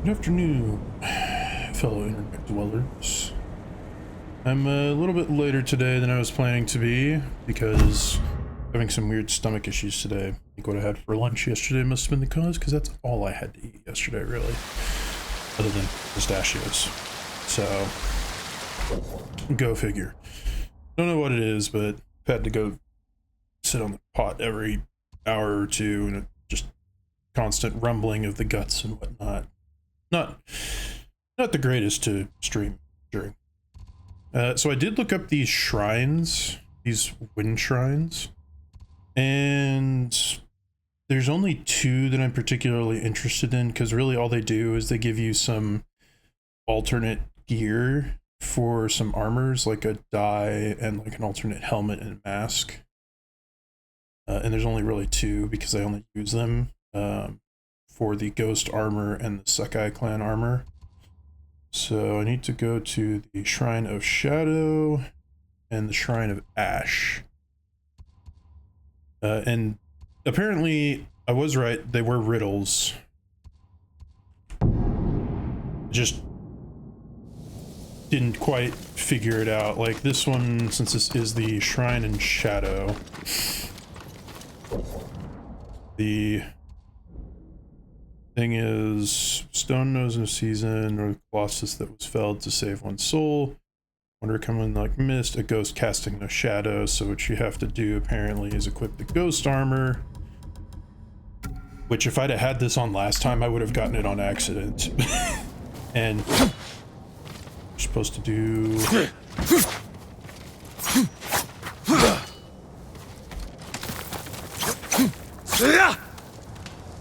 Good afternoon, fellow internet dwellers. I'm a little bit later today than I was planning to be because having some weird stomach issues today. I think what I had for lunch yesterday must have been the cause, because that's all I had to eat yesterday, really, other than pistachios. So, go figure. Don't know what it is, but I've had to go sit on the pot every hour or two, and just constant rumbling of the guts and whatnot. Not the greatest to stream during. So I did look up these shrines, these wind shrines, and there's only two that I'm particularly interested in, because really all they do is they give you some alternate gear for some armors, like a dye and like an alternate helmet and mask. And there's only really two, because I only use them for the ghost armor and the Sekai clan armor. So I need to go to the Shrine of Shadow and the Shrine of Ash. And apparently I was right, they were riddles. Just didn't quite figure it out. Like this one, since this is the Shrine in Shadow, the thing is, stone knows no season, or the colossus that was felled to save one soul. Wonder coming like mist, a ghost casting no shadow. So what you have to do apparently is equip the ghost armor, which if I'd have had this on last time, I would have gotten it on accident. And you're supposed to do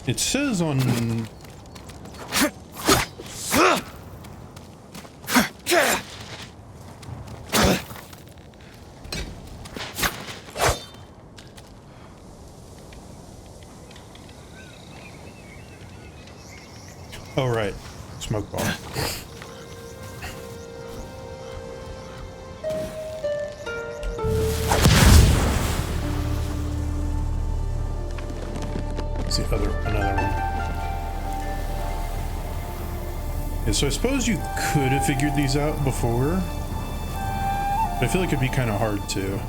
it says on oh right, smoke bomb. Another one. Yeah, so I suppose you could have figured these out before, but I feel like it'd be kind of hard to.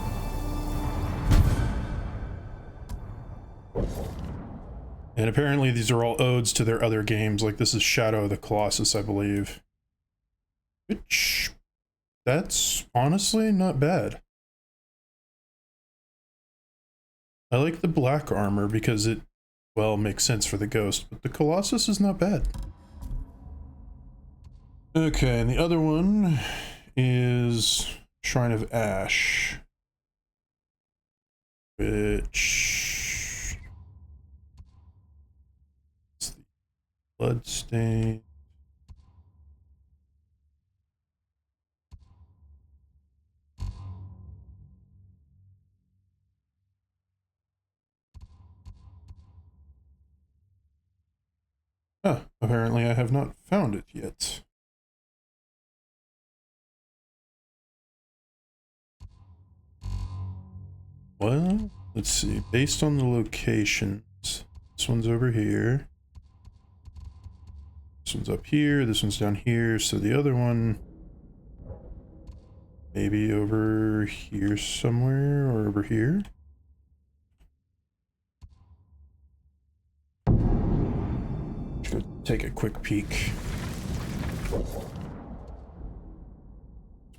And apparently these are all odes to their other games, like this is Shadow of the Colossus, I believe. Which, that's honestly not bad. I like the black armor because it, well, makes sense for the ghost, but the Colossus is not bad. Okay, and the other one is Shrine of Ash, which is the bloodstain. Apparently I have not found it yet. Well, let's see. Based on the locations, this one's over here. This one's up here. This one's down here. So the other one, maybe over here somewhere, or over here. Should take a quick peek. It's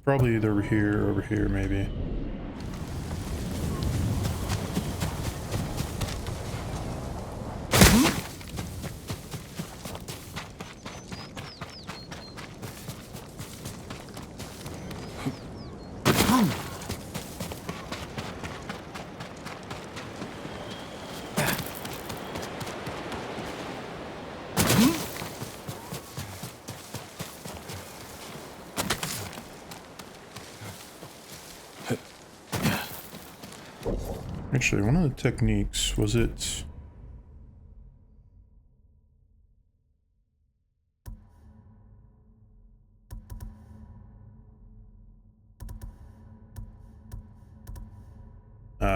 probably either over here or over here, maybe. Actually, one of the techniques, was it...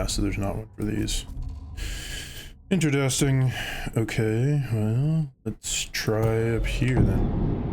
so there's not one for these. Interesting. Okay, well, let's try up here then.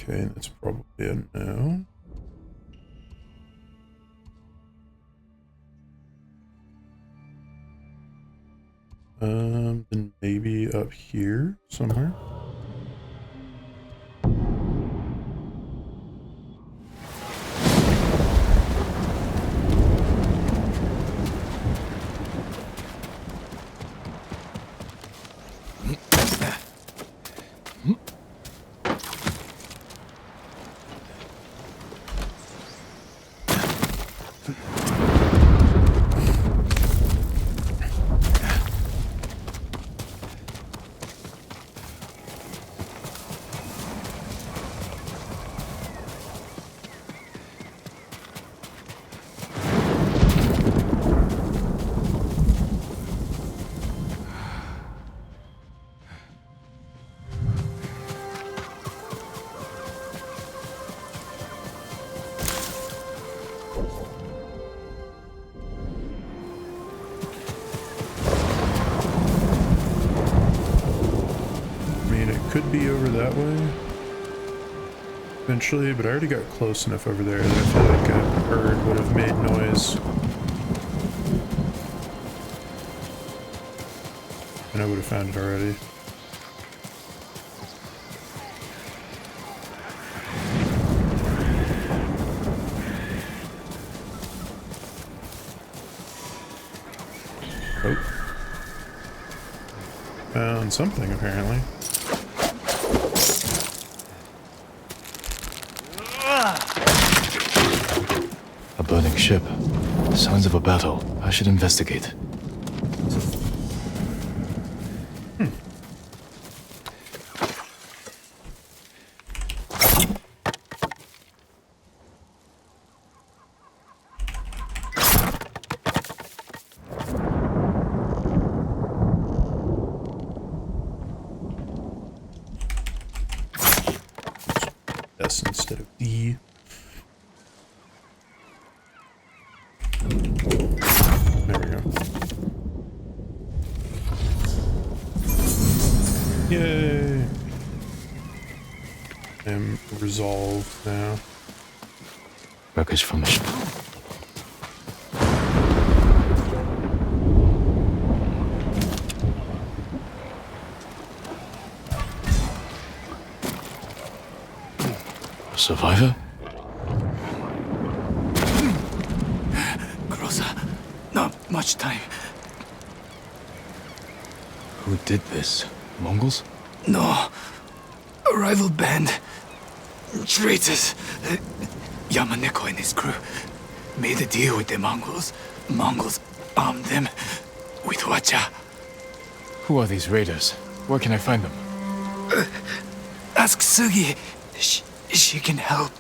Okay, that's probably a no. Then maybe up here somewhere. Could be over that way eventually, but I already got close enough over there that I feel like a bird would have made noise and I would have found it already. Oh, found something apparently. A burning ship. Signs of a battle. I should investigate. S instead of D. There we go. Yay! I'm resolved now. Wreckage from the ship. Survivor? Groza, not much time. Who did this? Mongols? No. A rival band. Traitors. Yamaneko and his crew made a deal with the Mongols. Mongols armed them with wacha. Who are these raiders? Where can I find them? Ask Sugi. She can help.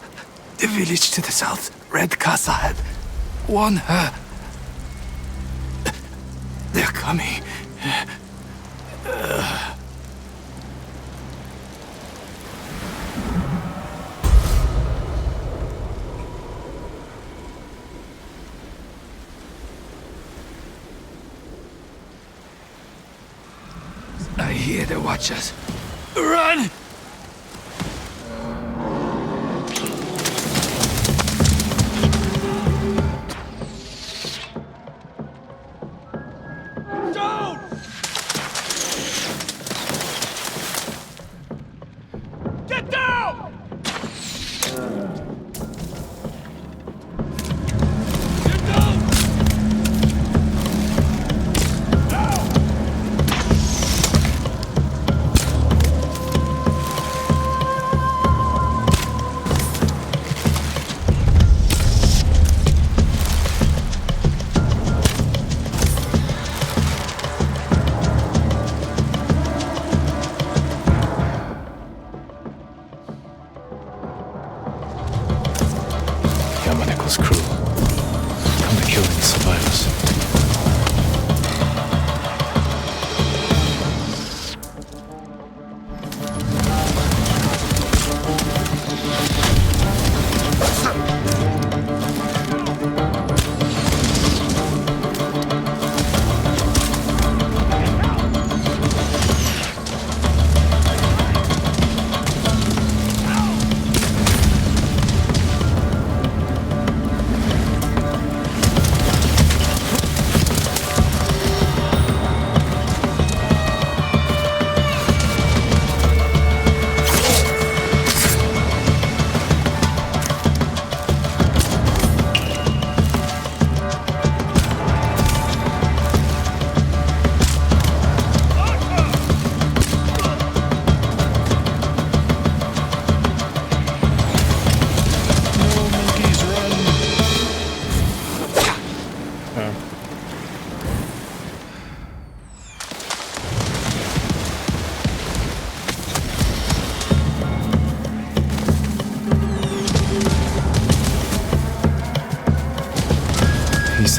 The village to the south, Red Casa had won her. They're coming. I hear the watchers. Run!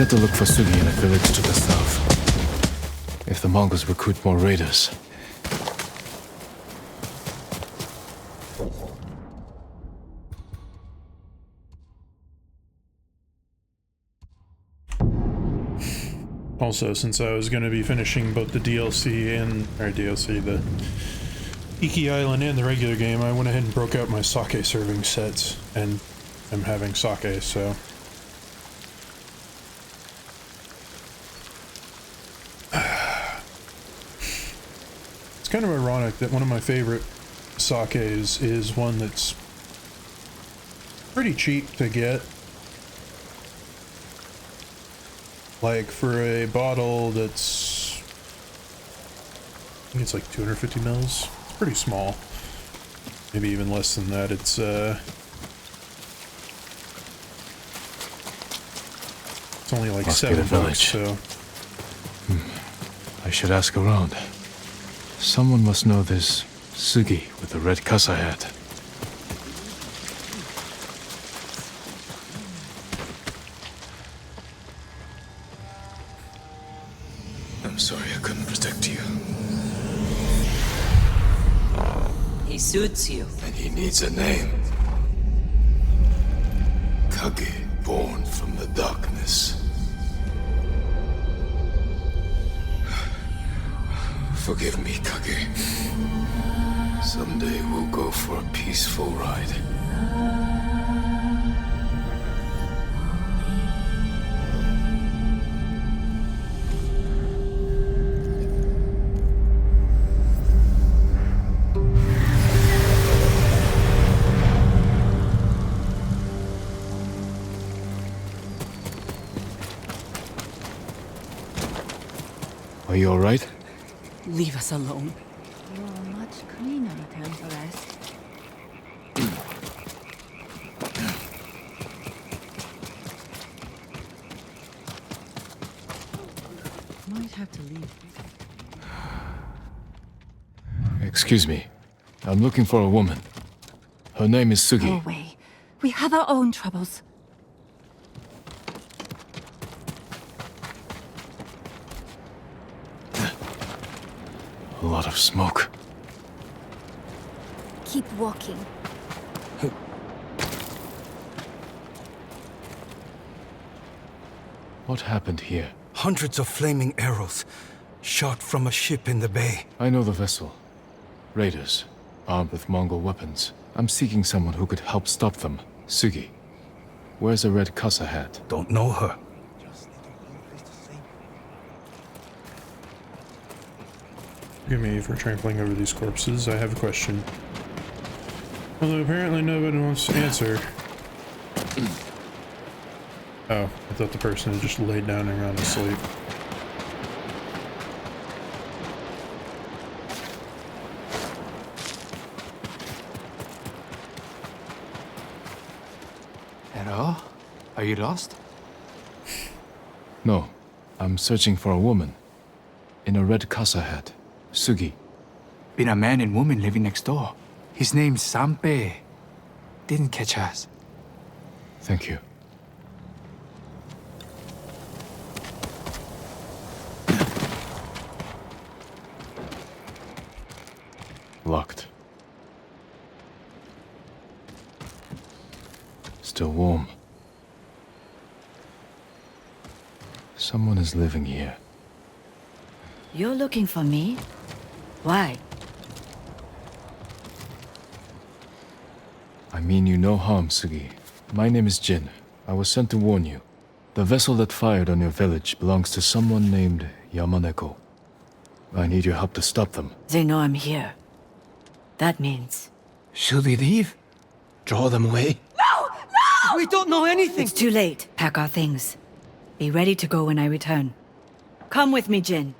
set to look for Sugi in a village to the south. If the Mongols recruit more raiders. Also, since I was going to be finishing both the DLC the Iki Island and the regular game, I went ahead and broke out my sake serving sets, and I'm having sake, so... It's kind of ironic that one of my favorite sakes is one that's pretty cheap to get. Like, for a bottle that's... I think it's like 250 mils. It's pretty small. Maybe even less than that. It's only like Must be the $7, village. so... I should ask around. Someone must know this Sugi with the red kasa hat. I'm sorry I couldn't protect you. He suits you. And he needs a name. Kage, born from the darkness. Forgive me, Kage. Someday we'll go for a peaceful ride. Are you alright? Leave us alone. You're much cleaner, Temperance. Might have to leave. Excuse me. I'm looking for a woman. Her name is Go Sugi. away. We have our own troubles. A lot of smoke. Keep walking. What happened here? Hundreds of flaming arrows shot from a ship in the bay. I know the vessel. Raiders, armed with Mongol weapons. I'm seeking someone who could help stop them. Sugi. Wears a red kasa hat. Don't know her. Forgive me for trampling over these corpses. I have a question. Although apparently nobody wants to answer. Oh, I thought the person had just laid down and gone to sleep. Hello? Are you lost? No, I'm searching for a woman. In a red kasa hat. Sugi. Been a man and woman living next door. His name's Sanpei. Didn't catch us. Thank you. Locked. Still warm. Someone is living here. You're looking for me? Why? I mean you no harm, Sugi. My name is Jin. I was sent to warn you. The vessel that fired on your village belongs to someone named Yamaneko. I need your help to stop them. They know I'm here. That means... Should we leave? Draw them away? We don't know anything! It's too late. Pack our things. Be ready to go when I return. Come with me, Jin.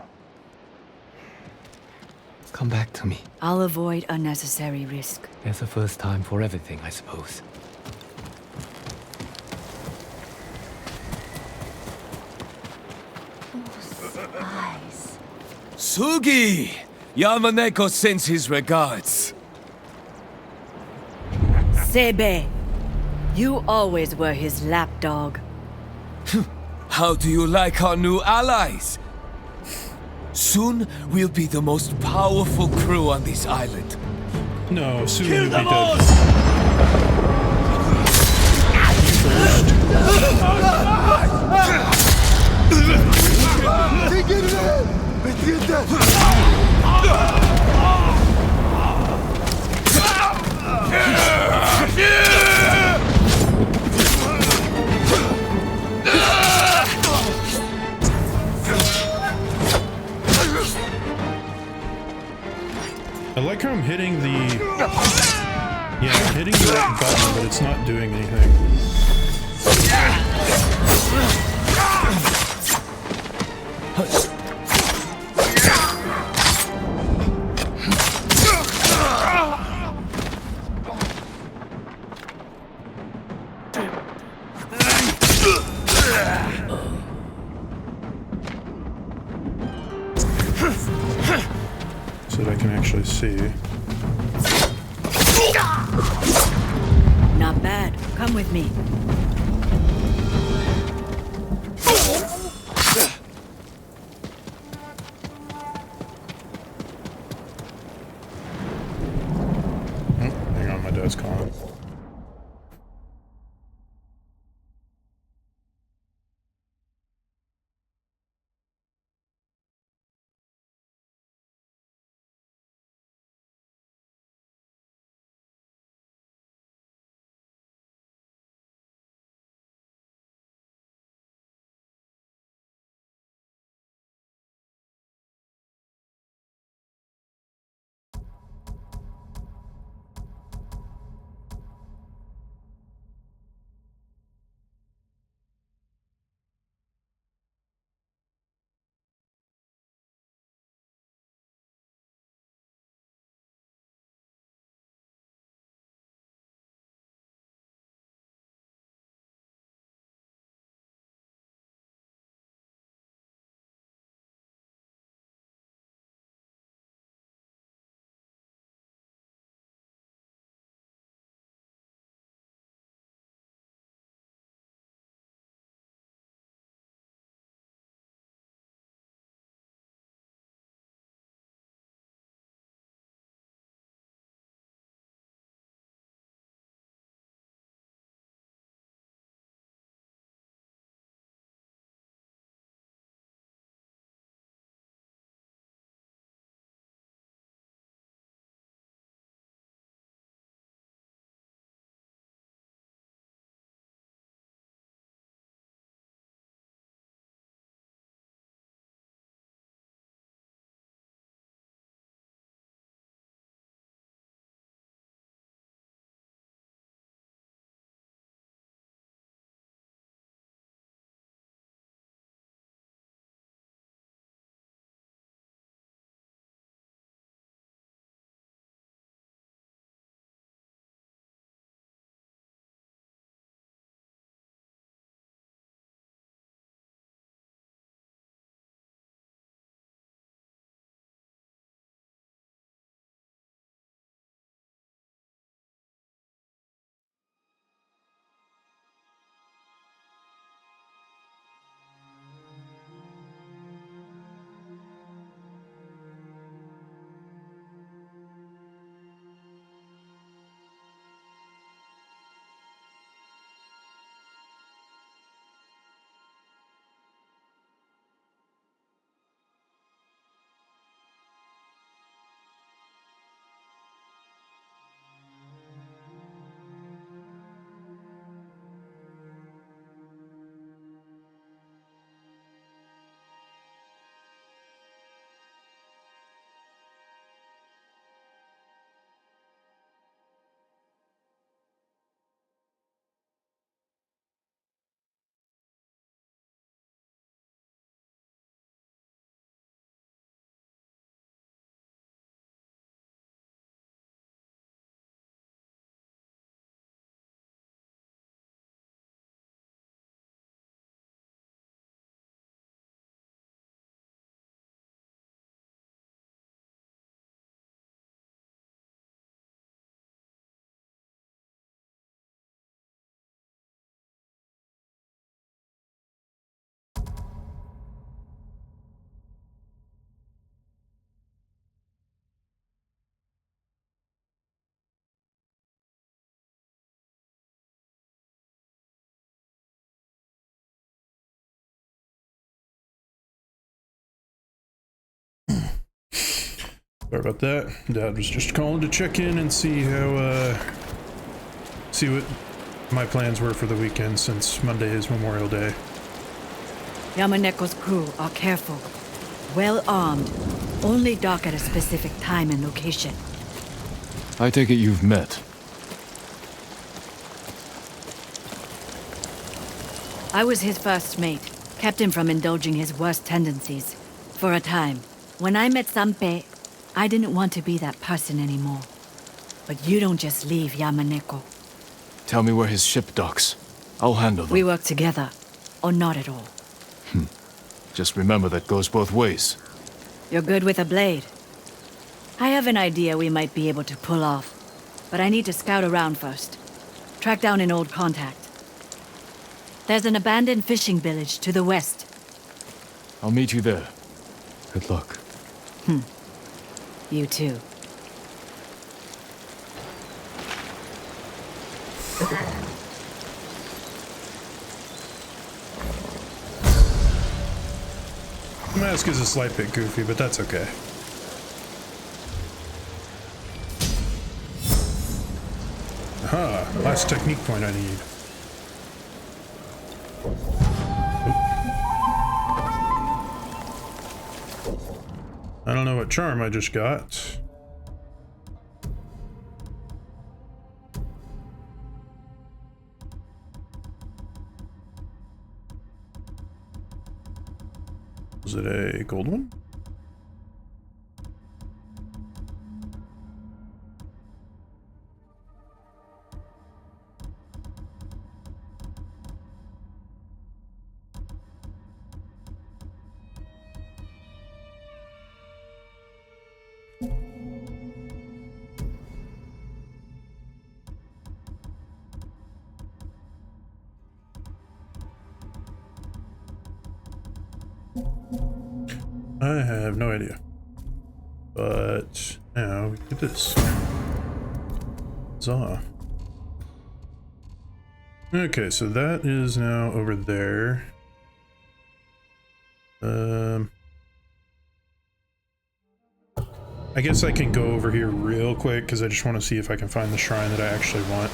Come back to me. I'll avoid unnecessary risk. There's a first time for everything, I suppose. Eyes. Sugi! Yamaneko sends his regards. Sebe. You always were his lapdog. How do you like our new allies? Soon we'll be the most powerful crew on this island. No, soon you'll be dead. I like how I'm hitting the... Yeah, I'm hitting the right button, but it's not doing anything. So that I can actually see. Not bad. Come with me. Hang on, my dad's calling. Sorry about that. Dad was just calling to check in and see how, see what my plans were for the weekend since Monday is Memorial Day. Yamaneko's crew are careful, well armed, only dock at a specific time and location. I take it you've met. I was his first mate, kept him from indulging his worst tendencies. For a time. When I met Sanpei, I didn't want to be that person anymore. But you don't just leave Yamaneko. Tell me where his ship docks. I'll handle them. We work together, or not at all. Just remember that goes both ways. You're good with a blade. I have an idea we might be able to pull off, but I need to scout around first. Track down an old contact. There's an abandoned fishing village to the west. I'll meet you there. Good luck. You too. The mask is a slight bit goofy, but that's okay. Aha, last technique point I need. I don't know what charm I just got. Was it a gold one? I have no idea. But now we get this. Huzzah. Okay, so that is now over there. I guess I can go over here real quick because I just want to see if I can find the shrine that I actually want.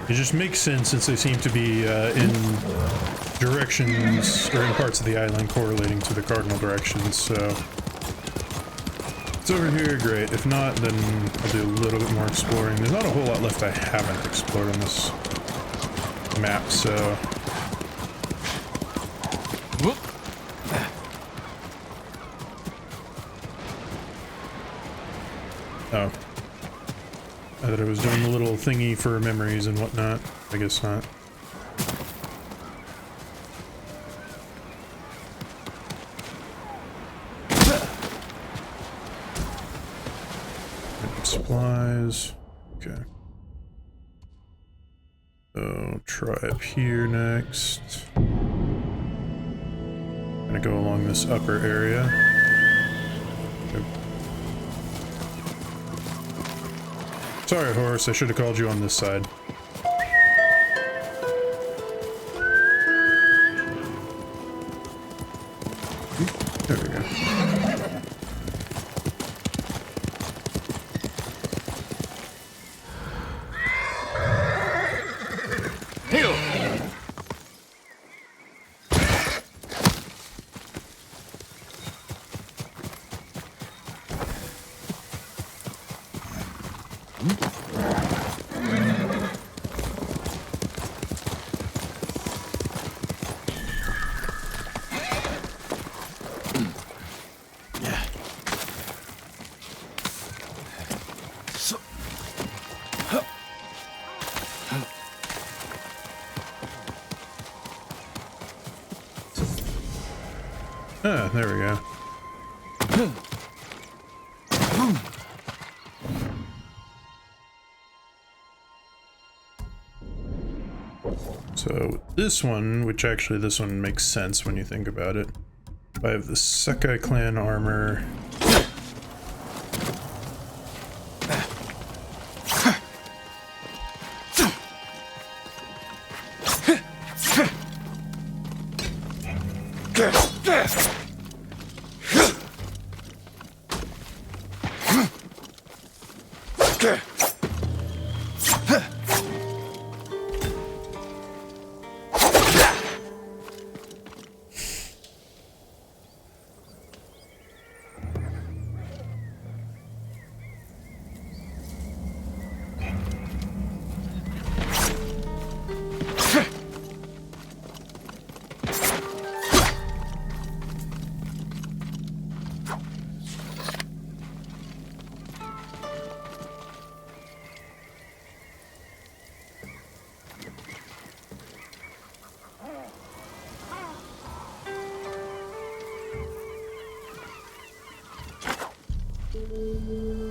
It just makes sense since they seem to be in directions or in parts of the island correlating to the cardinal directions, so it's over here, great. If not, then I'll do a little bit more exploring. There's not a whole lot left I haven't explored on this map, so oh, I thought I was doing the little thingy for memories and whatnot. I guess not. Supplies. Okay. So try up here next. Gonna go along this upper area. Okay. Sorry, horse. I should have called you on this side. There we go. Ah, there we go. So this one, which actually this one makes sense when you think about it. I have the Sekai clan armor.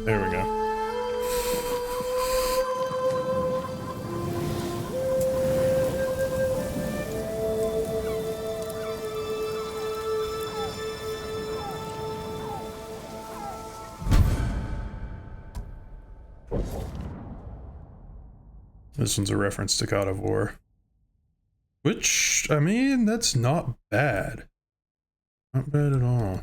There we go. This one's a reference to God of War. Which, I mean, that's not bad. Not bad at all.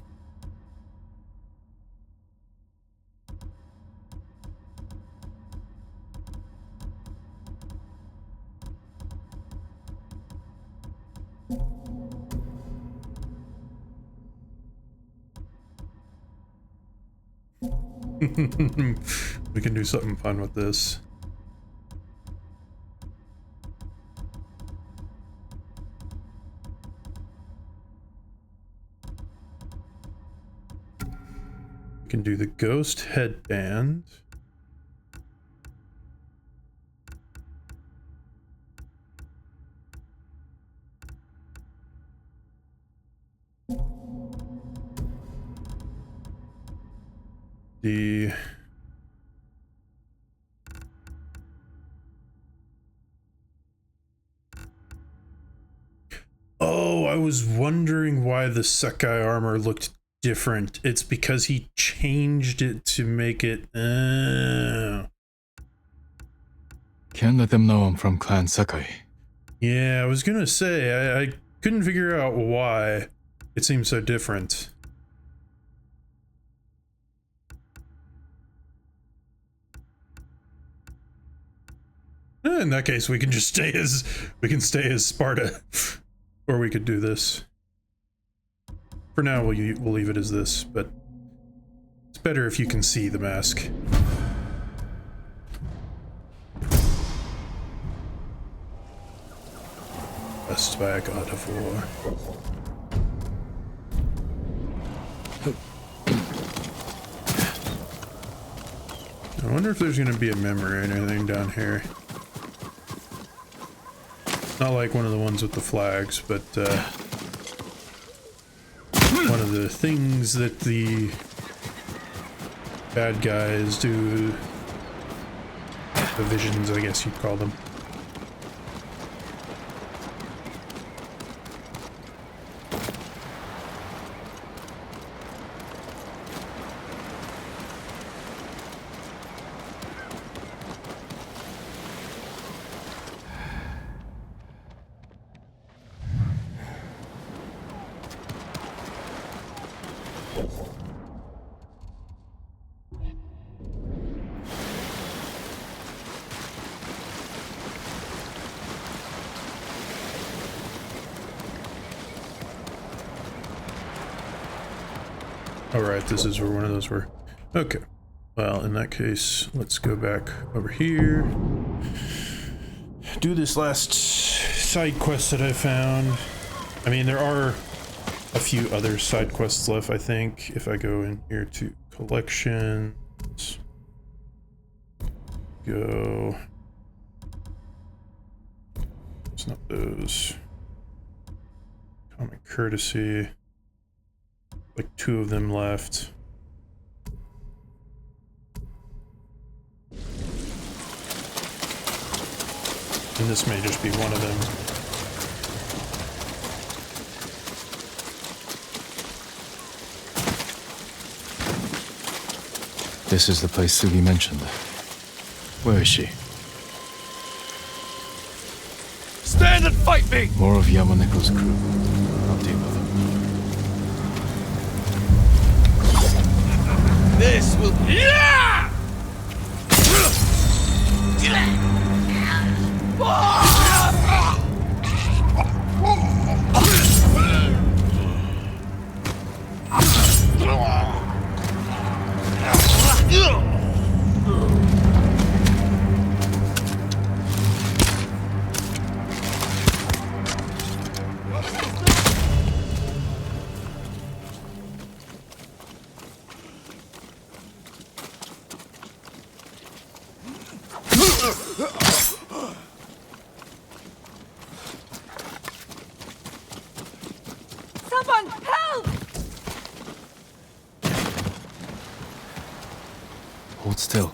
We can do something fun with this. We can do the ghost headband. The Oh, I was wondering why the Sekai armor looked different. It's because he changed it to make it Can't let them know I'm from Clan Sakai. Yeah, I was gonna say I couldn't figure out why it seemed so different. In that case, we can just stay as Sparta, or we could do this. For now, we'll leave it as this, but it's better if you can see the mask. Blessed by a God of War. I wonder if there's going to be a memory or anything down here. Not like one of the ones with the flags, but one of the things that the bad guys do. The visions, I guess you'd call them. Alright, this is where one of those were. Okay. Well, in that case, let's go back over here. Do this last side quest that I found. I mean, there are a few other side quests left, I think. If I go in here to collections. Go. It's not those. Common courtesy. Like 2 of them left. And this may just be one of them. This is the place Sugi mentioned. Where is she? Stand and fight me! More of Yamaneko's crew. I'll deal with them. This will... Yeah! Someone help! Hold still.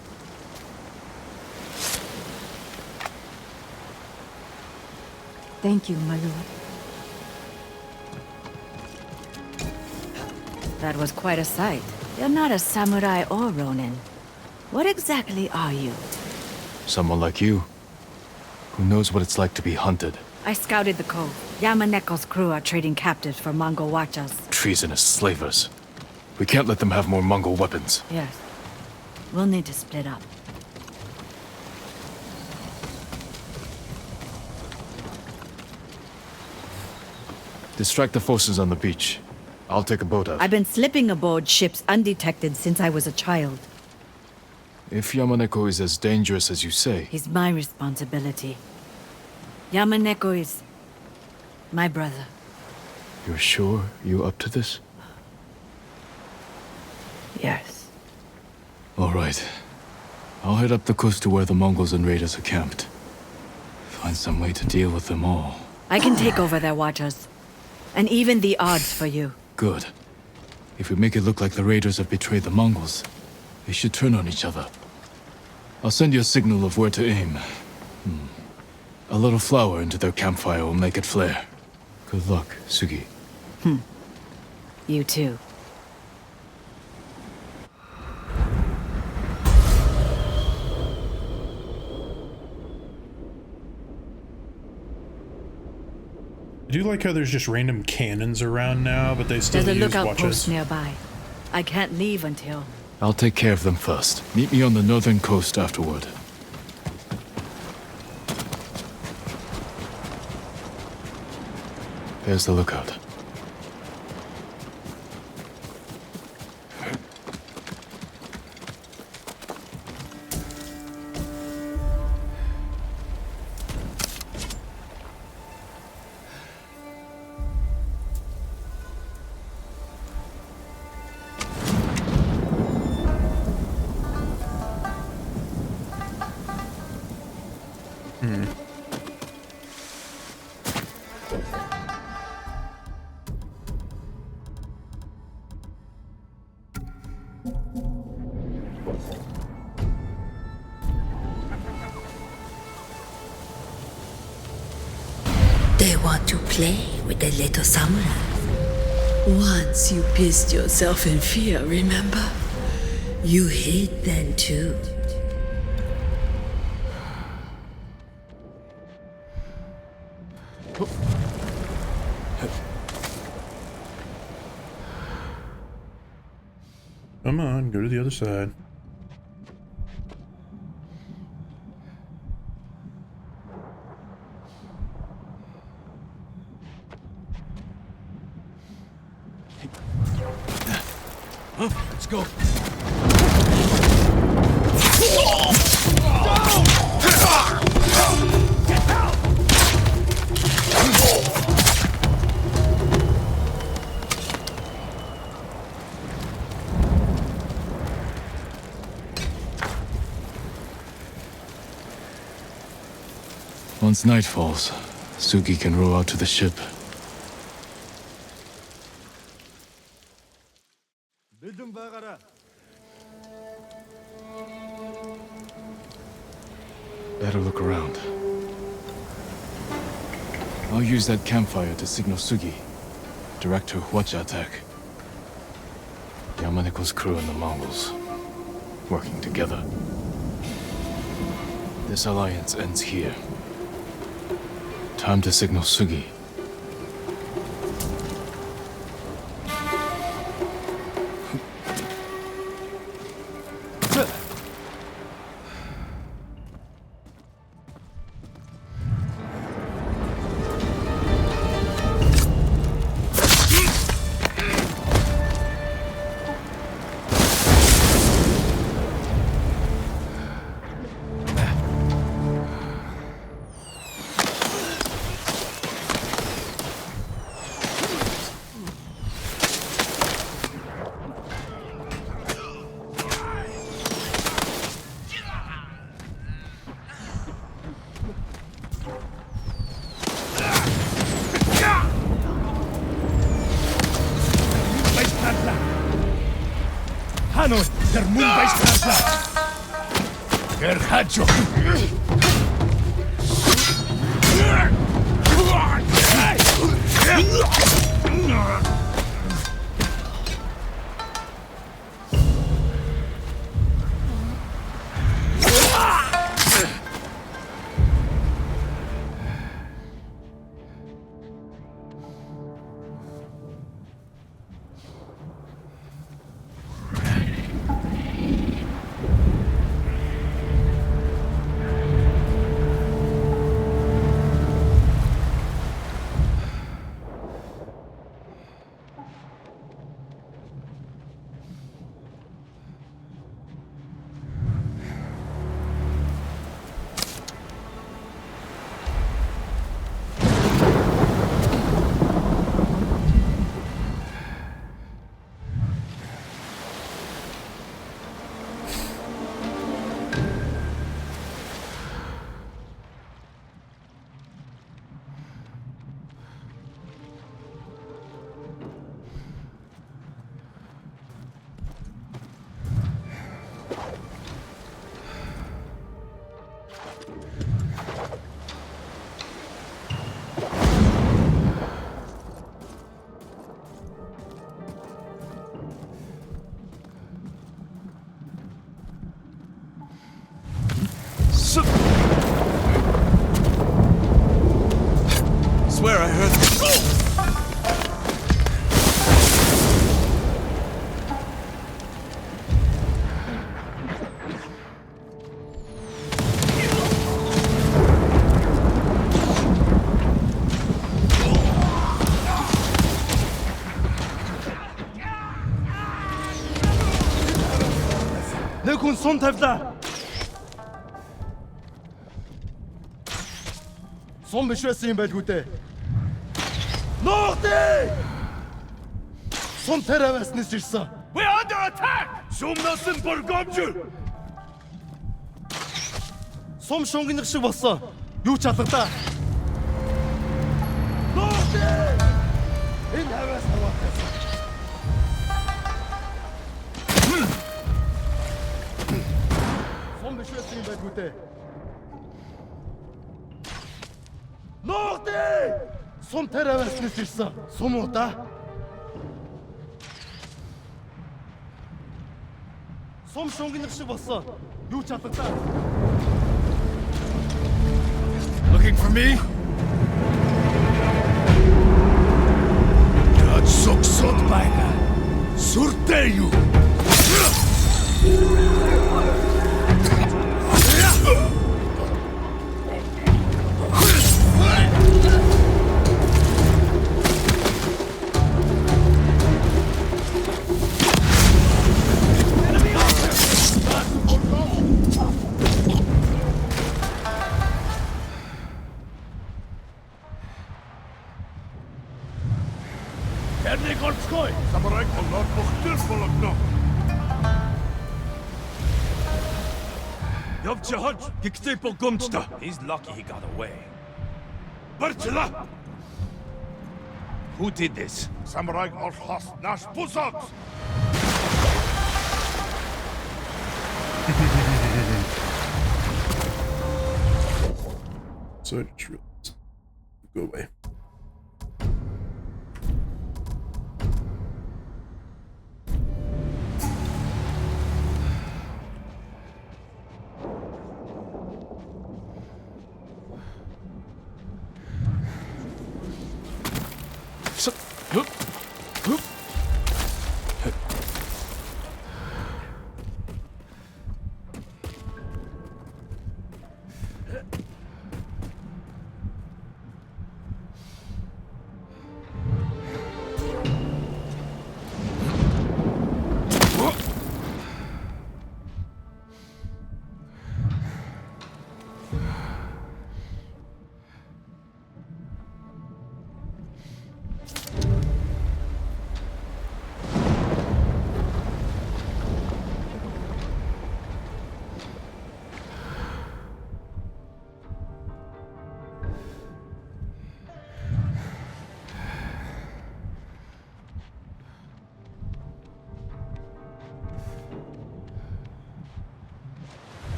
Thank you, my lord. That was quite a sight. You're not a samurai or ronin. What exactly are you? Someone like you, who knows what it's like to be hunted. I scouted the cove. Yamaneko's crew are trading captives for Mongol watchers. Treasonous slavers. We can't let them have more Mongol weapons. Yes. We'll need to split up. Distract the forces on the beach. I'll take a boat out. I've been slipping aboard ships undetected since I was a child. If Yamaneko is as dangerous as you say, He's my responsibility. Yamaneko is my brother. you're sure you up to this? Yes. All right. I'll head up the coast to where the Mongols and raiders are camped. Find some way to deal with them all. I can take over their watchers. And even the odds for you. Good. If we make it look like the raiders have betrayed the Mongols, they should turn on each other. I'll send you a signal of where to aim. A little flour into their campfire will make it flare. Good luck, Sugi. You too. I do like how there's just random cannons around now, but they still There's a use lookout watches. post nearby. I can't leave until... I'll take care of them first. Meet me on the northern coast afterward. There's the lookout. They want to play with the little samurai. Once you pissed yourself in fear, remember? You hid then too. Come on, go to the other side. Let's go. Once night falls, Sugi can row out to the ship. Better look around. I'll use that campfire to signal Sugi. Direct her Hwacha attack. Yamaneko's crew and the Mongols, working together. This alliance ends here. Time to signal Sugi. Trasla! Hanoi, der Moonbase Trasla! Gerhacho! Swear I heard Нэг хүн сум тавьлаа. Сум биш байсан юм байлгүй дээ. Нуугдээ! Сум таравааснаас ирсэн. We are under attack! Сумнаас нь боргомжул! Сум шунгинх шиг болсон. Юу ч алгадаа. Нуугдээ! Энэ хаваас хаваатайсан. Сум биш байсан юм байлгүй дээ. Нуугдээ! Сум таравааснаас ирсэн. Сум уу да? Сум шунгинх шиг болсон. Юу ч алгадаа. Looking for me? Яд соксот байга. Сүртэй юу? He's lucky he got away. Who did this? Samurai Orhos Nash Buzogs! So I just realized. Go away.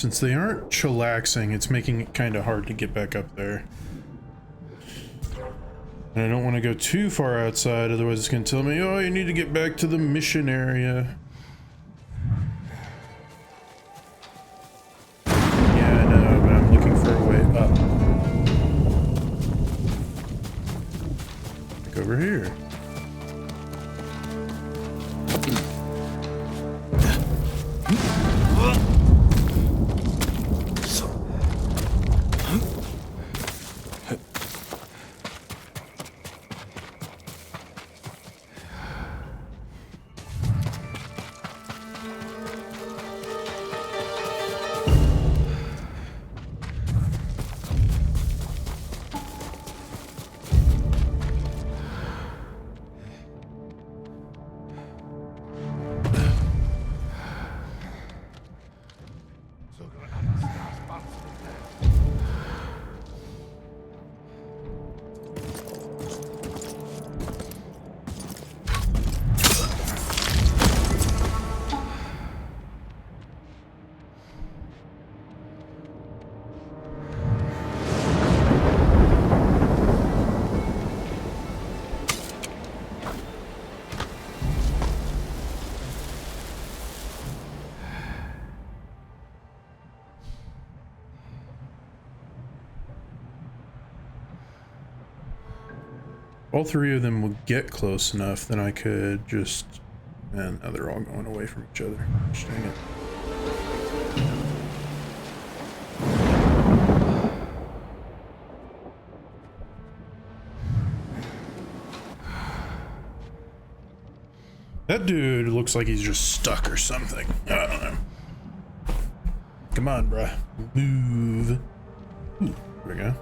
Since they aren't chillaxing, it's making it kind of hard to get back up there. And I don't want to go too far outside, otherwise it's going to tell me, oh, you need to get back to the mission area. Yeah, I know, but I'm looking for a way up. Like over here. All three of them will get close enough, then I could just... And now they're all going away from each other. Dang it. That dude looks like he's just stuck or something. I don't know. Come on, bruh. Move. Ooh, here we go.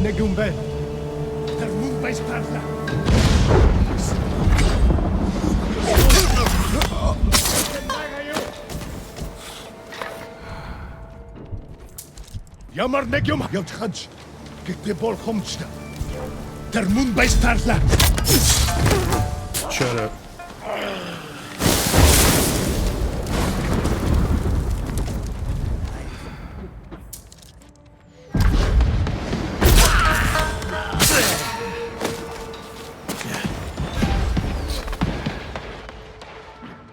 Negumbe. Der Mumbai Starla. Yamar Negum Yotchaj. Get the ball Homsta. Der Mumbai Starla. Shut up.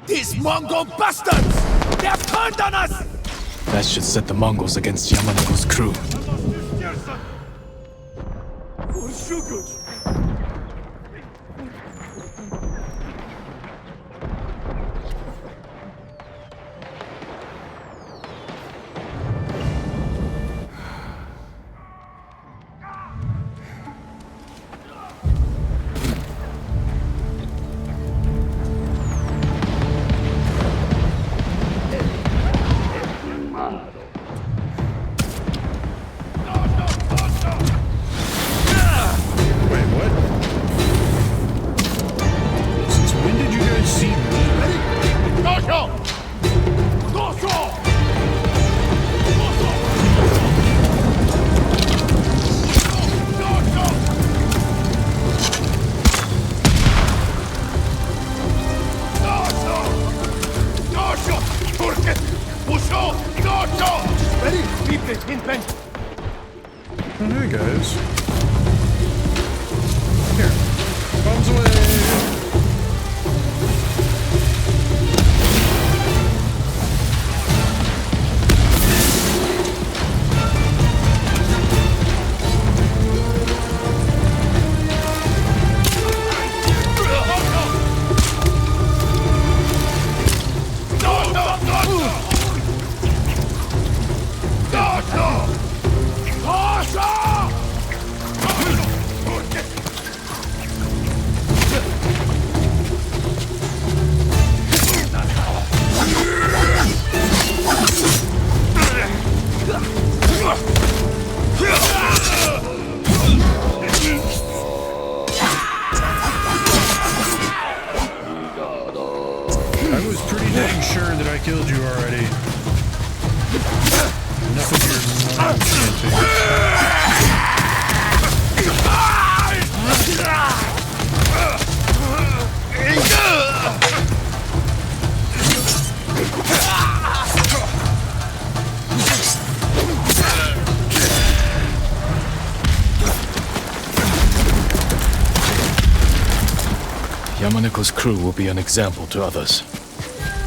These Mongol bastards! They have turned on us! That should set the Mongols against Yamaneko's crew. Oh, hey guys. Here. Bombs away! Yamaneko's crew will be an example to others.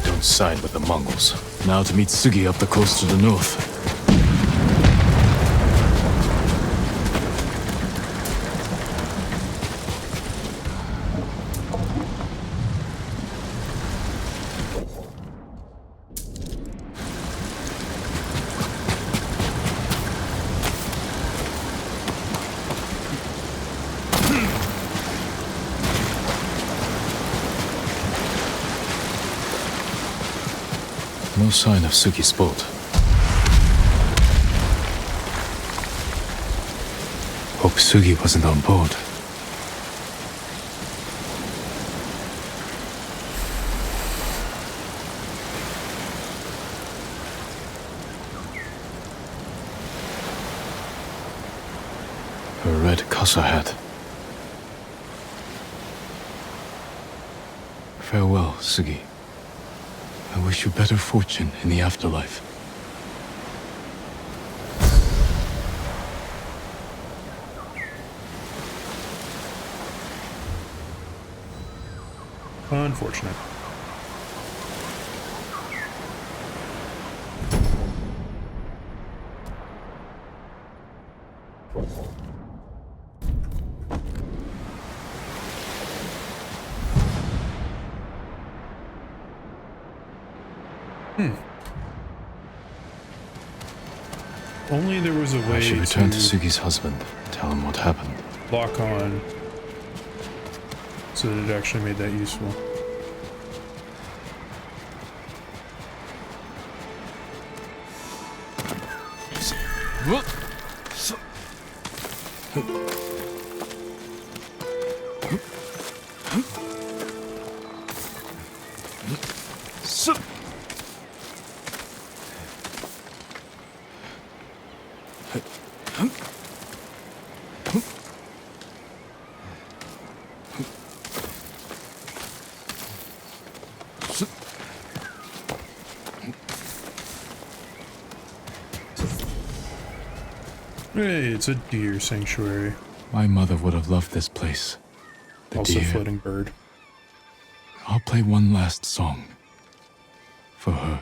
Don't side with the Mongols. Now to meet Sugi up the coast to the north. No sign of Sugi's boat. Hope Sugi wasn't on board. Her red casa hat. Farewell, Sugi. I wish you better fortune in the afterlife. Unfortunate. Only there was a way I should return to Sugi's husband, tell him what happened. Lock on so that it actually made that useful. Hey, it's a deer sanctuary. My mother would have loved this place. The Also deer. floating bird. I'll play one last song. For her.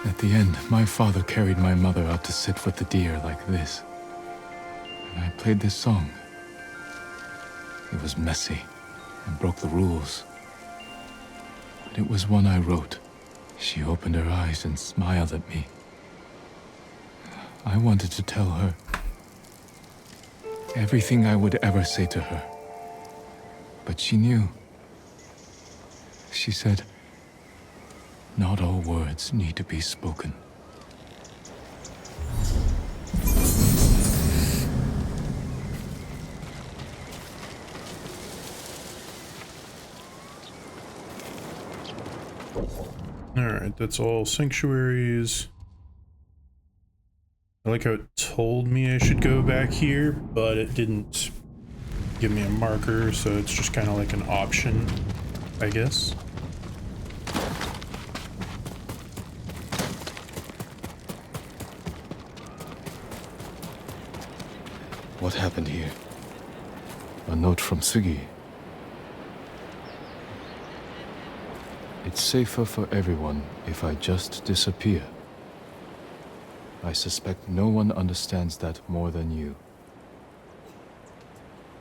At the end, my father carried my mother out to sit with the deer like this. And I played this song. It was messy and broke the rules. But it was one I wrote. She opened her eyes and smiled at me. I wanted to tell her everything I would ever say to her. But she knew. She said, not all words need to be spoken. Alright, that's all sanctuaries. I like how it told me I should go back here, but it didn't give me a marker, so it's just kind of like an option, I guess. What happened here? A note from Sugi. It's safer for everyone if I just disappear. I suspect no one understands that more than you.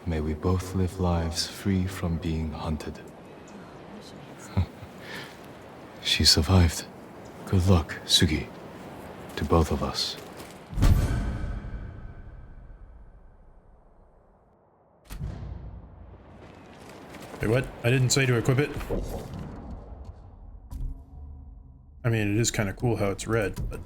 May we both live lives free from being hunted. She survived. Good luck, Sugi. To both of us. Wait, what? I didn't say to equip it. I mean, it is kind of cool how it's red, but...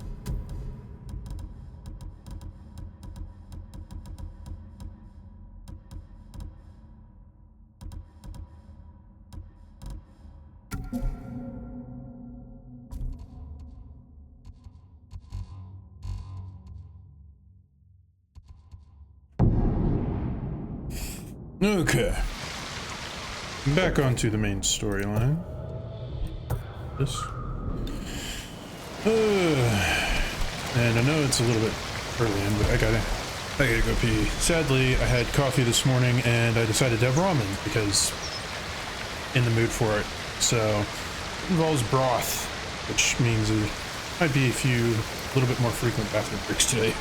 Okay. Back onto the main storyline. This. And I know it's a little bit early in, but I gotta go pee. Sadly, I had coffee this morning and I decided to have ramen because in the mood for it. So it involves broth, which means there might be a little bit more frequent bathroom breaks today.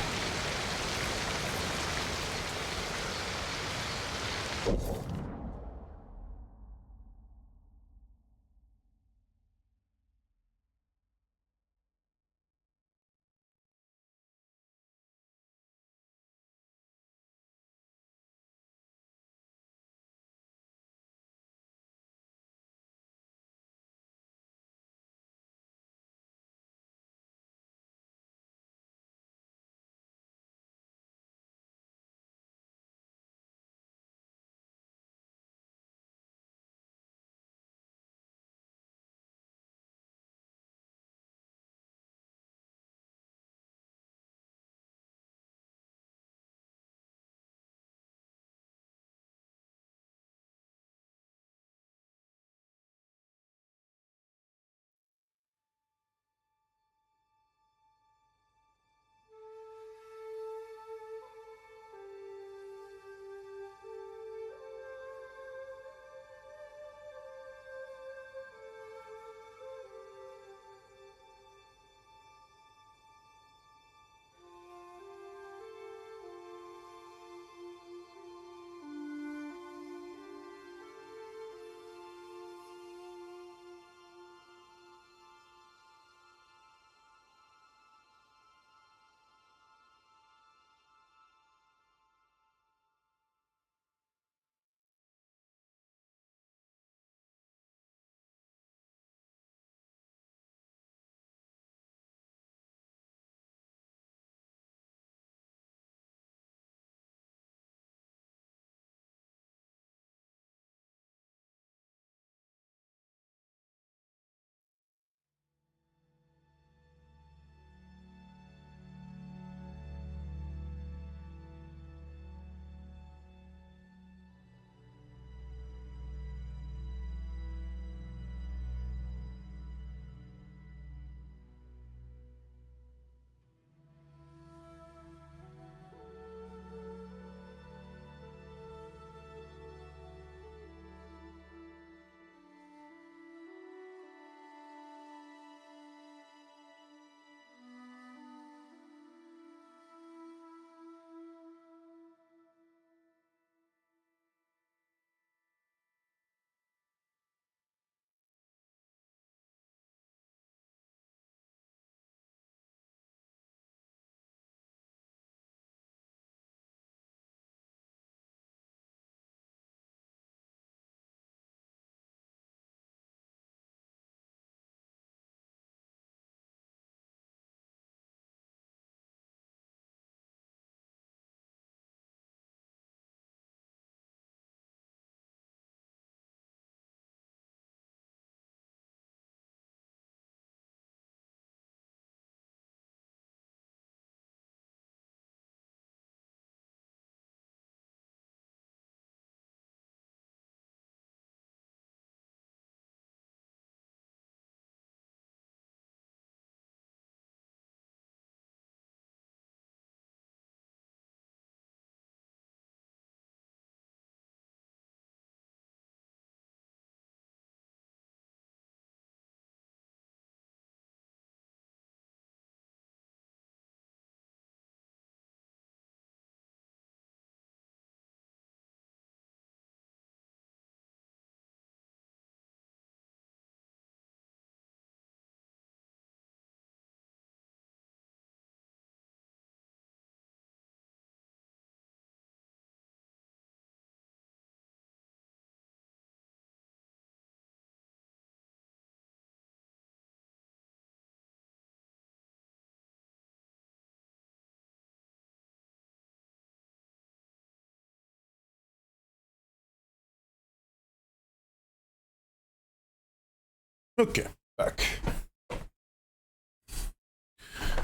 Okay, back.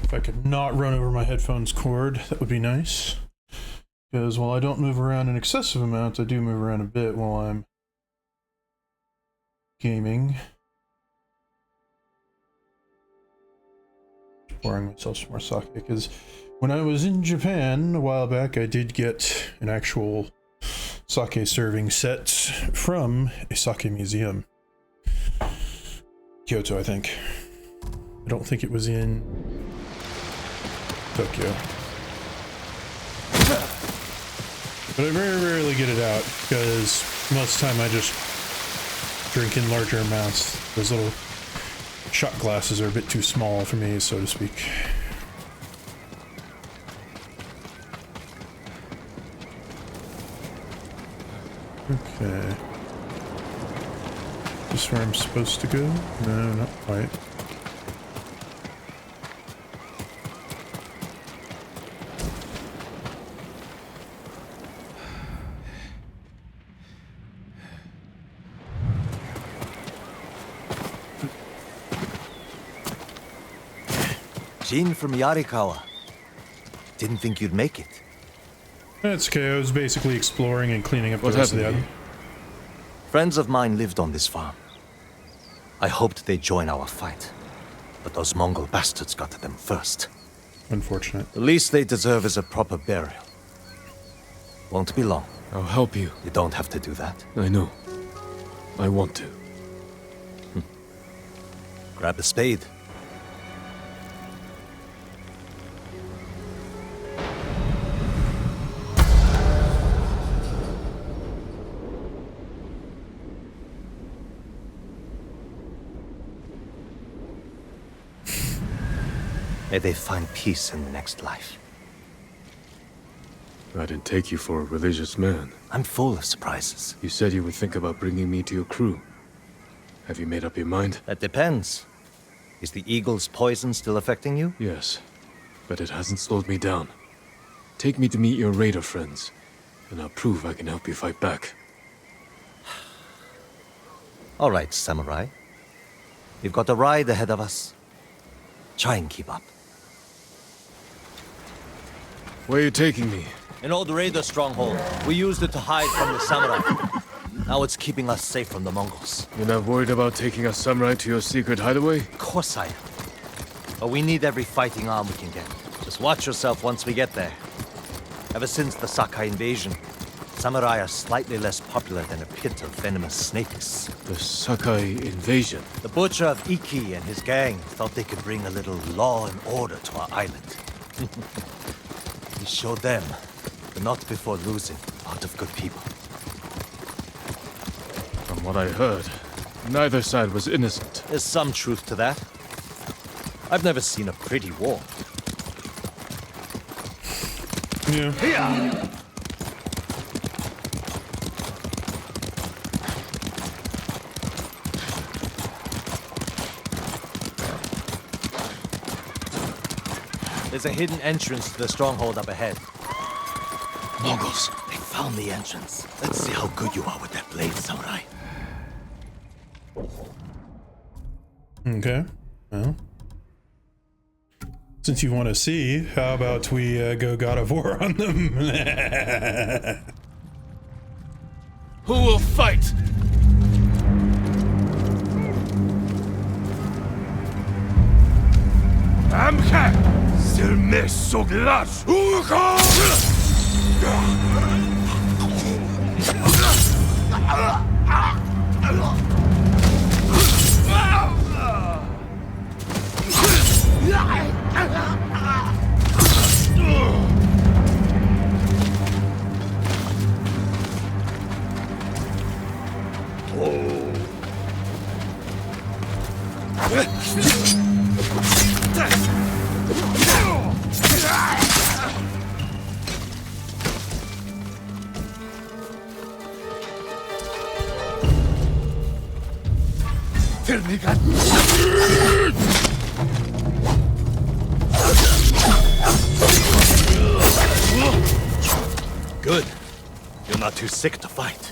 If I could not run over my headphones cord, that would be nice. Because while I don't move around an excessive amount, I do move around a bit while I'm gaming. Pouring myself some more sake, because when I was in Japan a while back, I did get an actual sake serving set from a sake museum. Kyoto, I think. I don't think it was in Tokyo. But I very rarely get it out, because most of the time I just drink in larger amounts. Those little shot glasses are a bit too small for me, so to speak. Okay. Is this where I'm supposed to go? No, not quite. Jin from Yarikawa. Didn't think you'd make it. That's okay, I was basically exploring and cleaning up the rest of the island. Friends of mine lived on this farm. I hoped they'd join our fight, but those Mongol bastards got to them first. Unfortunate. The least they deserve is a proper burial. Won't be long. I'll help you. You don't have to do that. I know. I want to. Grab a spade. May they find peace in the next life. I didn't take you for a religious man. I'm full of surprises. You said you would think about bringing me to your crew. Have you made up your mind? That depends. Is the eagle's poison still affecting you? Yes, but it hasn't slowed me down. Take me to meet your raider friends, and I'll prove I can help you fight back. All right, samurai. We've got a ride ahead of us. Try and keep up. Where are you taking me? An old raider stronghold. We used it to hide from the samurai. Now it's keeping us safe from the Mongols. You're not worried about taking a samurai to your secret hideaway? Of course I am. But we need every fighting arm we can get. Just watch yourself once we get there. Ever since the Sakai invasion, samurai are slightly less popular than a pit of venomous snakes. The Sakai invasion? The butcher of Iki and his gang thought they could bring a little law and order to our island. He showed them, but not before losing a lot of good people. From what I heard, neither side was innocent. There's some truth to that. I've never seen a pretty war. Yeah. There's a hidden entrance to the stronghold up ahead. Mongols! They found the entrance. Let's see how good you are with that blade, samurai. Okay. Well, since you want to see, how about we go God of War on them? Who will fight? Good. You're not too sick to fight.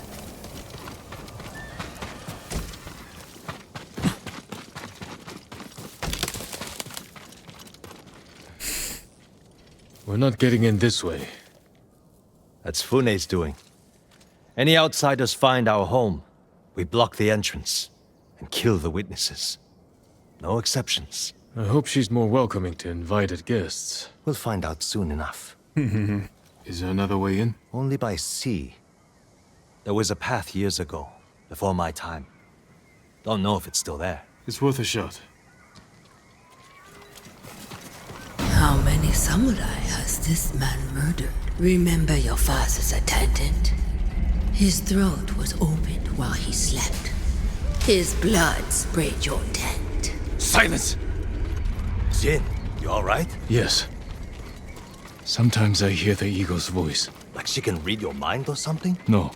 We're not getting in this way. That's Fune's doing. Any outsiders find our home, we block the entrance and kill the witnesses. No exceptions. I hope she's more welcoming to invited guests. We'll find out soon enough. Is there another way in? Only by sea. There was a path years ago, before my time. Don't know if it's still there. It's worth a shot. How many samurai has this man murdered? Remember your father's attendant? His throat was opened while he slept. His blood sprayed your tent. Silence! Jin, you alright? Yes. Sometimes I hear the eagle's voice. Like she can read your mind or something? No.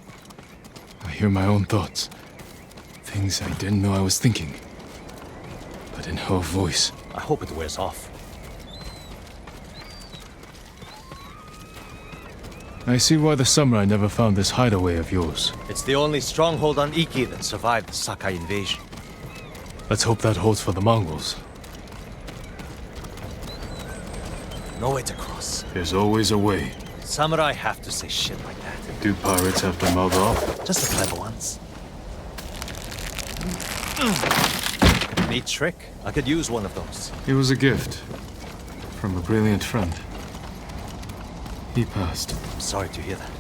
I hear my own thoughts. Things I didn't know I was thinking. But in her voice. I hope it wears off. I see why the samurai never found this hideaway of yours. It's the only stronghold on Iki that survived the Sakai invasion. Let's hope that holds for the Mongols. No way to cross. There's always a way. Samurai have to say shit like that. Do pirates have to mouth off? Just the clever ones. Neat trick. I could use one of those. It was a gift. From a brilliant friend. He passed. I'm sorry to hear that.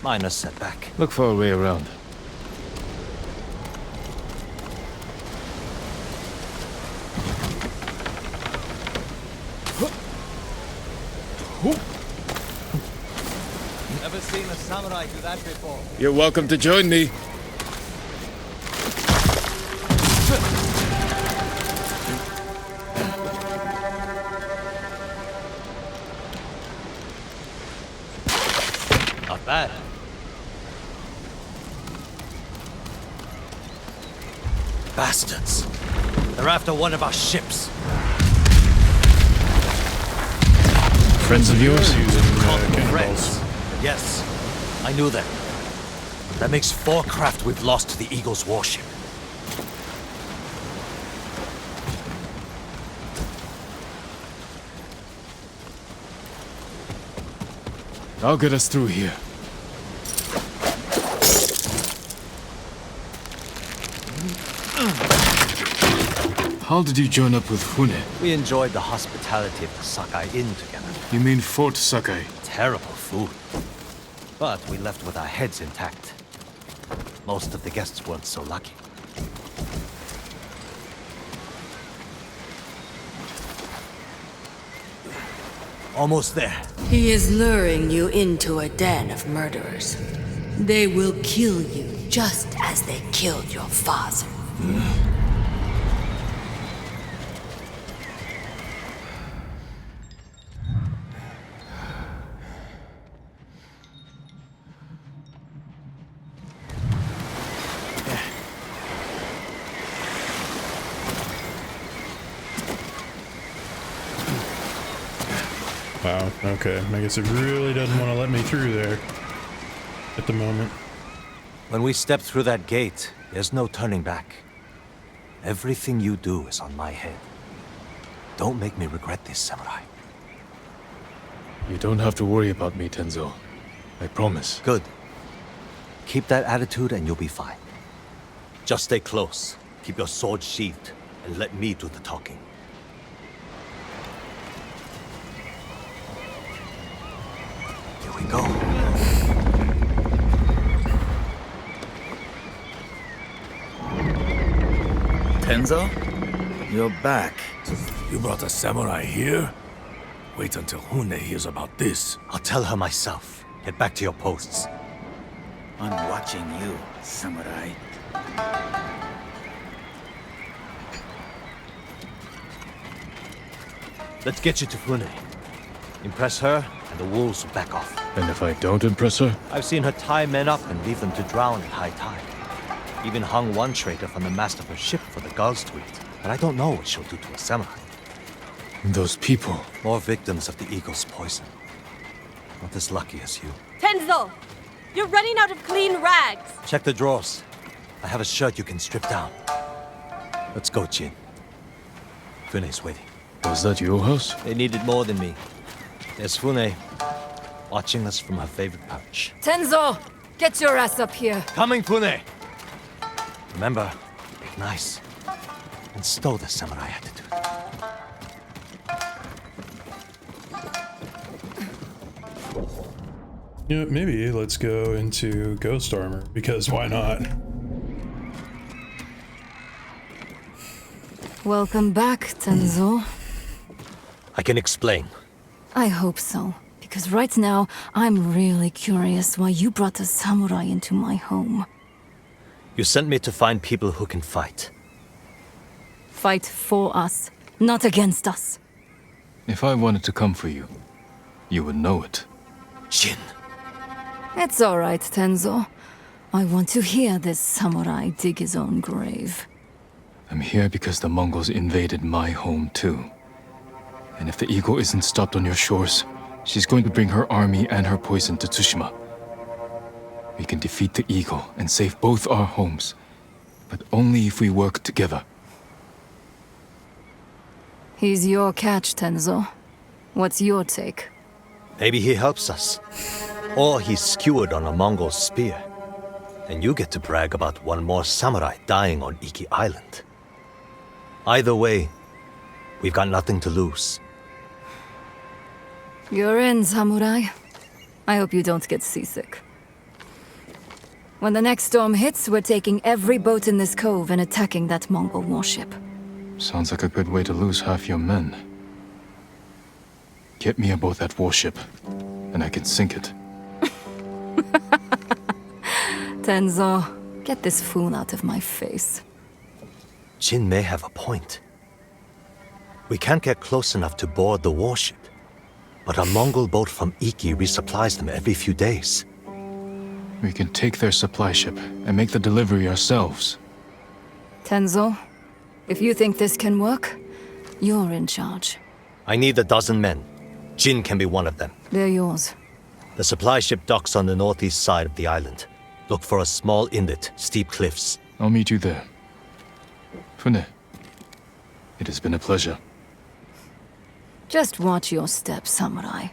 Minor setback. Look for a way around. Never seen a samurai do that before. You're welcome to join me. Not bad. Bastards. They're after one of our ships. Friends of yours? Called them friends. Yes, I knew them. That makes 4 craft we've lost to the Eagle's warship. I'll get us through here. How did you join up with Fune? We enjoyed the hospitality of the Sakai Inn together. You mean Fort Sakai? Terrible food. But we left with our heads intact. Most of the guests weren't so lucky. Almost there. He is luring you into a den of murderers. They will kill you just as they killed your father. Wow, okay. I guess it really doesn't want to let me through there at the moment. When we step through that gate, there's no turning back. Everything you do is on my head. Don't make me regret this, samurai. You don't have to worry about me, Tenzo. I promise. Good. Keep that attitude and you'll be fine. Just stay close, keep your sword sheathed, and let me do the talking. Here we go. Tenzo? You're back. You brought a samurai here? Wait until Hune hears about this. I'll tell her myself. Get back to your posts. I'm watching you, samurai. Let's get you to Fune. Impress her, and the wolves will back off. And if I don't impress her? I've seen her tie men up and leave them to drown at high tide. Even hung one traitor from the mast of her ship for the gulls to eat. But I don't know what she'll do to a samurai. Those people. More victims of the eagle's poison. Not as lucky as you. Tenzo! You're running out of clean rags. Check the drawers. I have a shirt you can strip down. Let's go, Jin. Fune's waiting. Was that your house? They needed more than me. There's Fune, watching us from her favorite perch. Tenzo! Get your ass up here! Coming, Fune! Remember, be nice. And stow the samurai attitude. You know, maybe let's go into ghost armor, because why not? Welcome back, Tenzo. I can explain. I hope so, because right now, I'm really curious why you brought a samurai into my home. You sent me to find people who can fight. Fight for us, not against us. If I wanted to come for you, you would know it. Jin. It's all right, Tenzo. I want to hear this samurai dig his own grave. I'm here because the Mongols invaded my home too. And if the eagle isn't stopped on your shores, she's going to bring her army and her poison to Tsushima. We can defeat the eagle and save both our homes, but only if we work together. He's your catch, Tenzo. What's your take? Maybe he helps us. Or he's skewered on a Mongol spear. And you get to brag about one more samurai dying on Iki Island. Either way, we've got nothing to lose. You're in, samurai. I hope you don't get seasick. When the next storm hits, we're taking every boat in this cove and attacking that Mongol warship. Sounds like a good way to lose half your men. Get me aboard that warship, and I can sink it. Tenzo, get this fool out of my face. Jin may have a point. We can't get close enough to board the warship, but a Mongol boat from Iki resupplies them every few days. We can take their supply ship and make the delivery ourselves. Tenzo, if you think this can work, you're in charge. I need a dozen men. Jin can be one of them. They're yours. The supply ship docks on the northeast side of the island. Look for a small inlet, steep cliffs. I'll meet you there. Fune, it has been a pleasure. Just watch your step, samurai.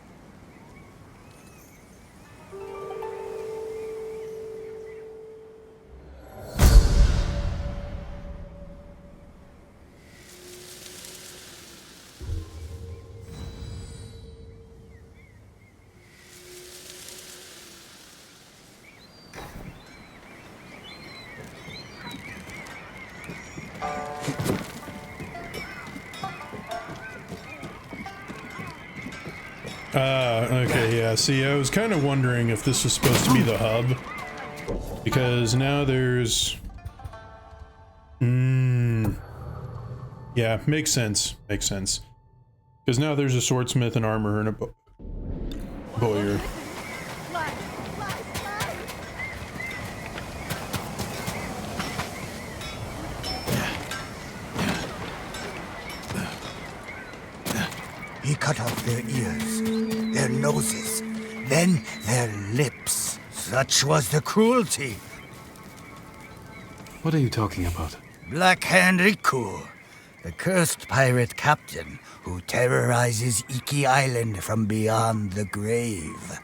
Okay, yeah, see, I was kind of wondering if this was supposed to be the hub. Because now there's... Yeah, makes sense. Makes sense. Because now there's a swordsmith, an armor, and a bowyer. He cut off their ears, their noses, then their lips. Such was the cruelty. What are you talking about? Black Hand Riku, the cursed pirate captain who terrorizes Iki Island from beyond the grave.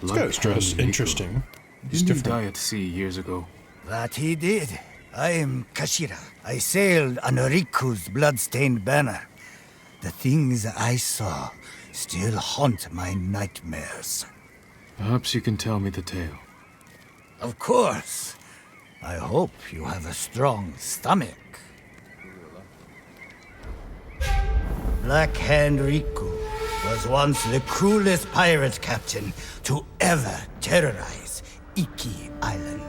This guy's dressed interesting. He's Didn't he different. die at sea years ago? That he did. I am Kashira. I sailed under Riku's blood-stained banner. The things I saw still haunt my nightmares. Perhaps you can tell me the tale. Of course. I hope you have a strong stomach. Black Hand Riku was once the cruelest pirate captain to ever terrorize Iki Island.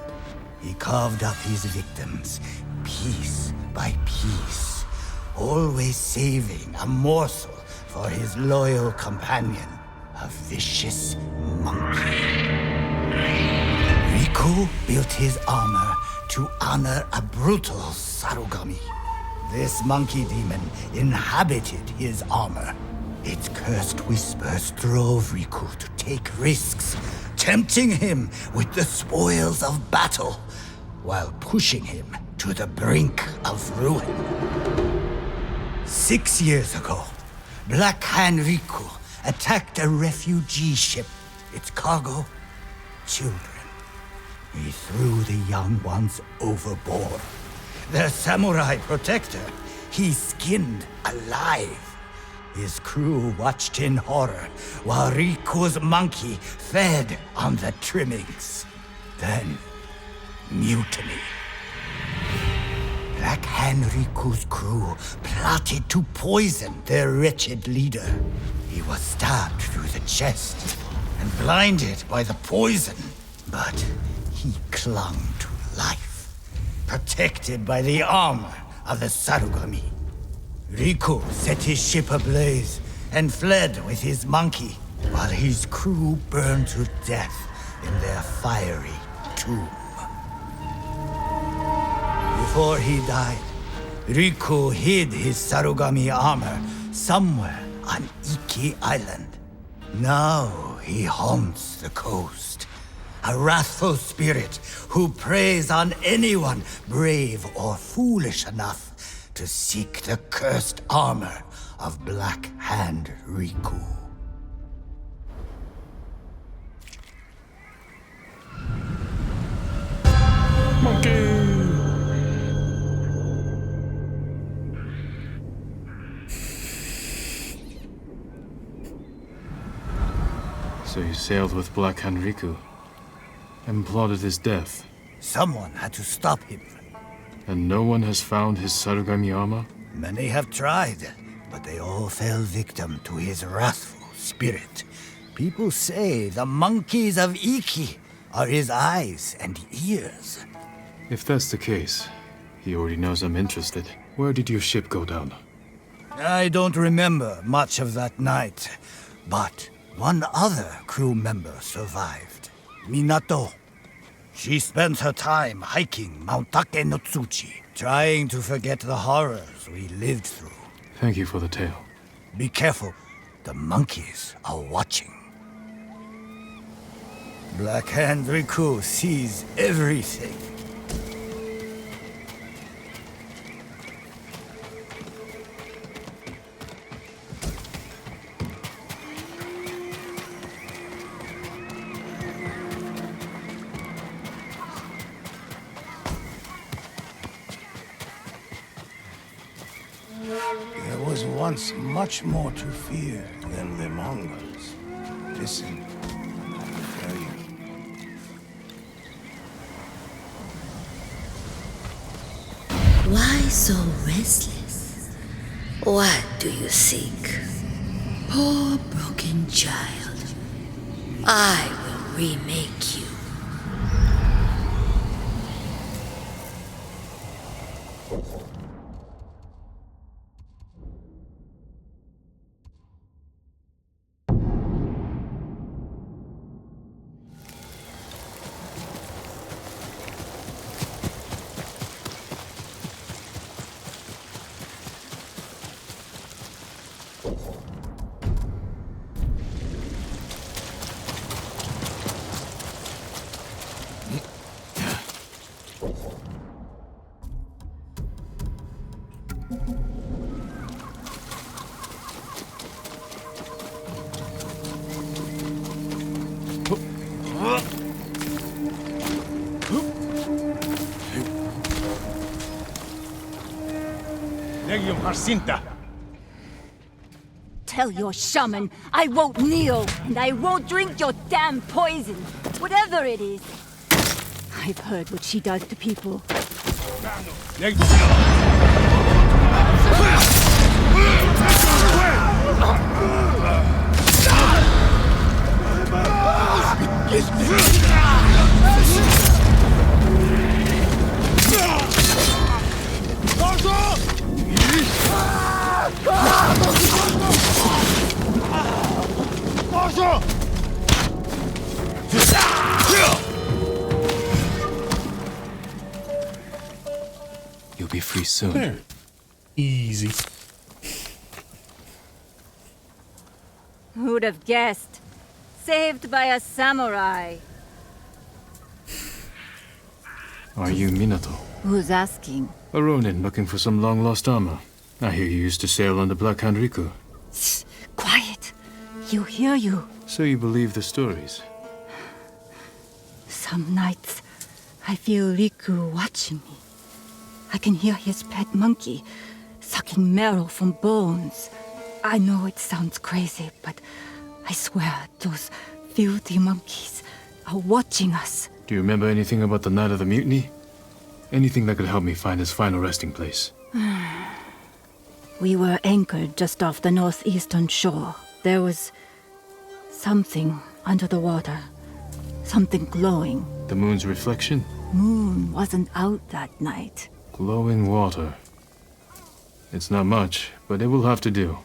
He carved up his victims piece by piece, always saving a morsel for his loyal companion, a vicious monkey. Riku built his armor to honor a brutal Sarugami. This monkey demon inhabited his armor. Its cursed whispers drove Riku to take risks, tempting him with the spoils of battle, while pushing him to the brink of ruin. 6 years ago, Black Hand Riku attacked a refugee ship. Its cargo, children. He threw the young ones overboard. Their samurai protector, he skinned alive. His crew watched in horror while Riku's monkey fed on the trimmings. Then, mutiny. Black Hand Riku's crew plotted to poison their wretched leader. He was stabbed through the chest and blinded by the poison, but he clung to life, protected by the armor of the Sarugami. Riku set his ship ablaze and fled with his monkey, while his crew burned to death in their fiery tomb. Before he died, Riku hid his Sarugami armor somewhere on Iki Island. Now he haunts the coast, a wrathful spirit who preys on anyone brave or foolish enough to seek the cursed armor of Black Hand Riku. So you sailed with Black Hand Riku and plotted his death. Someone had to stop him. And no one has found his Sarugami armor? Many have tried, but they all fell victim to his wrathful spirit. People say the monkeys of Iki are his eyes and ears. If that's the case, he already knows I'm interested. Where did your ship go down? I don't remember much of that night, but one other crew member survived. Minato. She spent her time hiking Mount Take no Tsuchi, trying to forget the horrors we lived through. Thank you for the tale. Be careful. The monkeys are watching. Black Hand Riku sees everything. There was once much more to fear than the Mongols. Listen, I will tell you. Why so restless? What do you seek? Poor broken child. I will remake you. Tell your shaman I won't kneel, and I won't drink your damn poison, whatever it is. I've heard what she does to people. You'll be free soon. There. Easy. Who'd have guessed? saved by a samurai. Are you Minato? Who's asking? A ronin looking for some long-lost armor. I hear you used to sail on the Black Hand Riku. Shh, quiet. He'll hear you. So you believe the stories? Some nights, I feel Riku watching me. I can hear his pet monkey sucking marrow from bones. I know it sounds crazy, but I swear those filthy monkeys are watching us. Do you remember anything about the night of the mutiny? Anything that could help me find his final resting place? We were anchored just off the northeastern shore. There was something under the water. Something glowing. The moon's reflection? Moon wasn't out that night. Glowing water. It's not much, but it will have to do.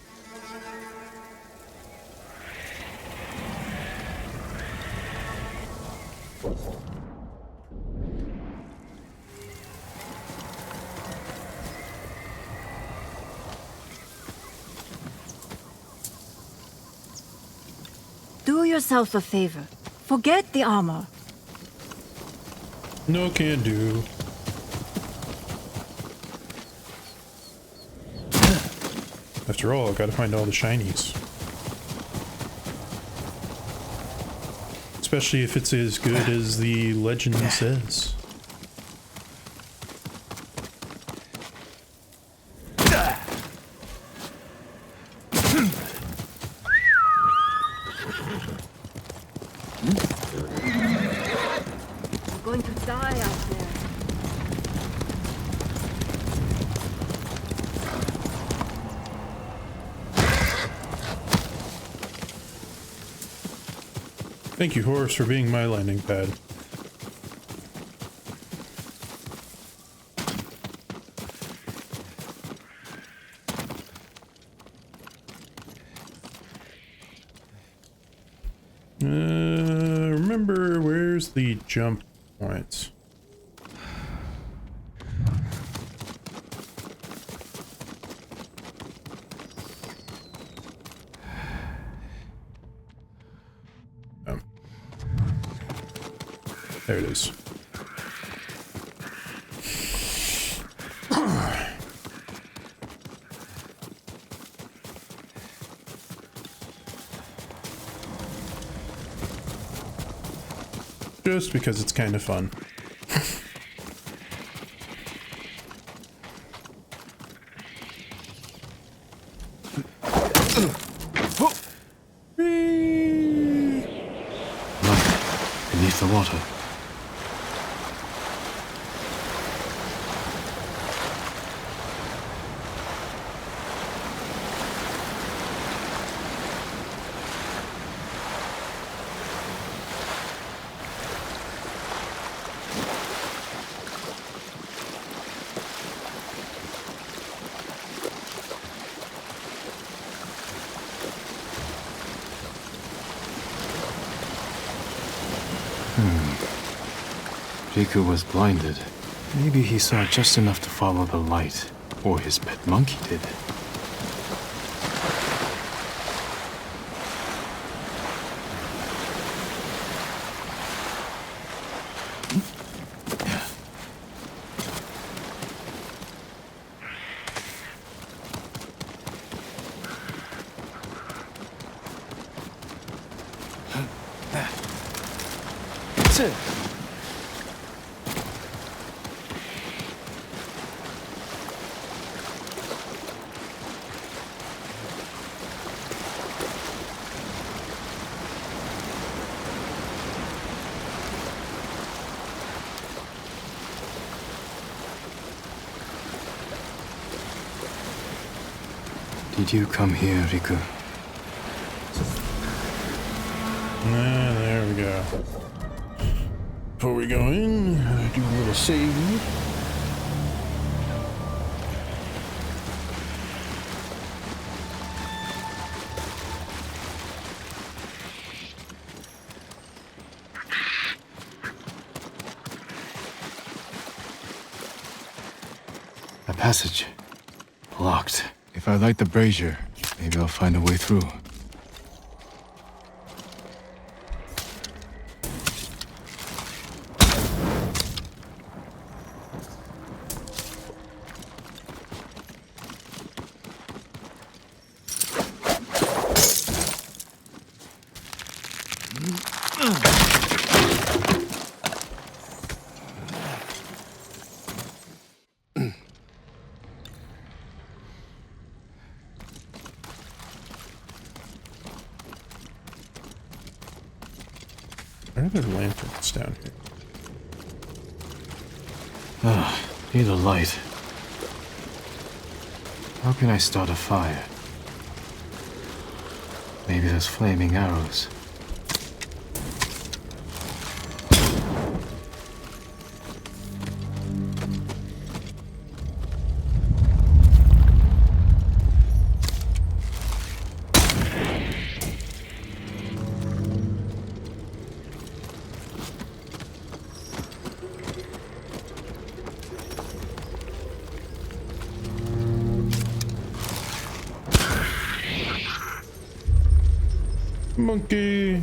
Do yourself a favor. Forget the armor. No can do. After all, I gotta find all the shinies. Especially if it's as good as the legend says. We're going to die out there. Thank you, horse, for being my landing pad. Remember, where's the jump points? There it is. Just because it's kind of fun. Beneath the water. Riku was blinded. Maybe he saw just enough to follow the light, or his pet monkey did. Did you come here, Riku? There we go. Before we go in, do a little save. A passage. Locked. If I light the brazier, maybe I'll find a way through. Where are there lanterns down here? Need a light. How can I start a fire? Maybe there's flaming arrows. Monkey!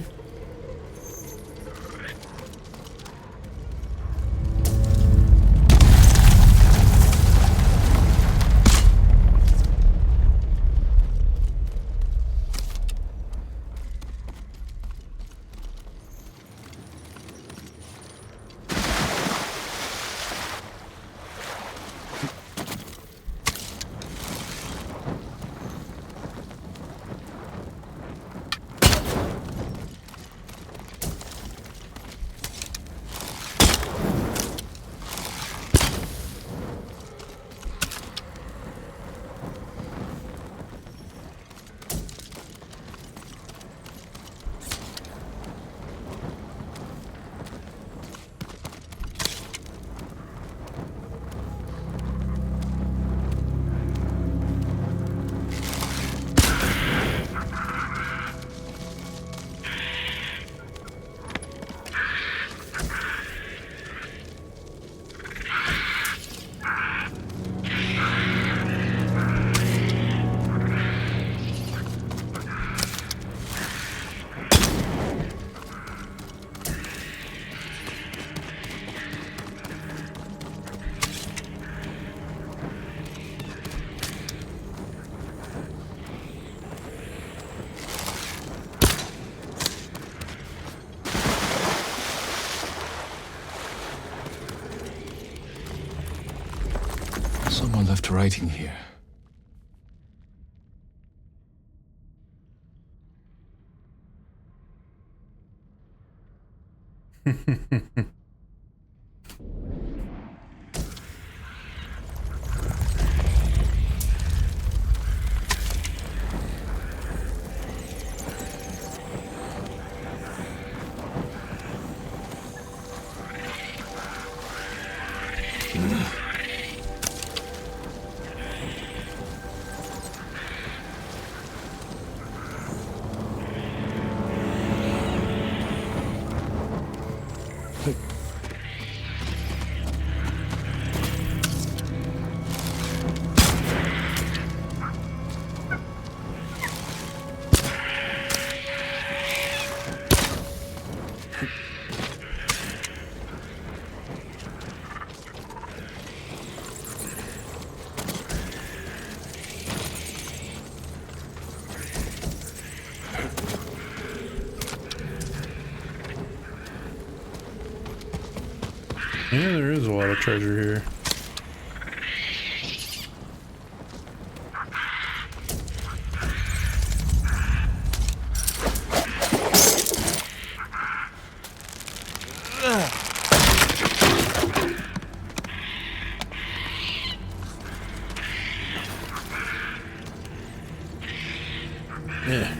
Someone left writing here. Yeah, there is a lot of treasure here. Yeah.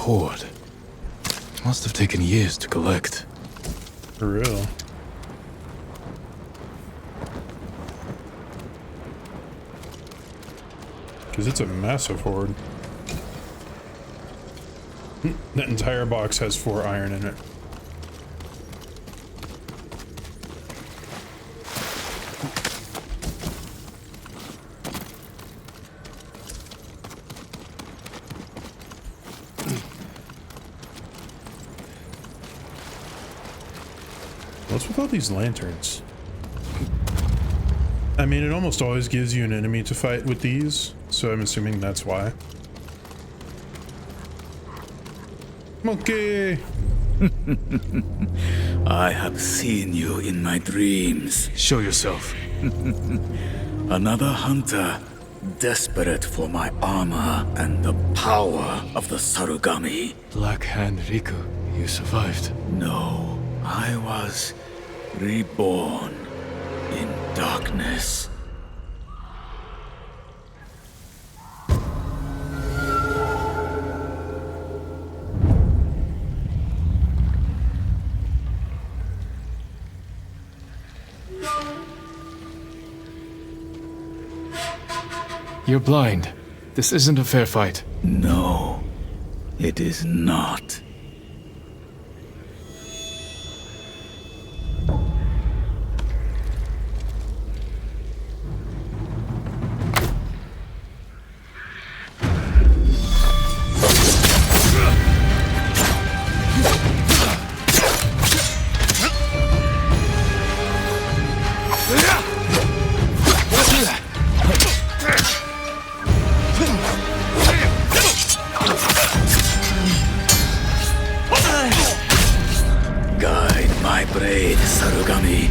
cord. Must have taken years to collect. For real. Because it's a massive hoard. That entire box has 4 iron in it. What's with all these lanterns? I mean, it almost always gives you an enemy to fight with these, so I'm assuming that's why. Monkey! I have seen you in my dreams. Show yourself. Another hunter, desperate for my armor and the power of the Sarugami. Black Hand Riku, you survived. No, I was reborn in darkness. You're blind. This isn't a fair fight. No, it is not. Guide my blade, Sarugami.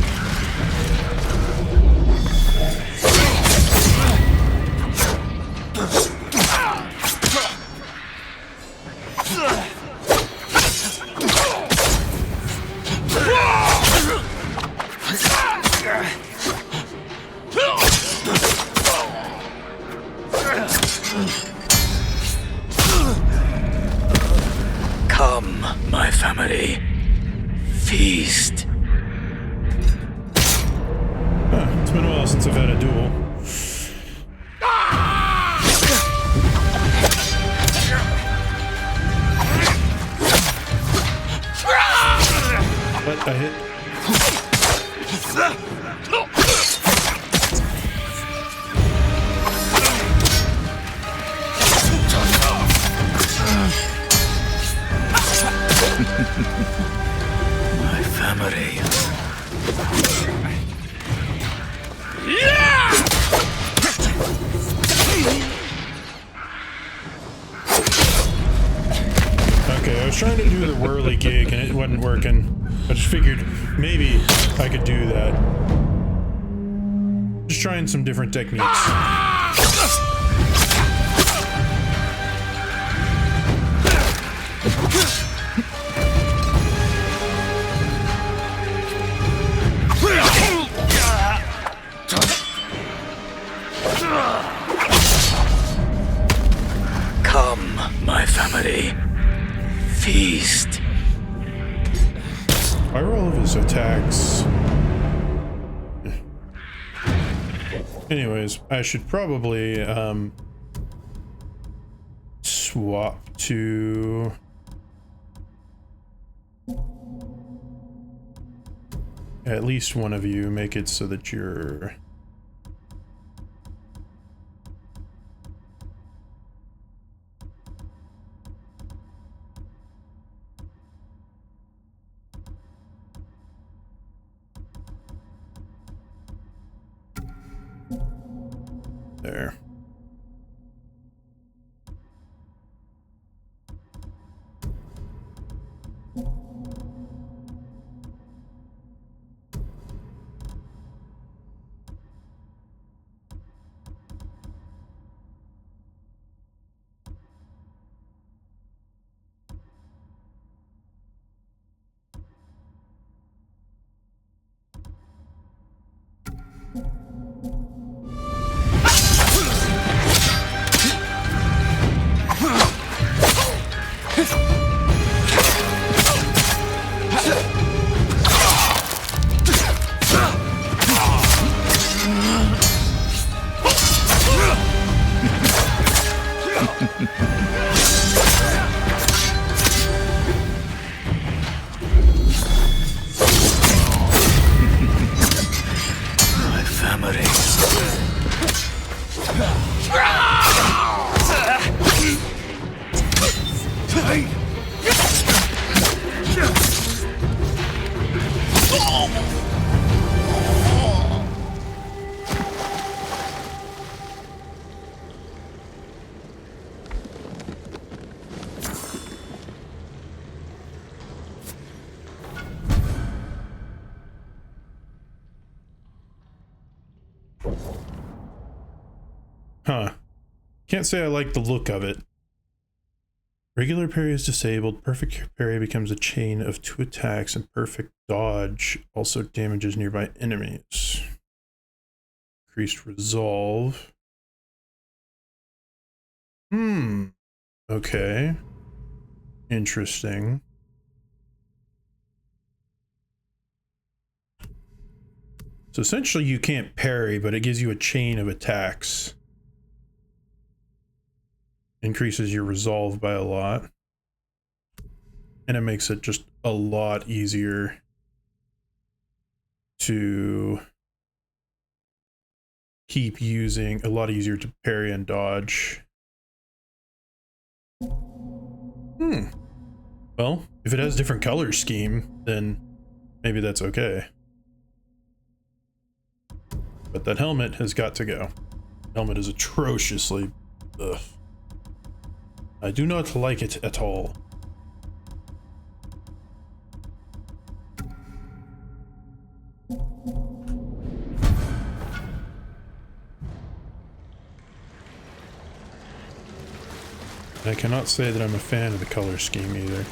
Come, my family. Feast. It's been a while since I've had a duel. But I hit. My family. Okay, I was trying to do the whirly gig and it wasn't working. I just figured maybe I could do that. Just trying some different techniques. Come, my family. Feast. Why are all of his attacks? Anyways, I should probably swap to at least one of you. Make it so that you're there. Huh. Can't say I like the look of it. Regular parry is disabled. Perfect parry becomes a chain of 2 attacks, and perfect dodge also damages nearby enemies. Increased resolve. Okay. Interesting. So essentially you can't parry, but it gives you a chain of attacks. Increases your resolve by a lot. And it makes it just a lot easier to keep using, a lot easier to parry and dodge. Well, if it has different color scheme, then maybe that's okay. But that helmet has got to go. Helmet is atrociously... ugh. I do not like it at all. I cannot say that I'm a fan of the color scheme either.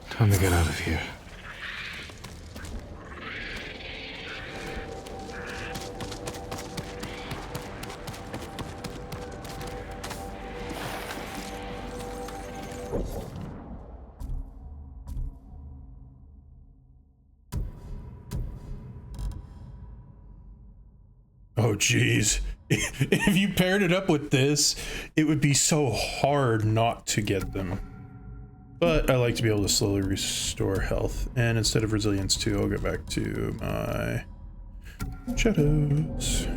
Time to get out of here. Oh geez. If you paired it up with this, it would be so hard not to get them. But I like to be able to slowly restore health. And instead of resilience 2, I'll go back to my shadows.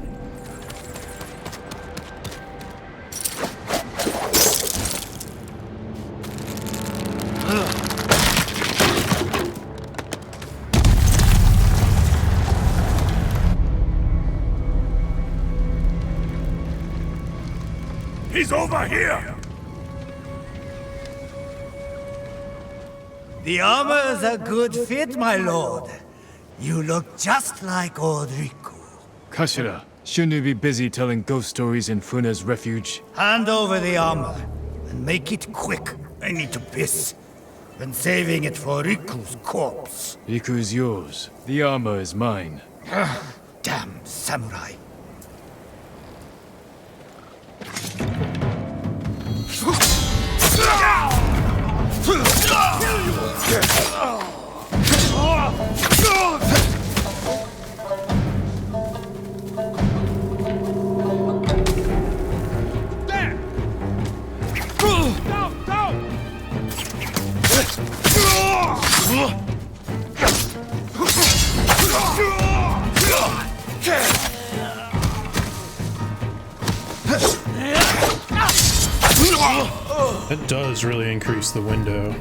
He's over here! The armor's a good fit, my lord. You look just like old Riku. Kashira, shouldn't you be busy telling ghost stories in Funa's refuge? Hand over the armor, and make it quick. I need to piss. Been saving it for Riku's corpse. Riku's yours. The armor is mine. Damn samurai. That does really increase the window.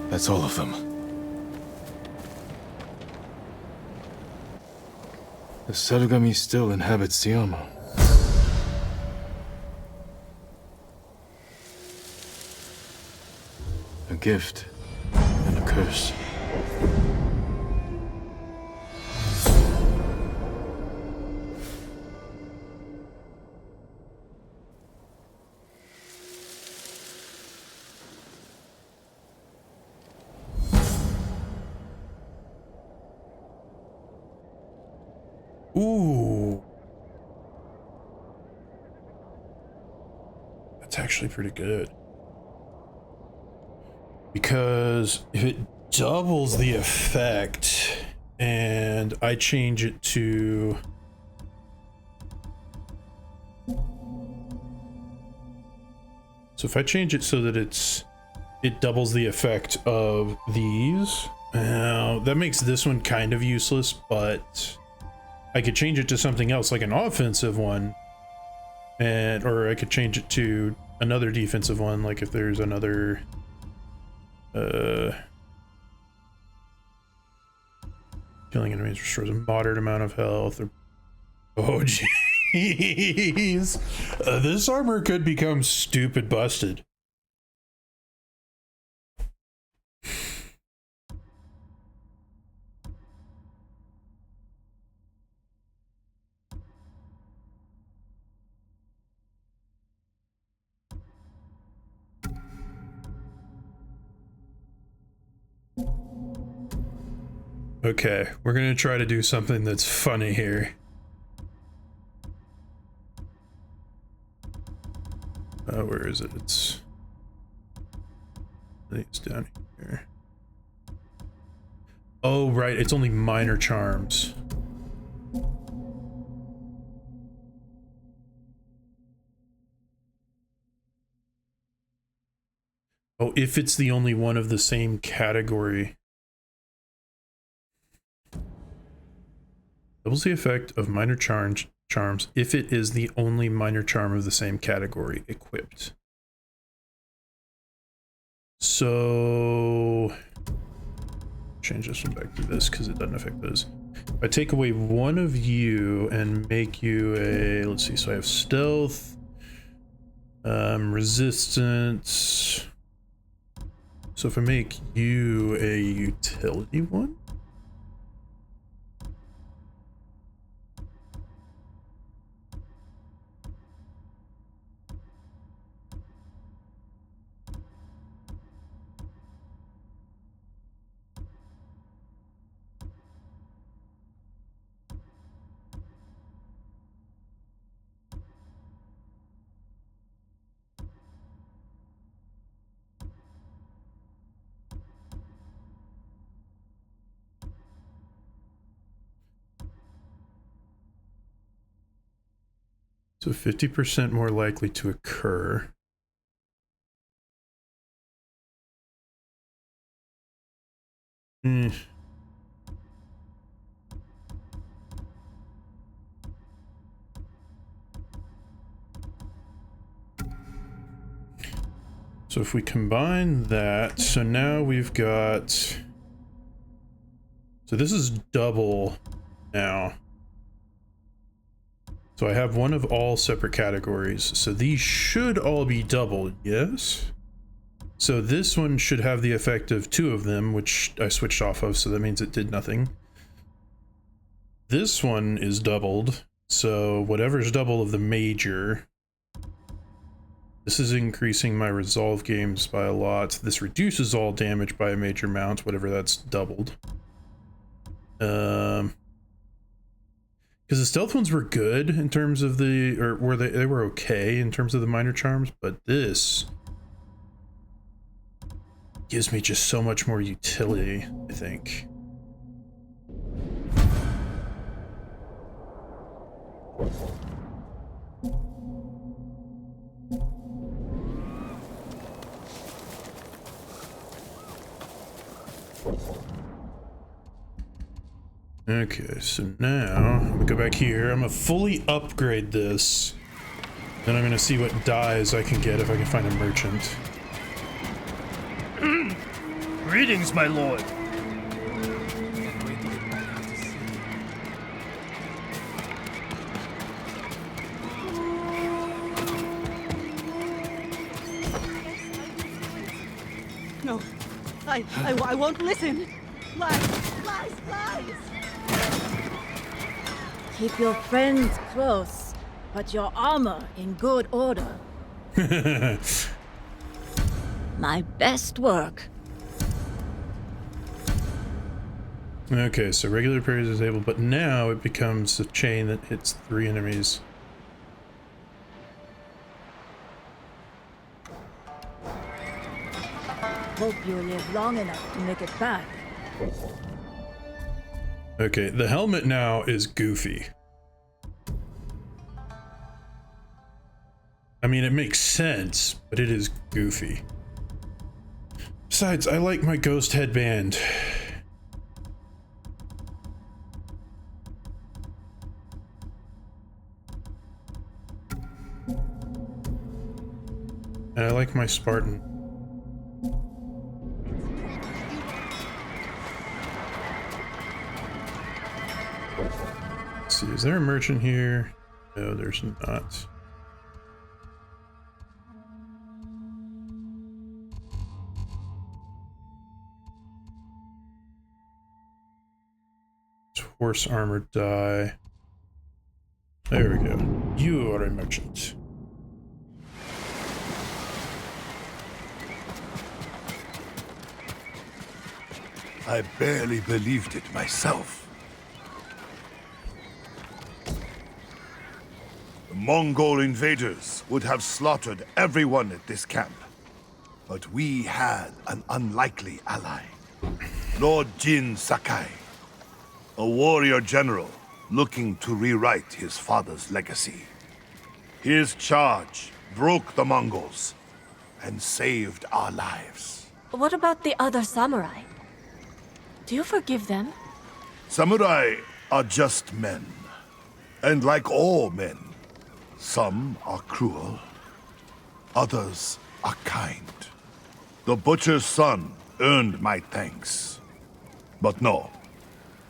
That's all of them. The Sarugami still inhabits the armor. A gift and a curse. Ooh. That's actually pretty good. Because if it doubles the effect and I change it to... So if I change it so that it doubles the effect of these, that makes this one kind of useless, but I could change it to something else, like an offensive one, or I could change it to another defensive one, like if there's another killing enemies restores a moderate amount of health. Oh jeez, this armor could become stupid busted. Okay, we're gonna try to do something that's funny here. Where is it? I think it's down here. Oh, right, it's only minor charms. Oh, if it's the only one of the same category. Doubles the effect of minor charms if it is the only minor charm of the same category equipped. So change this one back to this because it doesn't affect those. If I take away one of you and make you a, let's see, so I have stealth, resistance. So if I make you a utility one, so 50% more likely to occur. So if we combine that, so now we've got, so this is double now. So I have one of all separate categories. So these should all be doubled, yes? So this one should have the effect of two of them, which I switched off of, so that means it did nothing. This one is doubled, so whatever's double of the major. This is increasing my resolve games by a lot. This reduces all damage by a major amount, whatever that's doubled. Because the stealth ones were good in terms of the, or were they were okay in terms of the minor charms, but this gives me just so much more utility, I think. Okay, so now I'm gonna go back here. I'm gonna fully upgrade this. Then I'm gonna see what dyes I can get if I can find a merchant. Greetings, my lord. No, I won't listen. Lies, lies, lies. Keep your friends close, but your armor in good order. My best work. Okay, so regular parry is disabled, but now it becomes a chain that hits 3 enemies. Hope you live long enough to make it back. Okay, the helmet now is goofy. I mean, it makes sense, but it is goofy. Besides, I like my ghost headband. And I like my Spartan. Let's see, is there a merchant here? No, there's not. Horse armor die. There we go. You are a merchant. I barely believed it myself. The Mongol invaders would have slaughtered everyone at this camp. But we had an unlikely ally. Lord Jin Sakai, a warrior general looking to rewrite his father's legacy. His charge broke the Mongols and saved our lives. What about the other samurai? Do you forgive them? Samurai are just men. And like all men, some are cruel, others are kind. The butcher's son earned my thanks. But no,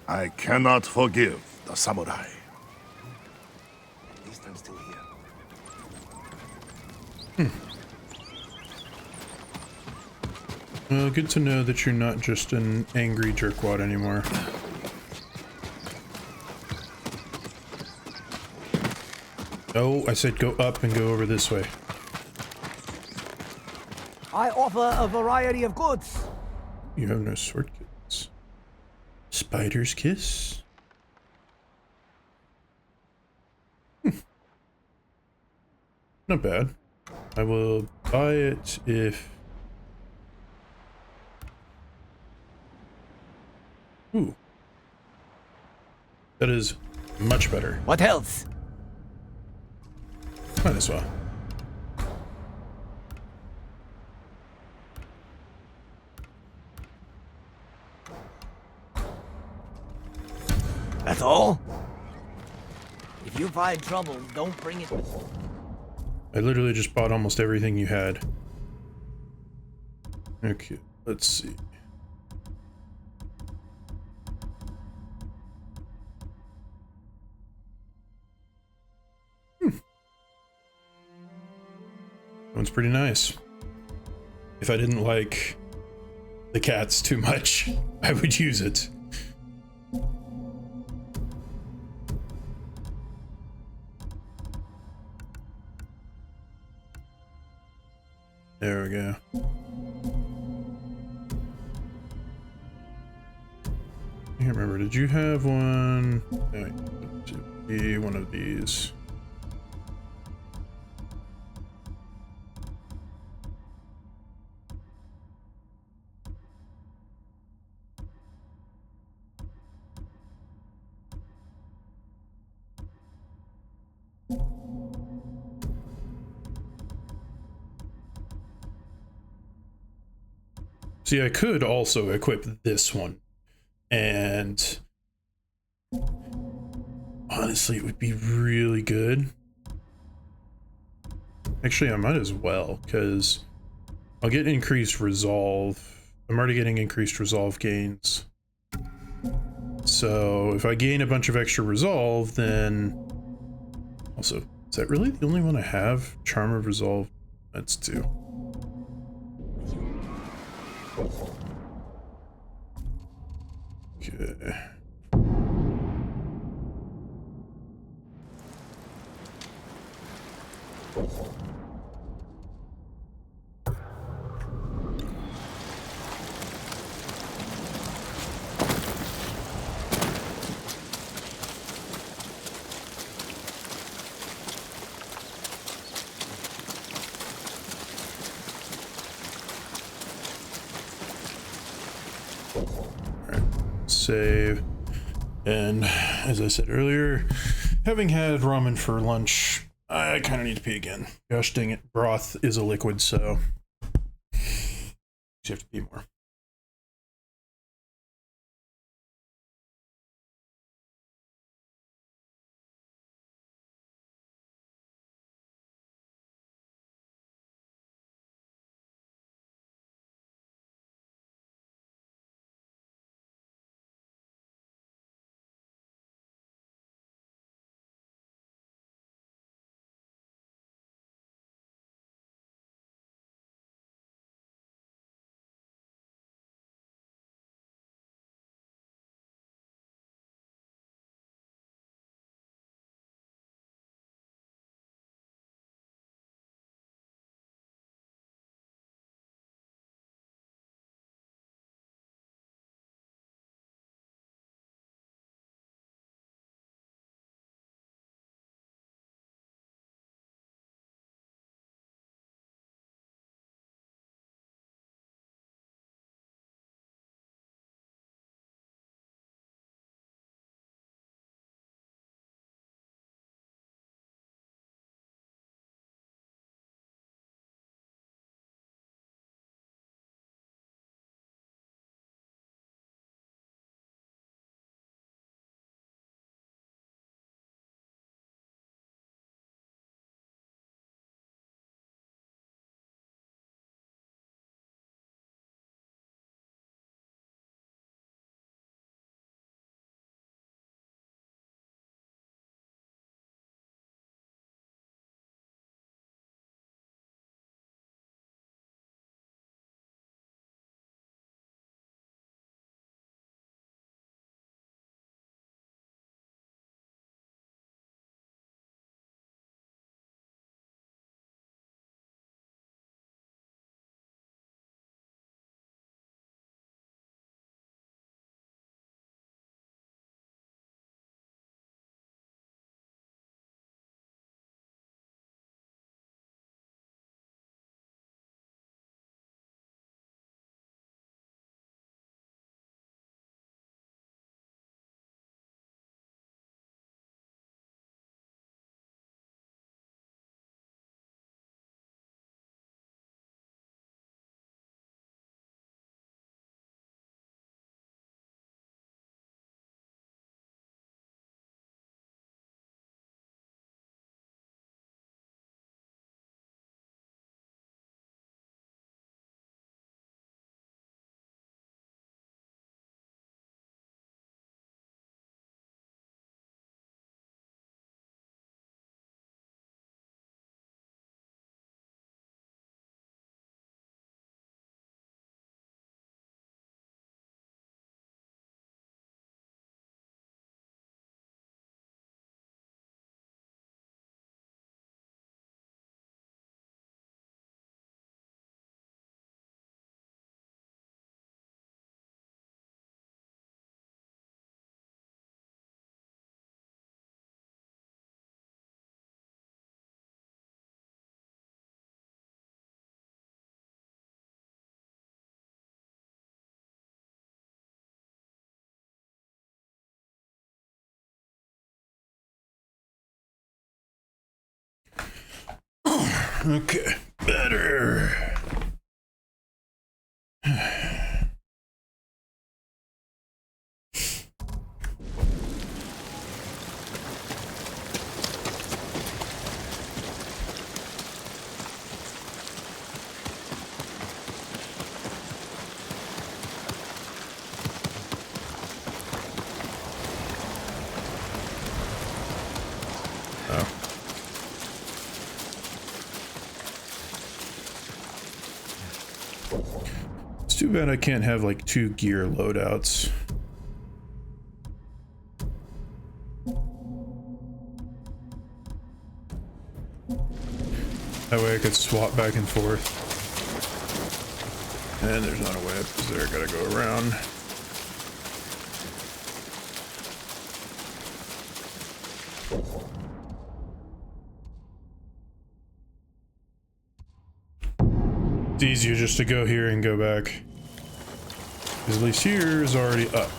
I cannot forgive the samurai. At least I'm still here. Well, good to know that you're not just an angry jerkwad anymore. Oh, I said go up and go over this way. I offer a variety of goods. You have no sword kits. Spider's kiss? Not bad. I will buy it if... Ooh. That is much better. What else? Might as well. That's all? If you find trouble, don't bring it. I literally just bought almost everything you had. Okay, let's see. That one's pretty nice. If I didn't like the cats too much, I would use it. There we go. I can't remember, did you have one? No, it should be one of these. See, I could also equip this one, and honestly, it would be really good. Actually, I might as well, because I'll get increased resolve. I'm already getting increased resolve gains. So if I gain a bunch of extra resolve, then also, is that really the only one I have? Charm of resolve, that's 2. Okay. save. And as I said earlier, having had ramen for lunch, I kind of need to pee again. Gosh dang it, broth is a liquid, so you have to pee more. Okay, better. It's too bad I can't have like 2 gear loadouts. That way I could swap back and forth. And there's not a way up because there, I gotta go around. It's easier just to go here and go back. Because at least here is already up.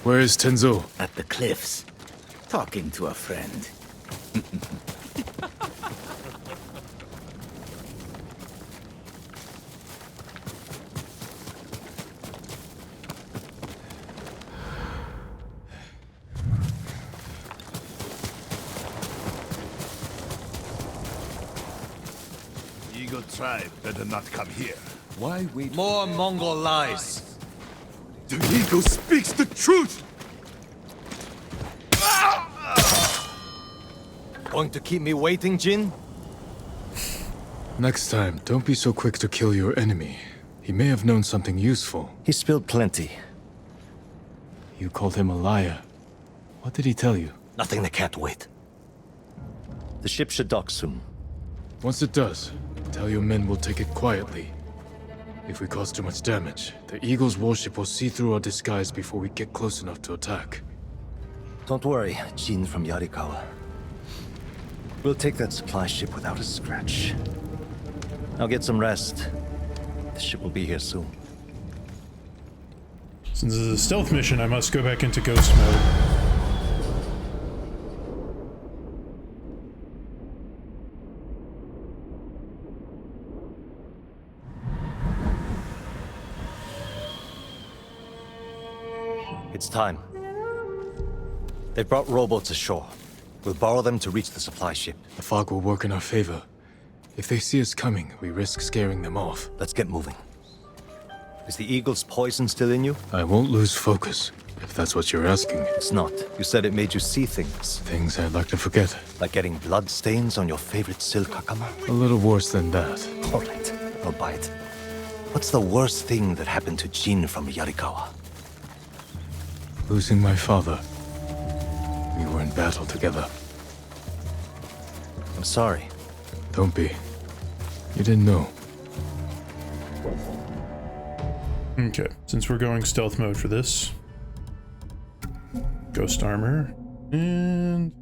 Where is Tenzo? At the cliffs, talking to a friend. Eagle tribe better not come here. Why wait? More Mongol lies. The eagle speaks the truth! Going to keep me waiting, Jin? Next time, don't be so quick to kill your enemy. He may have known something useful. He spilled plenty. You called him a liar. What did he tell you? Nothing that can't wait. The ship should dock soon. Once it does, tell your men we'll take it quietly. If we cause too much damage, the Eagle's warship will see through our disguise before we get close enough to attack. Don't worry, Jin from Yarikawa. We'll take that supply ship without a scratch. Now get some rest. The ship will be here soon. Since this is a stealth mission, I must go back into ghost mode. It's time. They've brought rowboats ashore. We'll borrow them to reach the supply ship. The fog will work in our favor. If they see us coming, we risk scaring them off. Let's get moving. Is the Eagle's poison still in you? I won't lose focus, if that's what you're asking. It's not. You said it made you see things. Things I'd like to forget. Like getting blood stains on your favorite silk hakama? A little worse than that. All right, I'll buy it. What's the worst thing that happened to Jin from Yarikawa? Losing my father. We were in battle together. I'm sorry. Don't be. You didn't know. Okay, since we're going stealth mode for this. Ghost armor. And...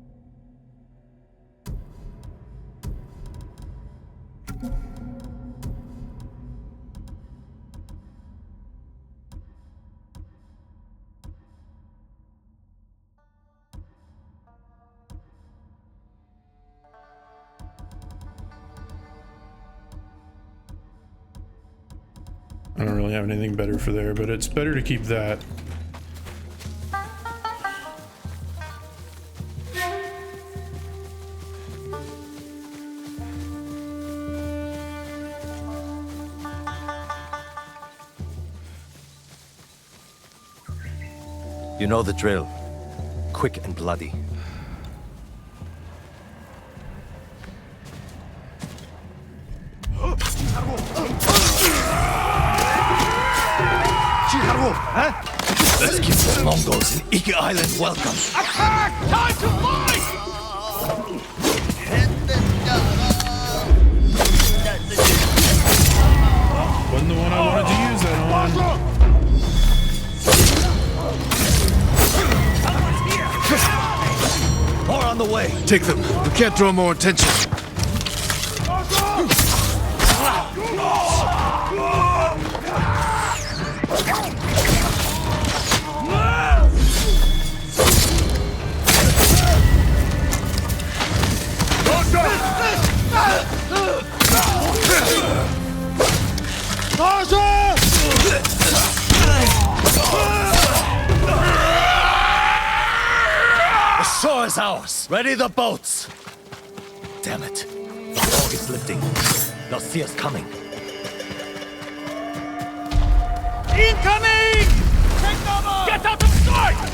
I don't really have anything better for there, but it's better to keep that. You know the drill. Quick and bloody. Let's give the Mongols in Iki Island welcome. Attack! Time to fight! Wasn't the one I wanted to use that on. More on the way. Take them. We can't draw more attention. The shore is ours. Ready the boats. Damn it. The fog is lifting. They'll see us coming. Incoming! Take cover! Get out of sight!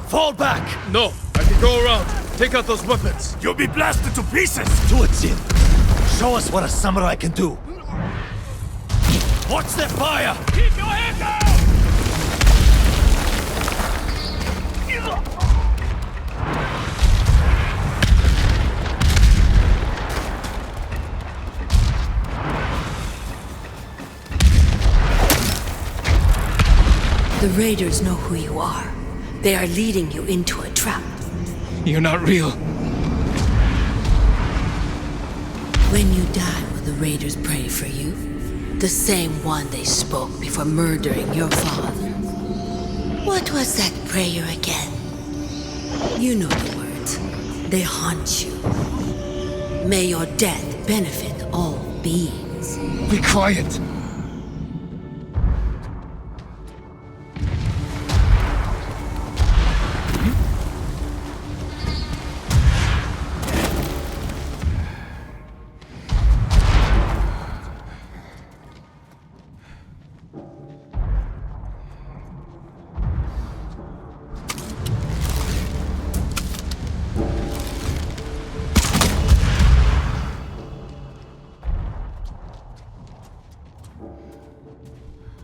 Fall back! No, I can go around. Take out those weapons. You'll be blasted to pieces! Do it, Jin. Show us what a samurai can do. Watch their fire! Keep your head down! The raiders know who you are. They are leading you into a trap. You're not real. When you die, will the raiders pray for you? The same one they spoke before murdering your father. What was that prayer again? You know the words. They haunt you. May your death benefit all beings. Be quiet!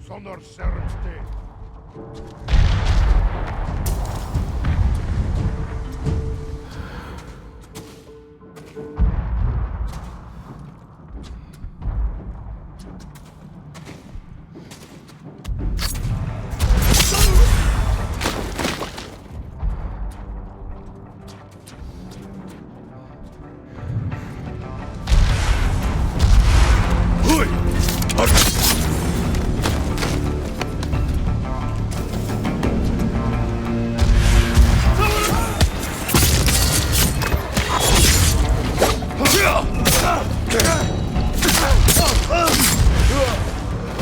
Sonor Serente.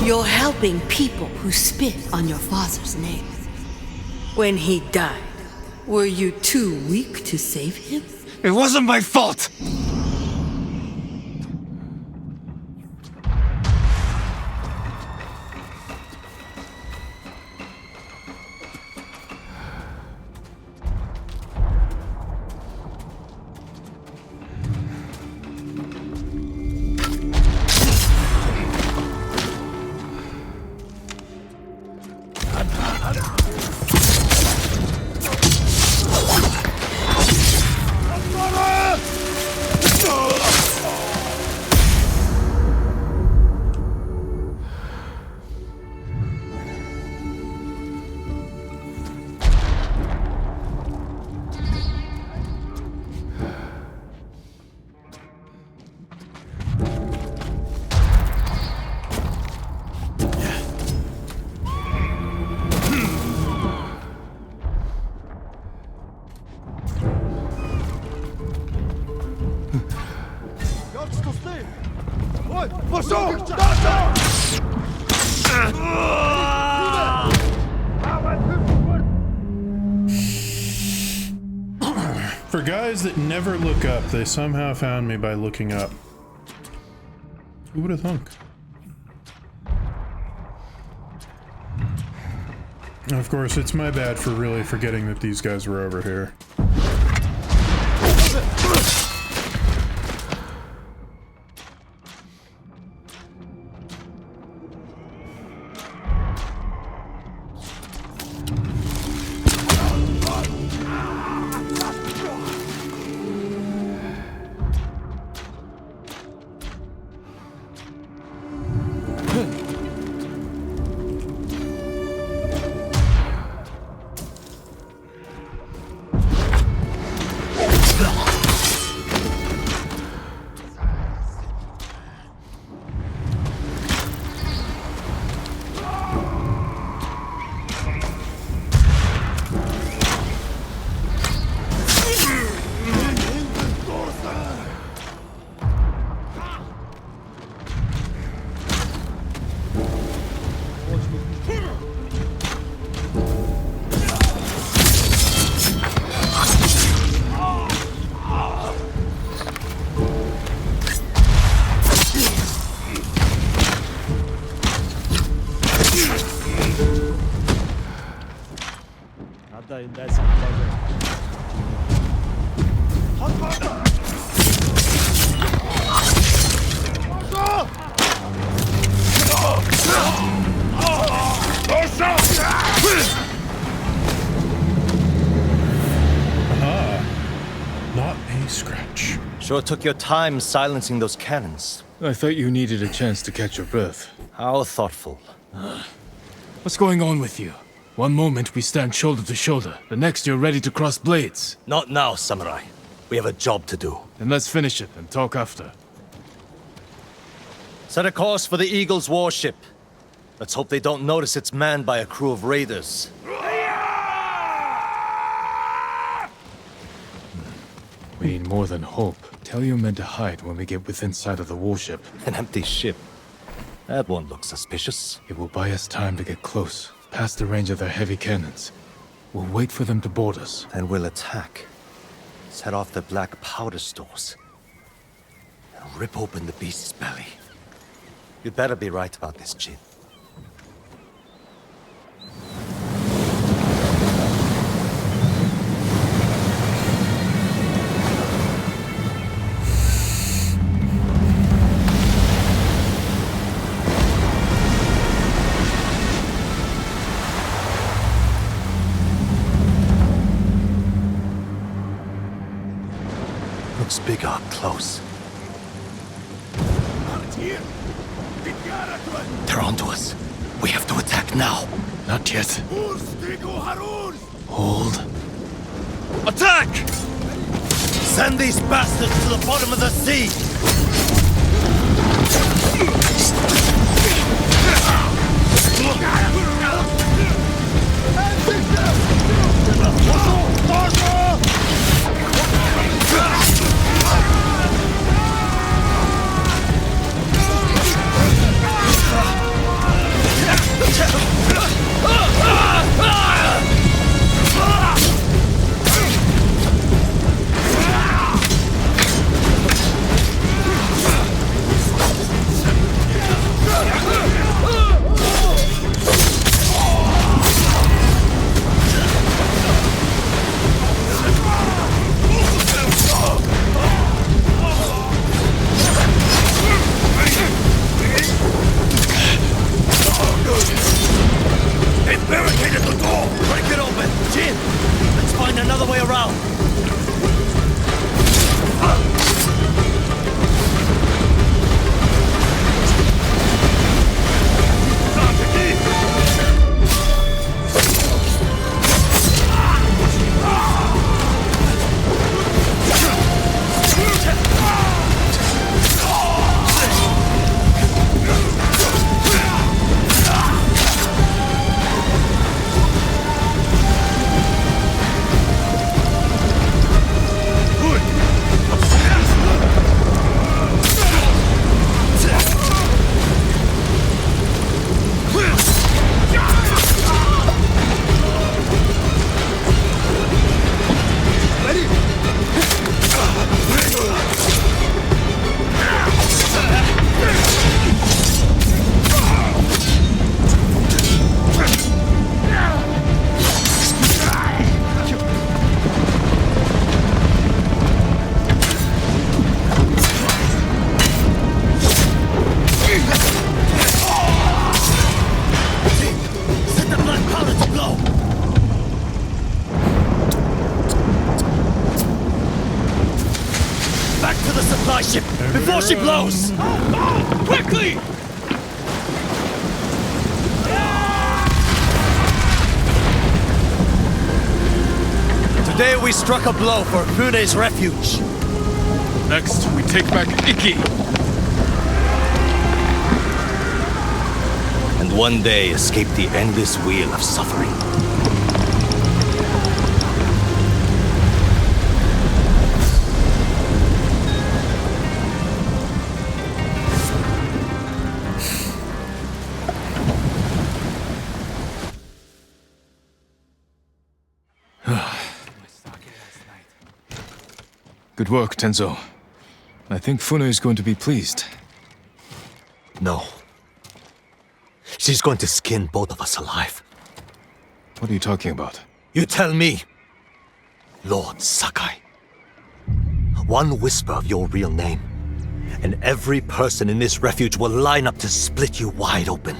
You're helping people who spit on your father's name. When he died, were you too weak to save him? It wasn't my fault! For guys that never look up, they somehow found me by looking up. Who would have thunk? Of course, it's my bad for really forgetting that these guys were over here. Sure took your time silencing those cannons. I thought you needed a chance to catch your breath. How thoughtful. What's going on with you? One moment we stand shoulder to shoulder, the next you're ready to cross blades. Not now, samurai. We have a job to do. Then let's finish it and talk after. Set a course for the Eagle's warship. Let's hope they don't notice it's manned by a crew of raiders. We need more than hope. Tell your men to hide when we get within sight of the warship. An empty ship. That won't look suspicious. It will buy us time to get close, past the range of their heavy cannons. We'll wait for them to board us. Then we'll attack. Set off the black powder stores. And rip open the beast's belly. You'd better be right about this, Jin. Looks bigger up close. They're onto us. We have to attack now. Not yet. Hold. Attack! Send these bastards to the bottom of the sea! Before she blows! Quickly! Today we struck a blow for Fune's refuge. Next, we take back Iki. And one day escape the endless wheel of suffering. Good work, Tenzo. I think Fune is going to be pleased. No. She's going to skin both of us alive. What are you talking about? You tell me. Lord Sakai. One whisper of your real name, and every person in this refuge will line up to split you wide open.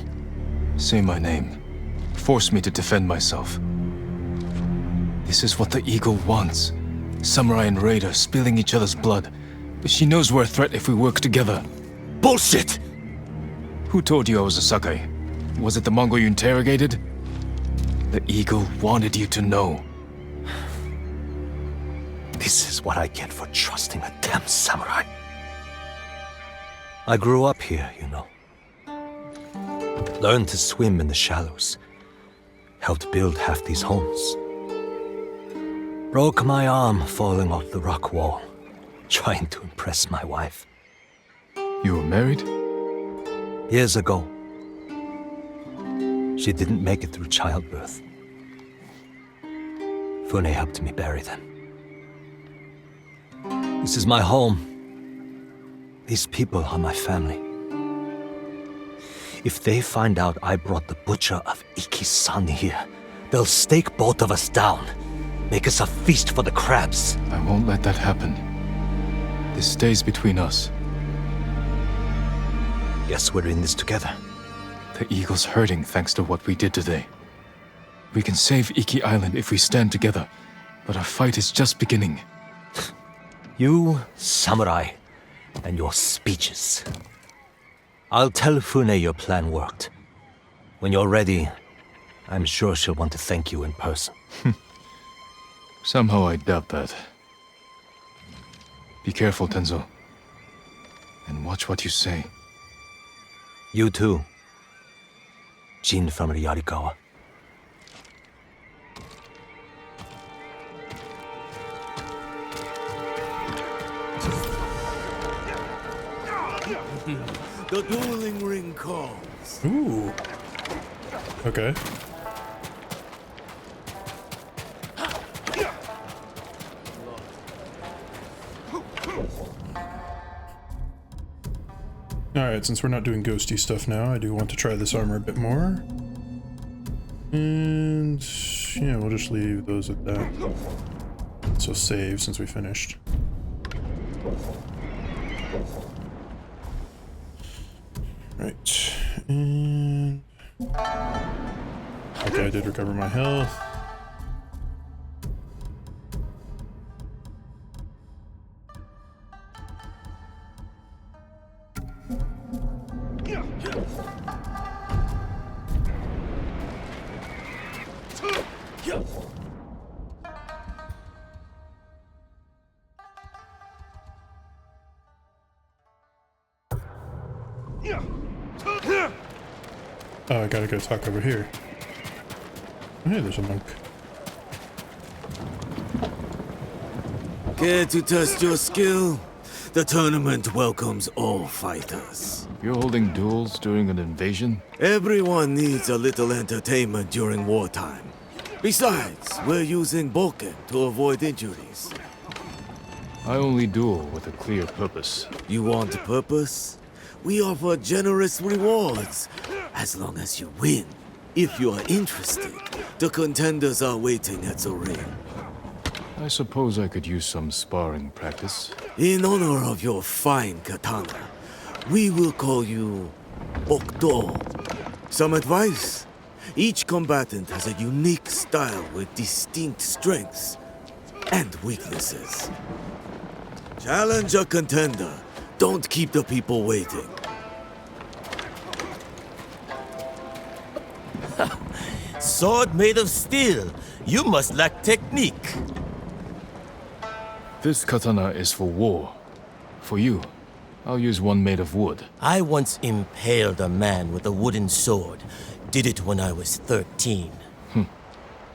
Say my name. Force me to defend myself. This is what the Eagle wants. Samurai and Raider spilling each other's blood. But she knows we're a threat if we work together. Bullshit! Who told you I was a Sakai? Was it the Mongol you interrogated? The Eagle wanted you to know. This is what I get for trusting a damn samurai. I grew up here, you know. Learned to swim in the shallows. Helped build half these homes. Broke my arm falling off the rock wall. trying to impress my wife. You were married? Years ago. She didn't make it through childbirth. Fune helped me bury them. This is my home. These people are my family. If they find out I brought the butcher of Iki's son here, they'll stake both of us down. Make us a feast for the crabs. I won't let that happen. This stays between us. Guess we're in this together. The Eagle's hurting thanks to what we did today. We can save Iki Island if we stand together, but our fight is just beginning. You, samurai, and your speeches. I'll tell Fune your plan worked. When you're ready, I'm sure she'll want to thank you in person. Somehow I doubt that. Be careful, Tenzo. And watch what you say. You too. Jin from Yarikawa. The dueling ring calls. Ooh. Okay. Alright, since we're not doing ghosty stuff now, I do want to try this armor a bit more. And yeah, we'll just leave those at that. So save since we finished. Right, and okay, I did recover my health. Oh, I gotta go talk over here. Hey, there's a monk. Care to test your skill? The tournament welcomes all fighters. You're holding duels during an invasion? Everyone needs a little entertainment during wartime. Besides, we're using Boken to avoid injuries. I only duel with a clear purpose. You want a purpose? We offer generous rewards, as long as you win. If you are interested, the contenders are waiting at the ring. I suppose I could use some sparring practice. In honor of your fine katana, we will call you Okto. Some advice? Each combatant has a unique style with distinct strengths and weaknesses. Challenge a contender. Don't keep the people waiting. Sword made of steel. You must lack technique. This katana is for war. For you, I'll use one made of wood. I once impaled a man with a wooden sword. Did it when I was 13.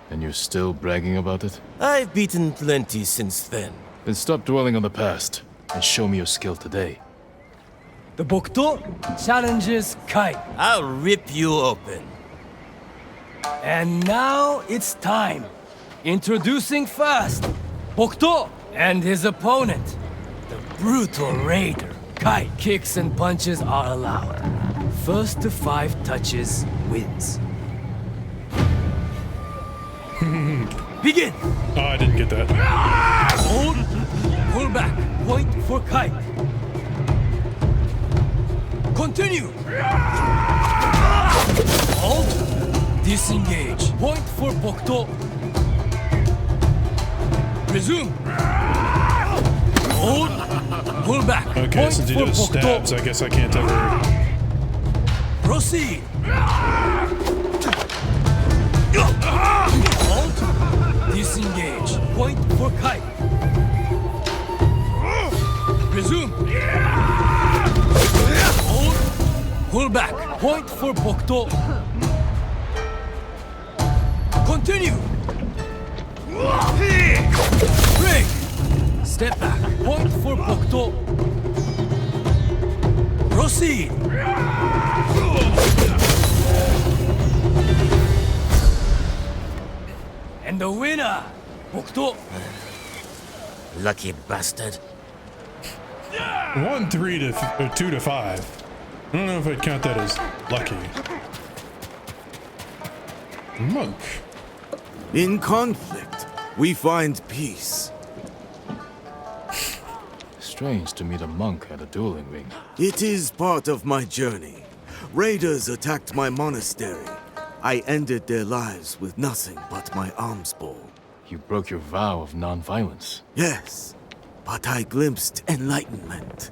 And you're still bragging about it? I've beaten plenty since then. Then stop dwelling on the past and show me your skill today. The Bokto challenges Kai. I'll rip you open. And now it's time. Introducing first, Bokto and his opponent, the brutal raider. Kai. Kicks and punches are allowed. First to 5 touches wins. Begin! Oh, I didn't get that. Hold, pull back, point for Kai. Continue! Hold, disengage, point for Bokto. Resume! Hold, pull back, Okay, point since he for does Bokto. stabs, I guess I can't ever... Proceed! Hold, disengage, point for Kai. Resume! Hold, pull back, point for Bokto. Continue! Break! Step back. Point for Bokdo. Proceed. And the winner, Bokdo. Lucky bastard. 2 to 5. I don't know if I'd count that as lucky. Monk. In conflict, we find peace. Strange to meet a monk at a dueling ring. It is part of my journey. Raiders attacked my monastery. I ended their lives with nothing but my alms bowl. You broke your vow of non-violence. Yes, but I glimpsed enlightenment.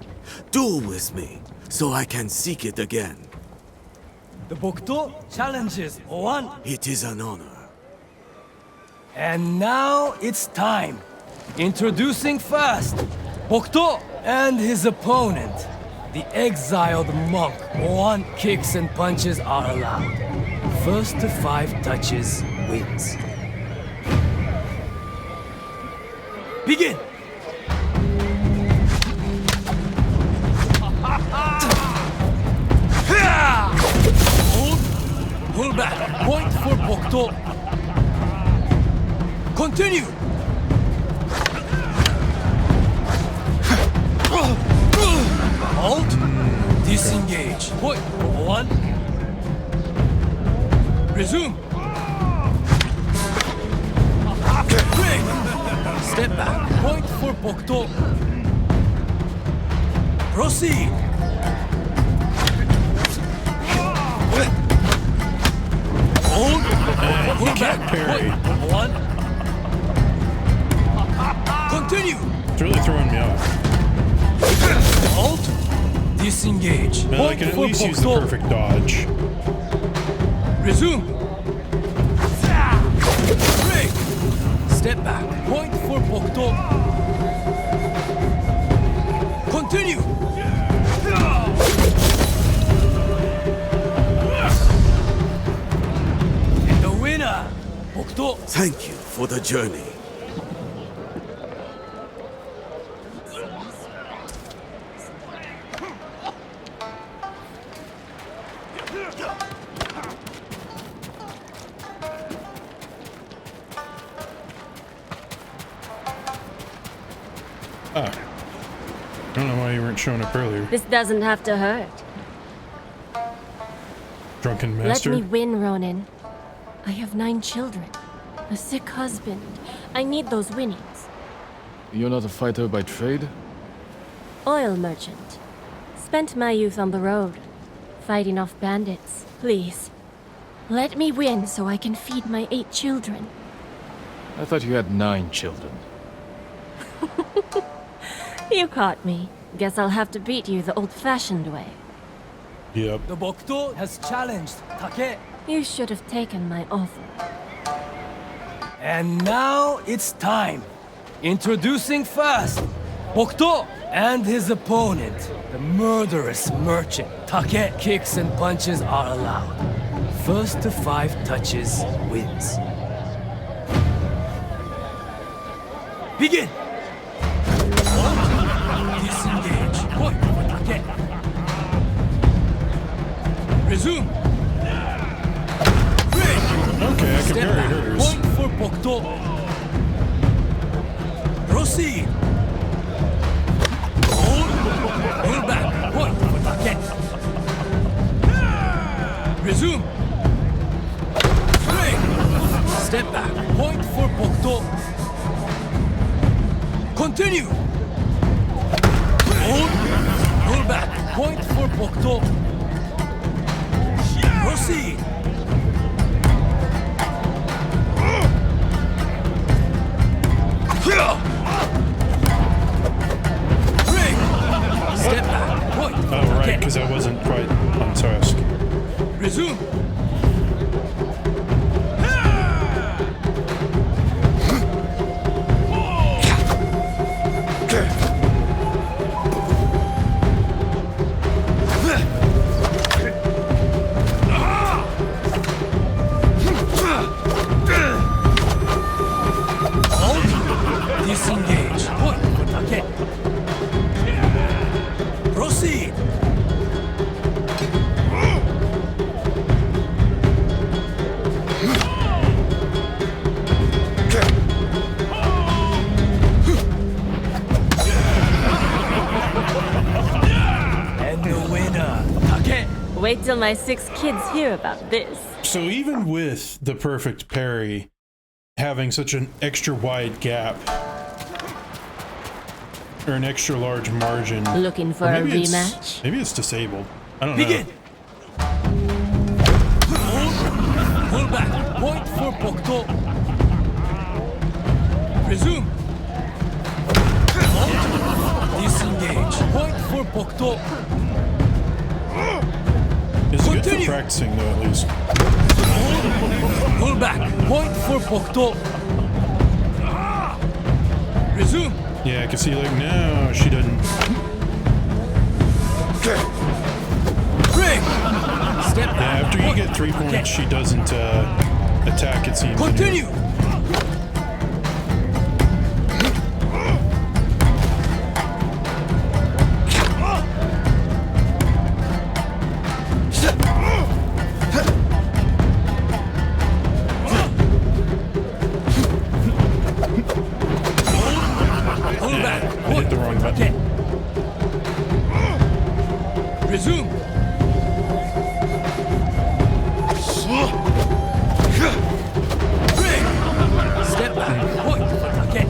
Duel with me, so I can seek it again. The Bokdo challenges one. It is an honor. And now it's time. Introducing first, Bokdo and his opponent. The exiled monk. 1 kicks and punches are allowed. First to 5 touches wins. Begin! Hold, pull back, point for Bokdo. Continue! Halt, disengage. Point, 1. Resume. Break. Step back. Point for Bokdo. Proceed. Hold. Pull back. Point. 1. Continue. It's really throwing me off. Halt. Disengage. Man, I can at least use the perfect dodge. Resume. Break. Step back. Point for Bokdo. Continue. And the winner, Bokdo. Thank you for the journey. Ah. I don't know why you weren't showing up earlier. This doesn't have to hurt. Drunken master. Let me win, Ronin. I have 9 children. A sick husband. I need those winnings. You're not a fighter by trade? Oil merchant. Spent my youth on the road, fighting off bandits. Please, let me win so I can feed my 8 children. I thought you had 9 children. You caught me. Guess I'll have to beat you the old-fashioned way. Yep. The Bokdo has challenged Take. You should have taken my offer. And now it's time. Introducing first, Bokdo and his opponent, the murderous merchant. Take. Kicks and punches are allowed. First to 5 touches wins. Begin! Disengage. Point for Take. Resume. Break. Okay, I can Step parry back. hers. Point for Bokdo. Proceed. Hold. Pull back. Point for Take. Resume. Break. Step back. Point for Bokdo. Continue. Hold. Pull back. Point for Bokdo. Proceed. Break. Step back. Point. Oh, right, because I wasn't quite on task. Resume. Disengage. Point. Proceed! And the winner, Take. Wait till my 6 kids hear about this. So even with the perfect parry, having such an extra wide gap, or an extra large margin. Looking for a rematch? Maybe it's disabled. I don't Begin. know. Pull back. Point for Pokto. Resume. Disengage. Point for Pokto. It's good for practicing though, at least. Pull back. Point for Pokto. Resume. Yeah, I can see like, no, she doesn't. Bring. Step Yeah, after you get 3 points, she doesn't attack, it seems. Continue. I hit the wrong button. Resume. Bring. Step back. Point. Again.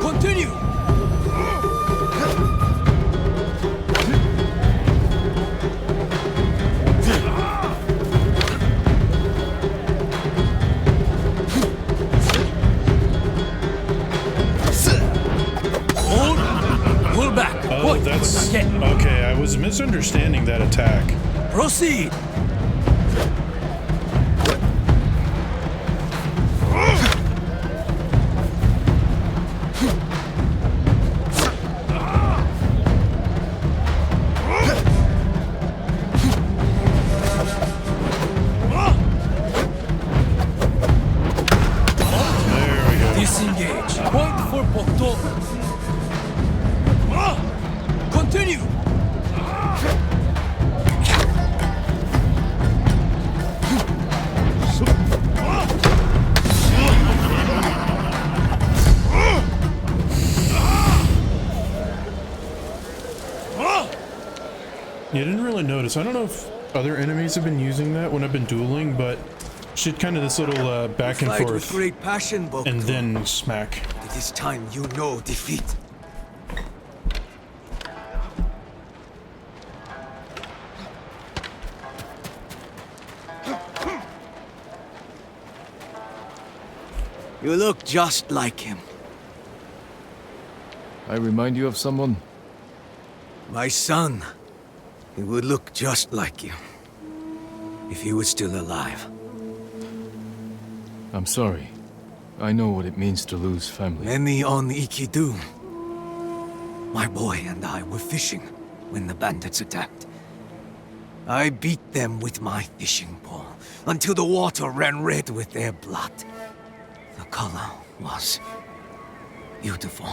Continue. Pull back. Oh, that's... Okay, I was misunderstanding that attack. Proceed. There we go. Disengage. Point for Pokto. Continue. Yeah, I didn't really notice. I don't know if other enemies have been using that when I've been dueling, but she had kind of this little back and Fight forth, with great passion, Bokto. and then smack. It is time you know defeat. You look just like him. I remind you of someone? My son. He would look just like you. If he was still alive. I'm sorry. I know what it means to lose family. Many on Ikidu. My boy and I were fishing when the bandits attacked. I beat them with my fishing pole until the water ran red with their blood. The color was beautiful.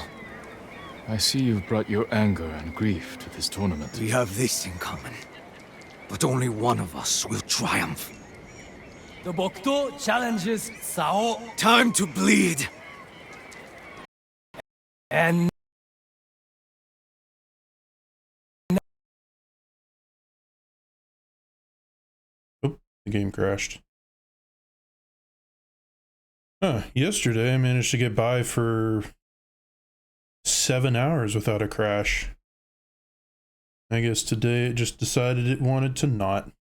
I see you've brought your anger and grief to this tournament. We have this in common. But only one of us will triumph. The Bokto challenges Sao. Time to bleed! And Oop, the game crashed. Huh, yesterday I managed to get by for 7 hours without a crash. I guess today it just decided it wanted to not.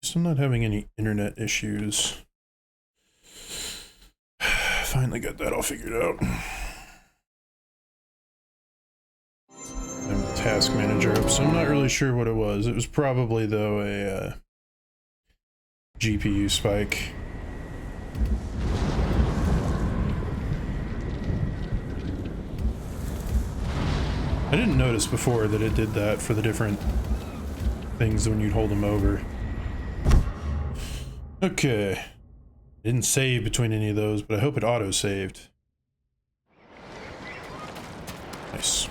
Guess I'm not having any internet issues. Finally got that all figured out. I'm the task manager up, so I'm not really sure what it was. It was probably, though, a GPU spike. I didn't notice before that it did that for the different things when you'd hold them over. Okay. Didn't save between any of those, but I hope it auto-saved. Nice.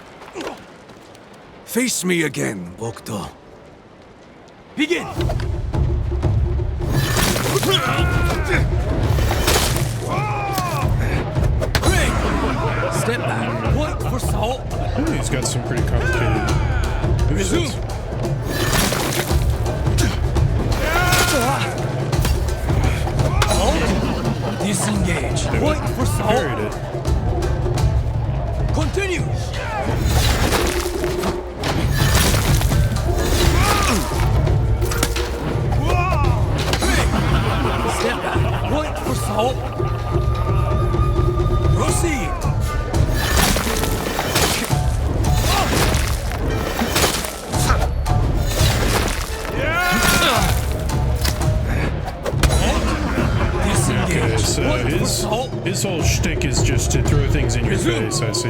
Face me again, Bokto. Begin! Step back. Point for salt. He's got some pretty complicated Resume. Disengage. Point for salt. Parried it. Continue. Step back. Point for salt. Proceed. Okay, so his whole shtick is just to throw things in your face, I see.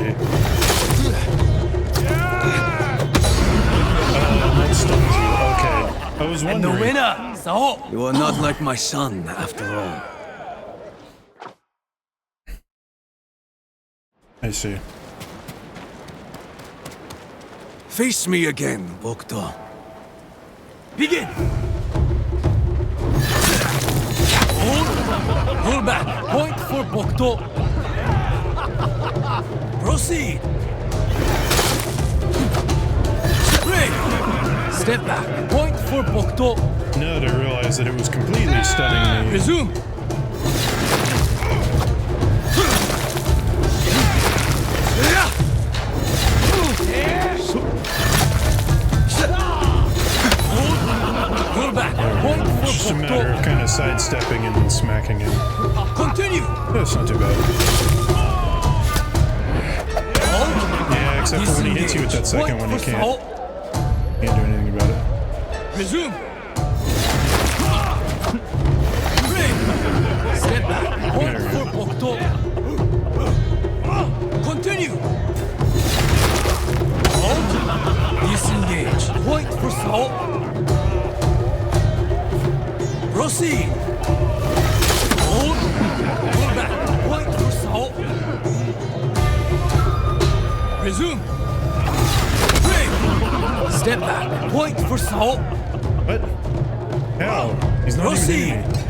That stuns you. Okay. I was And wondering. the winner, Sao. You are not like my son, after all. I see. Face me again, Bokto. Begin. Pull back. Point for Bokto. Proceed. Break. Step back. Point for Bokto. Now that I realize that it was completely stunning me. Resume. Pull back. Point for It's just a matter of kind of sidestepping and then smacking him. Continue. That's not too bad. Yeah, except for when he hits you with that second one, you can't do anything about it. Resume. Step back. Point for Bokto. Continue. Disengage. Point for salt. Proceed. Hold. Pull back. Point for salt. Resume. Break. Step back. Point for salt. What? How? He's not Proceed. even hitting me.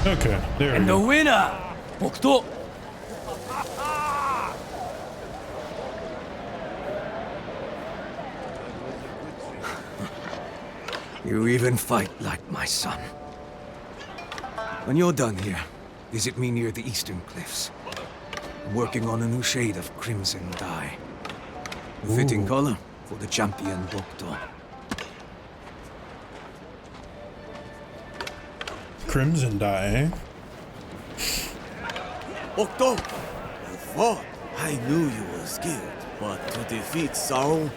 Okay, there we And the go. winner, Bokto. You even fight like my son. When you're done here, visit me near the eastern cliffs. I'm working on a new shade of crimson dye. A fitting color for the champion Bokto. Crimson dye. Bokto! You fought. I knew you were skilled, but to defeat Sao?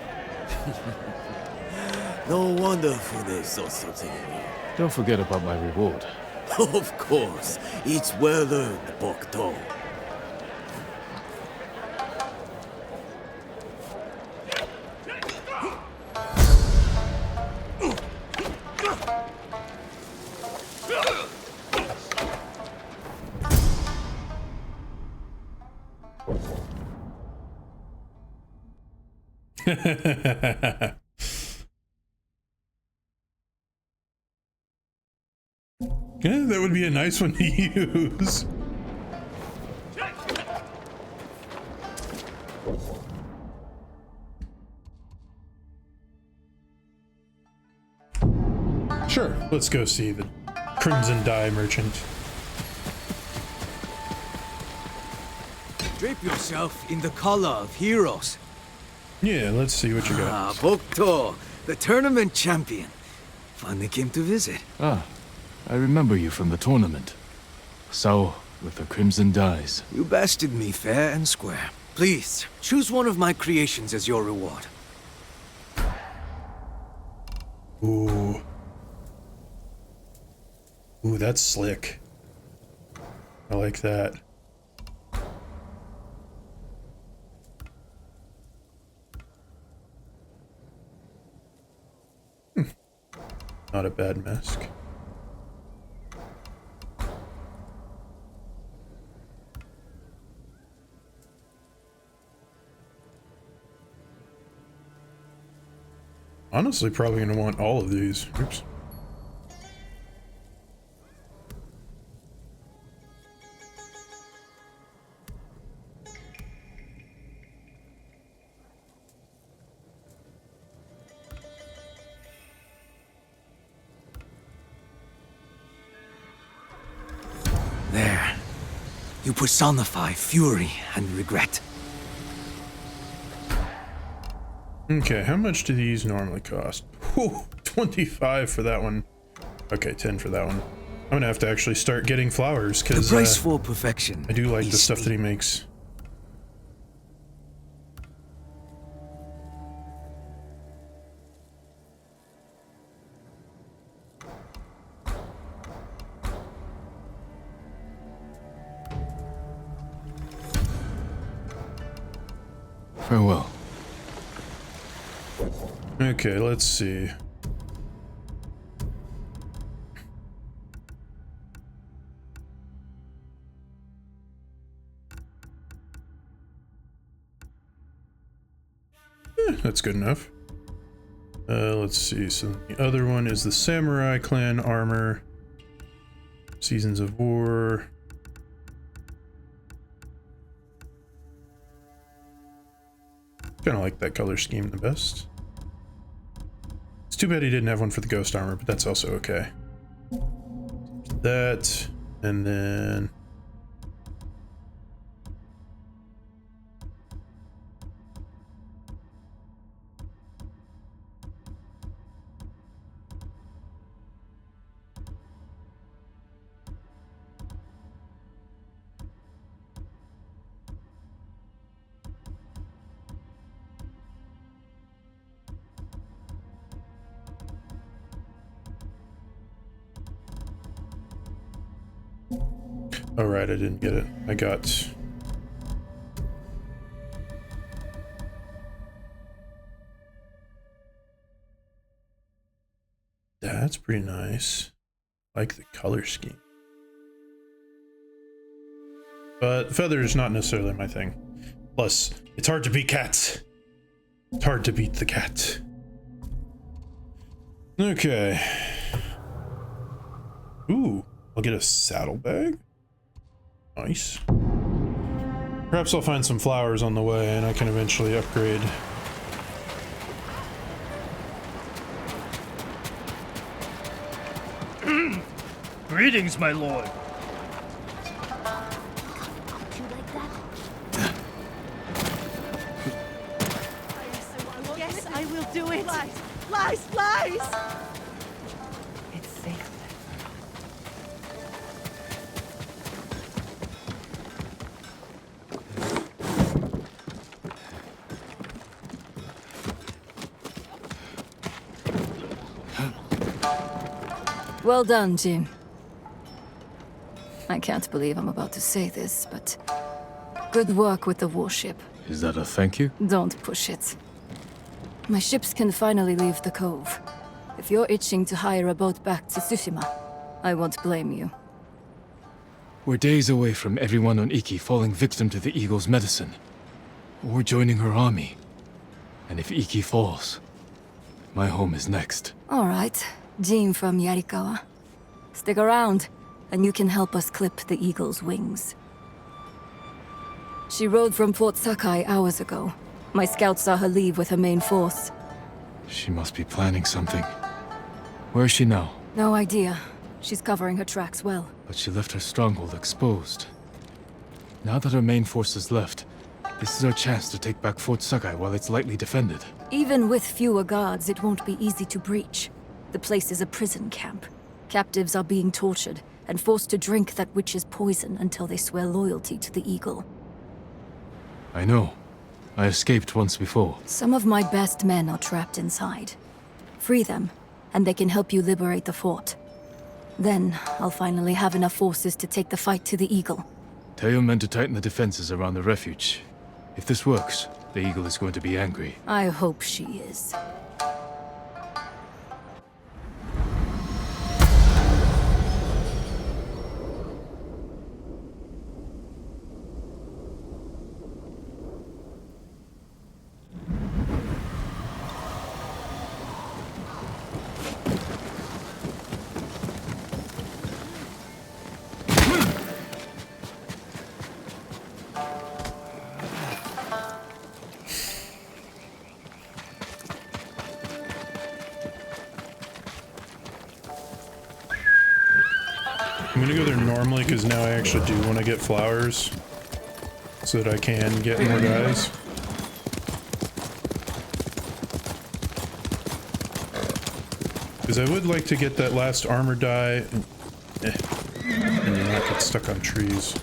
No wonder Fune saw something in you. Don't forget about my reward. Of course. It's well earned, Bokto. Yeah, that would be a nice one to use. Sure, let's go see the Crimson Dye Merchant. Drape yourself in the color of heroes. Yeah, let's see what you got. Ah, Bokto, the tournament champion. Finally came to visit. Ah, I remember you from the tournament. Sao, with the crimson dyes. You bested me fair and square. Please, choose one of my creations as your reward. Ooh. Ooh, that's slick. I like that. Not a bad mask. Honestly, probably gonna want all of these. Oops. There. You personify fury and regret. Okay, how much do these normally cost? Whew, 25 for that one. Okay, 10 for that one. I'm gonna have to actually start getting flowers, because the price for perfection. I do like the stuff that he makes. Farewell. Okay, let's see. That's good enough. Let's see. So the other one is the Samurai Clan armor. Seasons of War. Kind of like that color scheme the best. It's too bad he didn't have one for the ghost armor, but that's also okay. That, and then... Oh, right, I didn't get it. I got... That's pretty nice. I like the color scheme. But feathers not necessarily my thing. Plus, it's hard to beat cats. It's hard to beat the cat. Okay. Ooh, I'll get a saddlebag. Nice. Perhaps I'll find some flowers on the way and I can eventually upgrade. Greetings, my lord. Yes, I will do it. Flies, flies! It's safe. Well done, Jin. I can't believe I'm about to say this, but good work with the warship. Is that a thank you? Don't push it. My ships can finally leave the cove. If you're itching to hire a boat back to Tsushima, I won't blame you. We're days away from everyone on Iki falling victim to the Eagle's medicine. Or joining her army. And if Iki falls, my home is next. All right, Jin from Yarikawa. Stick around, and you can help us clip the Eagle's wings. She rode from Fort Sakai hours ago. My scouts saw her leave with her main force. She must be planning something. Where is she now? No idea. She's covering her tracks well. But she left her stronghold exposed. Now that her main force is left, this is our chance to take back Fort Sakai while it's lightly defended. Even with fewer guards, it won't be easy to breach. The place is a prison camp. Captives are being tortured and forced to drink that witch's poison until they swear loyalty to the Eagle. I know. I escaped once before. Some of my best men are trapped inside. Free them, and they can help you liberate the fort. Then, I'll finally have enough forces to take the fight to the Eagle. Tell your men to tighten the defenses around the refuge. If this works, the Eagle is going to be angry. I hope she is. I'm gonna go there normally because now I actually do want to get flowers so that I can get more guys. Because I would like to get that last armor dye and not get stuck on trees.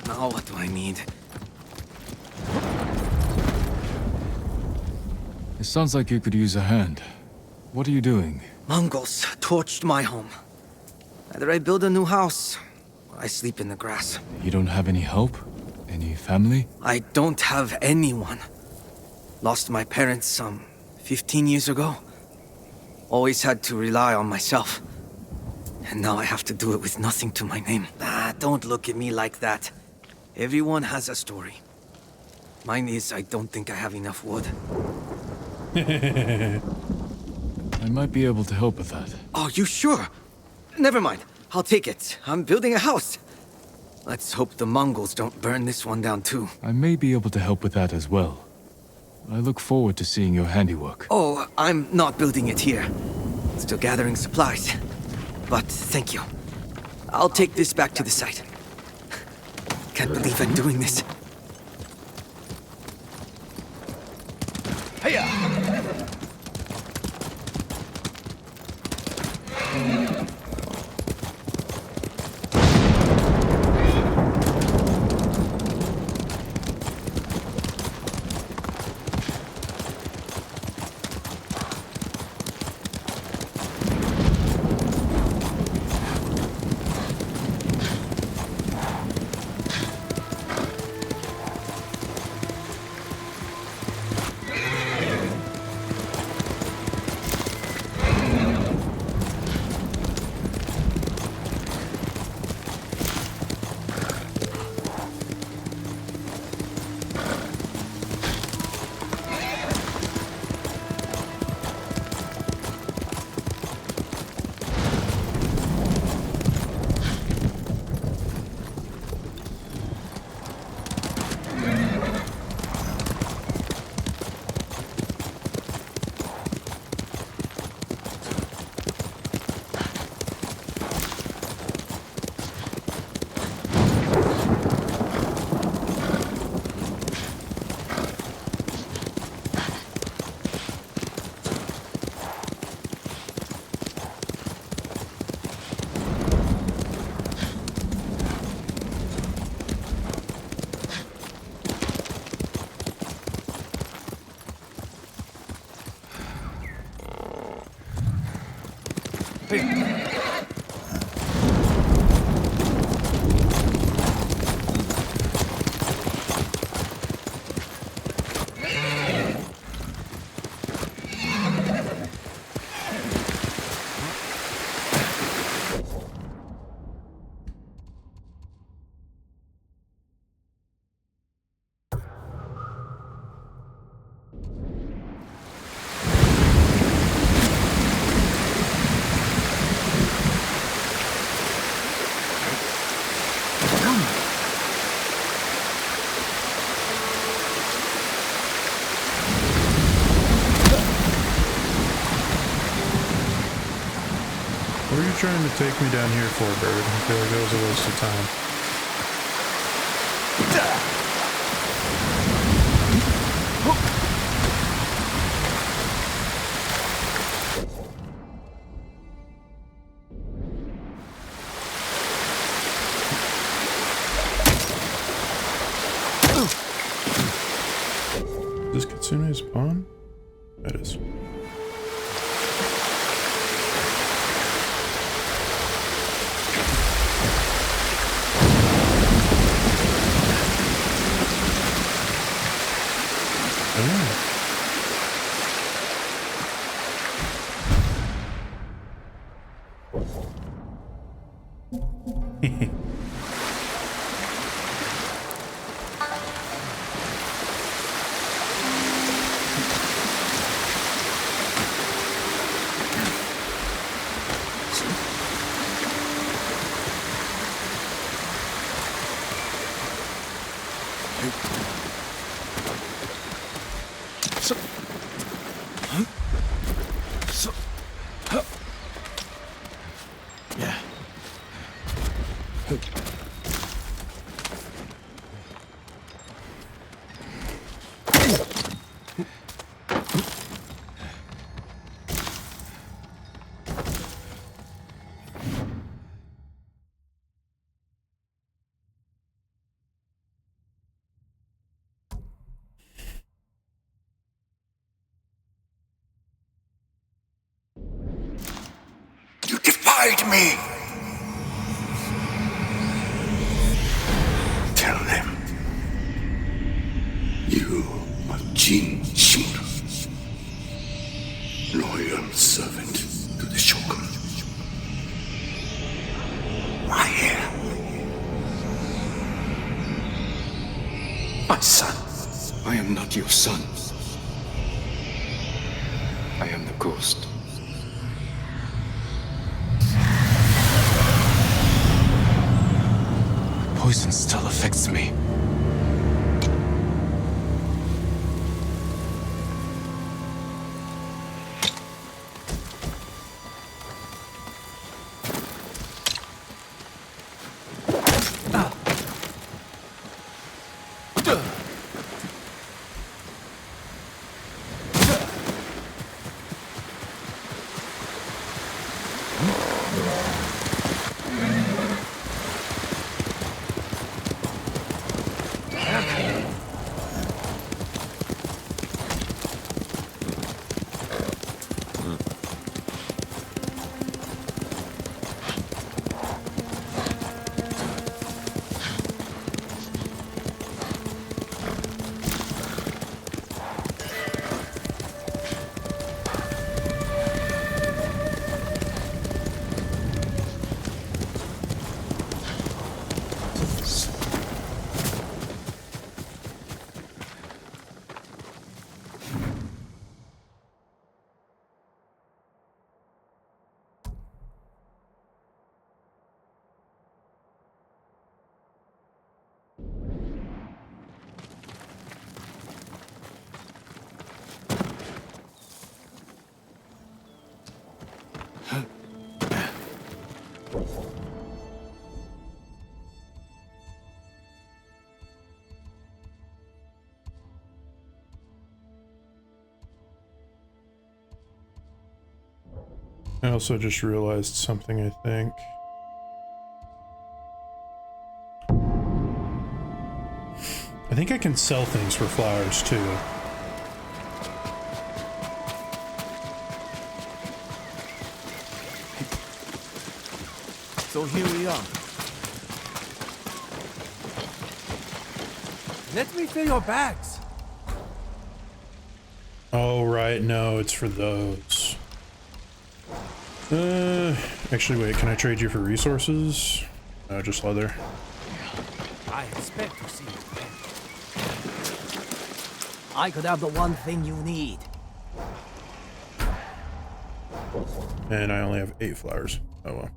Now what do I need? It sounds like you could use a hand. What are you doing? Mongols torched my home. Either I build a new house, or I sleep in the grass. You don't have any help? Any family? I don't have anyone. Lost my parents some 15 years ago. Always had to rely on myself. And now I have to do it with nothing to my name. Don't look at me like that. Everyone has a story. Mine is I don't think I have enough wood. I might be able to help with that. Oh, you sure? Never mind. I'll take it. I'm building a house. Let's hope the Mongols don't burn this one down too. I may be able to help with that as well. I look forward to seeing your handiwork. Oh, I'm not building it here. Still gathering supplies. But thank you. I'll take this back to the site. Can't believe I'm doing this. Hiya! What are you trying to take me down here for, Bird? I feel like that was a waste of time. Is this Kitsune's pawn? That is. Yeah. You defied me! Tell them. You are Jin Shimura, loyal servant to the Shogun. My heir. My son. I am not your son. I am the ghost. Poison still affects me. I also just realized something, I think. I think I can sell things for flowers too. So here we are. Let me fill your bags. Oh, right. No, it's for those. Actually, wait, can I trade you for resources? No, just leather. I expect to see you again. I could have the one thing you need. And I only have 8 flowers. Oh well.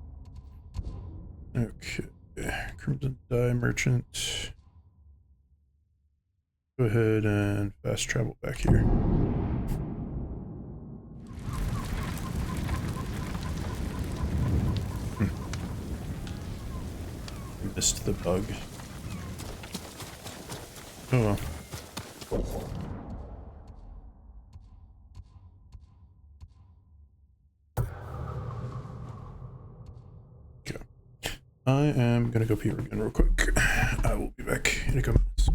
Okay. Crimson Dye Merchant. Go ahead and fast travel back here. Missed the bug. Oh well. Okay. I am gonna go pee again real quick. I will be back in a couple minutes.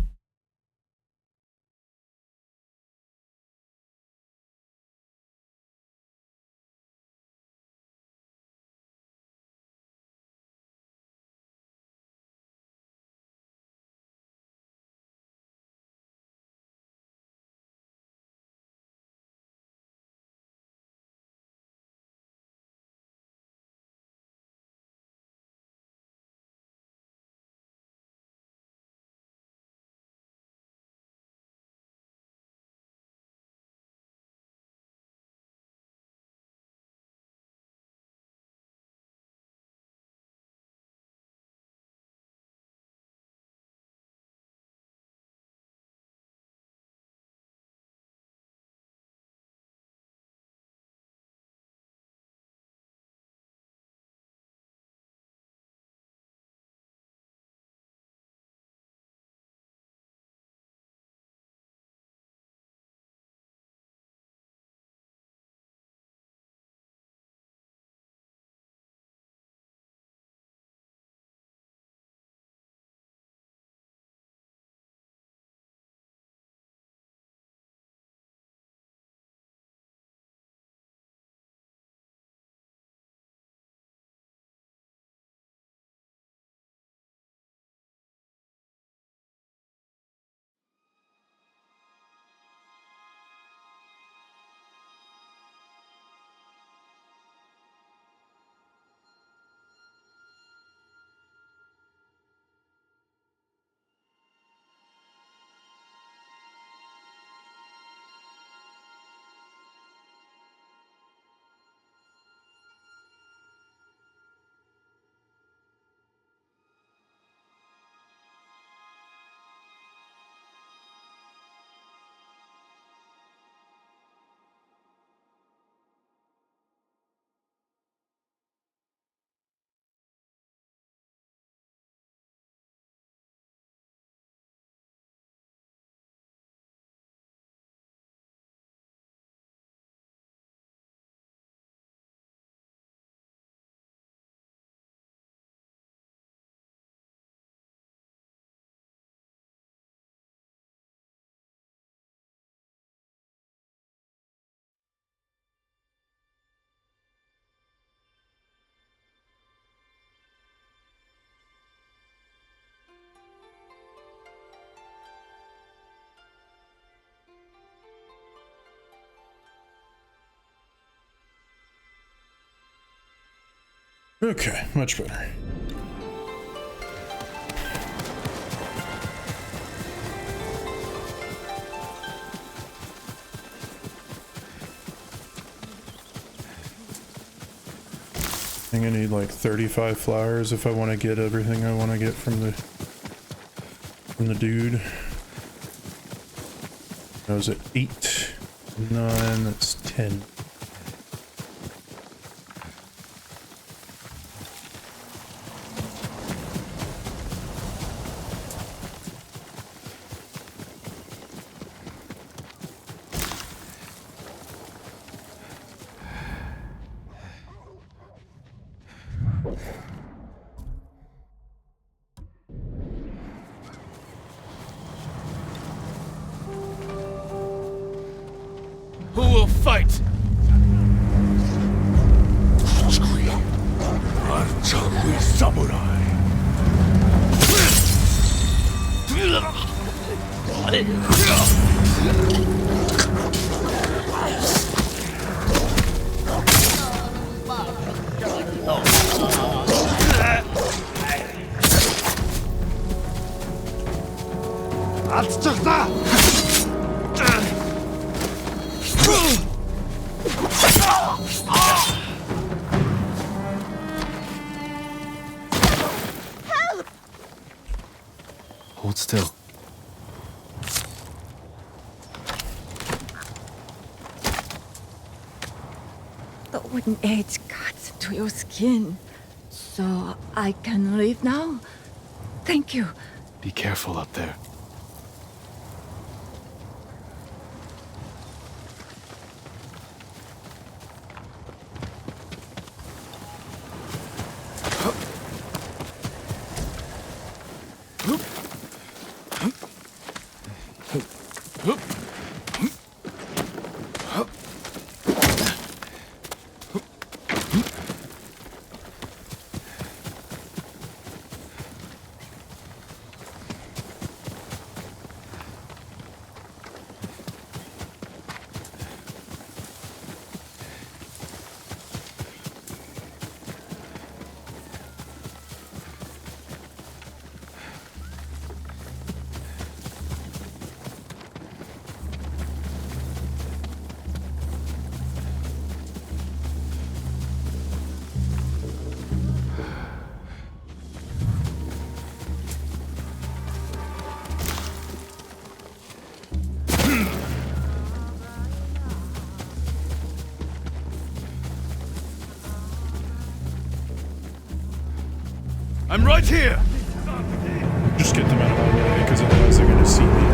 Okay, much better. I think I need like 35 flowers if I want to get everything I want to get from the dude. That was at 8, 9, that's 10. Who will fight? Archangel Samurai. Hold still. The wooden edge cuts into your skin. So I can leave now? Thank you. Be careful up there. I'm right here! Just get them out of my way, because otherwise they're gonna see me.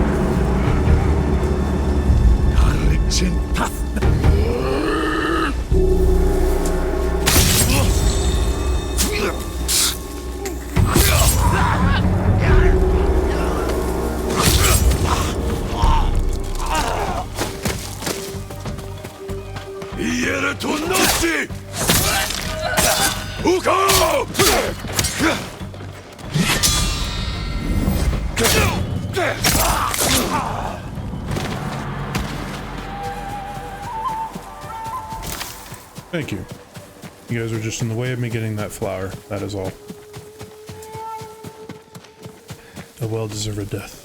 Thank you. You guys were just in the way of me getting that flower, that is all. A well-deserved death.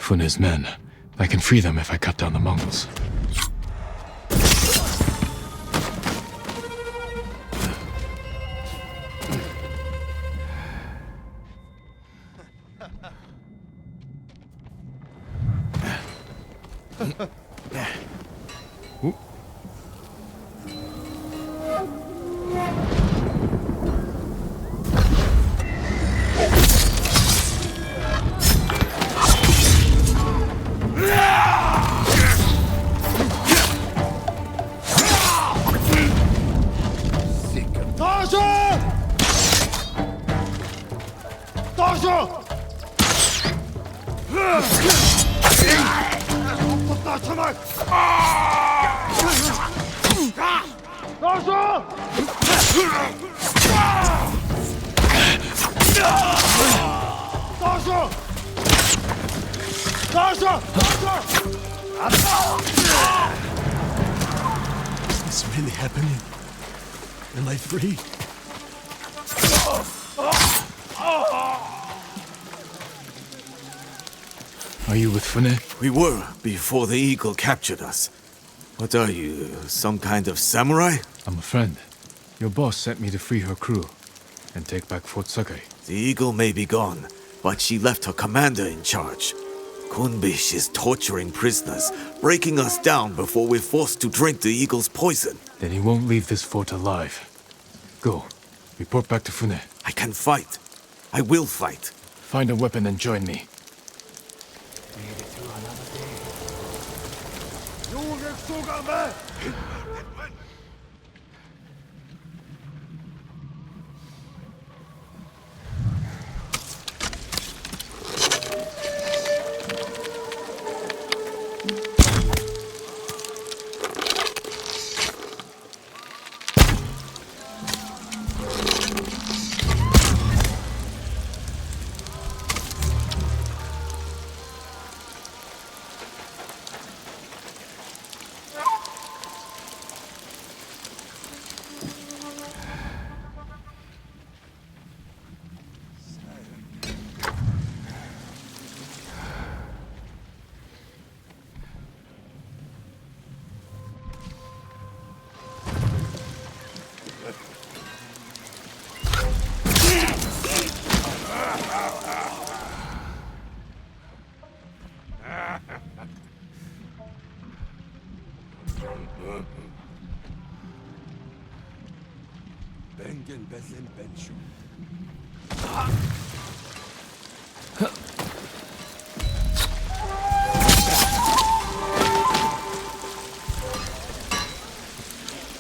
Fune's men. I can free them if I cut down the Mongols. Is this really happening? Am I free? Are you with Fune? We were before the eagle captured us. What are you, some kind of samurai? I'm a friend. Your boss sent me to free her crew and take back Fort Sakai. The eagle may be gone, but she left her commander in charge. Kunbish is torturing prisoners, breaking us down before we're forced to drink the eagle's poison. Then he won't leave this fort alive. Go. Report back to Fune. I can fight. I will fight. Find a weapon and join me.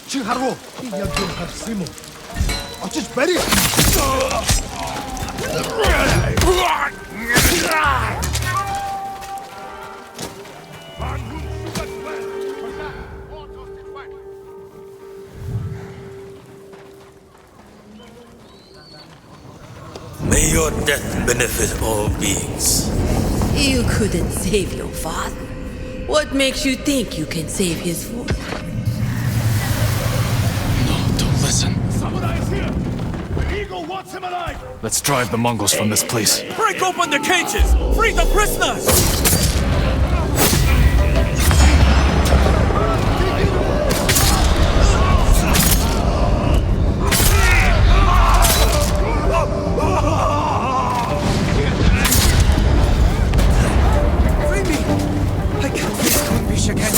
Чихаруу яг юм харсан юм уу? Очиж барь. May your death benefit all beings. You couldn't save your father. What makes you think you can save his fort? No, don't listen. Samurai is here. The eagle wants him alive. Let's drive the Mongols from this place. Break open the cages! Free the prisoners! Free me! I can't face Kunbish again.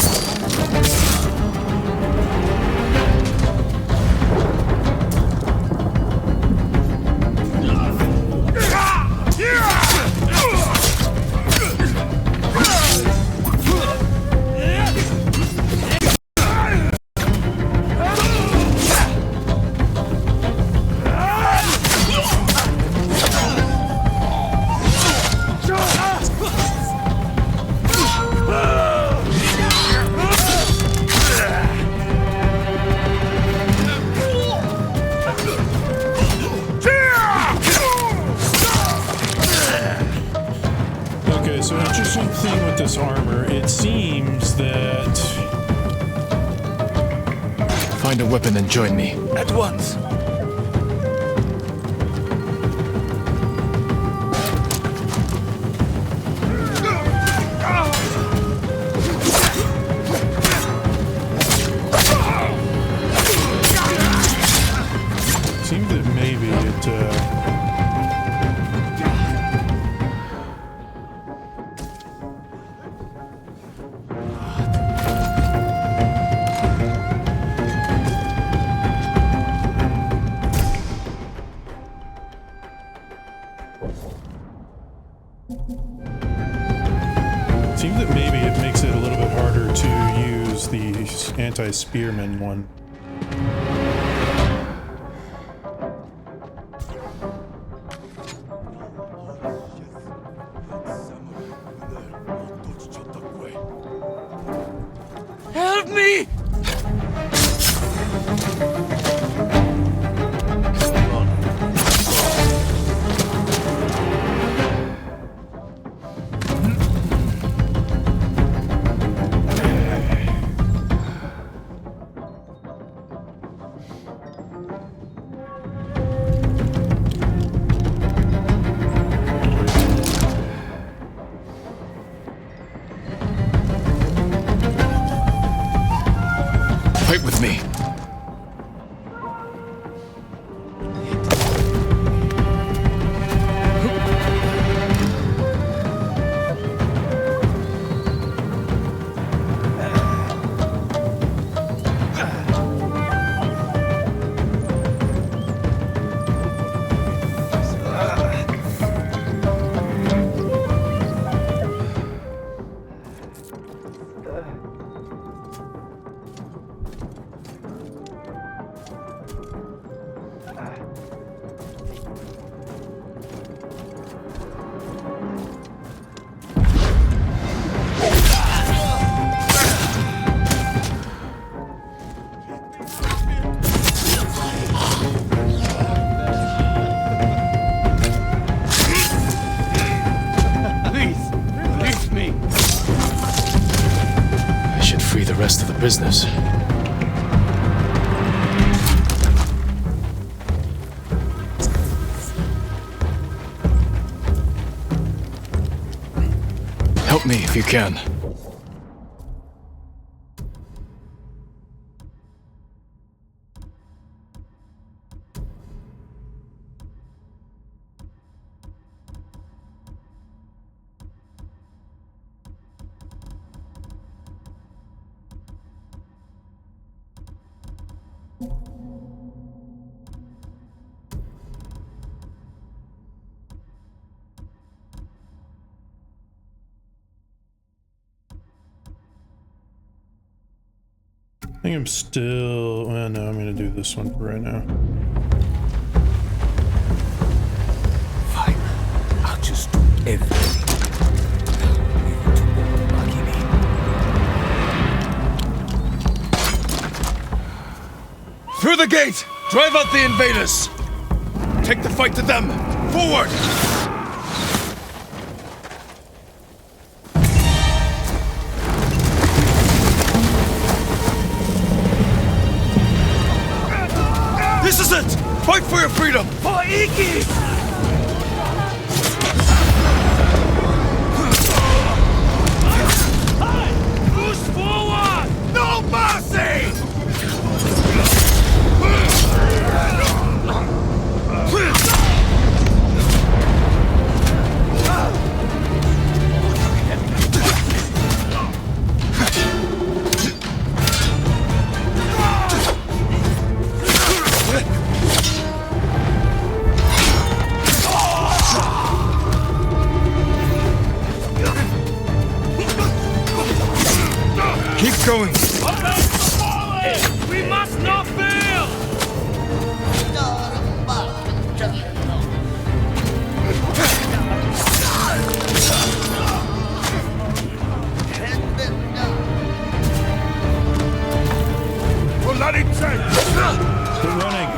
Okay, so an interesting thing with this armor, it seems that... Find a weapon and join me. At once. Seems that maybe it makes it a little bit harder to use the anti-spearman one. Help me! Fight with me. Rest of the business. Help me if you can. I think I'm still... well, no, I'm gonna do this one for right now. Fine. I'll just do everything. Through the gate! Drive out the invaders! Take the fight to them! Forward! This is it! Fight for your freedom! For Iki! Push forward! No mercy! Keep going! We must not fail! Quit running!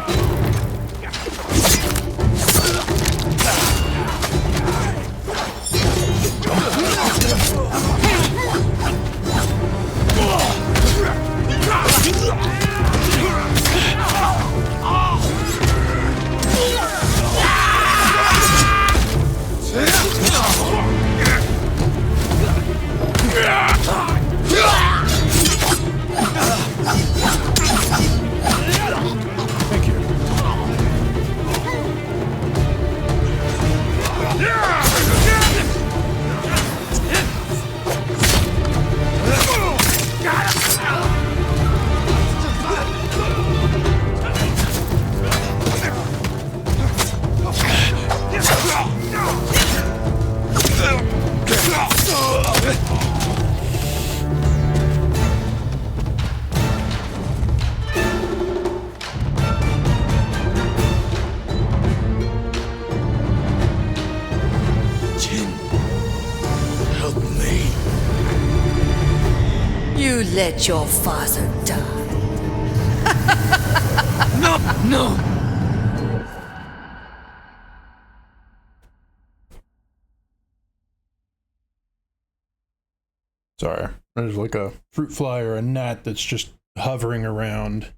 to let your father die. No! Sorry. There's like a fruit fly or a gnat that's just hovering around.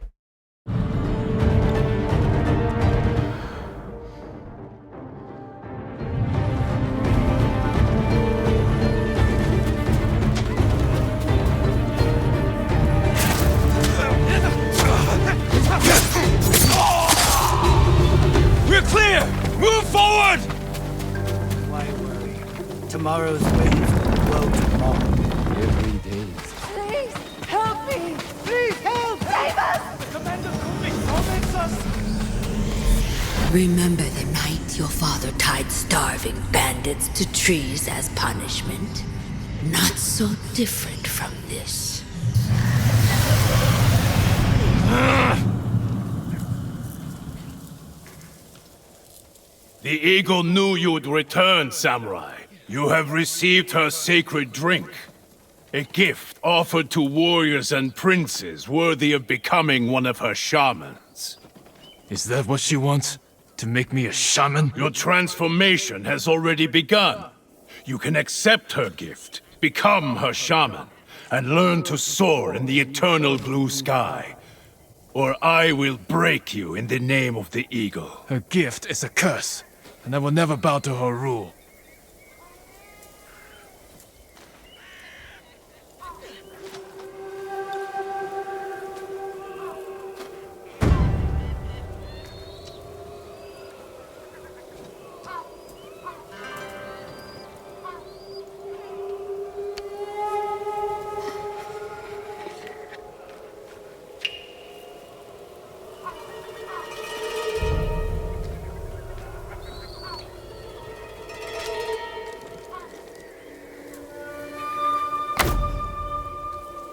We're clear! Move forward! Why worry? Tomorrow's waves will blow tomorrow. Every day. Please, help me! Please help! Save us! Commander Kumbik torments us! Remember the night your father tied starving bandits to trees as punishment? Not so different from this. The eagle knew you'd return, samurai. You have received her sacred drink. A gift offered to warriors and princes worthy of becoming one of her shamans. Is that what she wants? To make me a shaman? Your transformation has already begun. You can accept her gift, become her shaman, and learn to soar in the eternal blue sky. Or I will break you in the name of the eagle. Her gift is a curse, and I will never bow to her rule.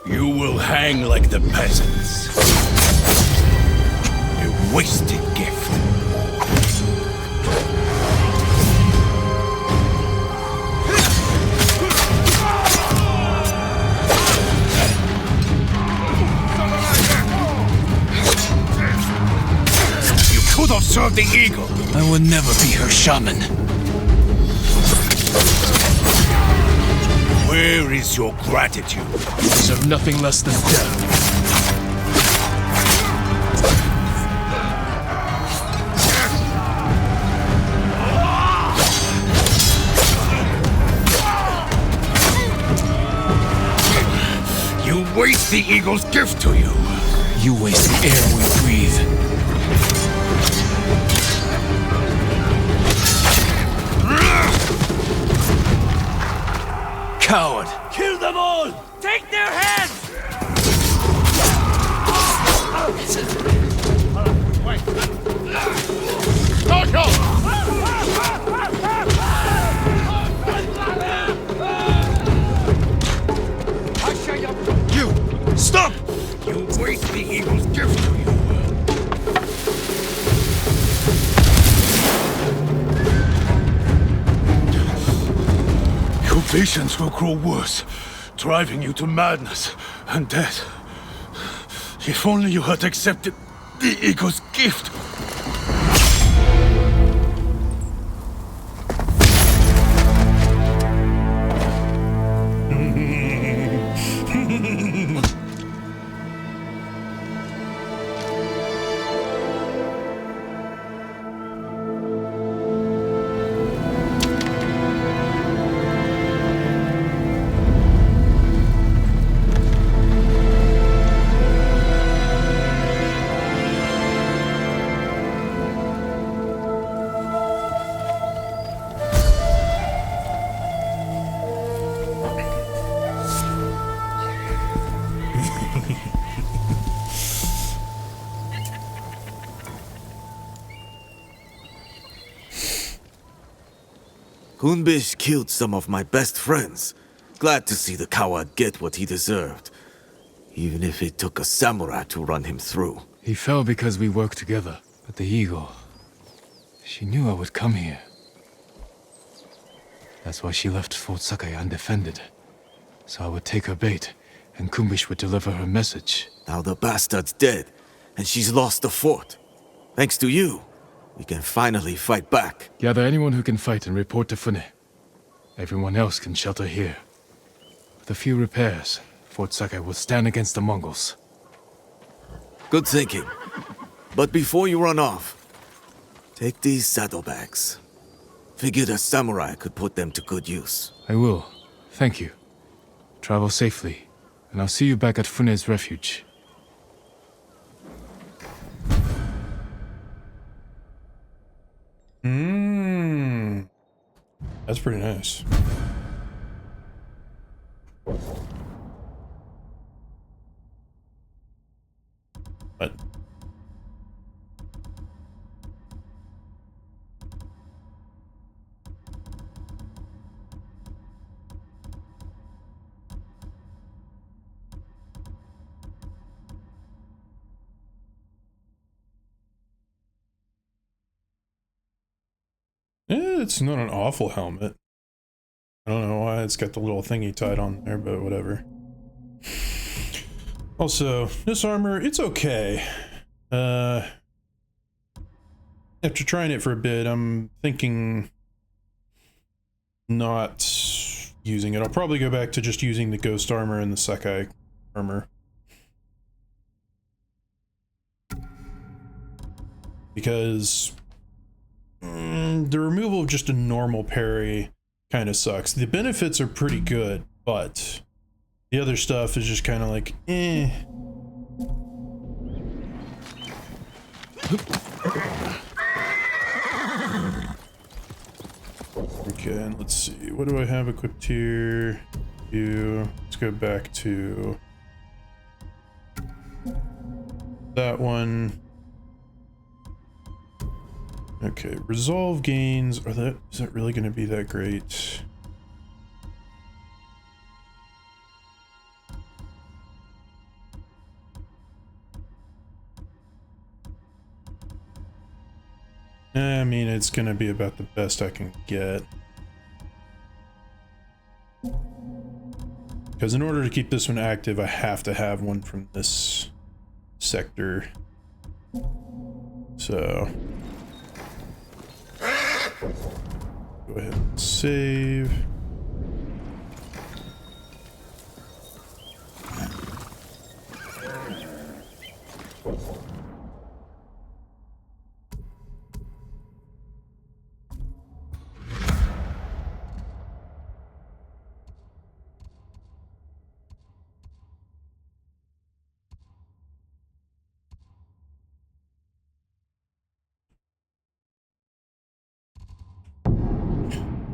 You will hang like the peasants. A wasted gift. You could have served the eagle. I will never be her shaman. Where is your gratitude? I deserve nothing less than death. You waste the eagle's gift to you. You waste the air we breathe. Coward! Kill them all! Take their heads! You! Stop! You waste the eagle's gift to you. Your visions will grow worse, driving you to madness and death. If only you had accepted the eagle's gift. Hunbish killed some of my best friends. Glad to see the coward get what he deserved. Even if it took a samurai to run him through. He fell because we worked together. But the eagle... she knew I would come here. That's why she left Fort Sakai undefended. So I would take her bait and Kumbish would deliver her message. Now the bastard's dead, and she's lost the fort. Thanks to you, we can finally fight back. Gather anyone who can fight and report to Fune. Everyone else can shelter here. With a few repairs, Fort Sakai will stand against the Mongols. Good thinking. But before you run off, take these saddlebags. Figured a samurai could put them to good use. I will. Thank you. Travel safely, and I'll see you back at Fune's refuge. That's pretty nice. What? It's not an awful helmet. I don't know why it's got the little thingy tied on there, but whatever. Also, this armor, it's okay. After trying it for a bit, I'm thinking not using it. I'll probably go back to just using the ghost armor and the Sakai armor. Because the removal of just a normal parry kind of sucks. The benefits are pretty good, but the other stuff is just kind of like, eh. Okay, and let's see. What do I have equipped here? Let's go back to that one. Okay, resolve gains. Is that really going to be that great? I mean, it's going to be about the best I can get. Because in order to keep this one active, I have to have one from this sector. So go ahead and save.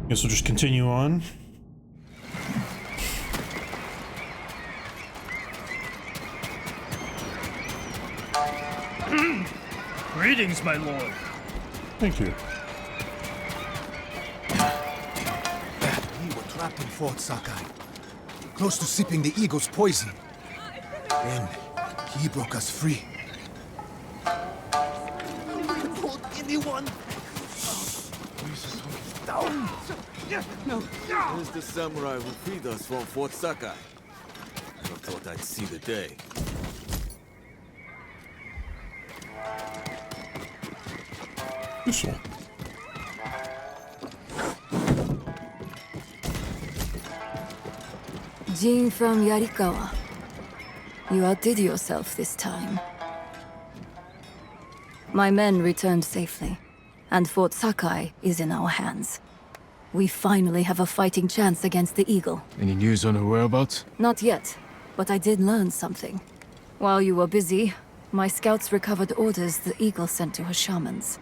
Guess we'll just continue on. Greetings, my lord. Thank you. We were trapped in Fort Sakai, close to sipping the eagle's poison. Then he broke us free. Hold anyone down. No. Where's the samurai who freed us from Fort Sakai? Never thought I'd see the day. Useful. Jin from Yarikawa. You outdid yourself this time. My men returned safely, and Fort Sakai is in our hands. We finally have a fighting chance against the Eagle. Any news on her whereabouts? Not yet, but I did learn something. While you were busy, my scouts recovered orders the Eagle sent to her shamans.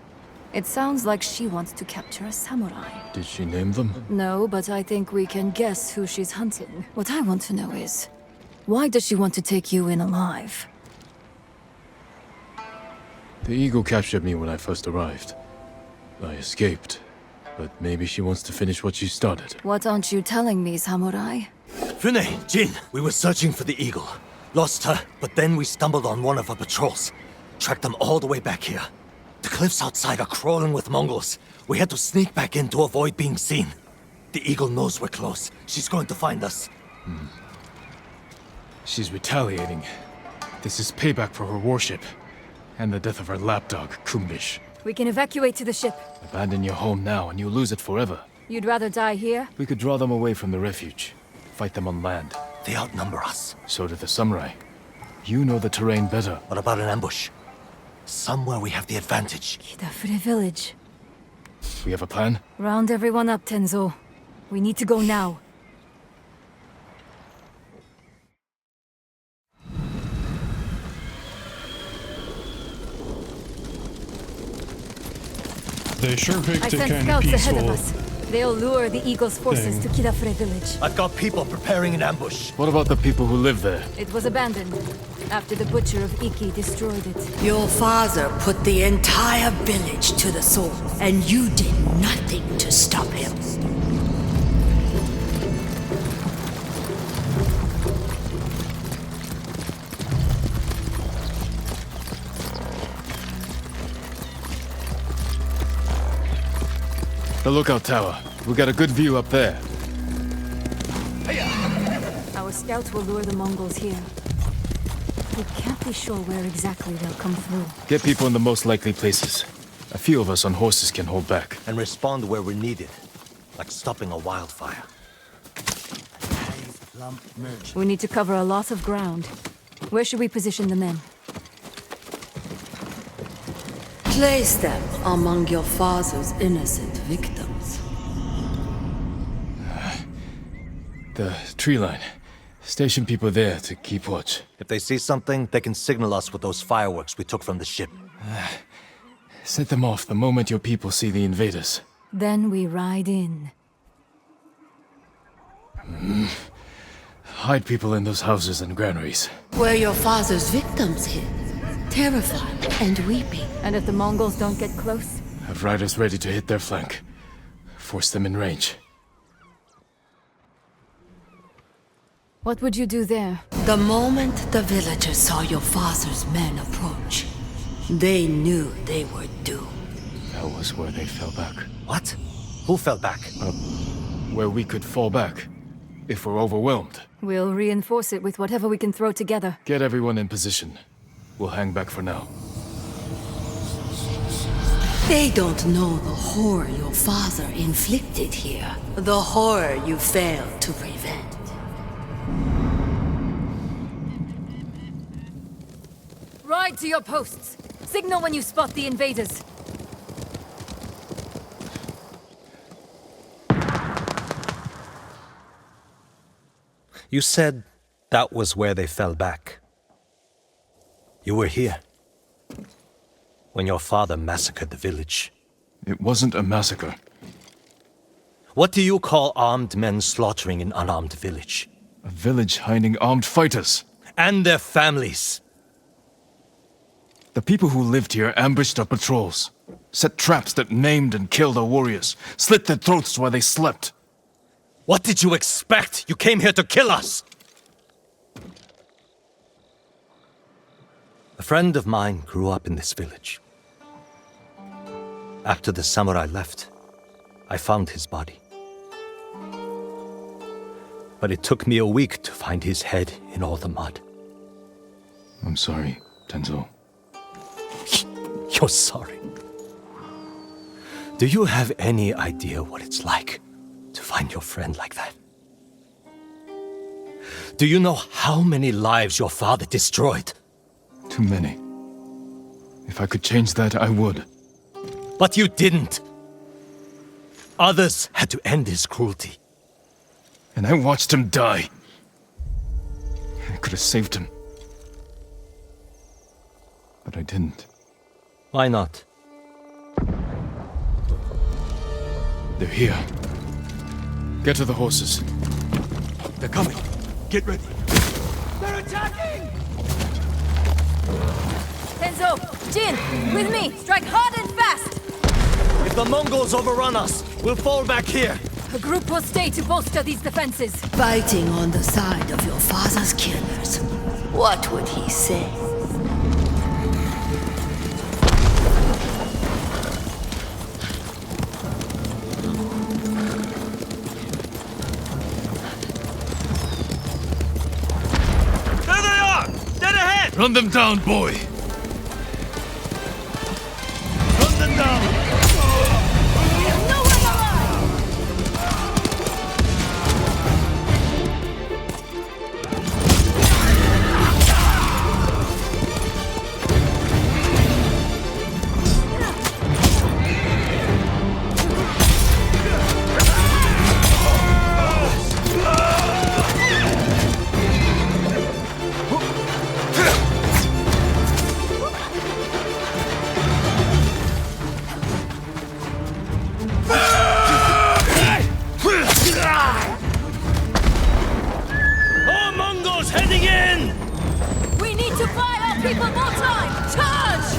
It sounds like she wants to capture a samurai. Did she name them? No, but I think we can guess who she's hunting. What I want to know is, why does she want to take you in alive? The Eagle captured me when I first arrived. I escaped, but maybe she wants to finish what she started. What aren't you telling me, samurai? Fune, Jin, we were searching for the Eagle. Lost her, but then we stumbled on one of her patrols. Tracked them all the way back here. The cliffs outside are crawling with Mongols. We had to sneak back in to avoid being seen. The Eagle knows we're close. She's going to find us. She's retaliating. This is payback for her worship. And the death of her lapdog, Kumbish. We can evacuate to the ship. Abandon your home now and you'll lose it forever. You'd rather die here? We could draw them away from the refuge. Fight them on land. They outnumber us. So do the samurai. You know the terrain better. What about an ambush? Somewhere we have the advantage. Kidafure village. We have a plan? Round everyone up, Tenzo. We need to go now. They sure picked I a sent kind of scouts ahead of peaceful us. They'll lure the Eagle's forces to Kidafure village. I've got people preparing an ambush. What about the people who live there? It was abandoned after the Butcher of Iki destroyed it. Your father put the entire village to the sword, and you did nothing to stop him. The lookout tower. We got a good view up there. Our scouts will lure the Mongols here. We can't be sure where exactly they'll come through. Get people in the most likely places. A few of us on horses can hold back. And respond where we're needed. Like stopping a wildfire. We need to cover a lot of ground. Where should we position the men? Place them among your father's innocent victims. The tree line. Station people there to keep watch. If they see something, they can signal us with those fireworks we took from the ship. Set them off the moment your people see the invaders. Then we ride in. Hide people in those houses and granaries. Where your father's victims hid. Terrified and weeping. And if the Mongols don't get close? Have riders ready to hit their flank. Force them in range. What would you do there? The moment the villagers saw your father's men approach, they knew they were doomed. That was where they fell back. What? Who fell back? Where we could fall back, if we're overwhelmed. We'll reinforce it with whatever we can throw together. Get everyone in position. We'll hang back for now. They don't know the horror your father inflicted here. The horror you failed to prevent. Ride to your posts! Signal when you spot the invaders! You said that was where they fell back. You were here when your father massacred the village. It wasn't a massacre. What do you call armed men slaughtering an unarmed village? A village hiding armed fighters. And their families. The people who lived here ambushed our patrols. Set traps that maimed and killed our warriors. Slit their throats while they slept. What did you expect? You came here to kill us! A friend of mine grew up in this village. After the samurai left, I found his body. But it took me a week to find his head in all the mud. I'm sorry, Tenzo. You're sorry. Do you have any idea what it's like to find your friend like that? Do you know how many lives your father destroyed? Too many. If I could change that, I would. But you didn't. Others had to end his cruelty. And I watched him die. I could have saved him. But I didn't. Why not? They're here. Get to the horses. They're coming. Get ready. They're attacking! Tenzo! Jin! With me! Strike hard and fast! If the Mongols overrun us, we'll fall back here. A group will stay to bolster these defenses. Fighting on the side of your father's killers. What would he say? Run them down, boy! Run them down! More Mongols heading in! We need to buy our people more time! Charge!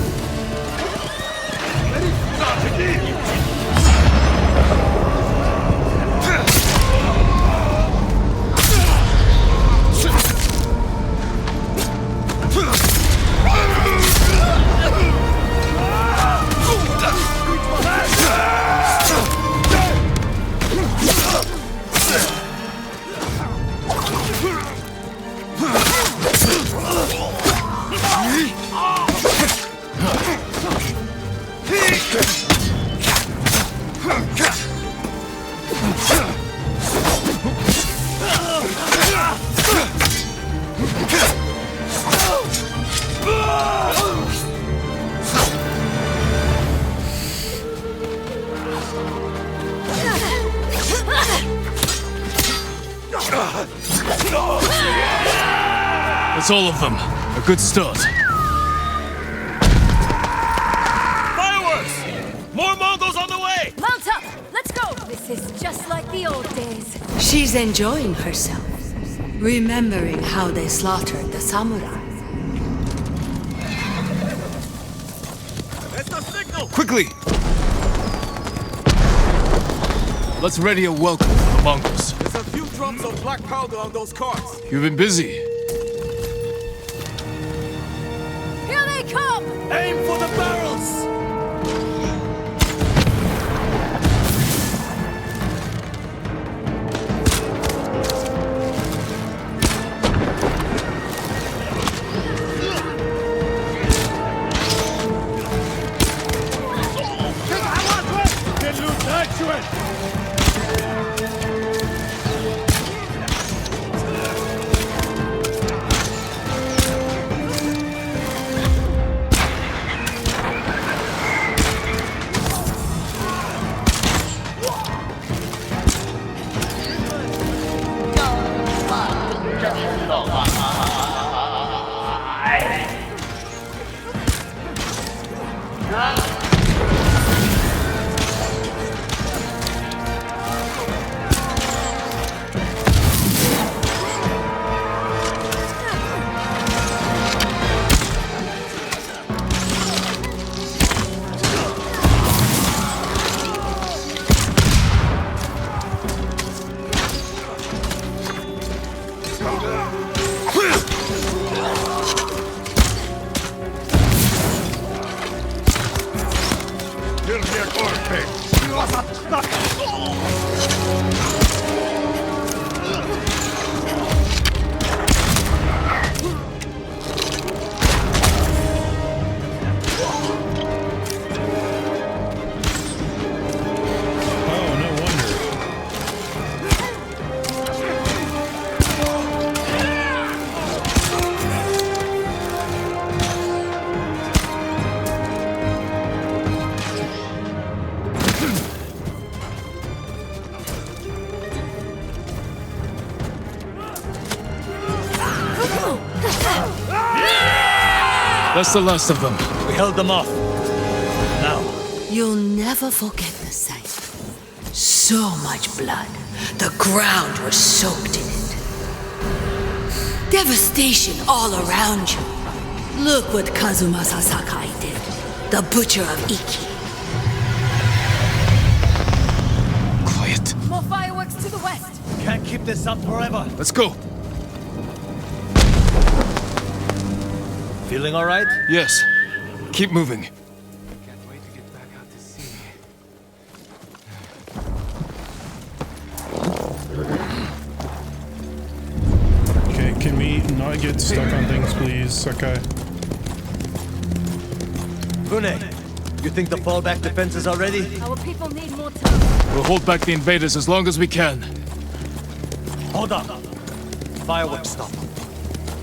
That's all of them. A good start. Fireworks! More Mongols on the way! Mount up! Let's go! This is just like the old days. She's enjoying herself, remembering how they slaughtered the samurai. That's the signal! Quickly! Let's ready a welcome for the Mongols. There's a few drums of black powder on those carts. You've been busy. Here they come! Aim for the barrels! That's the last of them. We held them off. Now, You'll never forget the sight. So much blood. The ground was soaked in it. Devastation all around you. Look what Kazumasa Sakai did. The butcher of Iki. Quiet. More fireworks to the west! can't keep this up forever. Let's go. Feeling all right? Yes. Keep moving. Okay, can we not get stuck on things, please, Sakai. Fune, you think the fallback defenses are ready? Our people need more time. We'll hold back the invaders as long as we can. Hold up. Fireworks stop.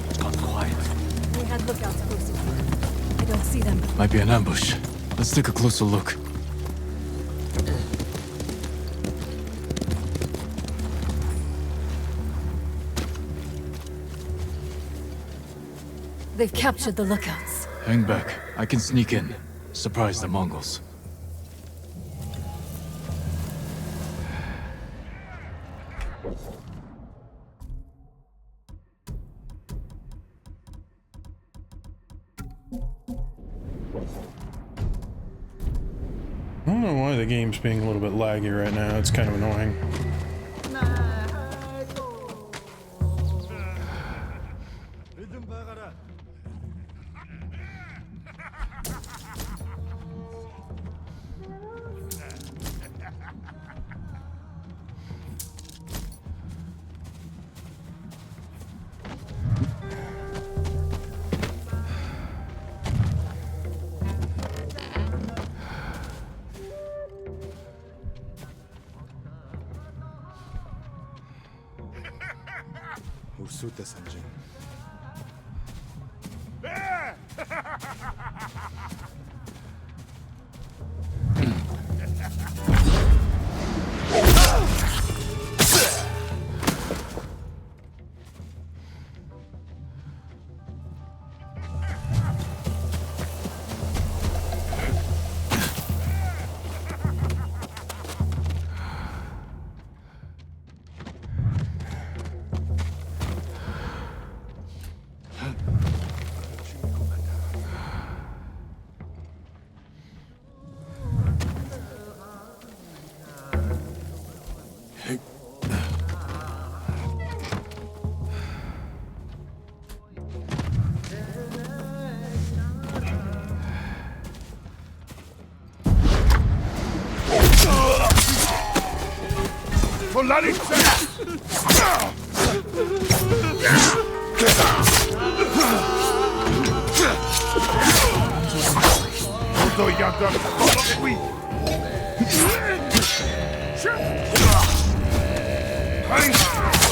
It's gone quiet. We had lookouts posted here. I don't see them. Might be an ambush. Let's take a closer look. They've captured the lookouts. Hang back. I can sneak in. Surprise the Mongols. I don't know why the game's being a little bit laggy right now. It's kind of annoying. Ursuta Sanjin.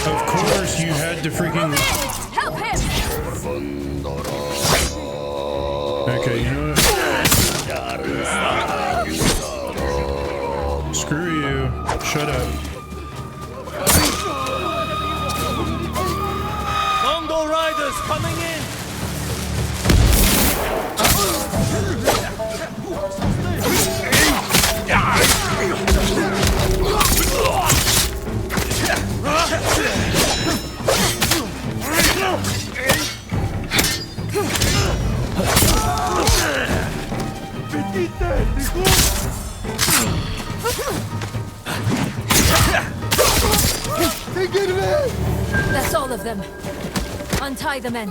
Of course, you had to freaking... Help him! Okay, you know what? Screw you. Shut up. Mongol riders coming in! That's all of them. Untie the men.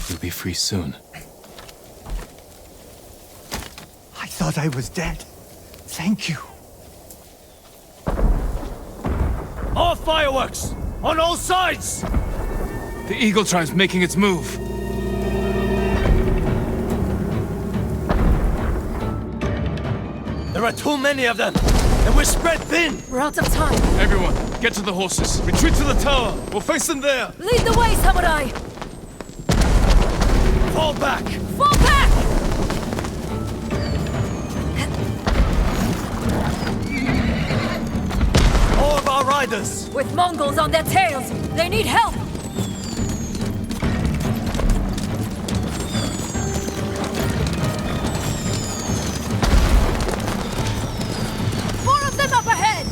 You'll be free soon. I thought I was dead. Thank you. More fireworks! On all sides! The Eagle Tribe's making its move. There are too many of them, and we're spread thin! We're out of time. Everyone, get to the horses. Retreat to the tower. We'll face them there. Lead the way, samurai! Fall back! Fall back! All of our riders! With Mongols on their tails, they need help! More of them up ahead!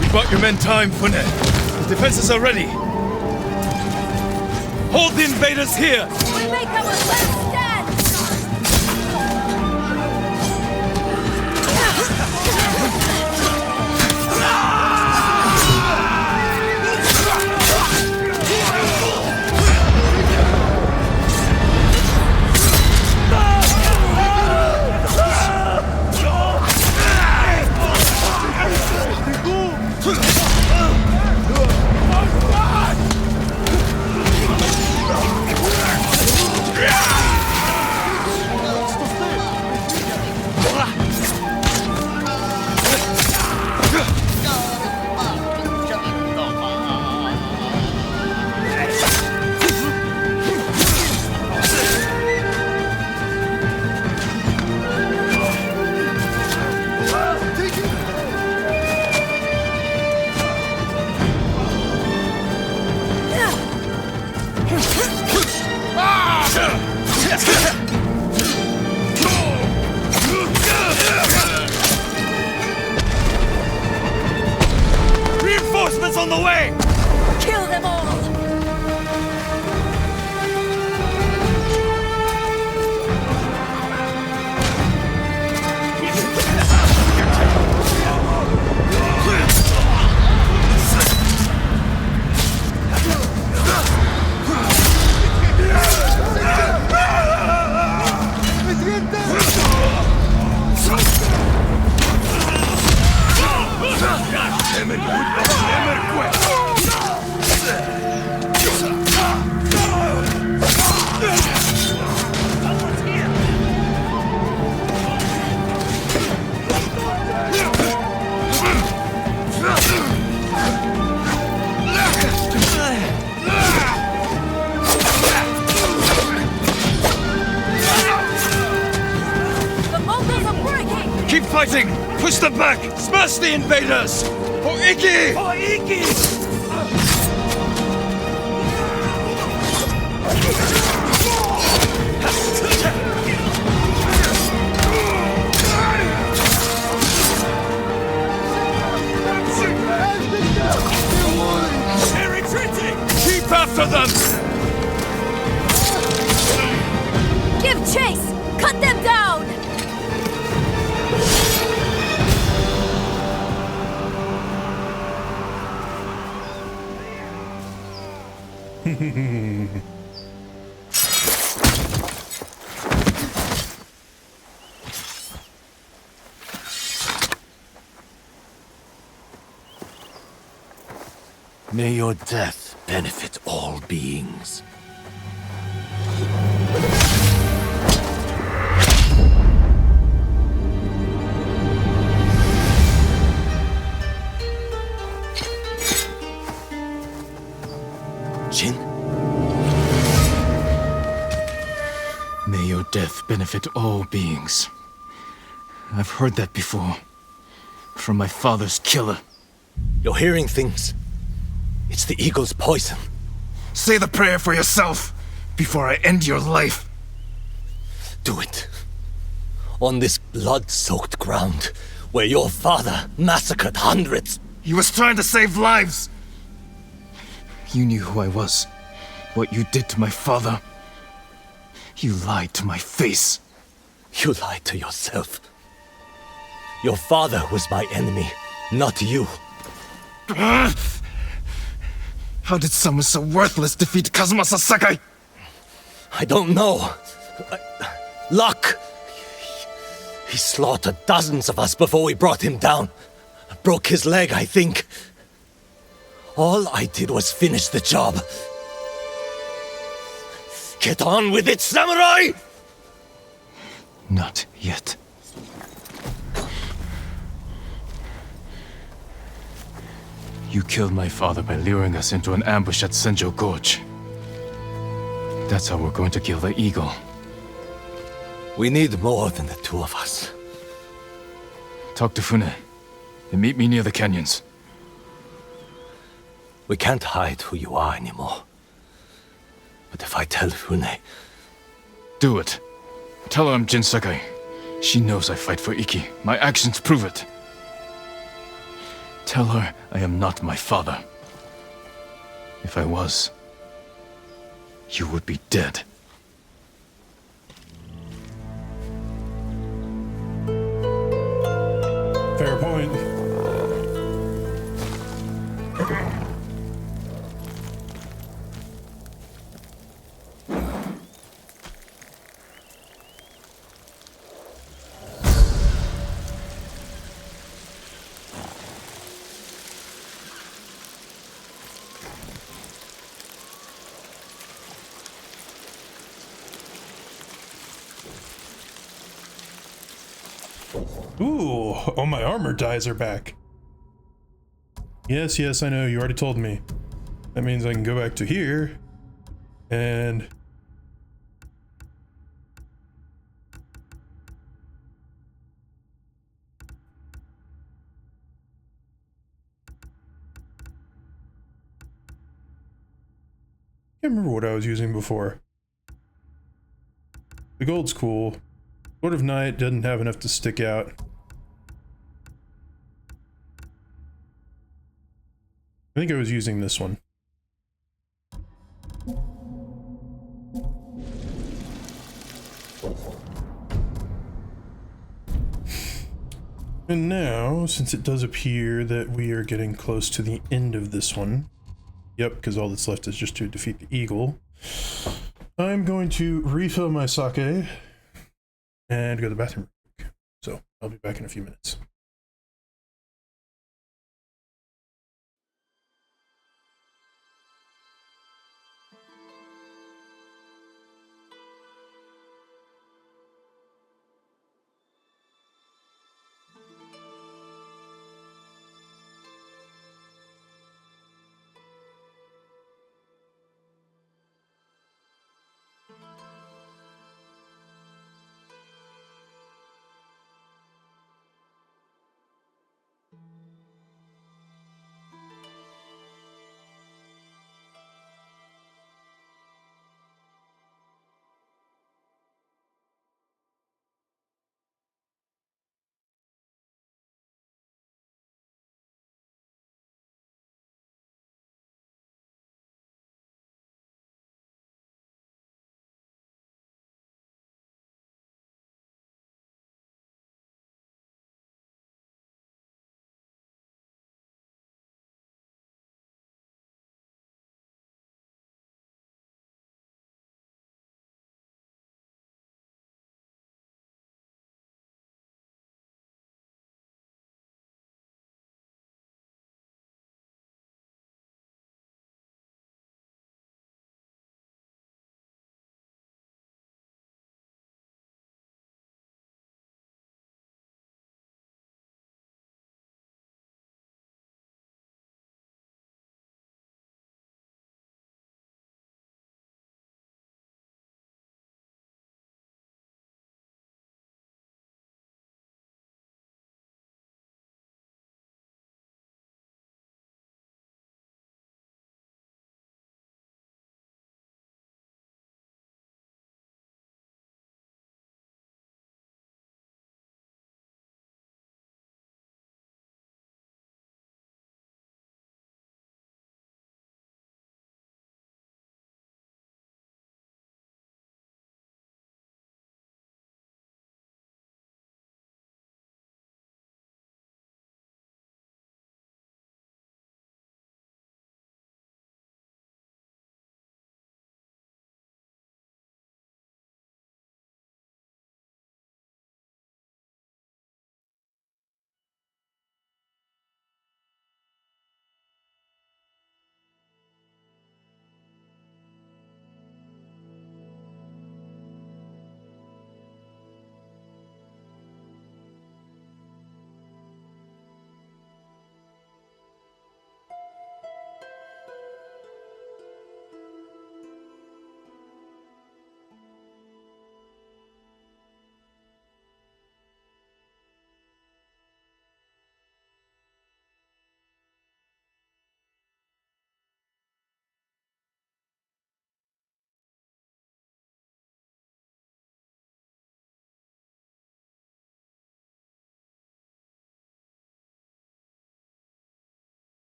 We bought your men time, Fune. The defenses are ready. Hold the invaders here! We make our last stand! Reinforcements on the way! Kill them all! Keep fighting! Push them back! Smash the invaders! For Iki! For Iki! They're retreating! Keep after them! Give chase! Cut them down! May your death benefit all beings. Jin? May your death benefit all beings. I've heard that before. From my father's killer. You're hearing things. It's the eagle's poison. Say the prayer for yourself before I end your life. Do it. On this blood-soaked ground where your father massacred hundreds. He was trying to save lives. You knew who I was. What you did to my father. You lied to my face. You lied to yourself. Your father was my enemy, not you. How did someone so worthless defeat Kazumasa Sakai? I don't know. Luck! He slaughtered dozens of us before we brought him down. Broke his leg, I think. All I did was finish the job. Get on with it, samurai! Not yet. You killed my father by luring us into an ambush at Senjo Gorge. That's how we're going to kill the eagle. We need more than the two of us. Talk to Fune, and meet me near the canyons. We can't hide who you are anymore. But if I tell Fune... Do it. Tell her I'm Jin Sakai. She knows I fight for Iki. My actions prove it. Tell her I am not my father. If I was, you would be dead. Fair point. Ooh, all my armor dies are back. Yes, yes, I know, you already told me. That means I can go back to here, and... can't remember what I was using before. The gold's cool. Sword of Night doesn't have enough to stick out. I think I was using this one. And now, since it does appear that we are getting close to the end of this one, yep, because all that's left is just to defeat the eagle, I'm going to refill my sake and go to the bathroom. So I'll be back in a few minutes.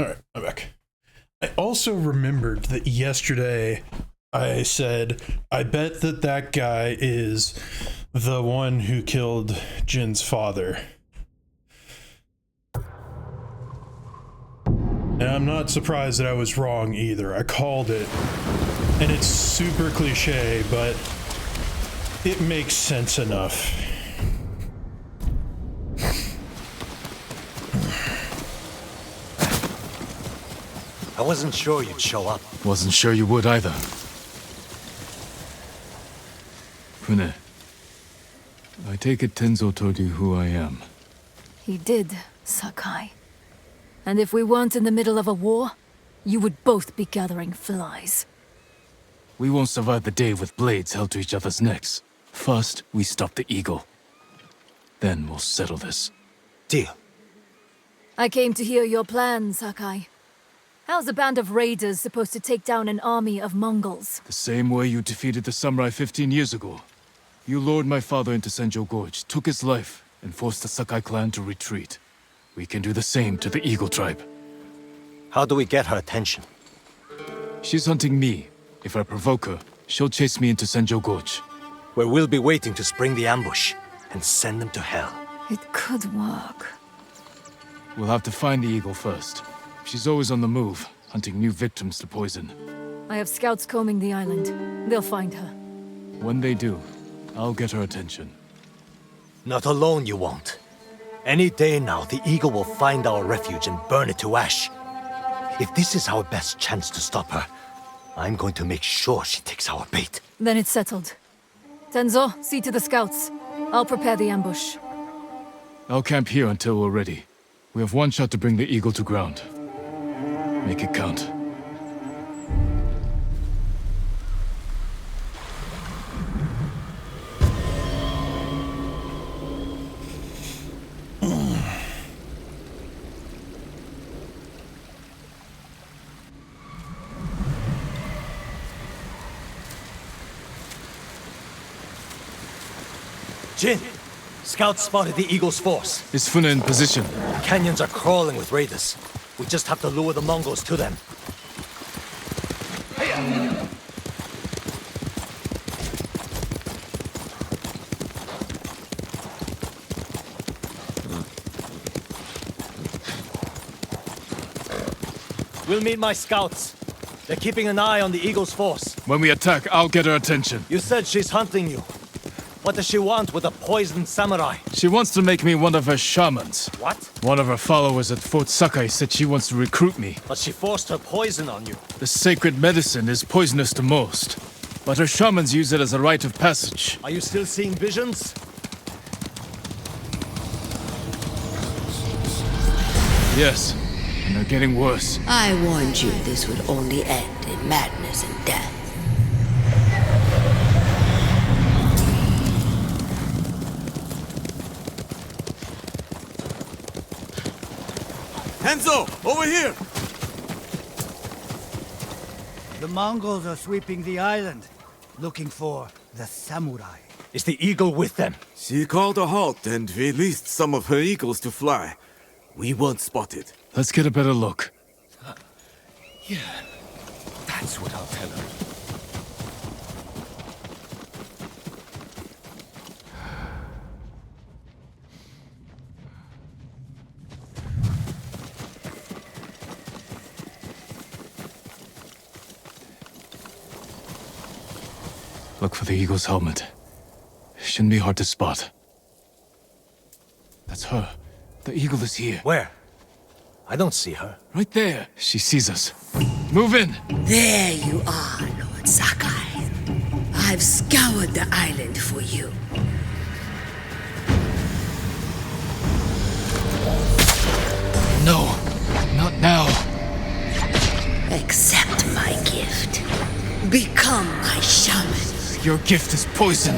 Alright, I'm back. I also remembered that yesterday I said, I bet that that guy is the one who killed Jin's father. And I'm not surprised that I was wrong either. I called it. And it's super cliche, but it makes sense enough. I wasn't sure you'd show up. Wasn't sure you would either. Fune, I take it Tenzo told you who I am. He did, Sakai. And if we weren't in the middle of a war, you would both be gathering flies. We won't survive the day with blades held to each other's necks. First, we stop the eagle. Then we'll settle this. Deal. I came to hear your plan, Sakai. How's a band of raiders supposed to take down an army of Mongols? The same way you defeated the samurai 15 years ago. You lured my father into Senjo Gorge, took his life, and forced the Sakai clan to retreat. We can do the same to the Eagle tribe. How do we get her attention? She's hunting me. If I provoke her, she'll chase me into Senjo Gorge. Where we'll be waiting to spring the ambush and send them to hell. It could work. We'll have to find the eagle first. She's always on the move, hunting new victims to poison. I have scouts combing the island. They'll find her. When they do, I'll get her attention. Not alone you won't. Any day now, the eagle will find our refuge and burn it to ash. If this is our best chance to stop her, I'm going to make sure she takes our bait. Then it's settled. Tenzo, see to the scouts. I'll prepare the ambush. I'll camp here until we're ready. We have one shot to bring the eagle to ground. Make it count. Jin! Scouts spotted the eagle's force. Is Fune in position? Canyons are crawling with raiders. We just have to lure the Mongols to them. We'll meet my scouts. They're keeping an eye on the eagle's force. When we attack, I'll get her attention. You said she's hunting you. What does she want with a poisoned samurai? She wants to make me one of her shamans. What? One of her followers at Fort Sakai said she wants to recruit me. But she forced her poison on you. The sacred medicine is poisonous to most, but her shamans use it as a rite of passage. Are you still seeing visions? Yes, and they're getting worse. I warned you this would only end in madness and death. Tenzo, over here! The Mongols are sweeping the island, looking for the samurai. Is the eagle with them? She called a halt and released some of her eagles to fly. We weren't spotted. Let's get a better look. Yeah, that's what I'll tell her. Look for the eagle's helmet. Shouldn't be hard to spot. That's her. The eagle is here. Where? I don't see her. Right there. She sees us. Move in! There you are, Lord Sakai. I've scoured the island for you. No, not now. Accept my gift. Become my shaman. Your gift is poison.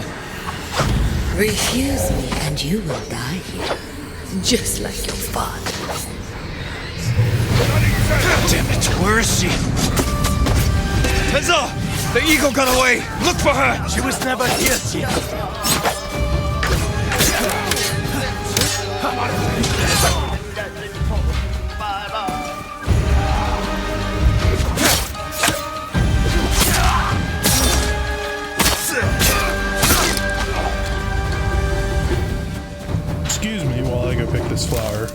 Refuse me and you will die here. Just like your father. Damn it, where is she? Tenzo! The eagle got away! Look for her! She was never here, Jin. this flower.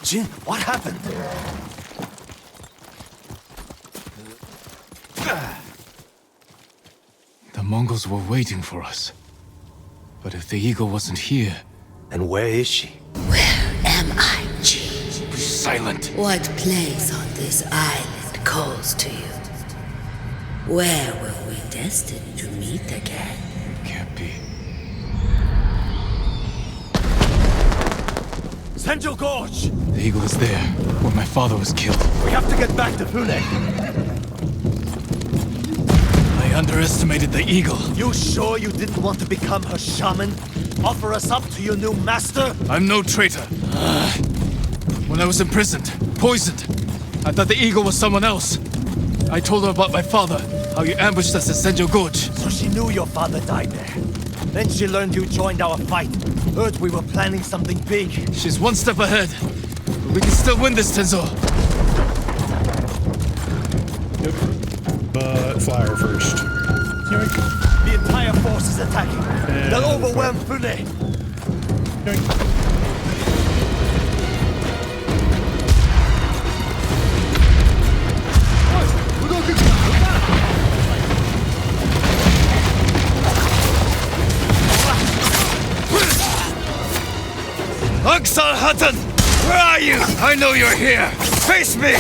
Jin, what happened? The Mongols were waiting for us. But if the eagle wasn't here... Then where is she? Where am I, Jin? Be silent. What place on this island calls to you? Where were we destined to meet again? Can't be. Senjo Gorge! The eagle is there, where my father was killed. We have to get back to Fune. I underestimated the eagle. You sure you didn't want to become her shaman? Offer us up to your new master? I'm no traitor. When I was imprisoned, poisoned, I thought the eagle was someone else. I told her about my father, how you ambushed us at Senjo Gorge. So she knew your father died there. Then she learned you joined our fight. Heard we were planning something big. She's one step ahead. But we can still win this, Tenzo. But fire first. The entire force is attacking. They'll overwhelm Fune. Aksal Hutton! Where are you? I know you're here! Face me!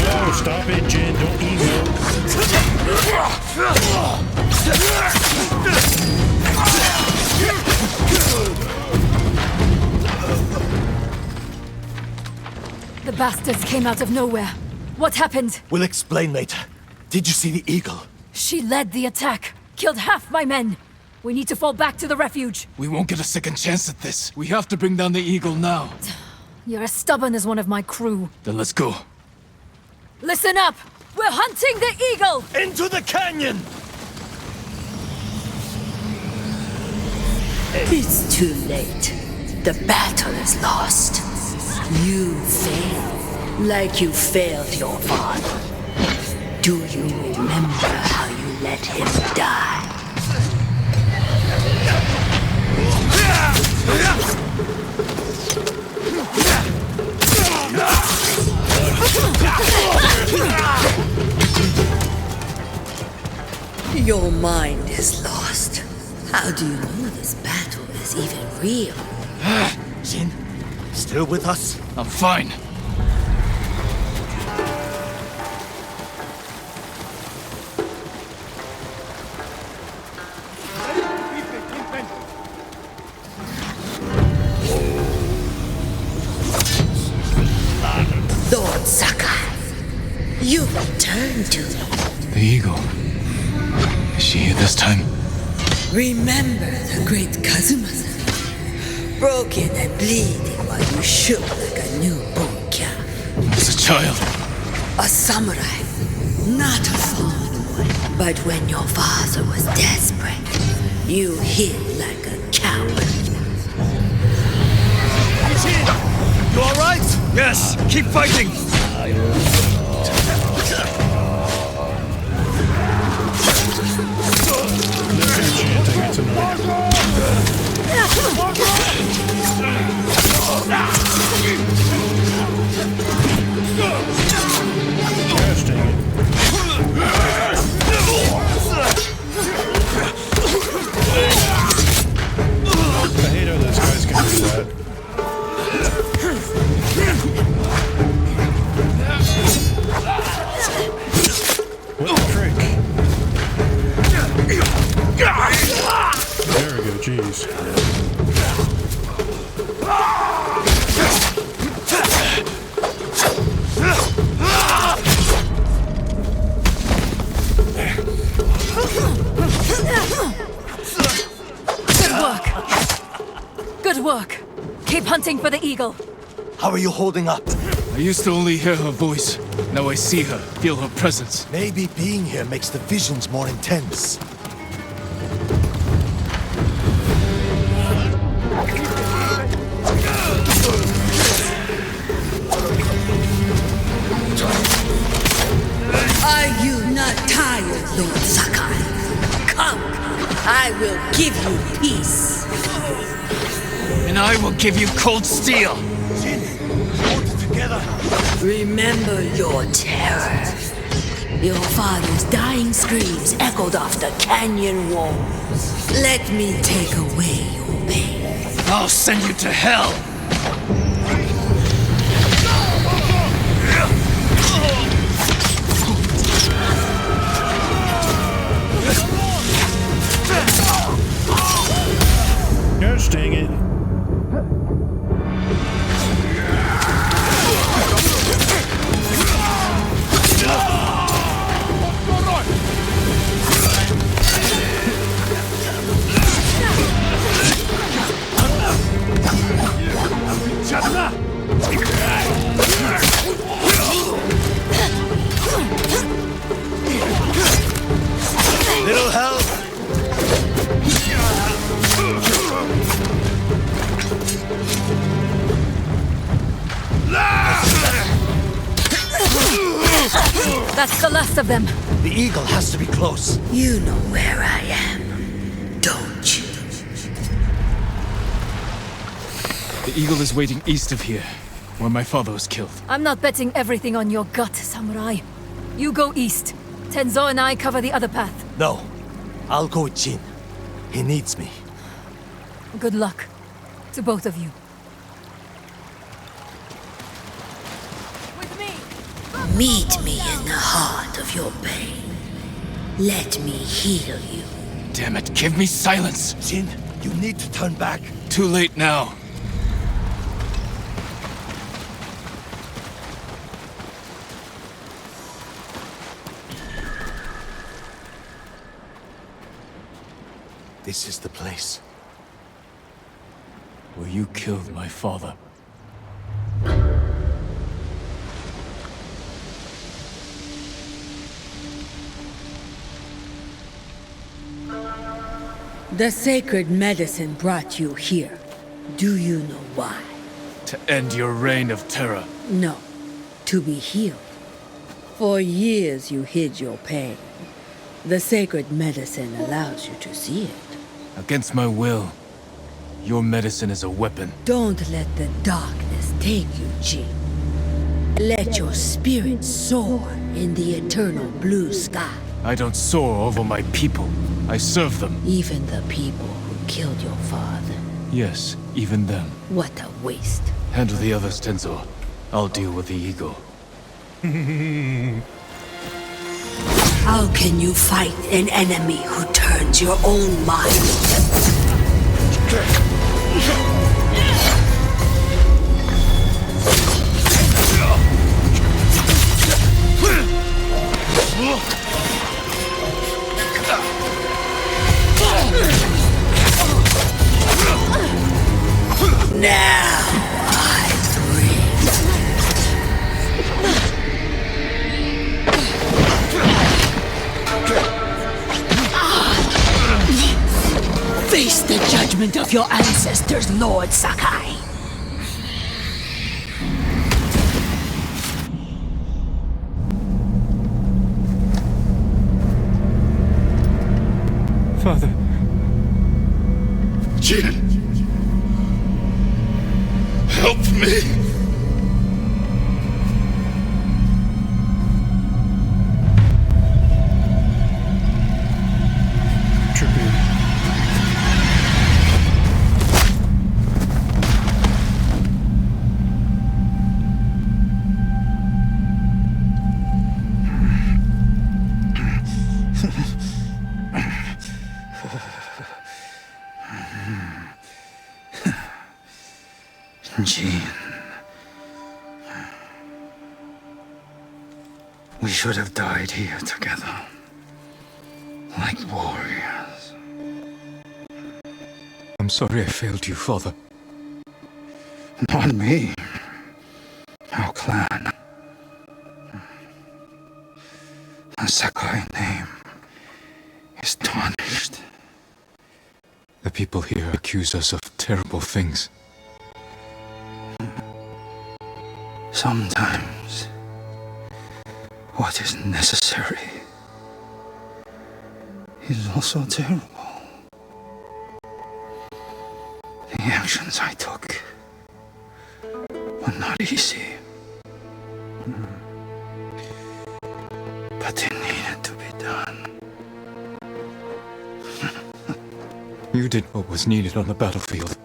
No, stop it, Jin. Don't emo. The bastards came out of nowhere. What happened? We'll explain later. Did you see the eagle? She led the attack. Killed half my men. We need to fall back to the refuge. We won't get a second chance at this. We have to bring down the eagle now. You're as stubborn as one of my crew. Then let's go. Listen up! We're hunting the eagle! Into the canyon! It's too late. The battle is lost. You failed, like you failed your father. Do you remember how you let him die? Your mind is lost. How do you know this battle is even real? Jin, still with us? I'm fine. Lord Sakai, you returned to me. The eagle. Is she here this time? Remember the great Kazuma-san? Broken and bleeding while you shook like a newborn calf. As a child. A samurai, not a fallen But when your father was desperate, you hid like a coward. You alright? Yes, keep fighting! I hate how those guys can do that. What the frick? There we go, jeez. Good work. Good work. Keep hunting for the eagle. How are you holding up? I used to only hear her voice. Now I see her, feel her presence. Maybe being here makes the visions more intense. Are you not tired, Lord Sakai? Come, I will give you peace. And I will give you cold steel. Remember your terror. Your father's dying screams echoed off the canyon walls. Let me take away your pain. I'll send you to hell. Gosh dang it. Little help! That's the last of them. The eagle has to be close. You know where I am, don't you? The eagle is waiting east of here, where my father was killed. I'm not betting everything on your gut, Samurai. You go east. Tenzo and I cover the other path. No, I'll go with Jin. He needs me. Good luck to both of you. Meet me in the heart of your pain. Let me heal you. Damn it, give me silence! Jin, you need to turn back. Too late now. This is the place. Where you killed my father. The sacred medicine brought you here. Do you know why? To end your reign of terror. No, to be healed. For years you hid your pain. The sacred medicine allows you to see it. Against my will. Your medicine is a weapon. Don't let the darkness take you, Jin. Let your spirit soar in the eternal blue sky. I don't soar over my people. I serve them. Even the people who killed your father. Yes, even them. What a waste. Handle the others, Tenzo. I'll deal with the eagle. How can you fight an enemy who turns your own mind? Now I bring. judgment of your ancestors, Lord Sakai. Father. Jin! Help me! Jean. We should have died here together. Like warriors. I'm sorry I failed you, Father. Not me. Our clan. The Sakai name is tarnished. The people here accuse us of terrible things. Sometimes, what is necessary is also terrible. The actions I took were not easy. But they needed to be done. You did what was needed on the battlefield.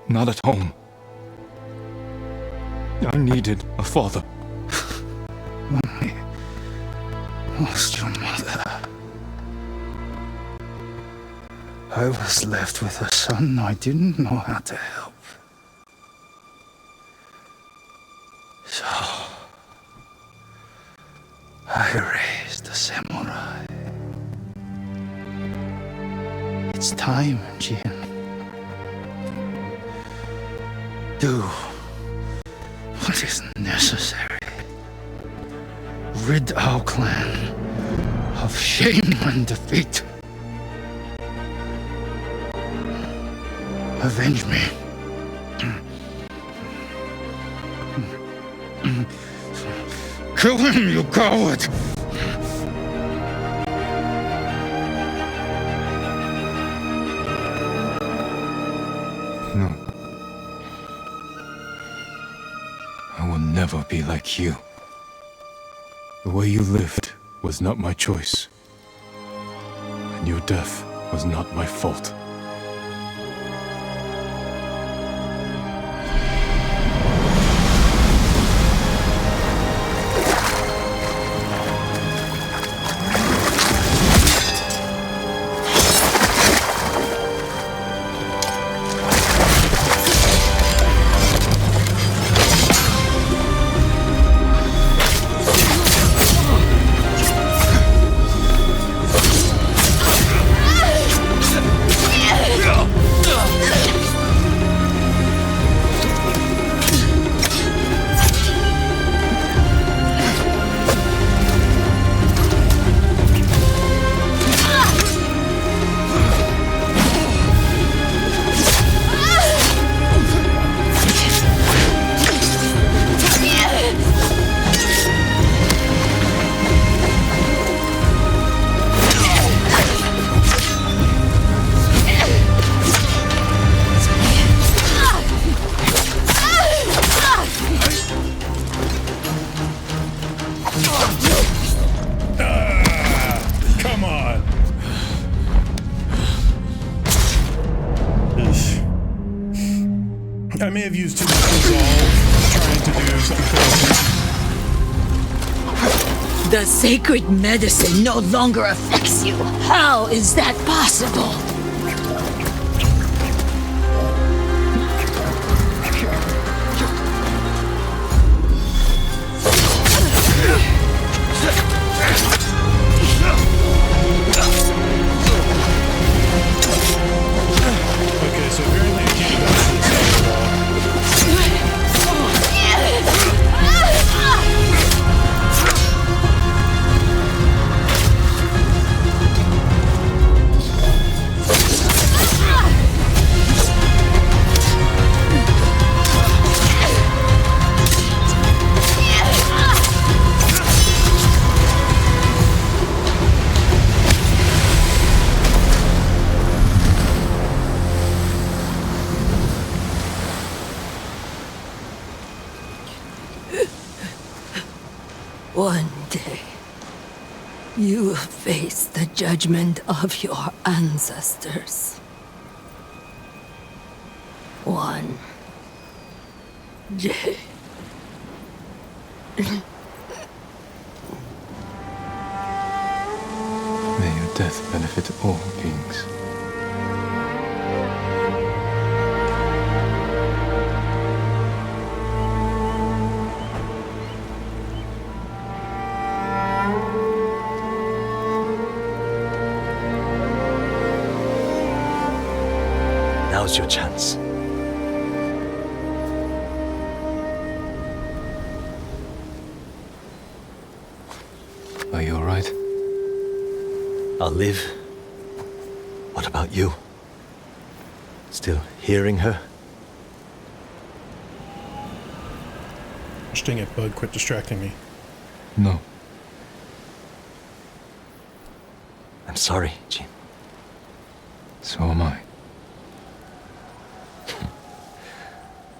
Not at home. I needed a father. When I lost your mother, I was left with a son I didn't know how to help. So, I raised a samurai. It's time, Jin. Do what is necessary. Rid our clan of shame and defeat. Avenge me. Kill him, you coward! No. I will never be like you. The way you lived was not my choice. And your death was not my fault. I may have used too much resolve trying to do something crazy. The sacred medicine no longer affects you. How is that possible? Okay, so apparently I can't dodge this at all. You face the judgment of your ancestors. One day. May your death benefit all beings. Now's your chance. Are you alright? I'll live. What about you? Still hearing her? Gosh dang it, bud, quit distracting me. No. I'm sorry, Jin. So am I.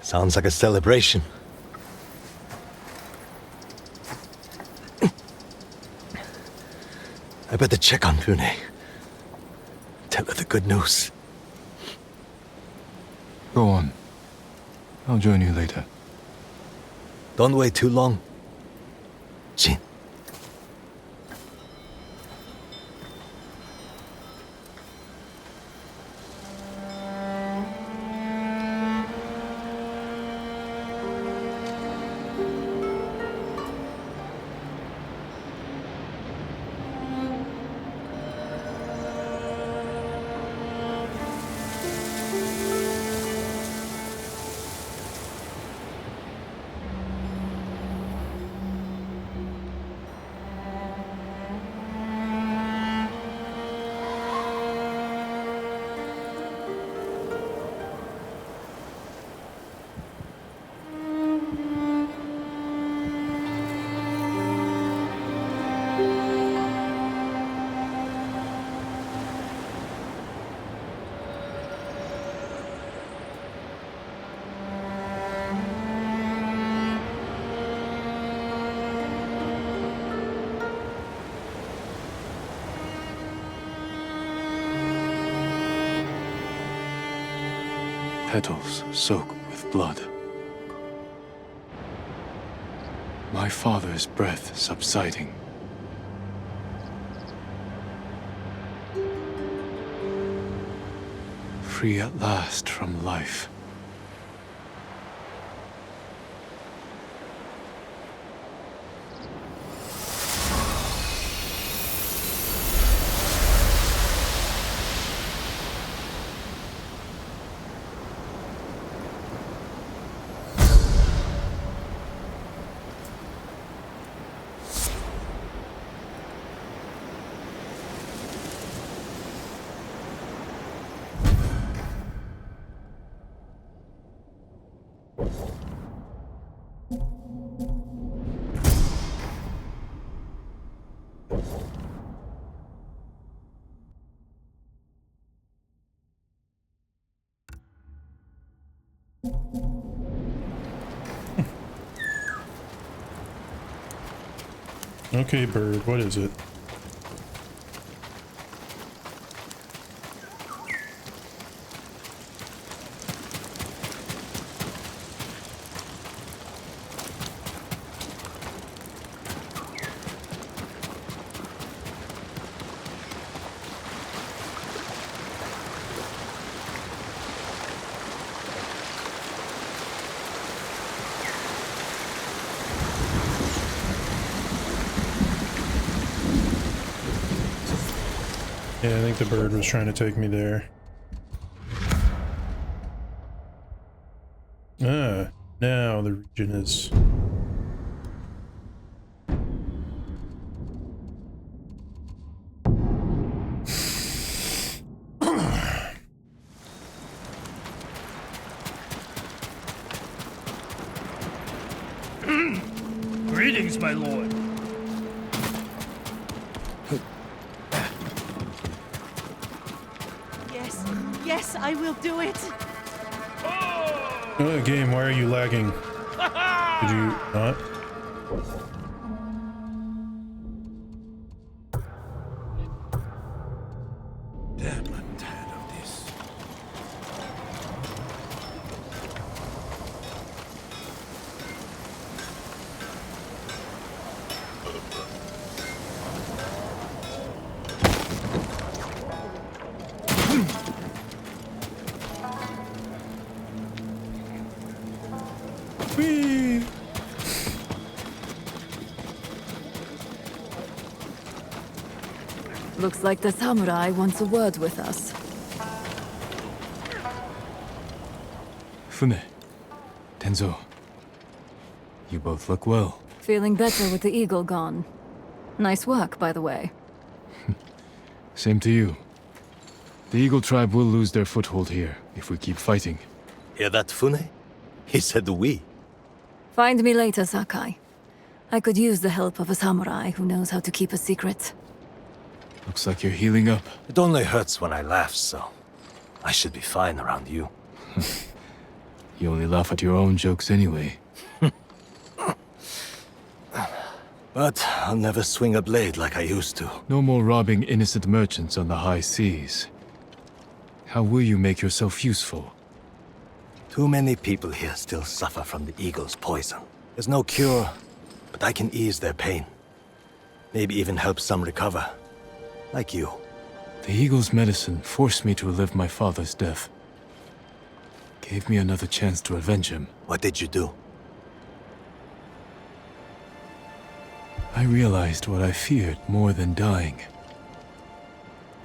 Sounds like a celebration. I better check on Pune. Tell her the good news. Go on. I'll join you later. Don't wait too long, Jin. Petals soak with blood. My father's breath subsiding. Free at last from life. Okay, bird, what is it? Yeah, I think the bird was trying to take me there. Ah, now the region is... Greetings, my lord. Yes, yes, I will do it. Game, why are you lagging? Did you not? Looks like the samurai wants a word with us. Fune, Tenzo, you both look well. Feeling better with the eagle gone. Nice work, by the way. Same to you. The Eagle tribe will lose their foothold here if we keep fighting. Hear that, Fune? He said we. Find me later, Sakai. I could use the help of a samurai who knows how to keep a secret. Looks like you're healing up. It only hurts when I laugh, so I should be fine around you. You only laugh at your own jokes anyway. But I'll never swing a blade like I used to. No more robbing innocent merchants on the high seas. How will you make yourself useful? Too many people here still suffer from the Eagle's poison. There's no cure, but I can ease their pain. Maybe even help some recover. Like you. The Eagle's medicine forced me to relive my father's death. Gave me another chance to avenge him. What did you do? I realized what I feared more than dying.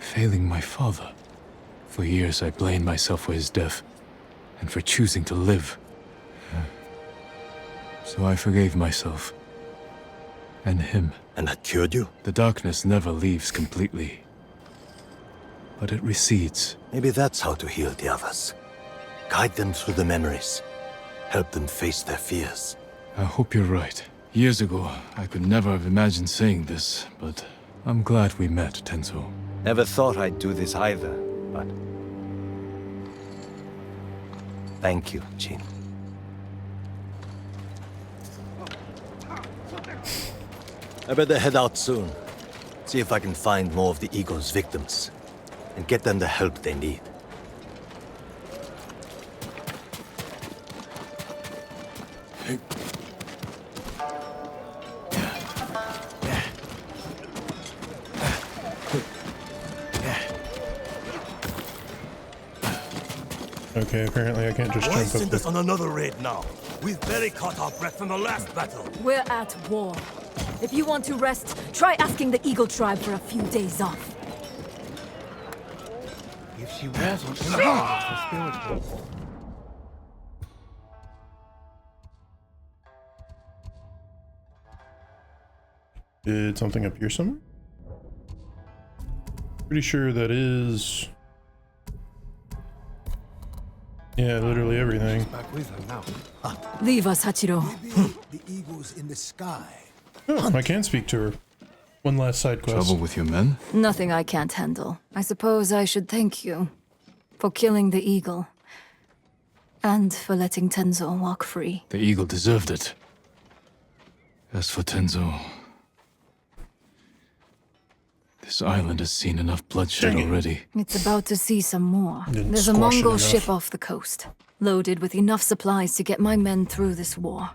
Failing my father. For years I blamed myself for his death, and for choosing to live. So I forgave myself. And him. And that cured you? The darkness never leaves completely. But it recedes. Maybe that's how to heal the others. Guide them through the memories. Help them face their fears. I hope you're right. Years ago, I could never have imagined saying this, but I'm glad we met, Tenzo. Never thought I'd do this either, but... Thank you, Jin. I better head out soon. See if I can find more of the Eagle's victims. And get them the help they need. Okay, apparently I can't just Why jump up send us the... on another raid now? We've barely caught our breath from the last battle. We're at war. If you want to rest, try asking the Eagle tribe for a few days off. If she wasn't in the spiritual. Did something appear somewhere? Pretty sure that is... Yeah, literally everything. Back with her now. Leave us, Hachiro. The eagles in the sky. Oh, I can speak to her. One last side quest. Trouble with your men? Nothing I can't handle. I suppose I should thank you for killing the eagle. And for letting Tenzo walk free. The Eagle deserved it. As for Tenzo... This island has seen enough bloodshed already. It's about to see some more. Didn't There's a squash it Mongol enough. ship off the coast, loaded with enough supplies to get my men through this war.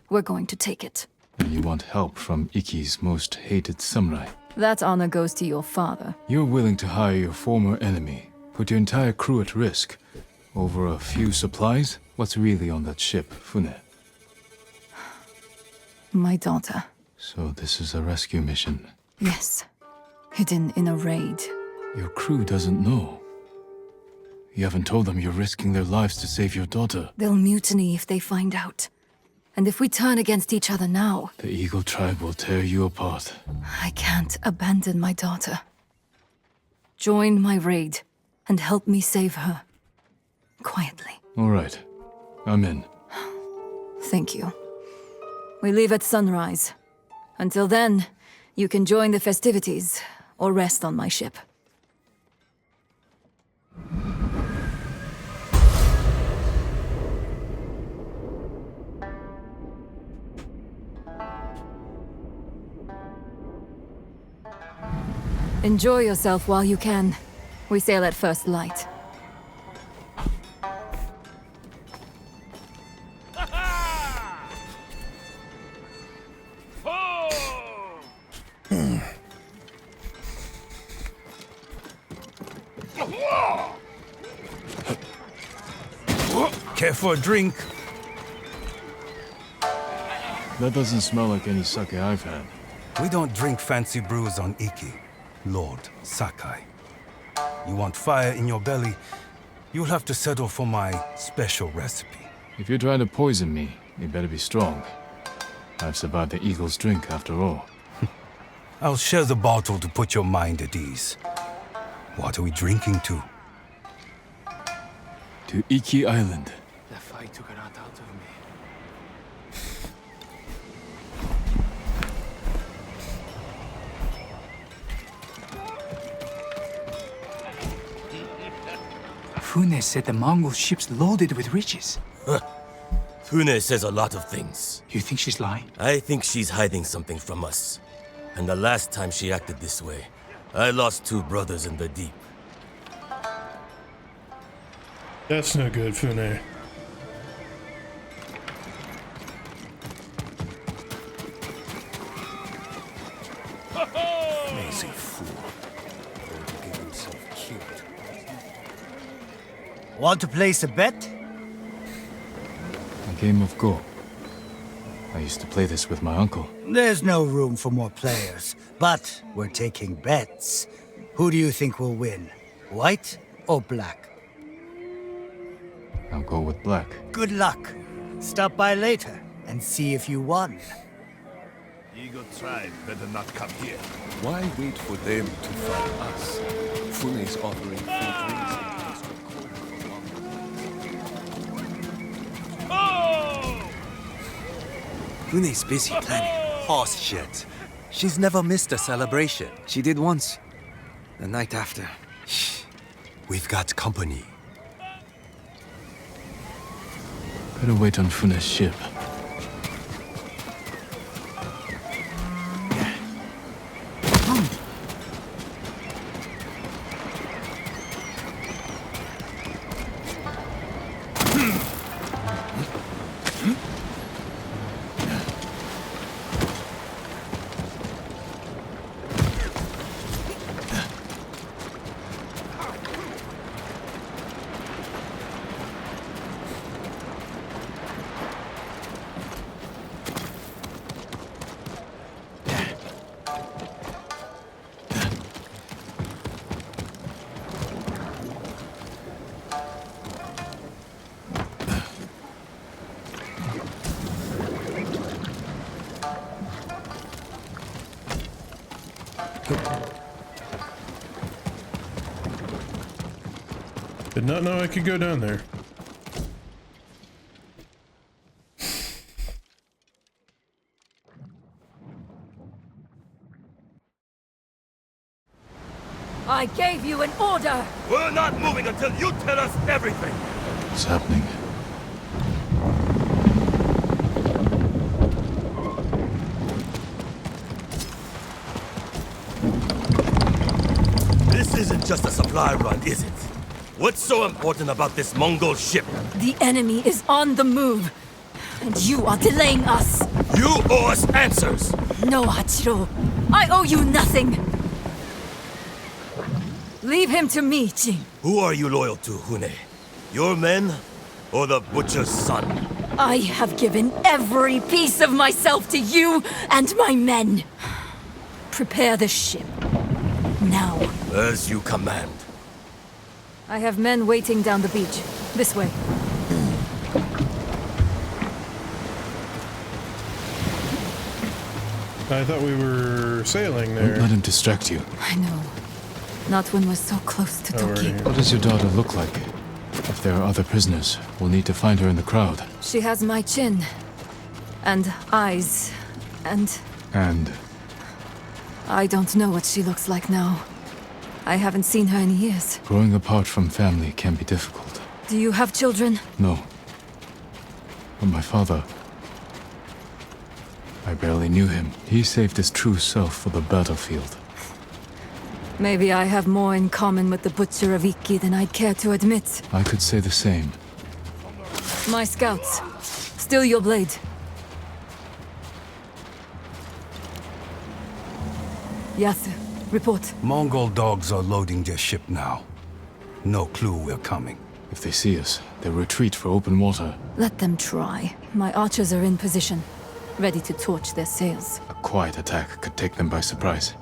We're going to take it. And you want help from Ikki's most hated samurai. That honor goes to your father. You're willing to hire your former enemy, put your entire crew at risk, over a few supplies? What's really on that ship, Fune? My daughter. So this is a rescue mission. Yes. Hidden in a raid. Your crew doesn't know. You haven't told them you're risking their lives to save your daughter. They'll mutiny if they find out. And if we turn against each other now... The Eagle tribe will tear you apart. I can't abandon my daughter. Join my raid, and help me save her. Quietly. All right. I'm in. Thank you. We leave at sunrise. Until then, you can join the festivities, or rest on my ship. Enjoy yourself while you can. We sail at first light. Care for a drink? That doesn't smell like any sake I've had. We don't drink fancy brews on Ikki. Lord Sakai. You want fire in your belly, you'll have to settle for my special recipe. If you're trying to poison me, you better be strong. I've survived the eagle's drink after all. I'll share the bottle to put your mind at ease. What are we drinking to? To Iki Island. The fight took a lot out of me. Fune said the Mongol ship's loaded with riches. Fune says a lot of things. You think she's lying? I think she's hiding something from us. And the last time she acted this way, I lost 2 brothers in the deep. That's no good, Fune. Lazy fool. Going to get himself killed. Want to place a bet? A game of Go. I used to play this with my uncle. There's no room for more players, but we're taking bets. Who do you think will win? White or black? I'll go with black. Good luck. Stop by later and see if you won. Eagle tribe better not come here. Why wait for them to find us? Fune is offering free drinks and extra Fune's busy planning horse shit. She's never missed a celebration. She did once. The night after. Shh. We've got company. Better wait on Fune's ship. Did not know I could go down there. I gave you an order! We're not moving until you tell us everything! What's happening? This isn't just a supply run, is it? What's so important about this Mongol ship? The enemy is on the move, and you are delaying us. You owe us answers! No, Hachiro. I owe you nothing. Leave him to me, Jin. Who are you loyal to, Hune? Your men or the butcher's son? I have given every piece of myself to you and my men. Prepare the ship. Now. As you command. I have men waiting down the beach. This way. I thought we were sailing there. Don't let him distract you. I know. Not when we're so close to Toki. What does your daughter look like? If there are other prisoners, we'll need to find her in the crowd. She has my chin. And eyes. And... I don't know what she looks like now. I haven't seen her in years. Growing apart from family can be difficult. Do you have children? No. But my father... I barely knew him. He saved his true self for the battlefield. Maybe I have more in common with the Butcher of Iki than I'd care to admit. I could say the same. My scouts. Still your blade. Yasu, report. Mongol dogs are loading their ship now. No clue we're coming. If they see us, they'll retreat for open water. Let them try. My archers are in position, ready to torch their sails. A quiet attack could take them by surprise.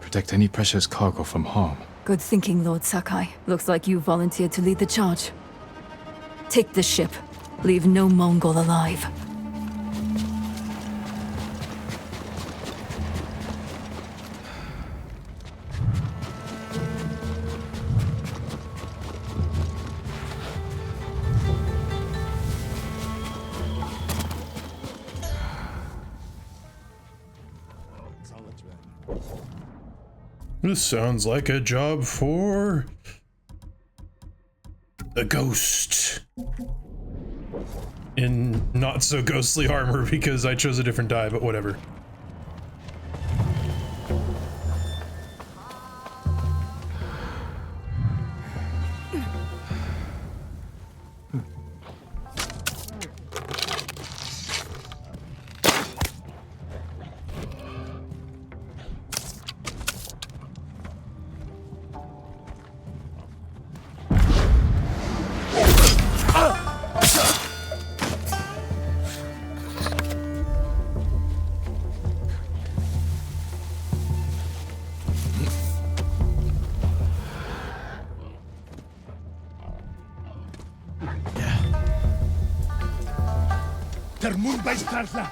Protect any precious cargo from harm. Good thinking, Lord Sakai. Looks like you volunteered to lead the charge. Take the ship. Leave no Mongol alive. This sounds like a job for a ghost in not so ghostly armor because I chose a different die, but whatever.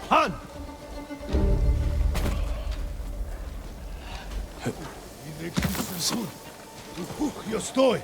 Han! Я стой!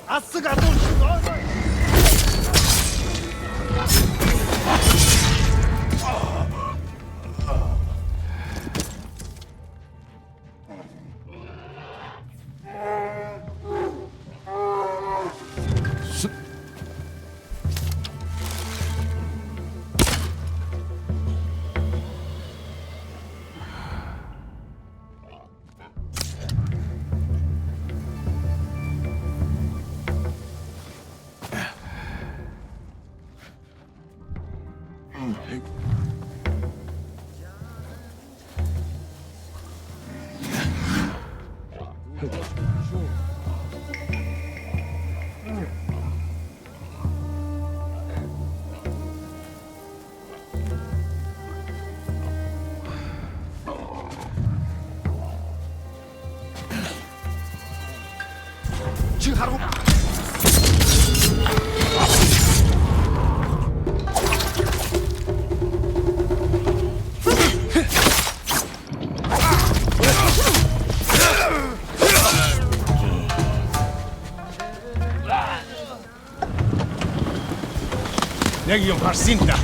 내기 좀 발신다.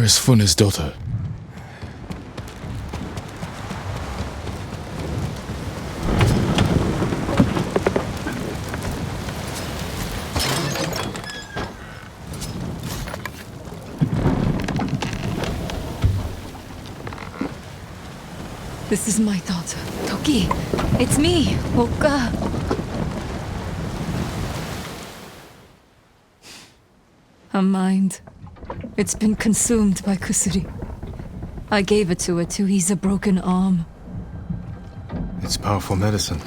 Where's Funa's daughter? This is my daughter. Toki, it's me, Oka. Her mind. It's been consumed by Kusuri. I gave it to her to ease a broken arm. It's powerful medicine.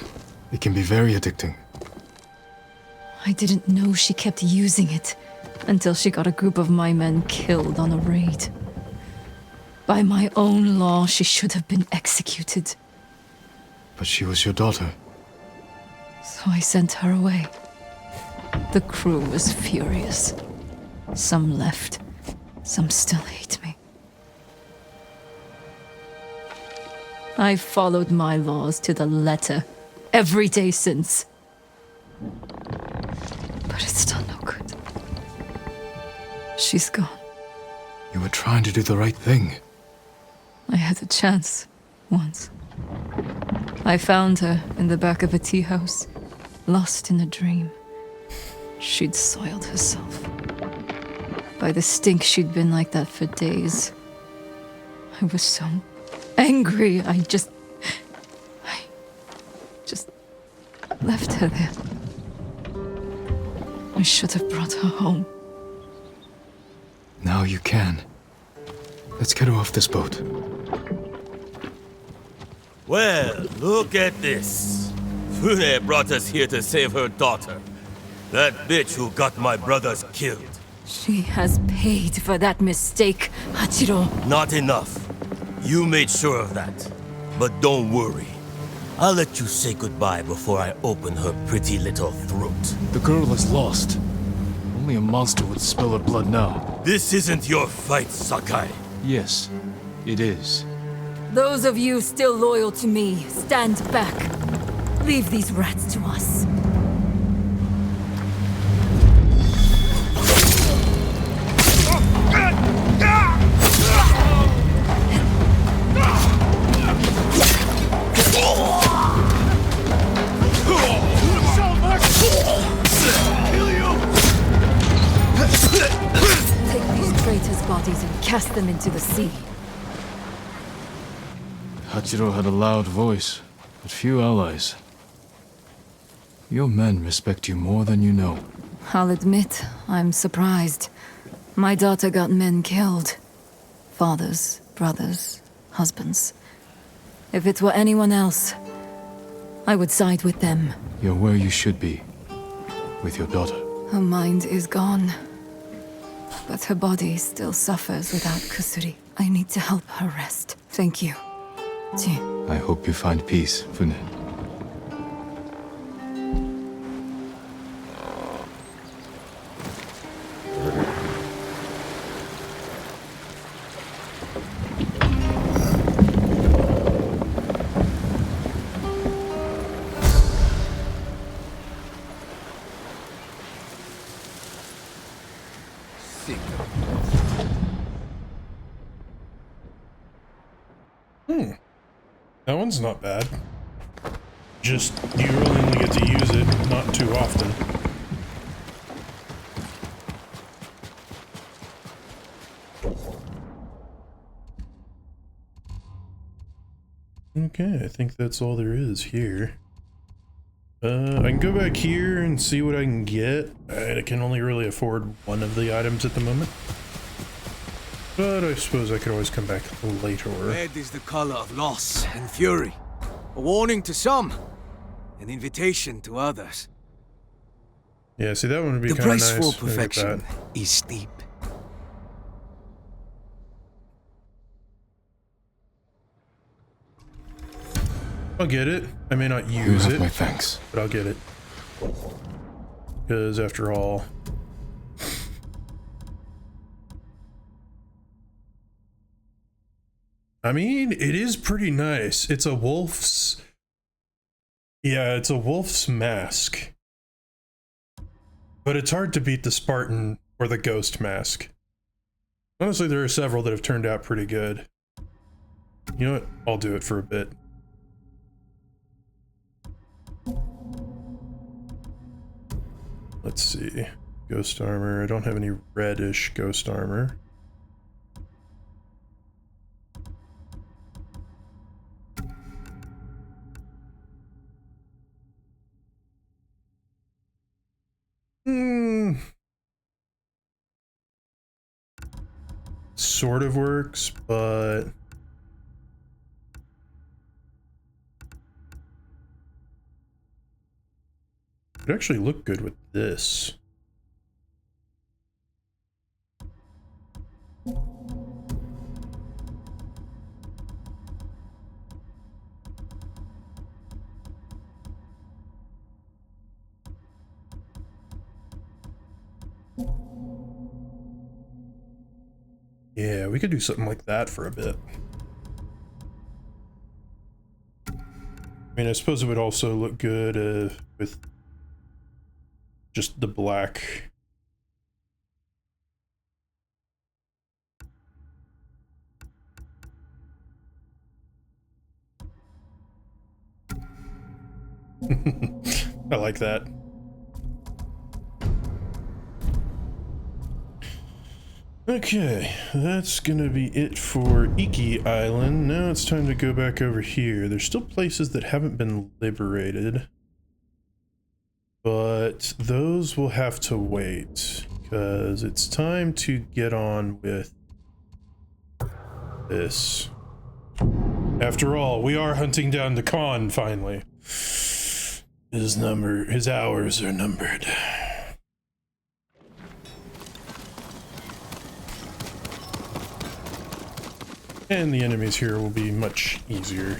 It can be very addicting. I didn't know she kept using it until she got a group of my men killed on a raid. By my own law, she should have been executed. But she was your daughter. So I sent her away. The crew was furious. Some left, some still hate me. I followed my laws to the letter every day since. But it's still no good. She's gone. You were trying to do the right thing. I had a chance, once. I found her in the back of a tea house, lost in a dream. She'd soiled herself. By the stink, she'd been like that for days. I was so angry, I just left her there. I should have brought her home. Now you can. Let's get her off this boat. Well, look at this. Fune brought us here to save her daughter. That bitch who got my brothers killed. She has paid for that mistake, Hachiro. Not enough. You made sure of that. But don't worry. I'll let you say goodbye before I open her pretty little throat. The girl is lost. Only a monster would spill her blood now. This isn't your fight, Sakai. Yes, it is. Those of you still loyal to me, stand back. Leave these rats to us. Take these traitors' bodies and cast them into the sea. Hachiro had a loud voice, but few allies. Your men respect you more than you know. I'll admit, I'm surprised. My daughter got men killed. Fathers, brothers, husbands. If it were anyone else, I would side with them. You're where you should be. With your daughter. Her mind is gone. But her body still suffers without Kusuri. I need to help her rest. Thank you. I hope you find peace, Fune. That one's not bad. Just, you really only get to use it not too often. Okay, I think that's all there is here. I can go back here and see what I can get. I can only really afford one of the items at the moment. But I suppose I could always come back later. Red is the color of loss and fury. A warning to some, an invitation to others. Yeah, see, that one would be the kind of price nice. for perfection is steep. I'll get it. I may not use it. My thanks. But I'll get it. Because after all... I mean, it is pretty nice. It's a wolf's... Yeah, it's a wolf's mask. But it's hard to beat the Spartan or the ghost mask. Honestly, there are several that have turned out pretty good. You know what? I'll do it for a bit. Let's see. Ghost armor. I don't have any reddish ghost armor. Sort of works, but... it would actually look good with this. Yeah, we could do something like that for a bit. I mean, I suppose it would also look good with just the black. I like that. Okay, that's gonna be it for Iki Island. Now it's time to go back over here. There's still places that haven't been liberated, but those will have to wait because it's time to get on with this. After all, we are hunting down the Khan finally. His hours are numbered. And the enemies here will be much easier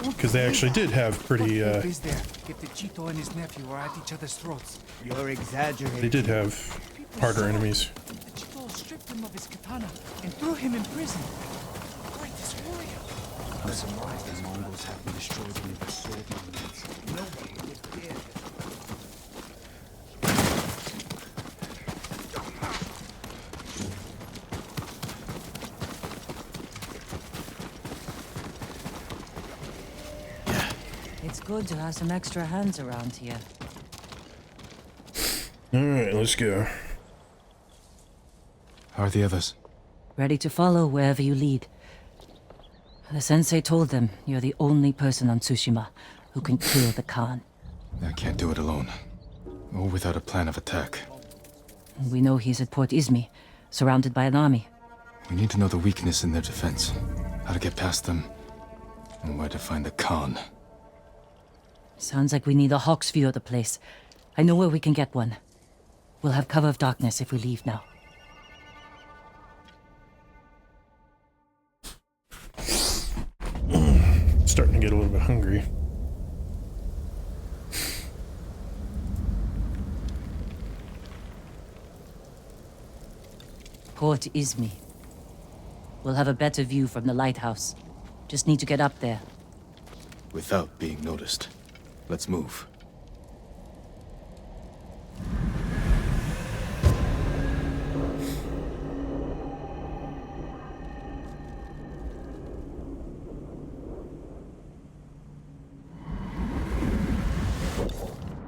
because they actually did have pretty If the Cheeto and his nephew are at each other's throats. You're exaggerating. they did have harder enemies. The Cheeto stripped him of his katana and threw him in prison. Greatest warrior. I'm surprised the Mongols haven't destroyed any of the sword monuments. Nobody is dead. It's good to have some extra hands around here. Alright, let's go. How are the others? Ready to follow wherever you lead. The sensei told them you're the only person on Tsushima who can kill the Khan. I can't do it alone. Or without a plan of attack. We know he's at Port Izmi, surrounded by an army. We need to know the weakness in their defense, how to get past them, and where to find the Khan. Sounds like we need a hawk's view of the place. I know where we can get one. We'll have cover of darkness if we leave now. Starting to get a little bit hungry. Port Izmi. We'll have a better view from the lighthouse. Just need to get up there. Without being noticed. Let's move.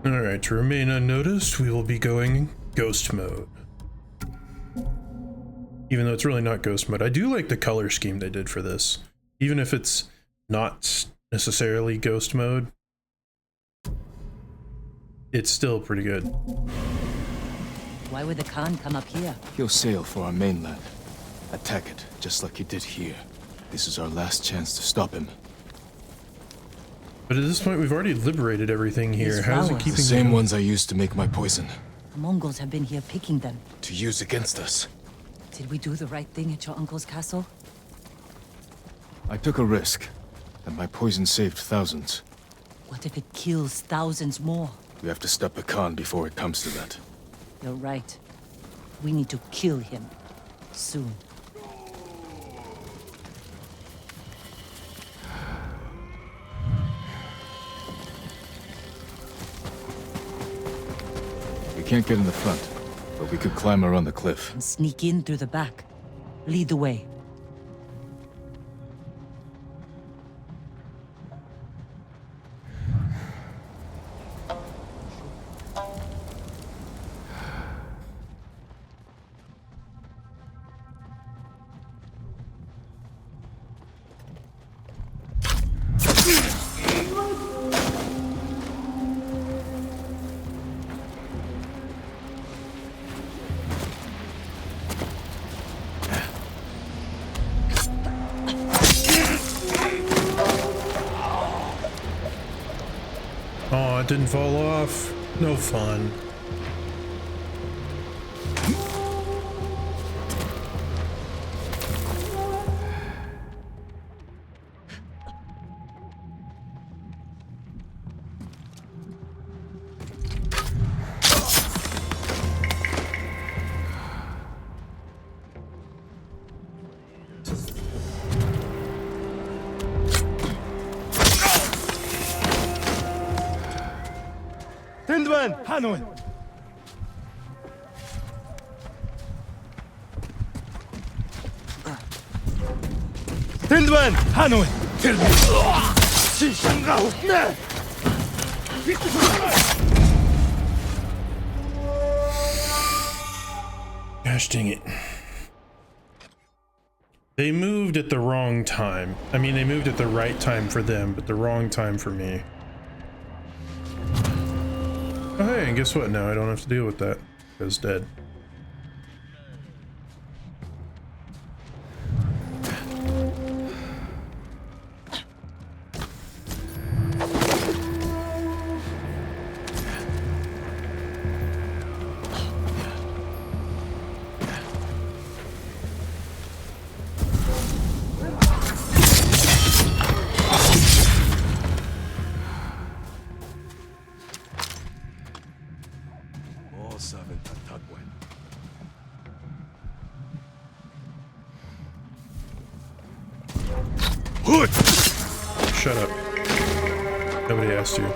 Alright, to remain unnoticed, we will be going ghost mode. Even though it's really not ghost mode. I do like the color scheme they did for this. Even if it's not necessarily ghost mode, it's still pretty good. Why would the Khan come up here? He'll sail for our mainland. Attack it, just like he did here. This is our last chance to stop him. But at this point, we've already liberated everything here. These How's it flowers. keeping The same them? ones I used to make my poison. The Mongols have been here picking them. To use against us. Did we do the right thing at your uncle's castle? I took a risk, and my poison saved thousands. What if it kills thousands more? We have to stop the Khan before it comes to that. You're right. We need to kill him. Soon. We can't get in the front, but we could climb around the cliff. And sneak in through the back. Lead the way. Oh, it didn't fall off. No fun. Hanoi! Hildman! Hanoi! Tell me! Tsushima! Gosh dang it. They moved at the wrong time. I mean, they moved at the right time for them, but the wrong time for me. Oh hey, and guess what? Now I don't have to deal with that. It's dead. Shut up. Nobody asked you.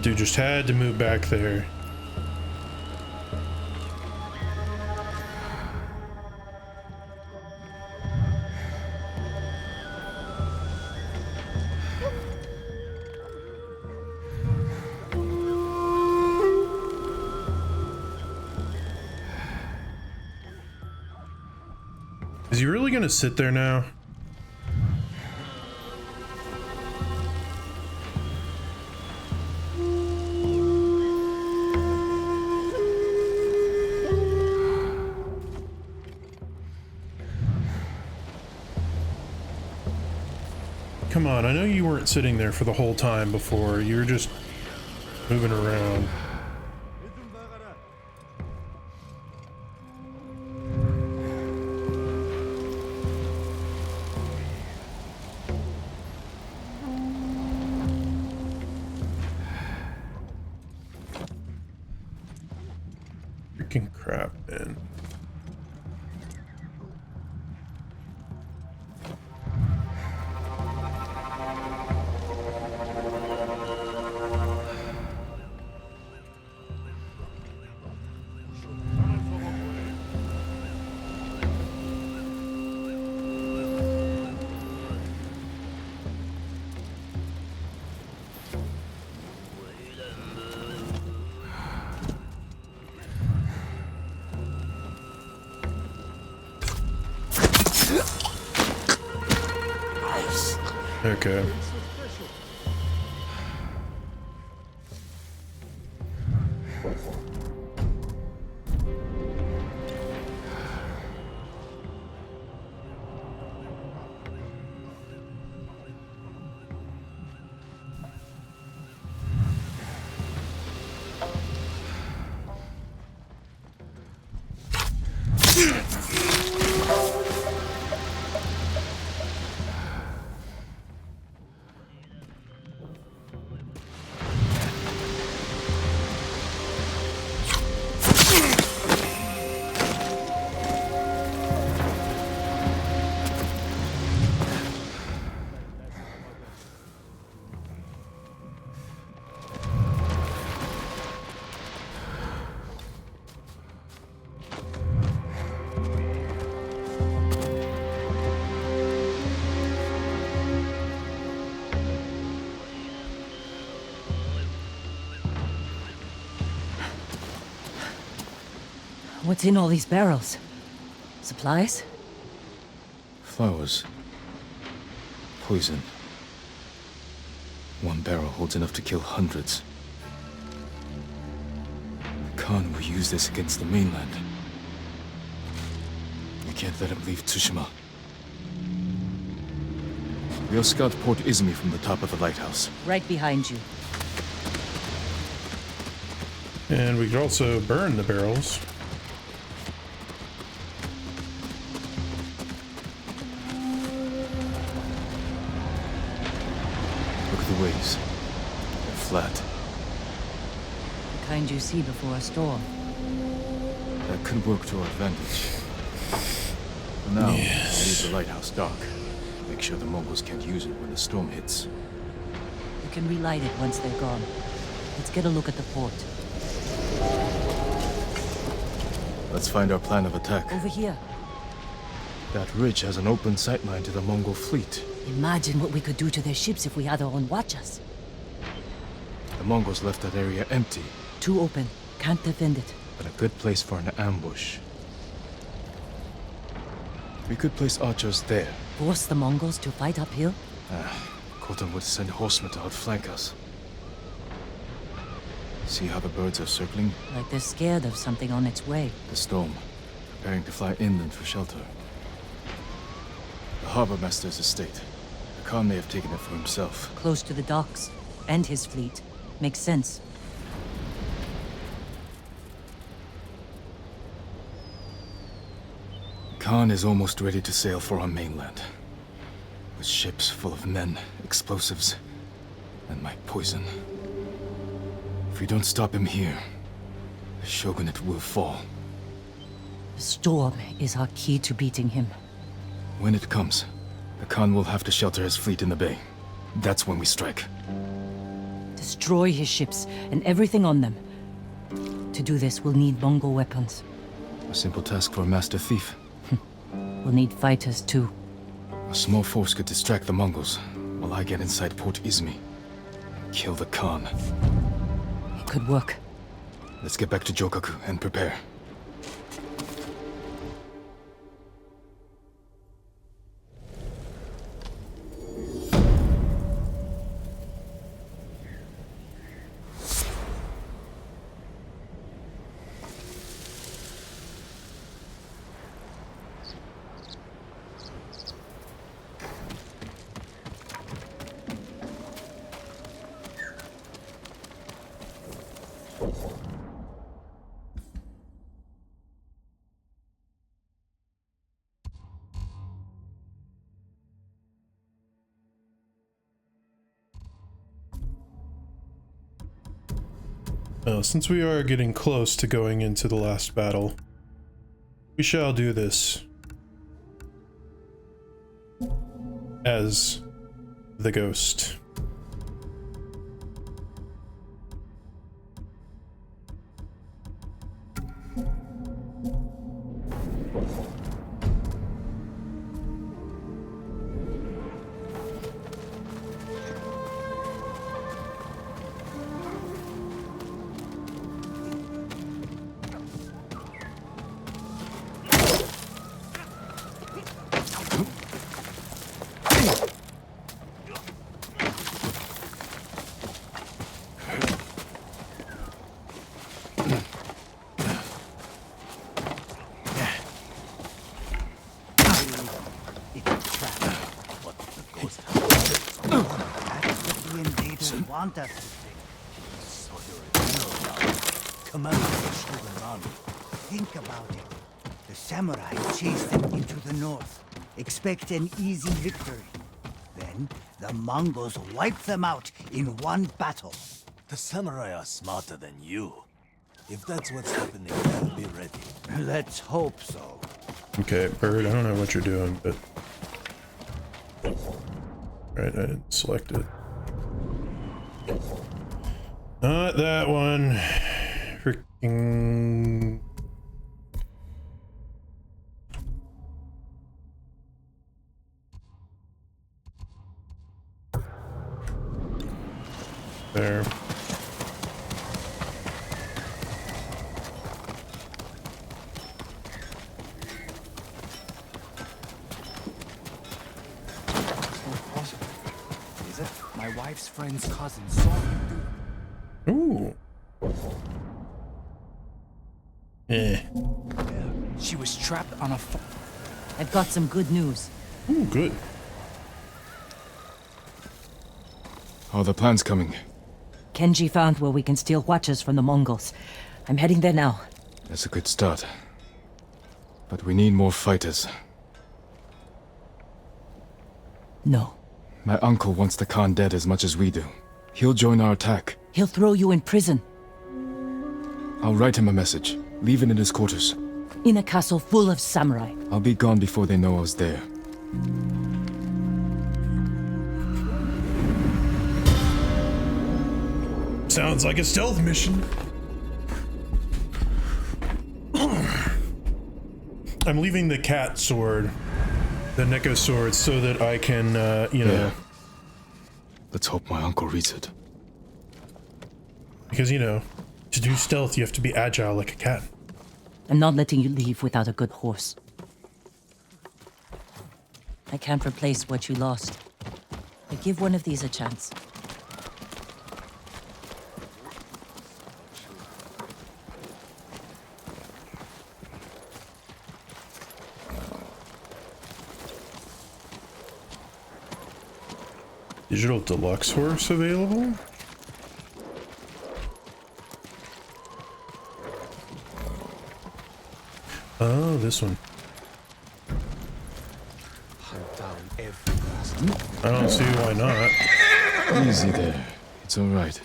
Dude just had to move back there. Is he really gonna sit there now? Come on, I know you weren't sitting there for the whole time before. You were just moving around. Freaking crap, man. Okay. What's in all these barrels? Supplies? Flowers. Poison. One barrel holds enough to kill hundreds. Khan will use this against the mainland. We can't let him leave Tsushima. We'll scout Port Izumi from the top of the lighthouse. Right behind you. And we could also burn the barrels. Look at the waves. They're flat. The kind you see before a storm. That could work to our advantage. For now, leave the lighthouse dark. Make sure the Mongols can't use it when the storm hits. We can relight it once they're gone. Let's get a look at the port. Let's find our plan of attack. Over here. That ridge has an open sightline to the Mongol fleet. Imagine what we could do to their ships if we had our own watchers. The Mongols left that area empty. Too open. Can't defend it. But a good place for an ambush. We could place archers there. Force the Mongols to fight uphill? Khotan would send horsemen to outflank us. See how the birds are circling? Like they're scared of something on its way. The storm. Preparing to fly inland for shelter. The harbor master's estate. The Khan may have taken it for himself. Close to the docks. And his fleet. Makes sense. Khan is almost ready to sail for our mainland. With ships full of men, explosives, and my poison. If we don't stop him here, the shogunate will fall. The storm is our key to beating him. When it comes, the Khan will have to shelter his fleet in the bay. That's when we strike. Destroy his ships and everything on them. To do this, we'll need Mongol weapons. A simple task for a master thief. We'll need fighters too. A small force could distract the Mongols, while I get inside Port Izmi and kill the Khan. It could work. Let's get back to Jokaku and prepare. Since we are getting close to going into the last battle, we shall do this as the ghost. Want us to think. So you're a hero now. Commander of the Shogun's army. Think about it. The samurai chased them into the north. Expect an easy victory. Then the Mongols wipe them out in one battle. The samurai are smarter than you. If that's what's happening, they'll be ready. Let's hope so. Okay, Bird, I don't know what you're doing, but... Right, I didn't select it. Not that one. Freaking... There. Is it? My wife's friend's cousin saw him do it. Ooh. She was trapped on a I've got some good news. Ooh, good. Are the plans coming? Kenji found where we can steal watchers from the Mongols. I'm heading there now. That's a good start. But we need more fighters. No. My uncle wants the Khan dead as much as we do. He'll join our attack. He'll throw you in prison. I'll write him a message. Leave it in his quarters. In a castle full of samurai. I'll be gone before they know I was there. Sounds like a stealth mission. I'm leaving the cat sword, the Neko sword, so that I can, you know... Yeah. Let's hope my uncle reads it. Because, you know, to do stealth, you have to be agile like a cat. I'm not letting you leave without a good horse. I can't replace what you lost. But give one of these a chance. Digital deluxe horse available? Oh, this one. Hunt down every bastard. I don't see why not. Easy there. It's all right.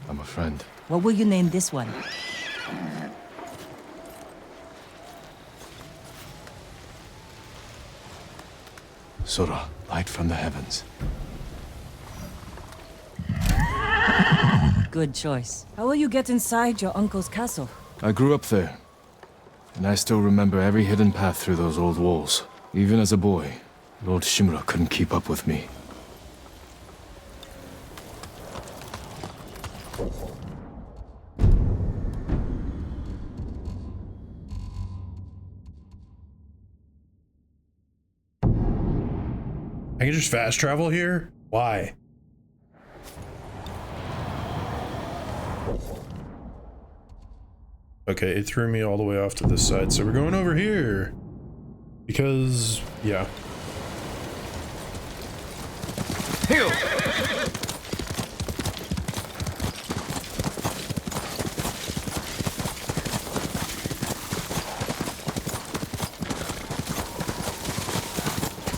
I'm a friend. What will you name this one? Sora, light from the heavens. Good choice. How will you get inside your uncle's castle? I grew up there. And I still remember every hidden path through those old walls. Even as a boy, Lord Shimura couldn't keep up with me. I can just fast travel here? Why? Okay, it threw me all the way off to this side, so we're going over here. Because, yeah. Heal!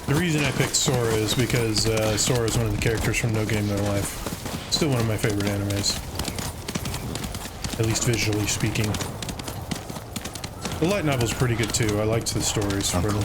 The reason I picked Sora is because Sora is one of the characters from No Game No Life. Still one of my favorite animes. At least visually speaking. The light novel's pretty good too. I liked the stories for them.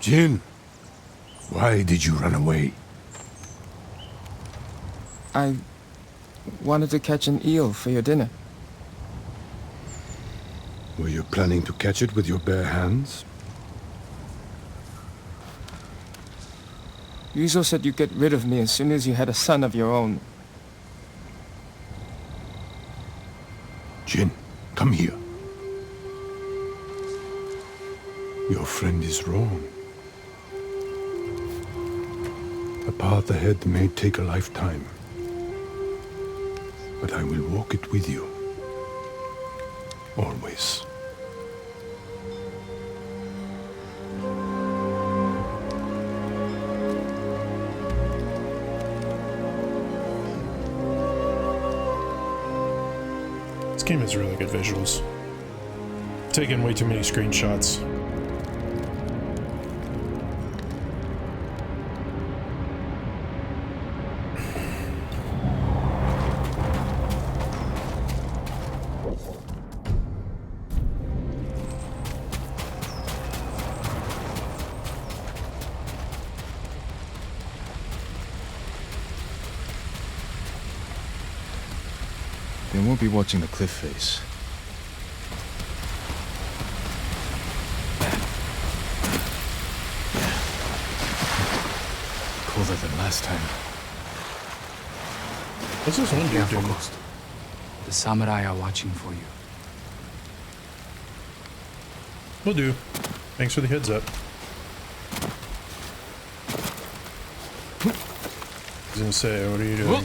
Jin, why did you run away? I wanted to catch an eel for your dinner. Were you planning to catch it with your bare hands? Yuzo said you'd get rid of me as soon as you had a son of your own. Jin, come here. Your friend is wrong. The path ahead may take a lifetime, but I will walk it with you. Always. This game has really good visuals. Taken way too many screenshots. They won't be watching the cliff face. Colder than last time. What's this one dude doing? The samurai are watching for you. Will do. Thanks for the heads up. was gonna say, what are you doing?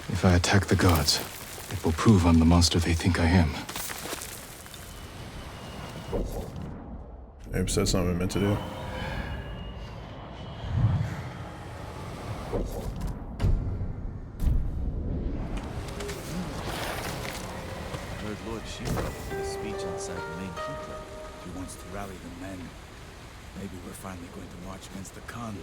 If I attack the gods, it will prove I'm the monster they think I am. Oops, that's not what I meant to do. Heard Lord Shimura give a speech outside the main keeper. He wants to rally the men. Maybe we're finally going to march against the Khan.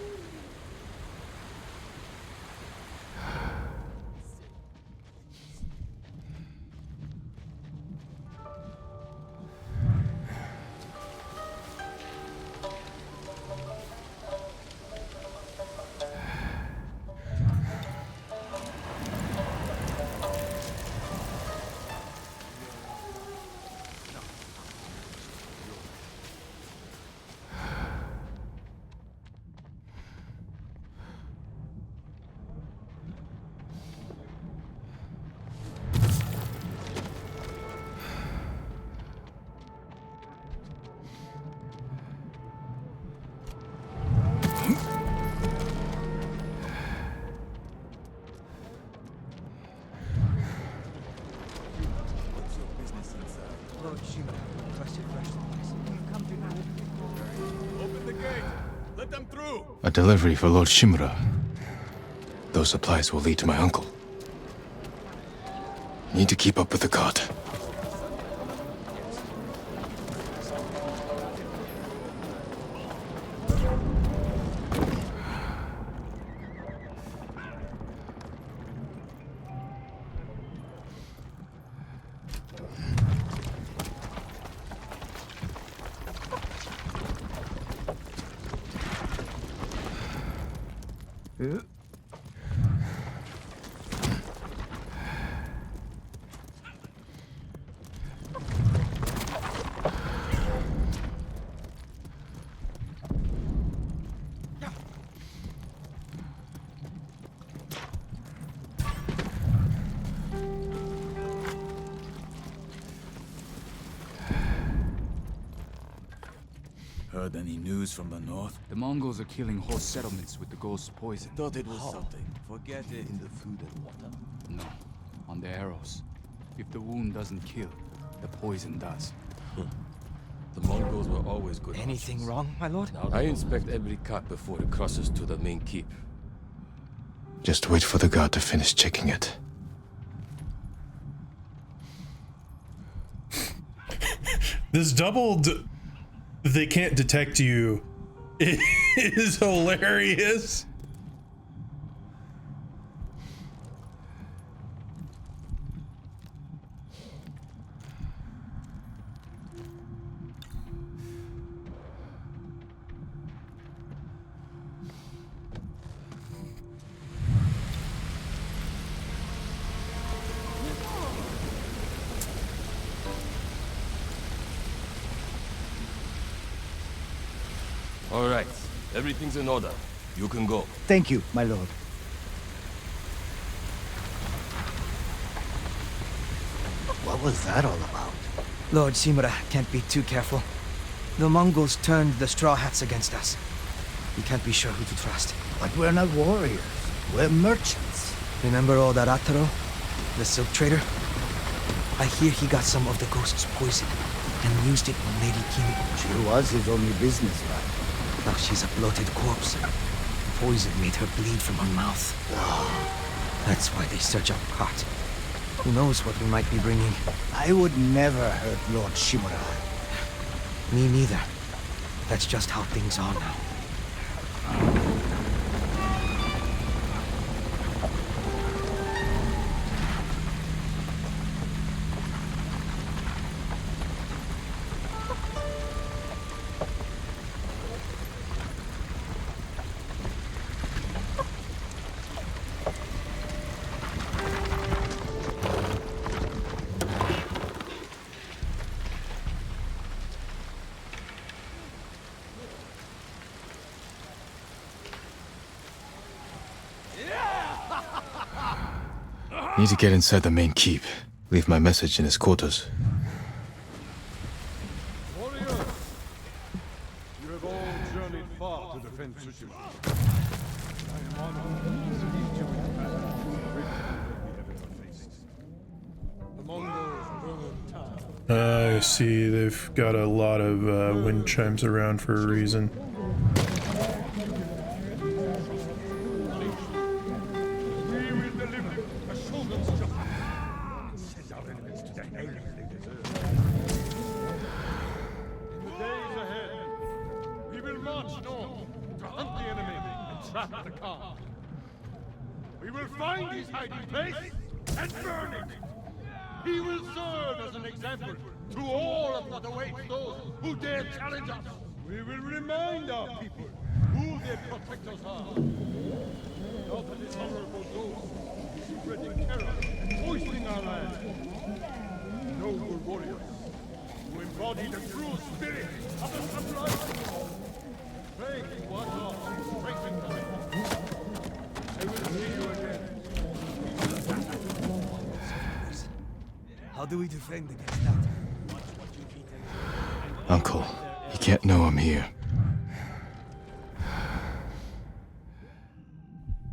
Lord Shimura, requested fresh supplies. We've come to now. Open the gate! Let them through! A delivery for Lord Shimura. Those supplies will lead to my uncle. Need to keep up with the god. Heard any news from the north? The Mongols are killing whole settlements with the ghost poison. Thought it was something. Forget it. In the food and water. No, on the arrows. If the wound doesn't kill, the poison does. The Mongols were always good. Anything wrong, my lord? I inspect every cut before it crosses to the main keep. Just wait for the god to finish checking it. This doubled they can't detect you is hilarious. All right, everything's in order. You can go. Thank you, my lord. What was that all about? Lord Shimura can't be too careful. The Mongols turned the Straw Hats against us. We can't be sure who to trust. But we're not warriors. We're merchants. Remember old Arataro? The silk trader? I hear he got some of the ghost's poison and used it on Lady Kimi. She was his only business, lad. Now she's a bloated corpse. Poison made her bleed from her mouth. That's why they search our cart. Who knows what we might be bringing? I would never hurt Lord Shimura. Me neither. That's just how things are now. Need to get inside the main keep. Leave my message in his quarters. Warriors, you have all journeyed far to defend Tsushima. I am honored to lead you into battle the greatest we have ever faced. The Mongols burned town. I see they've got a lot of wind chimes around for a reason. We will deliver a shogun's justice and send our enemies to the hell they deserve. In the days ahead, we will march north to hunt the enemy and trap the Khan. We will find his hiding place and burn it. He will serve as an example to all of what awaits those who dare challenge us. We will remind our people who their protectors are. Not the dishonorable those spreading terror and poisoning our land. Noble warriors who embody the true spirit of the samurai. Pray one Lord, strength and courage. I will see you again. How do we defend against that? Uncle, he can't know I'm here.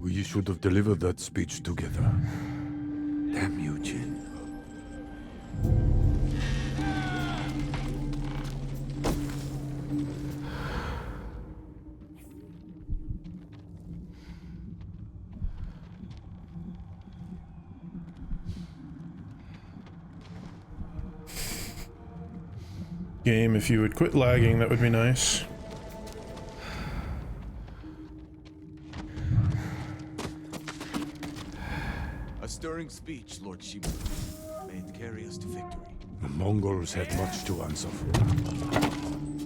We should have delivered that speech together. Damn you, Jin. Game, if you would quit lagging, that would be nice. A stirring speech, Lord Shima. May it carry us to victory. The Mongols have much to answer for.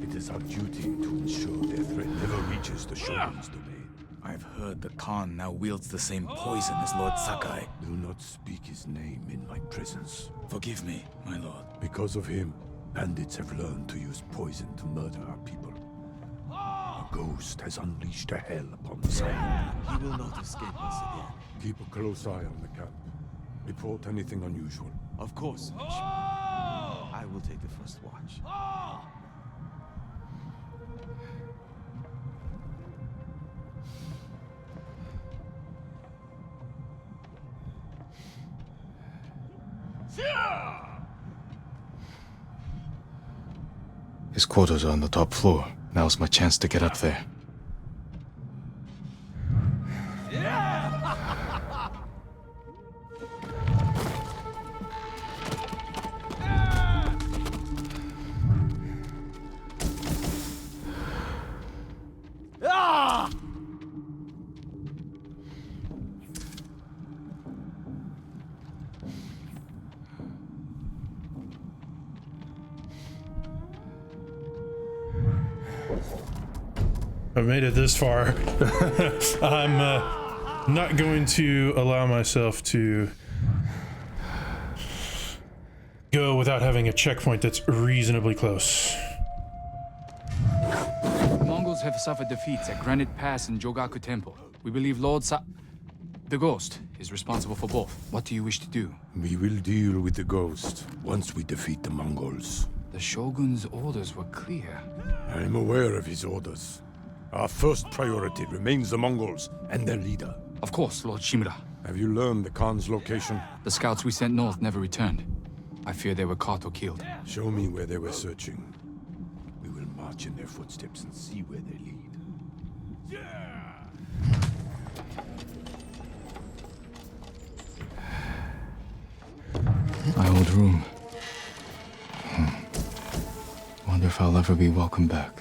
It is our duty to ensure their threat never reaches the Shogun's domain. I've heard the Khan now wields the same poison as Lord Sakai. Do not speak his name in my presence. Forgive me, my lord. Because of him, bandits have learned to use poison to murder our people. A ghost has unleashed a hell upon the island. He will not escape us again. Keep a close eye on the camp. Report anything unusual. Of course, I will take the first watch. His quarters are on the top floor. Now's my chance to get up there. I've made it this far. I'm not going to allow myself to go without having a checkpoint that's reasonably close. The Mongols have suffered defeats at Granite Pass and Jogaku Temple. We believe the Ghost is responsible for both. What do you wish to do? We will deal with the ghost once we defeat the Mongols. The Shogun's orders were clear. I am aware of his orders. Our first priority remains the Mongols and their leader. Of course, Lord Shimura. Have you learned the Khan's location? The scouts we sent north never returned. I fear they were caught or killed. Show me where they were searching. We will march in their footsteps and see where they lead. My old room. Wonder if I'll ever be welcome back.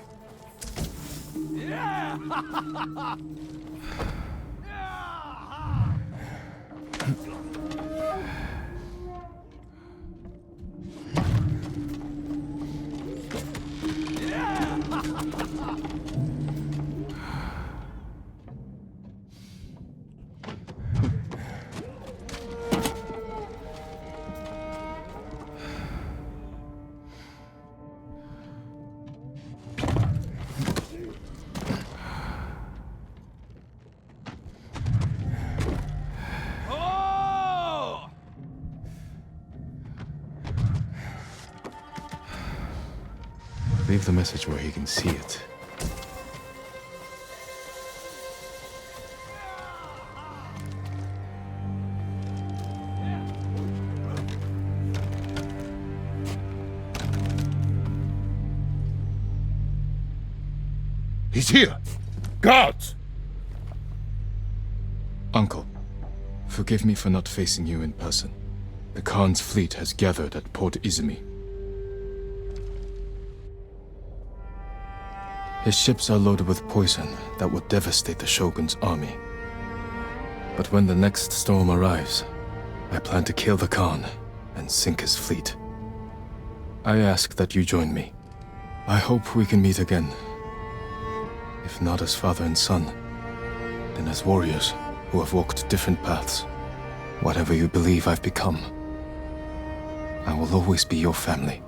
Leave the message where he can see it. He's here! Guards! Uncle, forgive me for not facing you in person. The Khan's fleet has gathered at Port Izumi. His ships are loaded with poison that would devastate the Shogun's army. But when the next storm arrives, I plan to kill the Khan and sink his fleet. I ask that you join me. I hope we can meet again. If not as father and son, then as warriors who have walked different paths. Whatever you believe I've become, I will always be your family.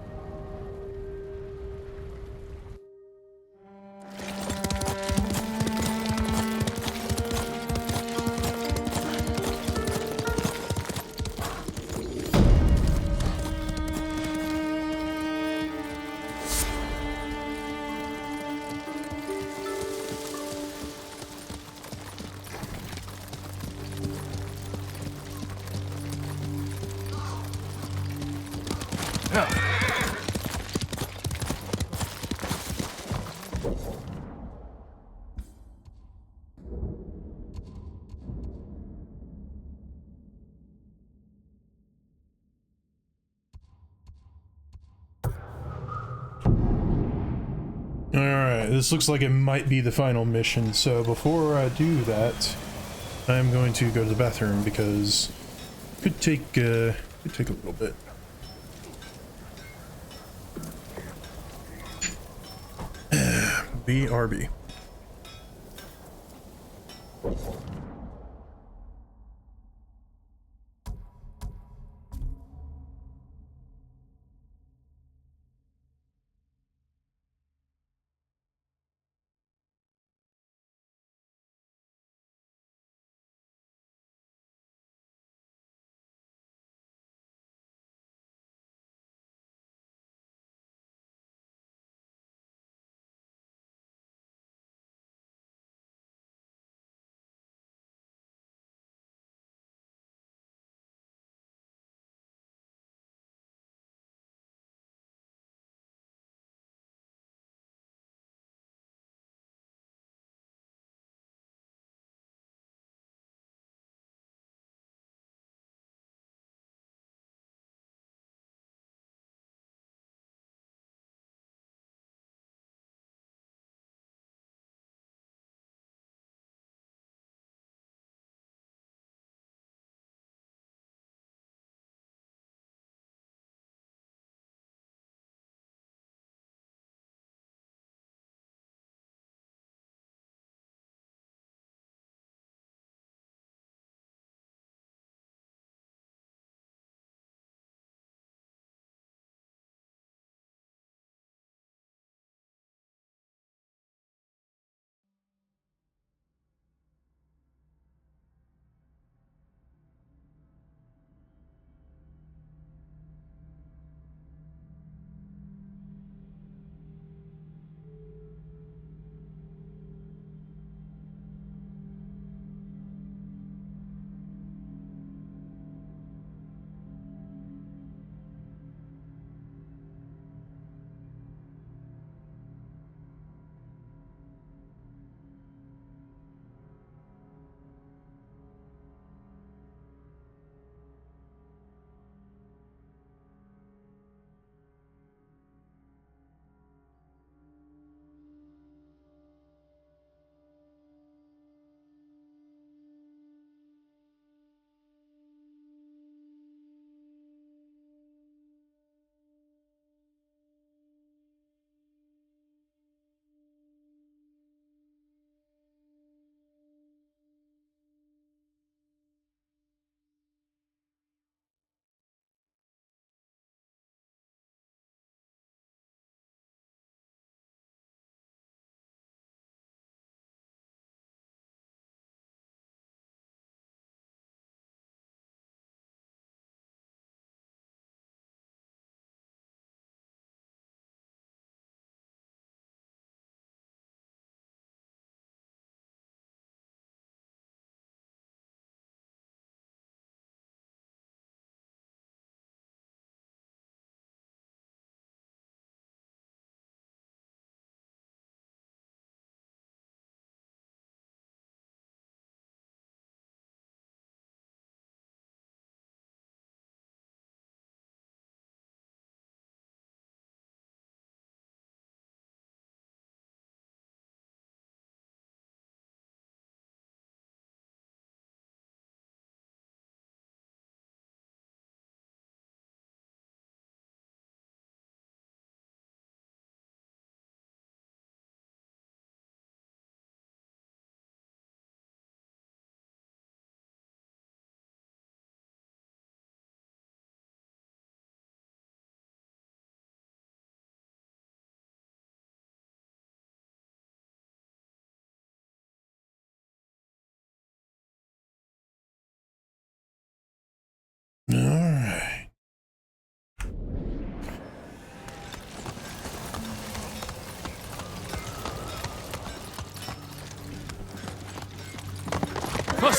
Alright, this looks like it might be the final mission, so before I do that, I'm going to go to the bathroom because it could take a little bit. BRB.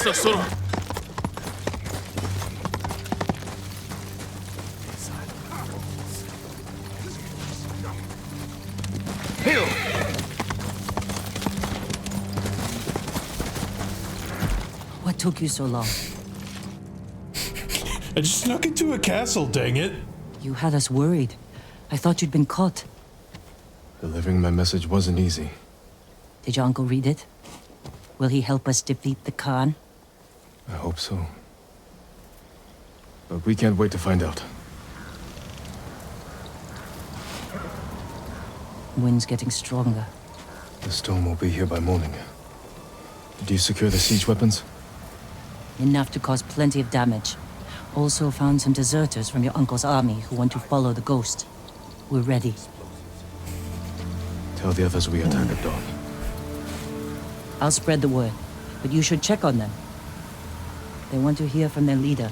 した空。What took you so long? I just snuck into a castle, dang it. You had us worried. I thought you'd been caught. Delivering my message wasn't easy. Did your uncle read it? Will he help us defeat the Khan? I hope so. But we can't wait to find out. Wind's getting stronger. The storm will be here by morning. Did you secure the siege weapons? Enough to cause plenty of damage. Also found some deserters from your uncle's army who want to follow the ghost. We're ready. Tell the others we attack at dawn. I'll spread the word, but you should check on them. They want to hear from their leader.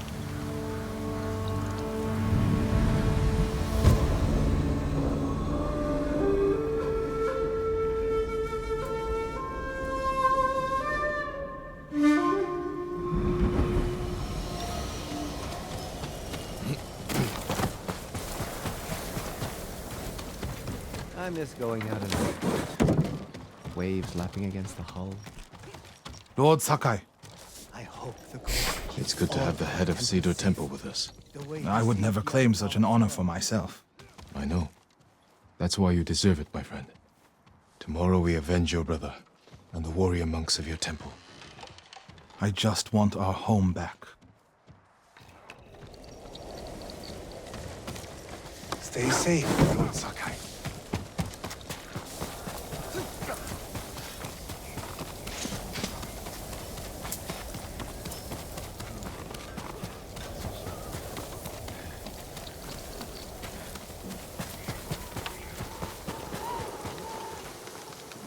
I miss going out in the waves lapping against the hull. Lord Sakai. I hope the It's good to have the head of Cedar Temple with us. I would never claim such an honor for myself. I know. That's why you deserve it, my friend. Tomorrow we avenge your brother and the warrior monks of your temple. I just want our home back. Stay safe, Lord Sakai.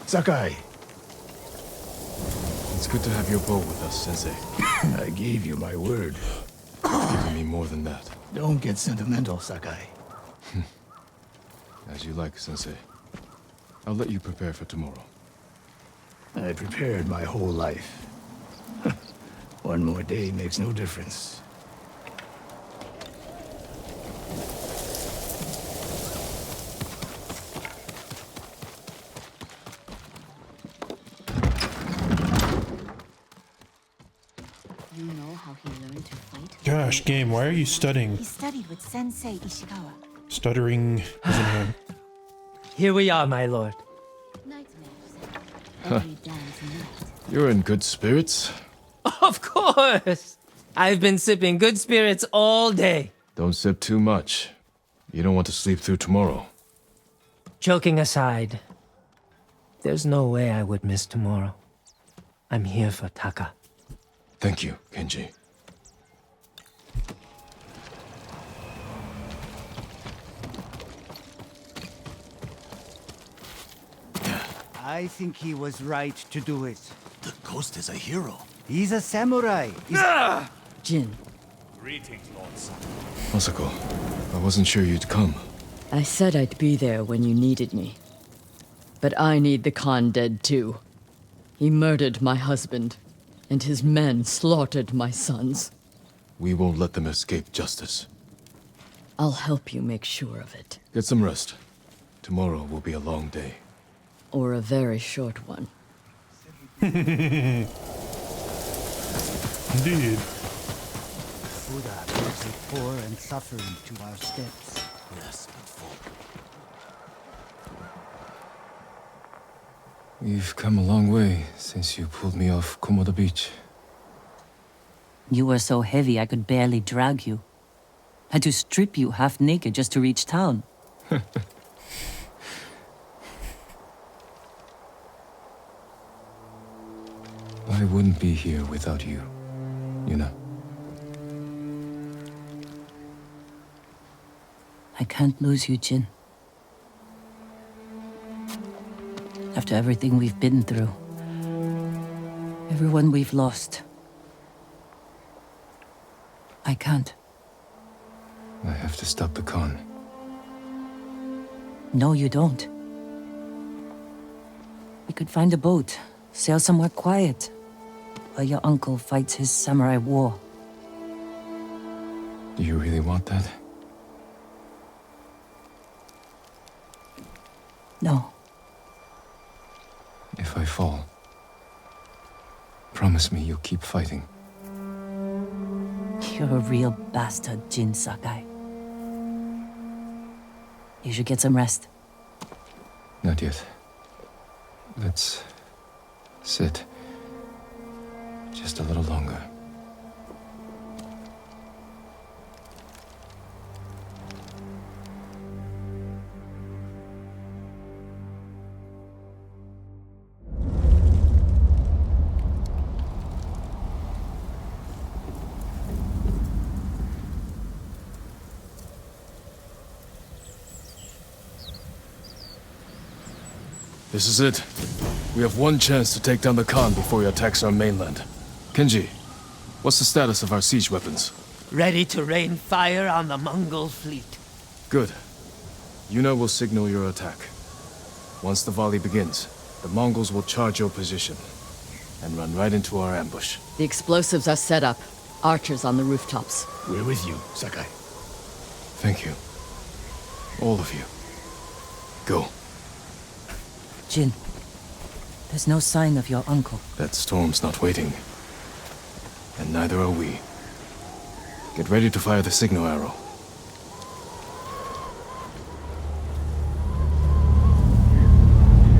Sakai! It's good to have your bow with us, Sensei. I gave you my word. You've given me more than that. Don't get sentimental, Sakai. As you like, Sensei. I'll let you prepare for tomorrow. I prepared my whole life. One more day makes no difference. You know how he learned to fight? Gosh, game, why are you studying? He studied with Sensei Ishikawa. Stuttering isn't him. Here we are, my lord. Huh. You're in good spirits. Of course! I've been sipping good spirits all day. Don't sip too much. You don't want to sleep through tomorrow. Joking aside, there's no way I would miss tomorrow. I'm here for Taka. Thank you, Kenji. I think he was right to do it. The ghost is a hero. He's a samurai. Jin. Greetings, Lord Sakai. Masako, I wasn't sure you'd come. I said I'd be there when you needed me. But I need the Khan dead too. He murdered my husband, and his men slaughtered my sons. We won't let them escape justice. I'll help you make sure of it. Get some rest. Tomorrow will be a long day. Or a very short one. Indeed. Buddha brings the poor and suffering to our steps. Yes, and full. We've come a long way since you pulled me off Komoda Beach. You were so heavy I could barely drag you. Had to strip you half naked just to reach town. I wouldn't be here without you, Yuna. I can't lose you, Jin. After everything we've been through, everyone we've lost, I can't. I have to stop the Khan. No, you don't. We could find a boat, sail somewhere quiet. while your uncle fights his samurai war. Do you really want that? No. If I fall, promise me you'll keep fighting. You're a real bastard, Jin Sakai. You should get some rest. Not yet. Let's sit just a little longer. This is it. We have one chance to take down the Khan before he attacks our mainland. Kenji, what's the status of our siege weapons? Ready to rain fire on the Mongol fleet. Good. Yuna will signal your attack. Once the volley begins, the Mongols will charge your position and run right into our ambush. The explosives are set up. Archers on the rooftops. We're with you, Sakai. Thank you. All of you. Go. Jin, there's no sign of your uncle. That storm's not waiting. And neither are we. Get ready to fire the signal arrow.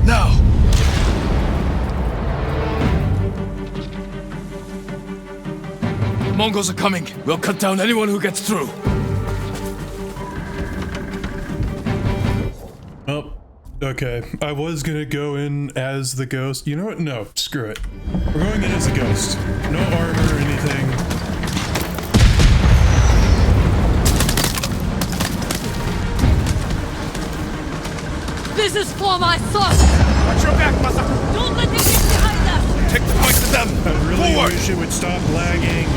Now! The Mongols are coming. We'll cut down anyone who gets through. Oh. Okay, I was gonna go in as the ghost. You know what? No, screw it. We're going in as a ghost. No armor or anything. This is for my son! Watch your back, Masako! Don't let him get behind us! Take the point to them! I really Forward! wish it would stop lagging.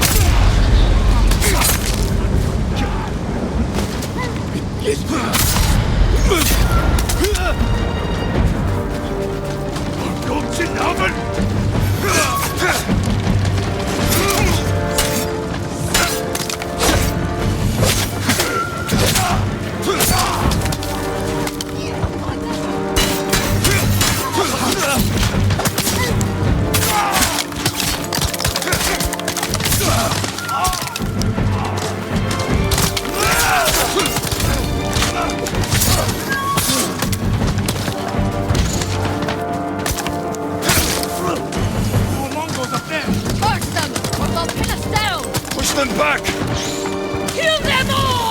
Back! Kill them all!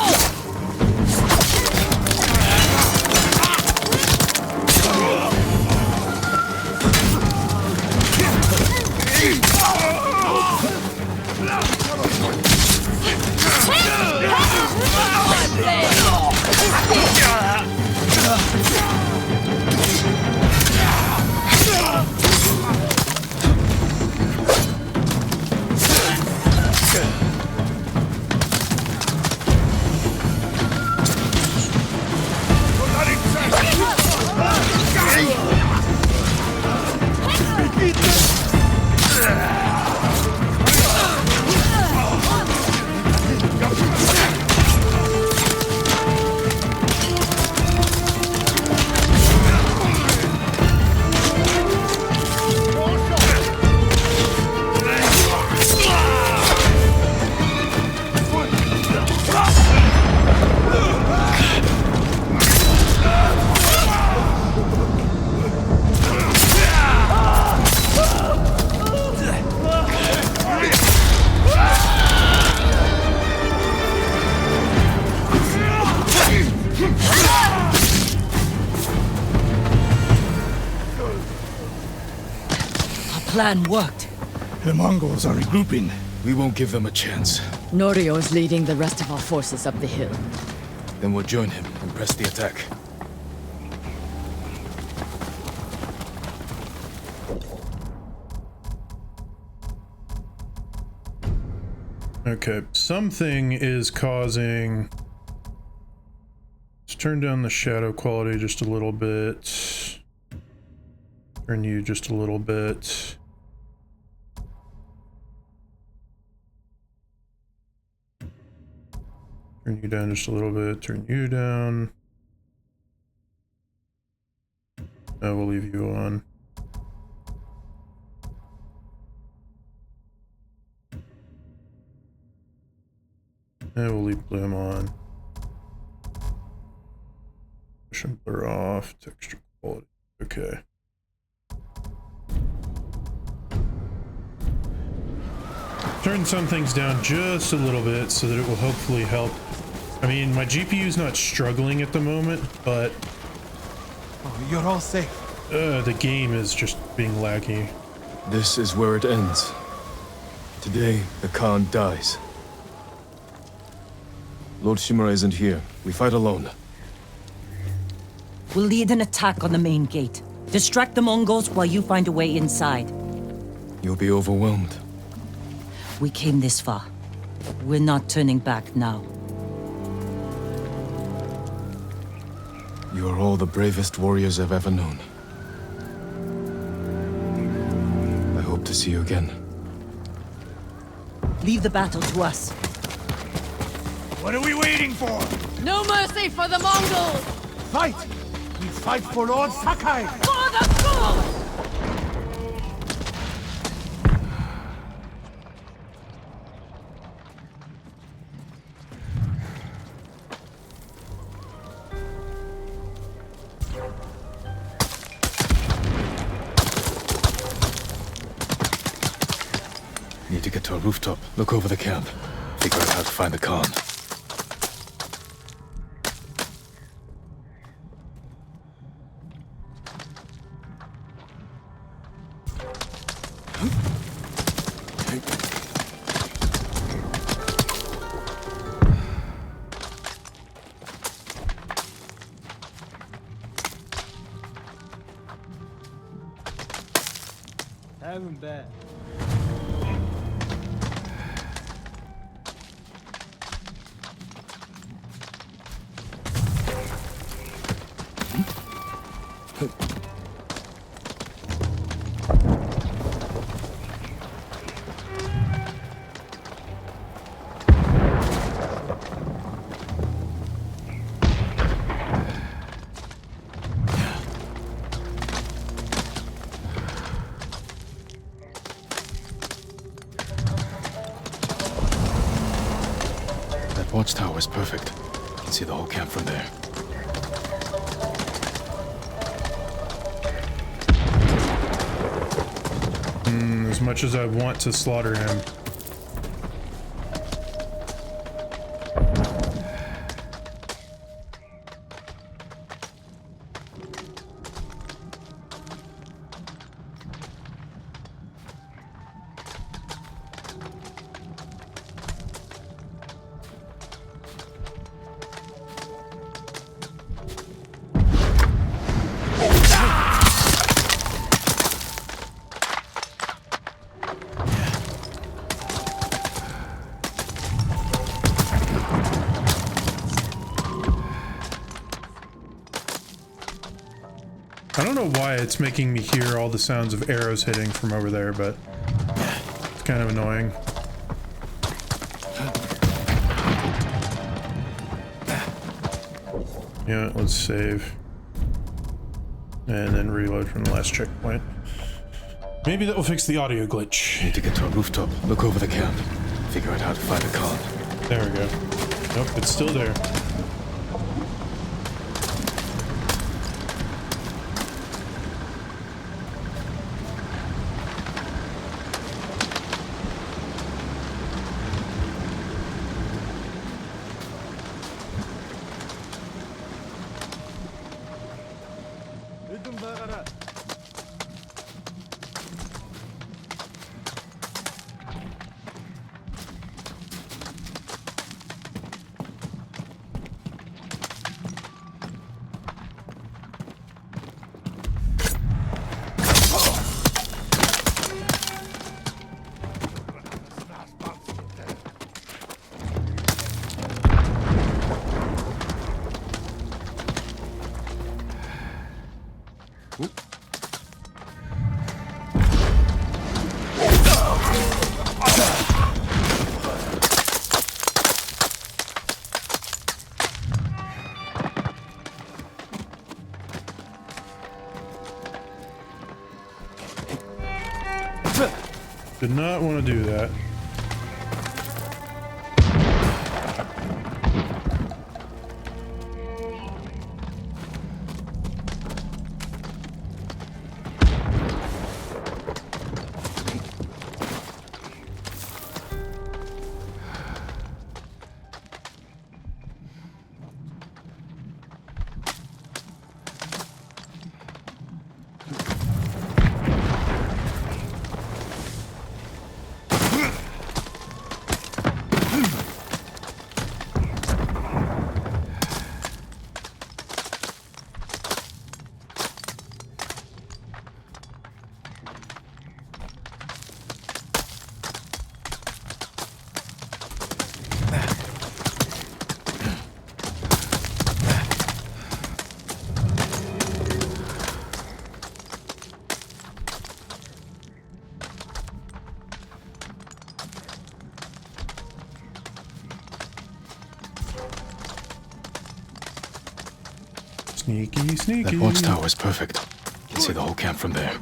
Plan worked. The Mongols are regrouping. We won't give them a chance. Norio is leading the rest of our forces up the hill. Then we'll join him and press the attack. Okay, something is causing... Let's turn down the shadow quality just a little bit. Turn you just a little bit. Turn you down just a little bit. Turn you down. Now we'll leave you on. And we'll leave bloom on. Motion blur off. Texture quality. Okay. Turn some things down just a little bit so that it will hopefully help. I mean, my GPU's not struggling at the moment, but you're all safe. The game is just being laggy. This is where it ends. Today, the Khan dies. Lord Shimura isn't here. We fight alone. We'll lead an attack on the main gate. Distract the Mongols while you find a way inside. You'll be overwhelmed. We came this far. We're not turning back now. You are all the bravest warriors I've ever known. I hope to see you again. Leave the battle to us. What are we waiting for? No mercy for the Mongols! Fight! We fight for Lord Sakai! For the cause! Need to get to a rooftop. Look over the camp. Figure out how to find the Khan. Haven't bad. Watchtower is perfect. You can see the whole camp from there. As much as I want to slaughter him. I don't know why it's making me hear all the sounds of arrows hitting from over there, but it's kind of annoying. Yeah, let's save. And then reload from the last checkpoint. Maybe that will fix the audio glitch. Need to get to a rooftop. Look over the camp. Figure out how to find the Khan. There we go. Nope, it's still there. Did not want to do that. Sneaky, sneaky. That watchtower is perfect. You can see the whole camp from there.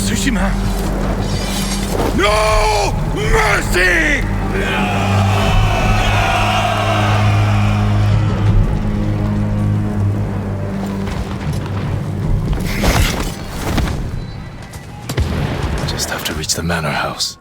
Tsushima! No mercy! Just have to reach the manor house.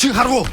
칭하루!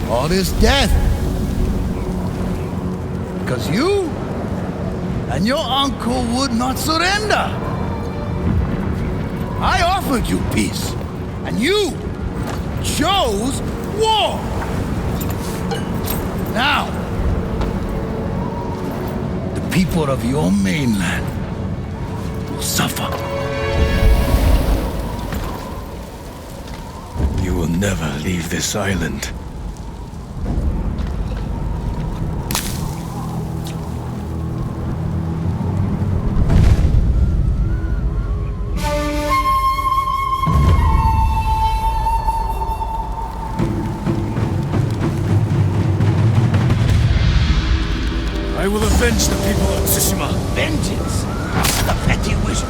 All this death. Because you and your uncle would not surrender. I offered you peace, and you chose war. Now, the people of your mainland will suffer. You will never leave this island. I will avenge the people of Tsushima. Vengeance? The petty wish.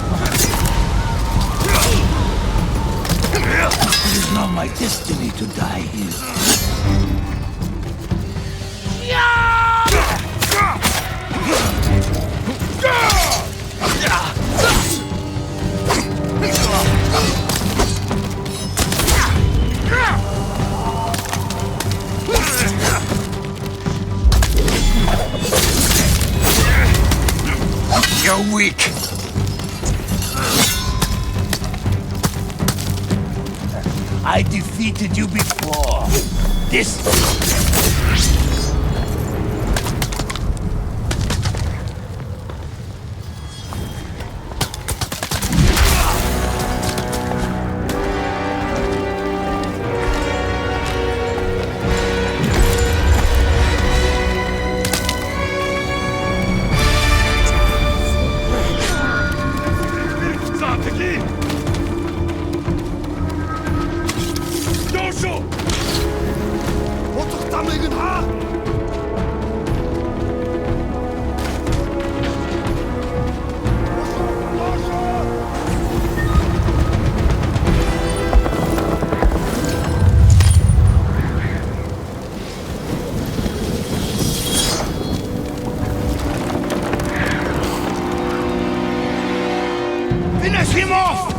It is not my destiny to die here. You're weak. I defeated you before. This... Finish him off!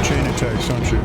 Chain attacks, don't you?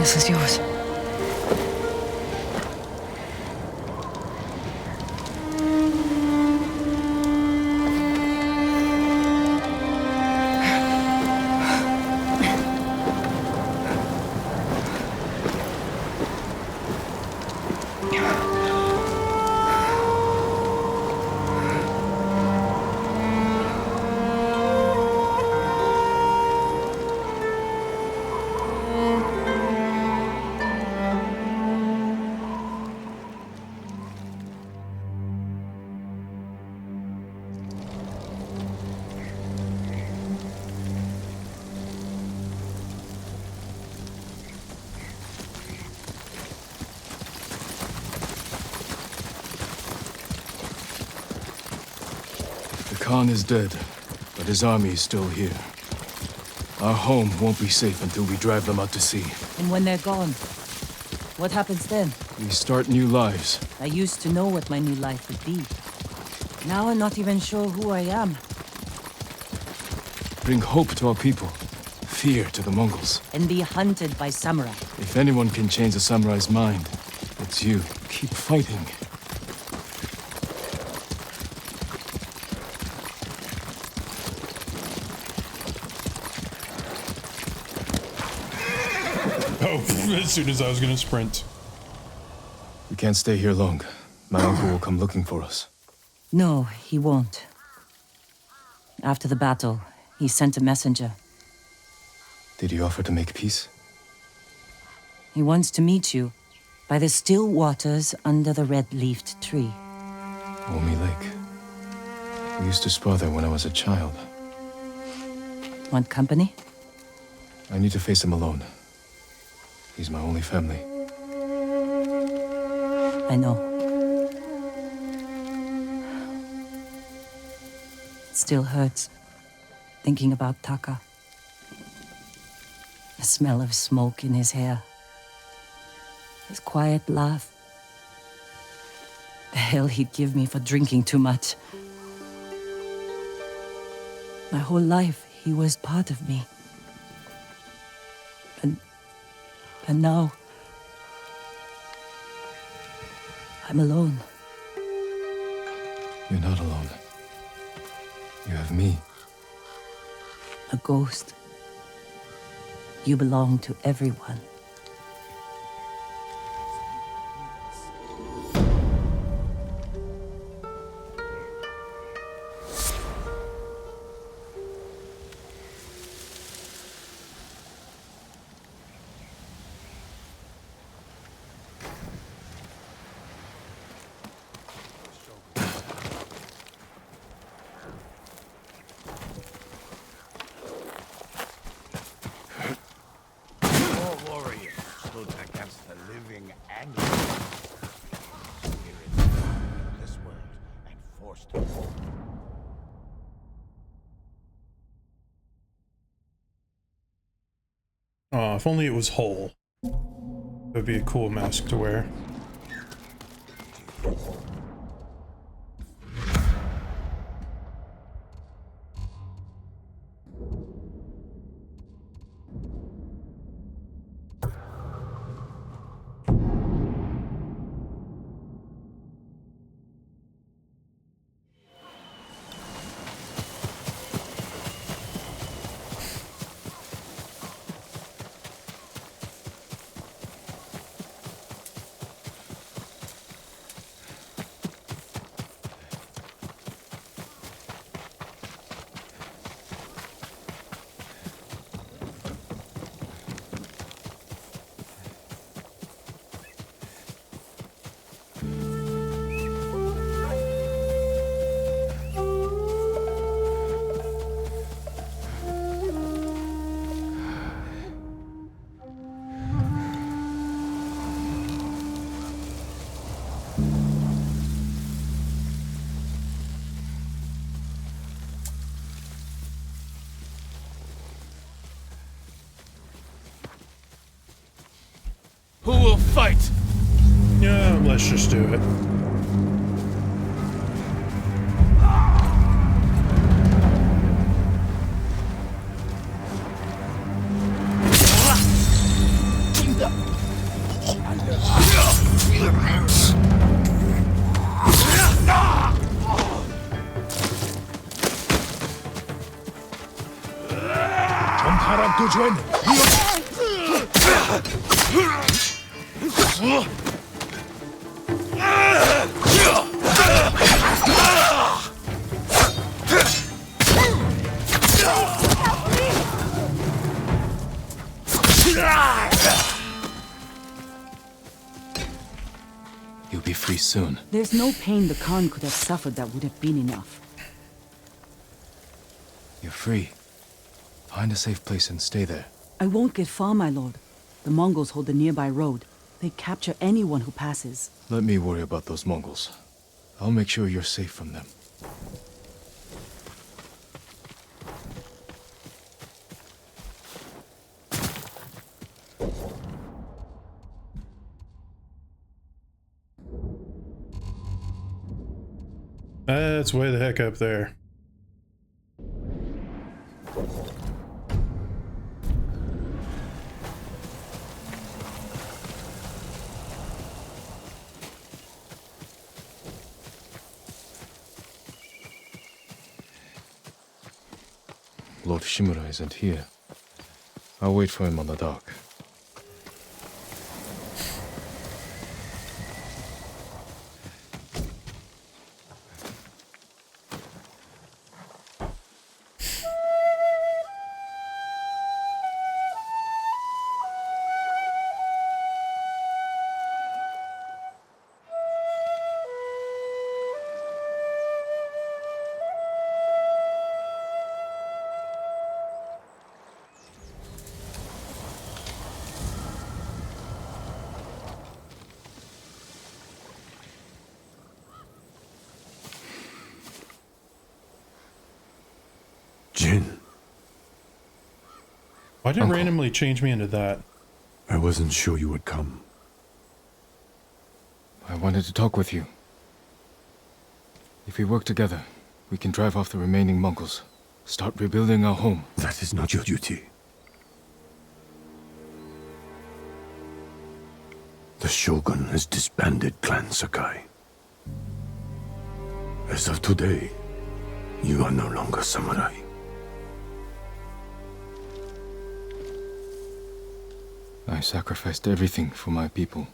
This is yours. Khan is dead, but his army is still here. Our home won't be safe until we drive them out to sea. And when they're gone, what happens then? We start new lives. I used to know what my new life would be. Now I'm not even sure who I am. Bring hope to our people, fear to the Mongols. And be hunted by samurai. If anyone can change a samurai's mind, it's you. Keep fighting. As soon as I was gonna sprint. We can't stay here long. My uncle will come looking for us. No, he won't. After the battle, he sent a messenger. Did he offer to make peace? He wants to meet you by the still waters under the red-leafed tree. Omi Lake. We used to spar there when I was a child. Want company? I need to face him alone. He's my only family. I know. It still hurts, thinking about Taka. The smell of smoke in his hair. His quiet laugh. The hell he'd give me for drinking too much. My whole life, he was part of me. And now, I'm alone. You're not alone. You have me. A ghost. You belong to everyone. If only it was whole. That would be a cool mask to wear. Who will fight? Yeah, let's just do it. 정파람 도주엔 You'll be free soon. There's no pain the Khan could have suffered that would have been enough. You're free. Find a safe place and stay there. I won't get far, my lord. The Mongols hold the nearby road. They capture anyone who passes. Let me worry about those Mongols. I'll make sure you're safe from them. That's way the heck up there. Lord Shimura isn't here. I'll wait for him on the dock. Jin. Why did it randomly change me into that? I wasn't sure you would come. I wanted to talk with you. If we work together, we can drive off the remaining Mongols. Start rebuilding our home. That is not your duty. The Shogun has disbanded Clan Sakai. As of today, you are no longer samurai. I sacrificed everything for my people.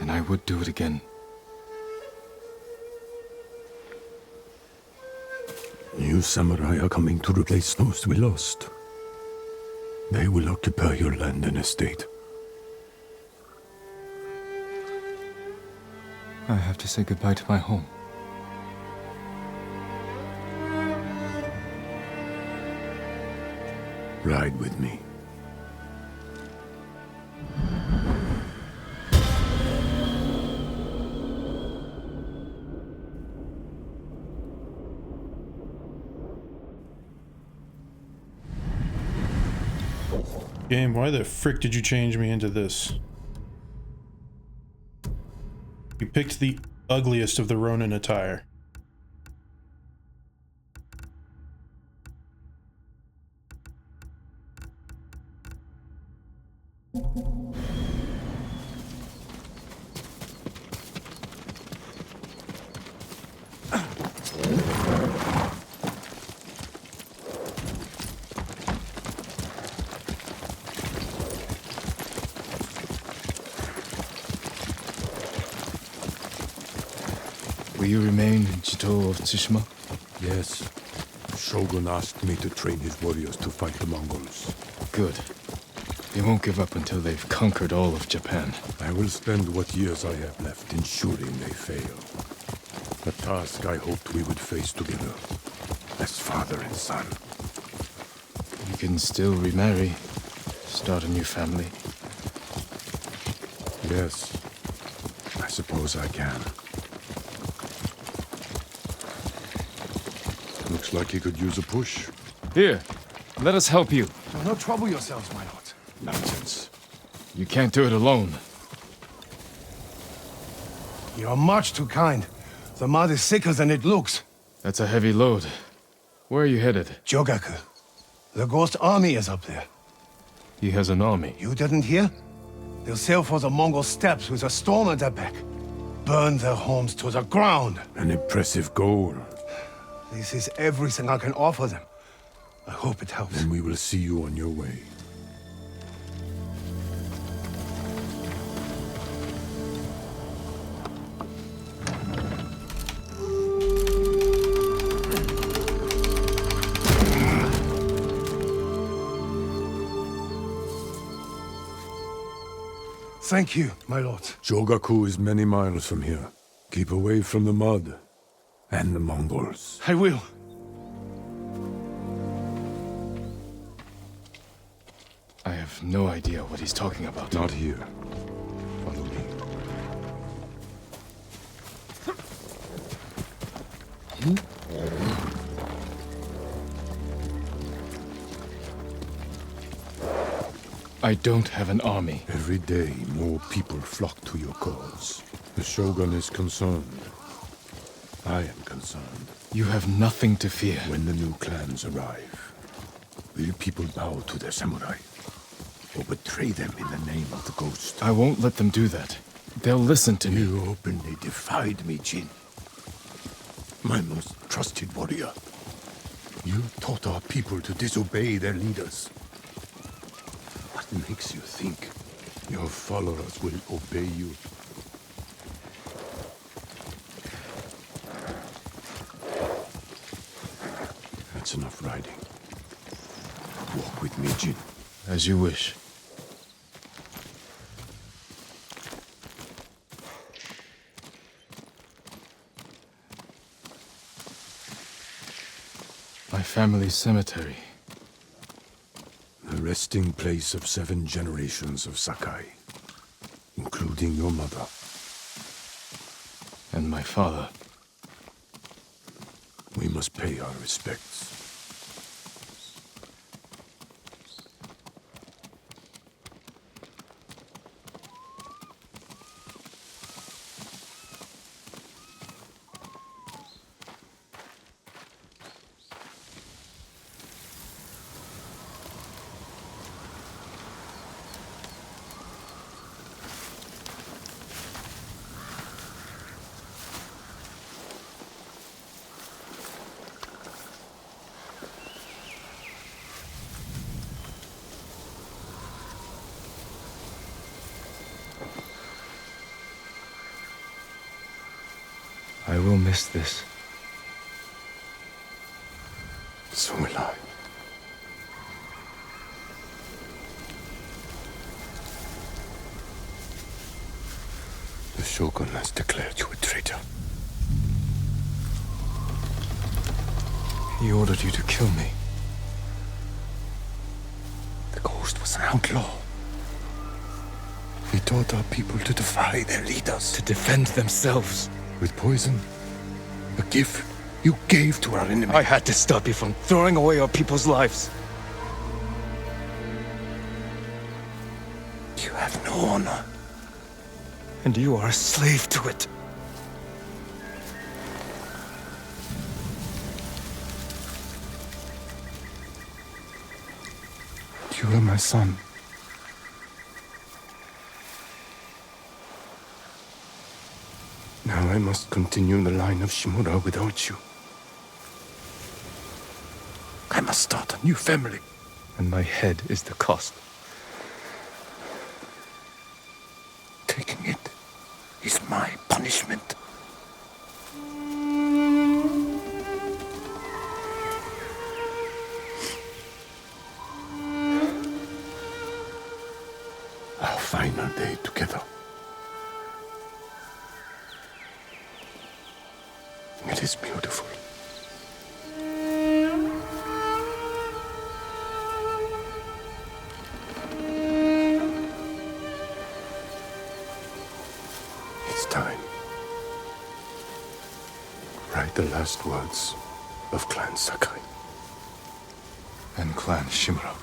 And I would do it again. New samurai are coming to replace those we lost. They will occupy your land and estate. I have to say goodbye to my home. Ride with me. Game, why the frick did you change me into this? You picked the ugliest of the Ronin attire. Will you remain in Chito of Tsushima? Yes. Shogun asked me to train his warriors to fight the Mongols. Good. They won't give up until they've conquered all of Japan. I will spend what years I have left ensuring they fail. A task I hoped we would face together, as father and son. You can still remarry, start a new family. Yes, I suppose I can. Looks like he could use a push. Here, let us help you. Do not trouble yourselves, my lord. Nonsense. You can't do it alone. You are much too kind. The mud is thicker than it looks. That's a heavy load. Where are you headed? Jogaku. The ghost army is up there. He has an army. You didn't hear? They'll sail for the Mongol steppes with a storm at their back. Burn their homes to the ground. An impressive goal. This is everything I can offer them. I hope it helps. Then we will see you on your way. Thank you, my lord. Jogaku is many miles from here. Keep away from the mud and the Mongols. I will. I have no idea what he's talking about. Not here. Follow me. I don't have an army. Every day, more people flock to your cause. The Shogun is concerned. I am concerned. You have nothing to fear. When the new clans arrive, will people bow to their samurai? Or betray them in the name of the ghost? I won't let them do that. They'll listen to me. You openly defied me, Jin. My most trusted warrior. You taught our people to disobey their leaders. What makes you think your followers will obey you? That's enough riding. Walk with me, Jin. As you wish. My family's cemetery. The resting place of 7 generations of Sakai, including your mother. And my father. We must pay our respects. I will miss this. So will I. The Shogun has declared you a traitor. He ordered you to kill me. The ghost was an outlaw. He taught our people to defy their leaders. To defend themselves. With poison. A gift you gave to our enemy. I had to stop you from throwing away our people's lives. You have no honor. And you are a slave to it. You are my son. Now I must continue the line of Shimura without you. I must start a new family. And my head is the cost. Taking it is my punishment. Our final day together. It is beautiful. It's time. Write the last words of Clan Sakai. And Clan Shimura.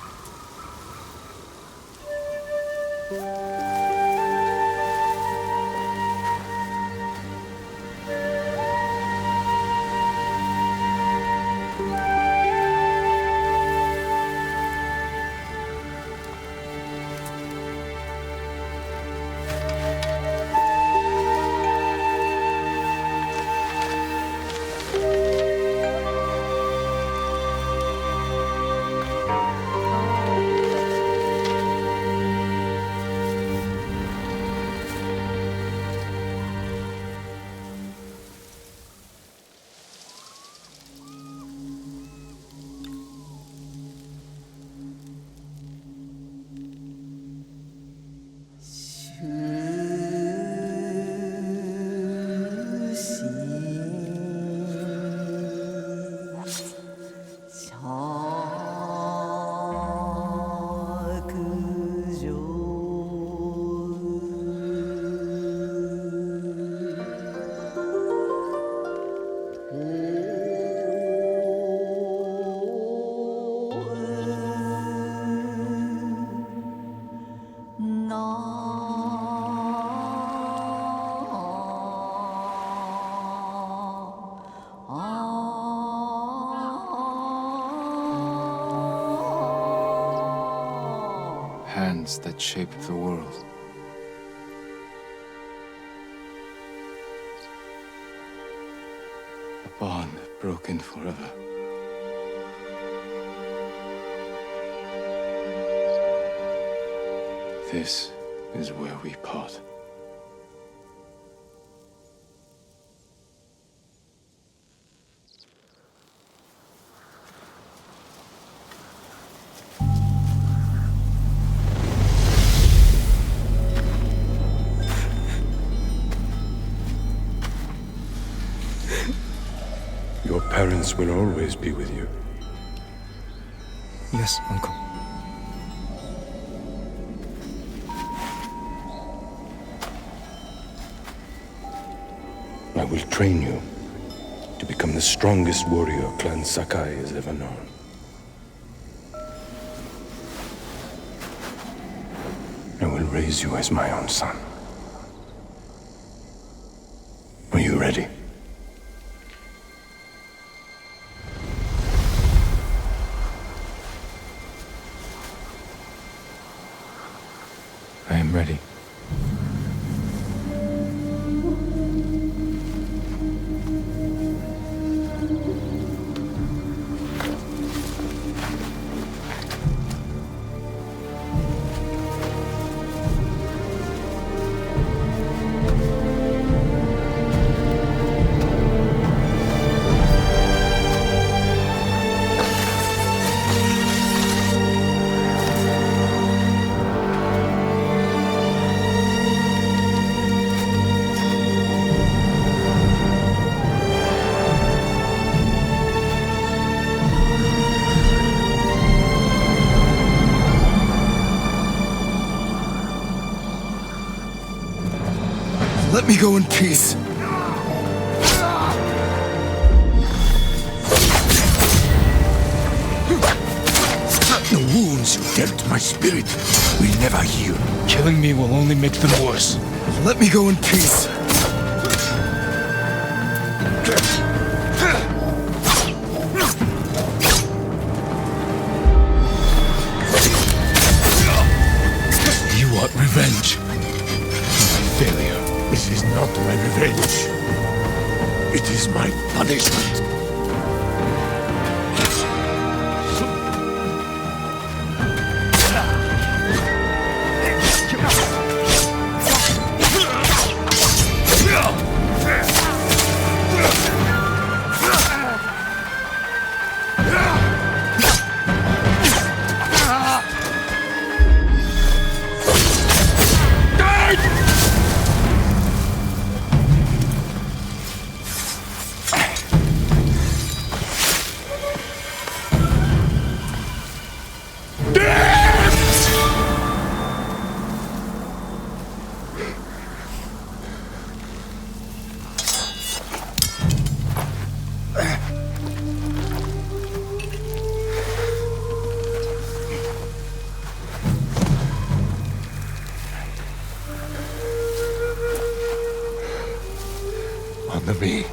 Hands that shaped the world. A bond broken forever. This is where we part. Your parents will always be with you. Yes, Uncle. I will train you to become the strongest warrior Clan Sakai has ever known. I will raise you as my own son. Are you ready? I am ready. Let me go in peace. The wounds you dealt my spirit will never heal. Killing me will only make them worse. Let me go in peace. You want revenge? My failure. This is not my revenge. It is my punishment. Honor me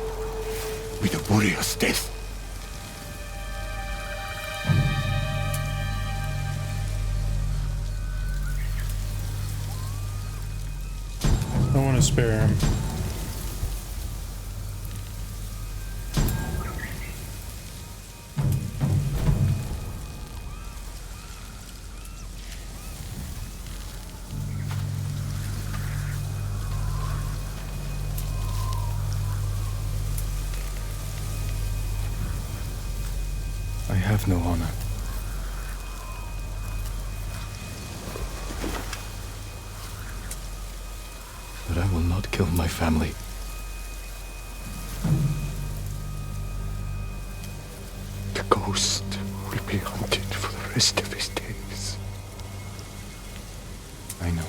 with a warrior's death. I want to spare him. I have no honor. But I will not kill my family. The ghost will be hunted for the rest of his days. I know.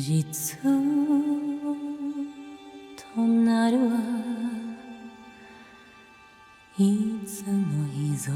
実となるはいつの日ぞ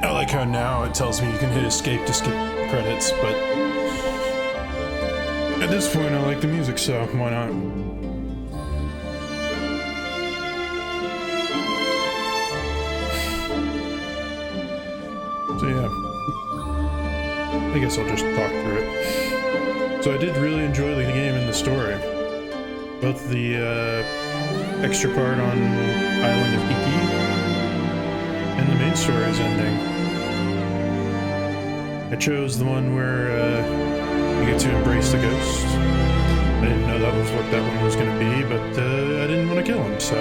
I like how now it tells me you can hit escape to skip credits, but at this point I like the music, so why not? So yeah, I guess I'll just talk through it. So I did really enjoy the game and the story. Both the extra part on Island of Iki and the main story's ending. I chose the one where you get to embrace the ghost. I didn't know that was what that one was going to be, but I didn't want to kill him, so...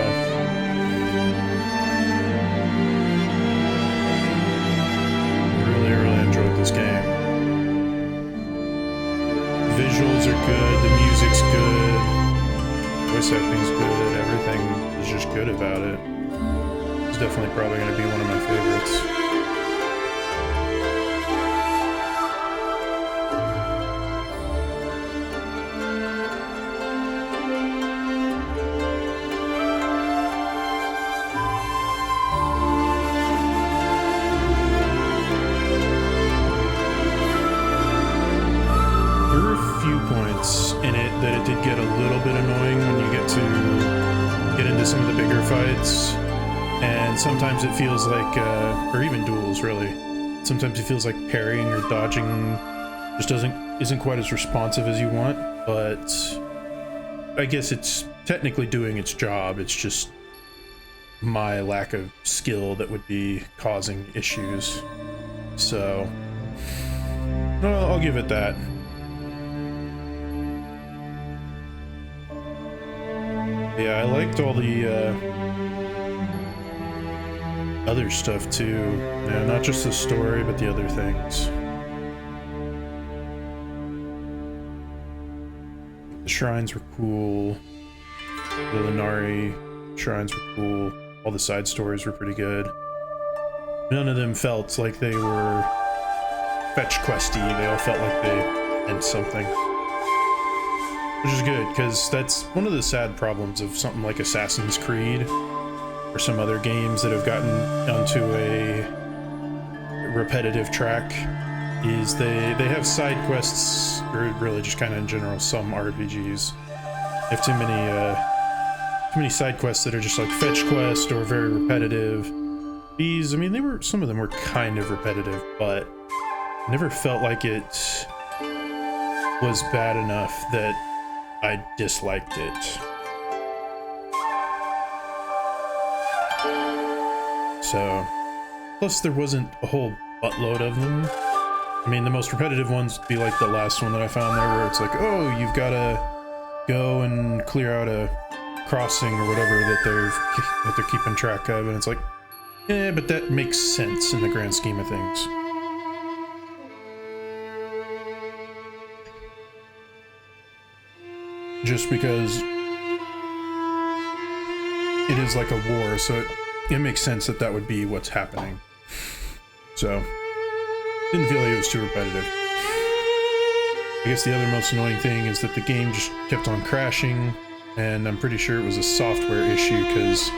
Really enjoyed this game. The visuals are good, the music's good, voice acting's good, everything is just good about it. It's definitely probably going to be one of my favorites. In it that it did get a little bit annoying when you get into some of the bigger fights, and sometimes it feels like or even duels really, sometimes it feels like parrying or dodging just isn't quite as responsive as you want, but I guess it's technically doing its job. It's just my lack of skill that would be causing issues, so I'll give it that. Yeah, I liked all the other stuff too. Yeah, not just the story, but the other things. The shrines were cool. The Linari shrines were cool. All the side stories were pretty good. None of them felt like they were fetch questy. They all felt like they meant something. Which is good, because that's one of the sad problems of something like Assassin's Creed or some other games that have gotten onto a repetitive track, is they have side quests, or really just kind of in general some RPGs. They have too many side quests that are just like fetch quest or very repetitive. These, I mean, some of them were kind of repetitive, but I never felt like it was bad enough that I disliked it. So, plus there wasn't a whole buttload of them. I mean, the most repetitive ones would be like the last one that I found there, where it's like, oh, you've got to go and clear out a crossing or whatever that they're keeping track of, and it's like, yeah, but that makes sense in the grand scheme of things. Just because it is like a war, so it makes sense that would be what's happening. So, didn't feel like it was too repetitive. I guess the other most annoying thing is that the game just kept on crashing, and I'm pretty sure it was a software issue, because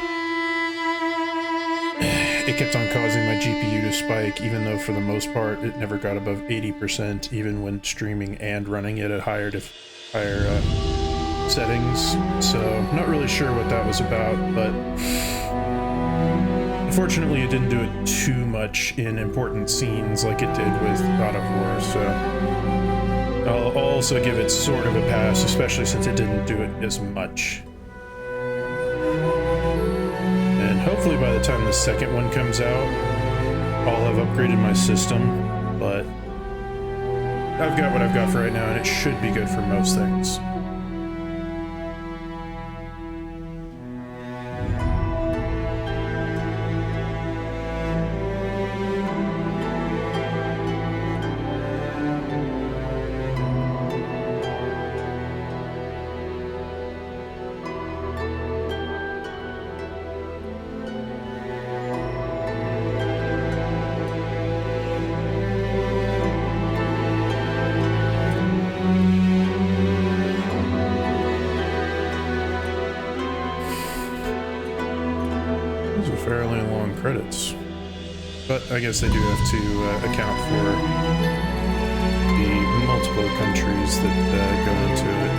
it kept on causing my GPU to spike, even though for the most part it never got above 80%, even when streaming and running it at higher settings, so not really sure what that was about, but unfortunately it didn't do it too much in important scenes like it did with God of War, so I'll also give it sort of a pass, especially since it didn't do it as much. And hopefully by the time the second one comes out, I'll have upgraded my system, but I've got what I've got for right now, and it should be good for most things. Fairly long credits, but I guess they do have to account for the multiple countries that go into it.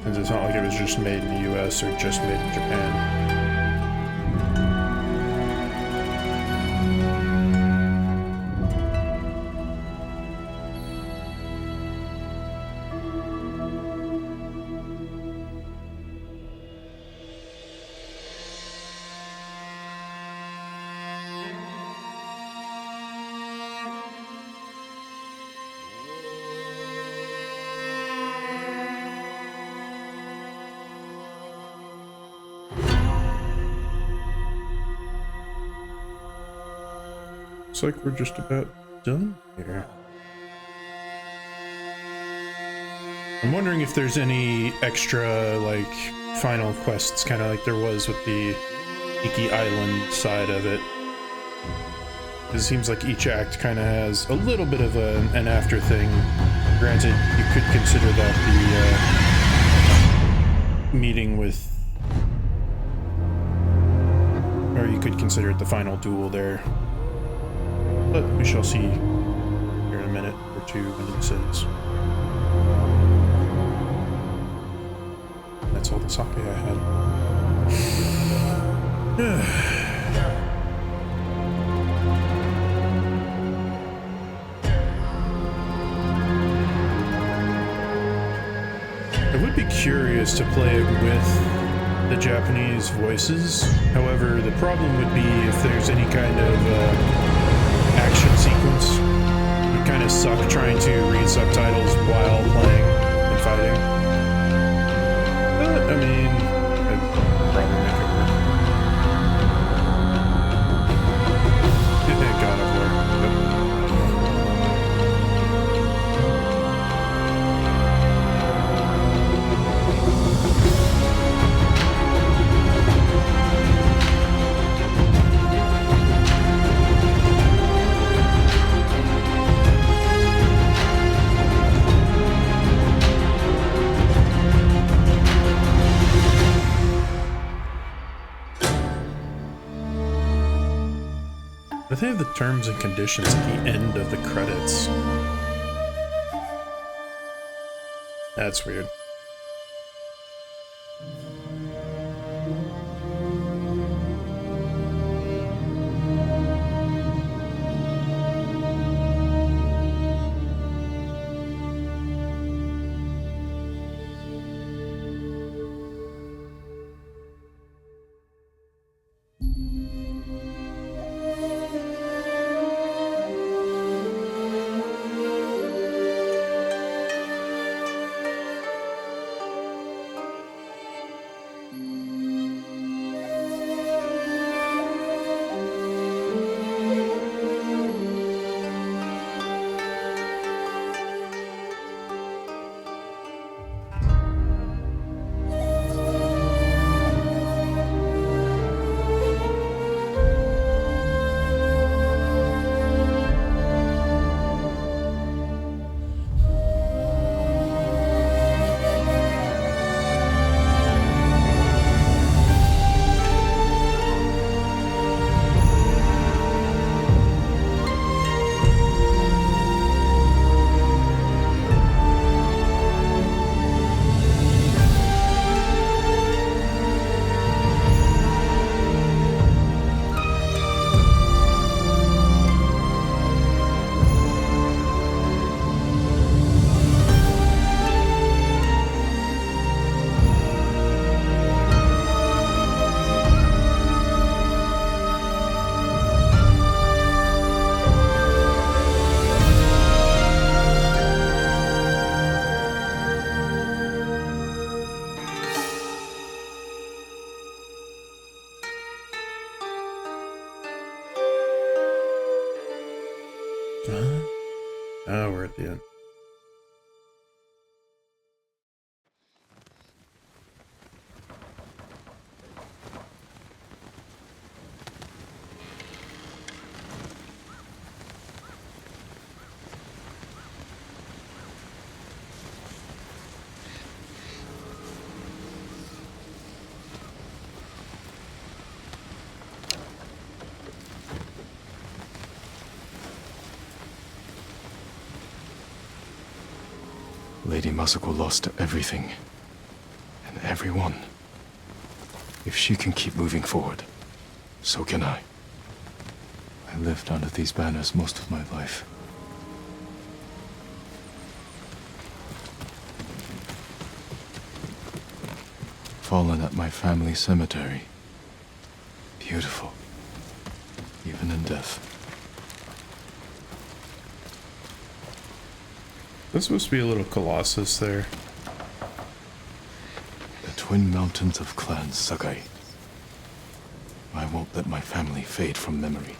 And it's not like it was just made in the US or just made in Japan. Looks like we're just about done here. I'm wondering if there's any extra, like, final quests, kind of like there was with the Iki Island side of it. It seems like each act kind of has a little bit of an after thing. Granted, you could consider that the meeting with... or you could consider it the final duel there. But we shall see here in a minute or two when this ends. That's all the sake I had. I would be curious to play it with the Japanese voices. However, the problem would be if there's any kind of action sequence. It would kind of suck trying to read subtitles while playing and fighting. But, I mean, I'd probably make it work. God of War. But they have the terms and conditions at the end of the credits. That's weird. power at the end. Lady Masako lost everything. And everyone. If she can keep moving forward, so can I. I lived under these banners most of my life. Fallen at my family cemetery. Beautiful. Even in death. There's supposed to be a little colossus there. The twin mountains of Clan Sakai. I won't let my family fade from memory.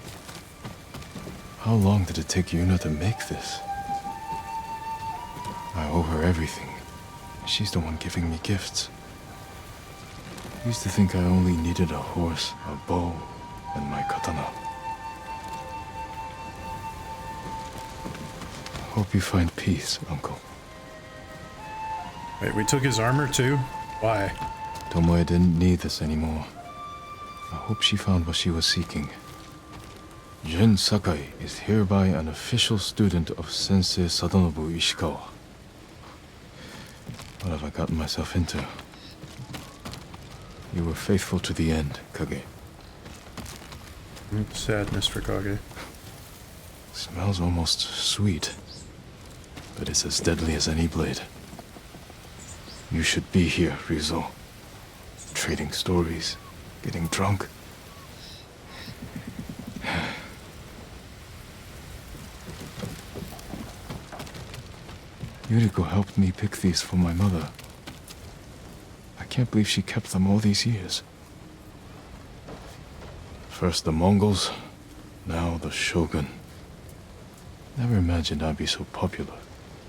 How long did it take Yuna to make this? I owe her everything. She's the one giving me gifts. I used to think I only needed a horse, a bow, and my katana. Hope you find peace, Uncle. Wait, we took his armor too? Why? Tomoe didn't need this anymore. I hope she found what she was seeking. Jin Sakai is hereby an official student of Sensei Sadanobu Ishikawa. What have I gotten myself into? You were faithful to the end, Kage. Sadness for Kage. Smells almost sweet, but it's as deadly as any blade. You should be here, Ryuzo. Trading stories, getting drunk. Yuriko helped me pick these for my mother. I can't believe she kept them all these years. First the Mongols, now the Shogun. Never imagined I'd be so popular.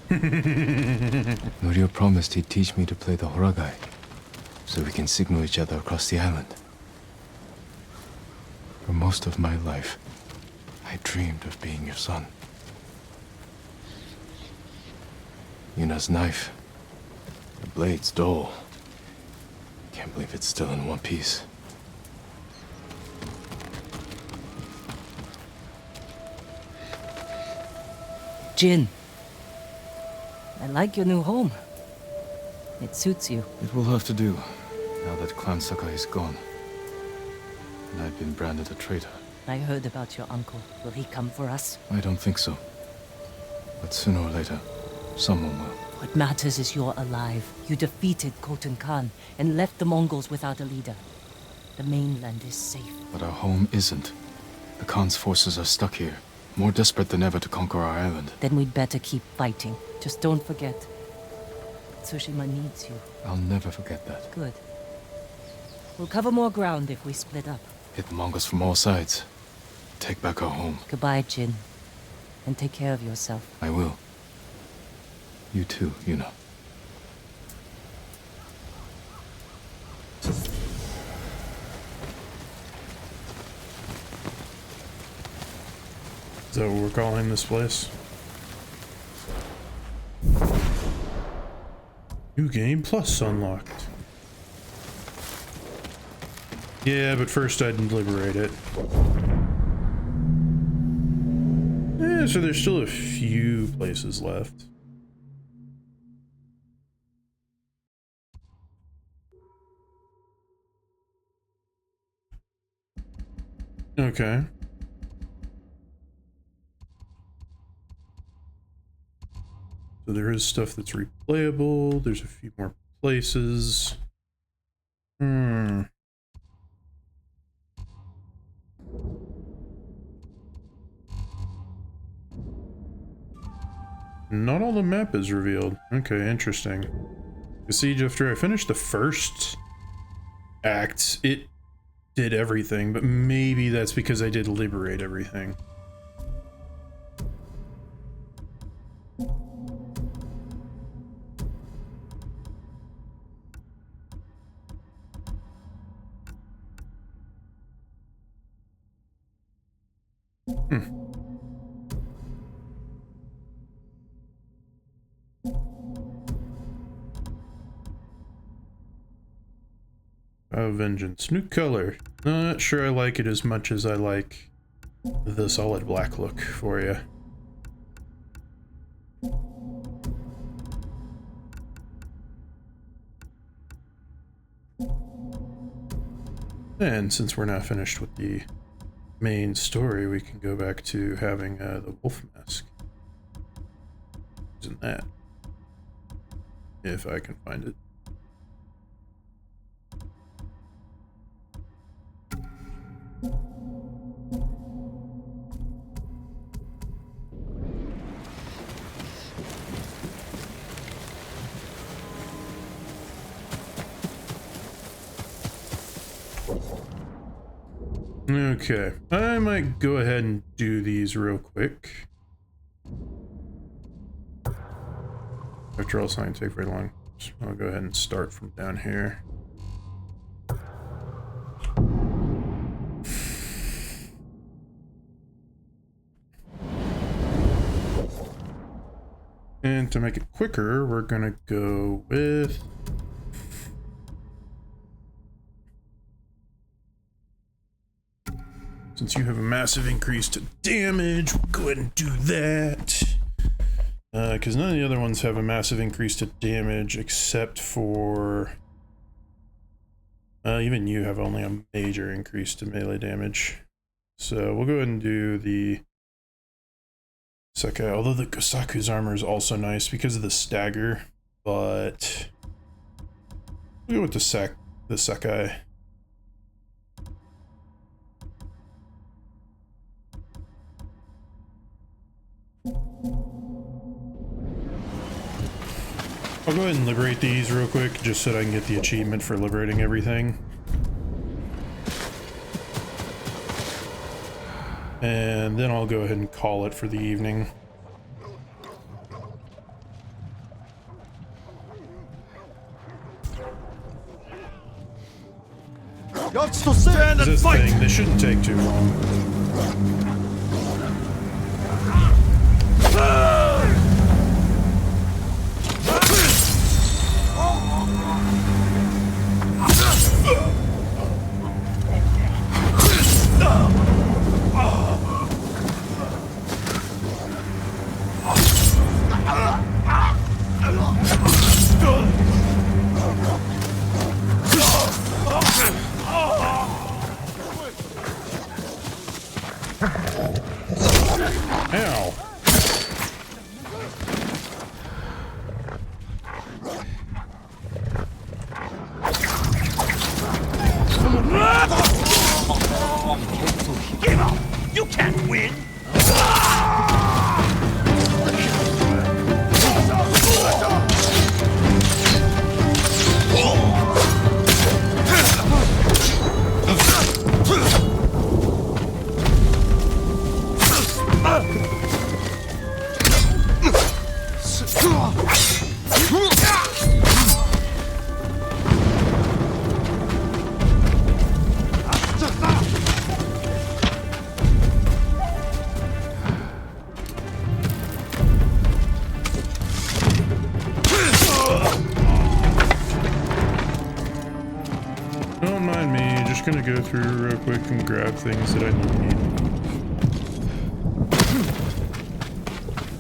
Norio promised he'd teach me to play the horagai, so we can signal each other across the island. For most of my life, I dreamed of being your son. Yuna's knife. The blade's dull. Can't believe it's still in one piece. Jin, I like your new home. It suits you. It will have to do, now that Clan Sakai is gone. And I've been branded a traitor. I heard about your uncle. Will he come for us? I don't think so. But sooner or later, someone will. What matters is you're alive. You defeated Khotun Khan and left the Mongols without a leader. The mainland is safe. But our home isn't. The Khan's forces are stuck here, more desperate than ever to conquer our island. Then we'd better keep fighting. Just don't forget. Tsushima needs you. I'll never forget that. Good. We'll cover more ground if we split up. Hit the Mongols from all sides. Take back our home. Goodbye, Jin. And take care of yourself. I will. You too, Yuna. Is that what we're calling this place? New game plus unlocked. Yeah, but first I'd liberate it. Yeah, so there's still a few places left. Okay. So there is stuff that's replayable. There's a few more places. Not all the map is revealed. Okay, interesting. The siege, after I finished the first act, it did everything, but maybe that's because I did liberate everything. Oh, Vengeance. New color. Not sure I like it as much as I like the solid black look for you. And since we're not finished with the main story, we can go back to having the wolf mask. Using that. If I can find it. Okay, I might go ahead and do these real quick. After all, it's not going to take very long. So I'll go ahead and start from down here. And to make it quicker, we're going to go with... Since you have a massive increase to damage, we'll go ahead and do that. Because none of the other ones have a massive increase to damage except for... even you have only a major increase to melee damage. So we'll go ahead and do the Sakai, although the Kosaku's armor is also nice because of the stagger, but we'll go with the Sakai. I'll go ahead and liberate these real quick, just so that I can get the achievement for liberating everything. And then I'll go ahead and call it for the evening. Stand and fight! This shouldn't take too long. Give up! You can't win! Don't mind me, just gonna go through real quick and grab things that I need.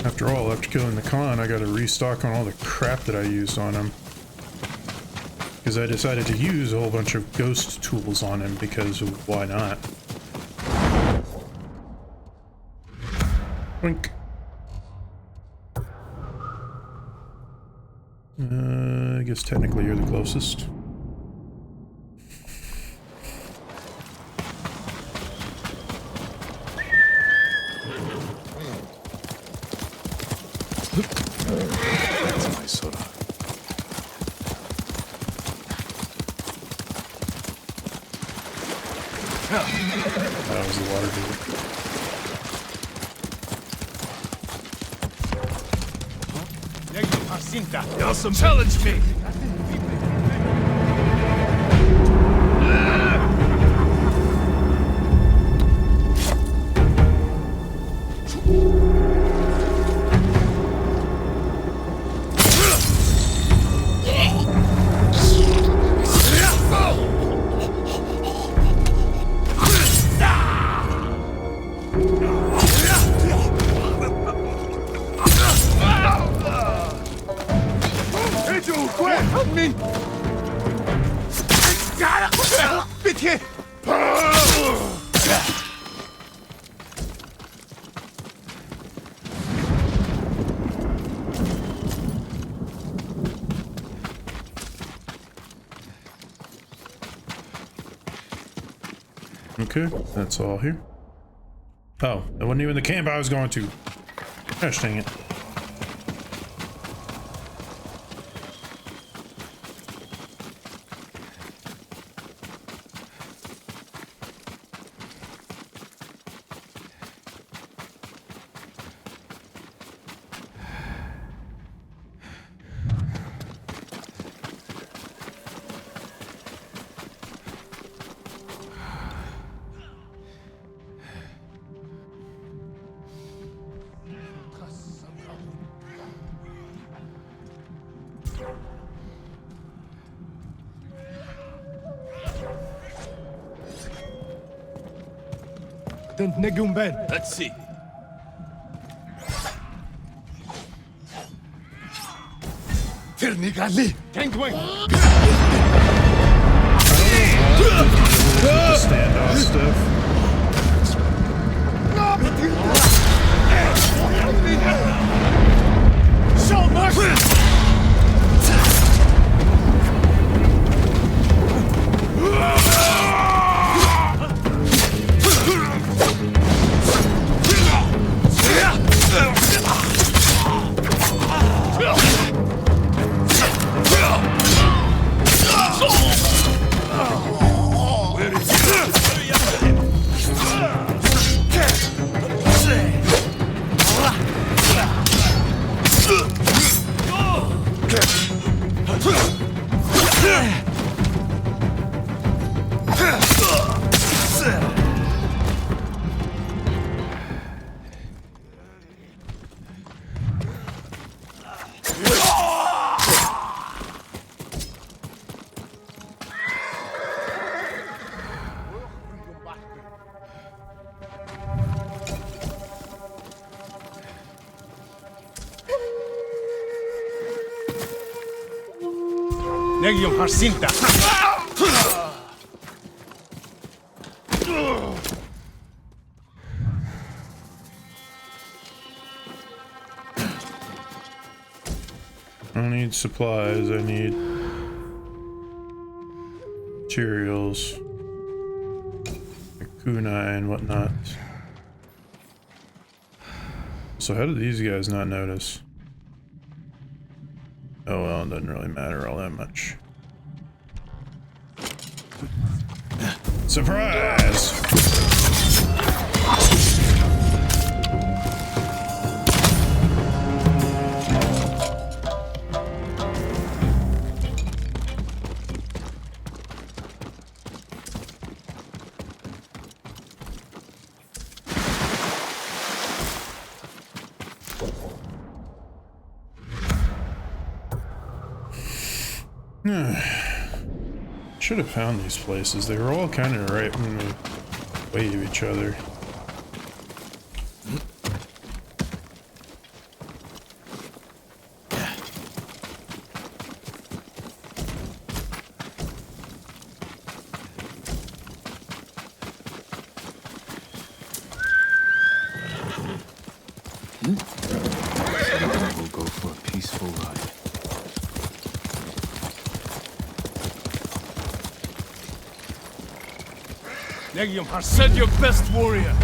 After all, after killing the Khan, I gotta restock on all the crap that I used on him. Because I decided to use a whole bunch of ghost tools on him, because why not? Blink. I guess technically you're the closest. That's my soda. That was the water dude. Awesome. Challenge me! Help me! Bitte! Okay, that's all here. Oh, that wasn't even the camp I was going to. Gosh dang it. Let's see. Standoff stuff. Show mercy! Negium Harsinta. I don't need supplies, I need materials, like kunai and whatnot. So how did these guys not notice? Oh well, it doesn't really matter all that much. Surprise! Should have found these places. They were all kind of right in the way of each other. We'll go for a peaceful ride. Negium has sent your best warrior.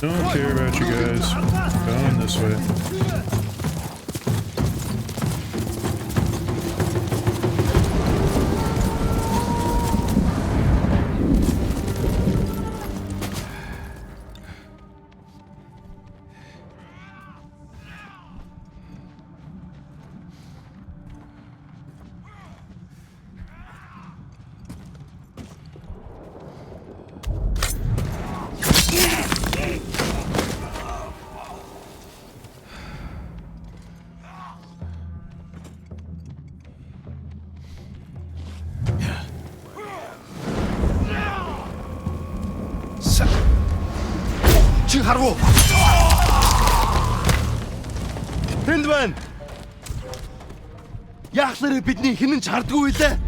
Don't care about you guys. Going this way. 하루 Тэнд байна. Яахлаар бидний хинэн чардгүй үлээ.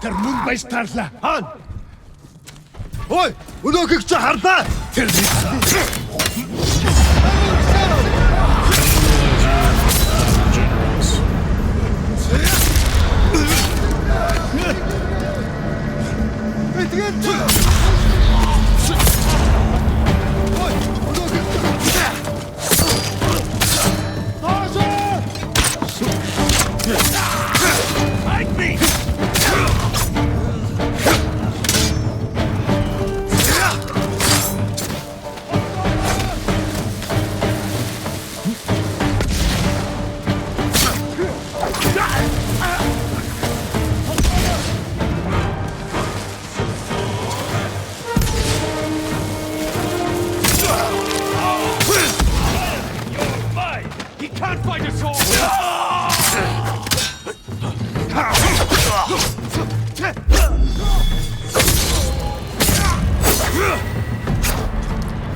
Тэр мөн байж таарлаа. Хаан. Ой, өнөөгч чи харлаа. Тэр Like me!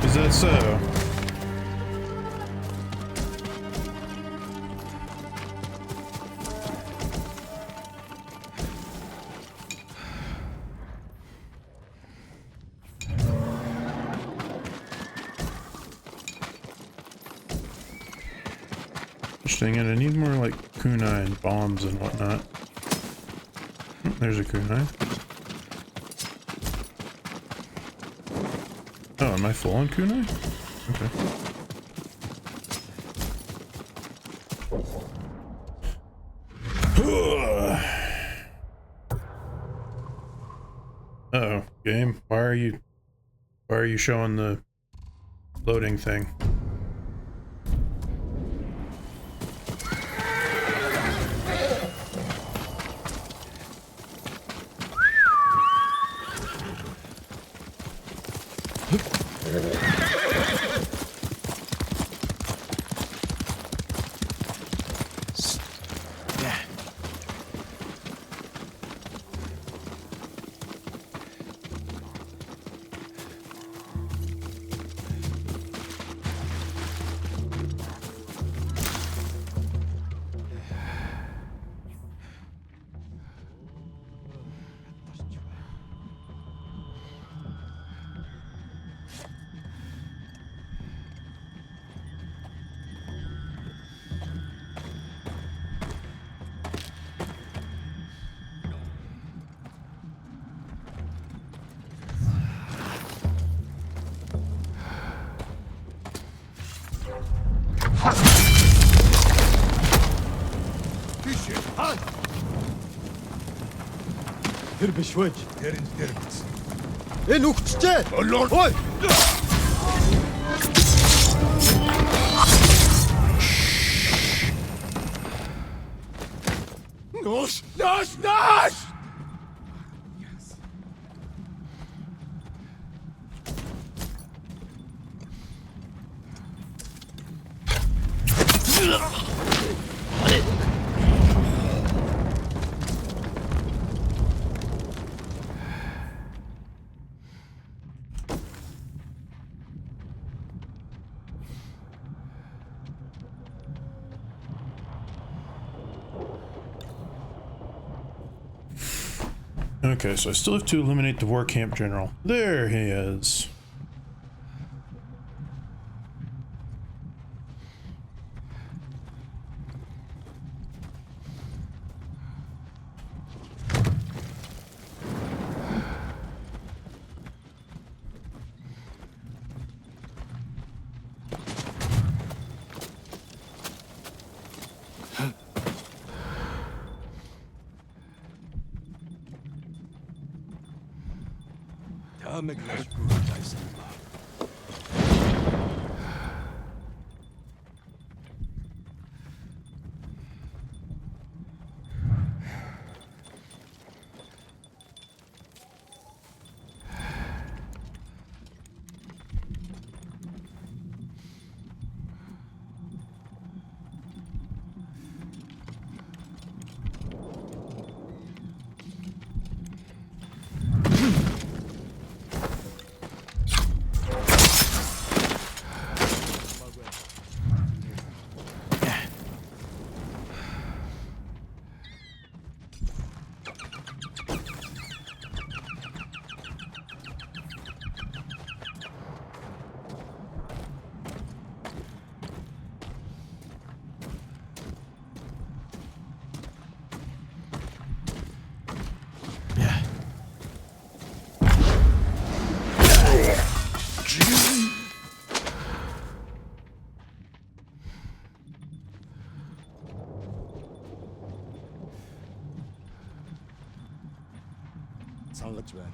Is that so? Interesting, and I need more like kunai and bombs and whatnot. Oh, there's a kunai. Oh, am I full on kunai? Okay. Uh-oh, game. Why are you showing the loading thing? Тэр биш вэ? Тэр биз. Энэ үхчихээ. Ой. Наш! Okay, so I still have to eliminate the war camp general. There he is. Sangachman.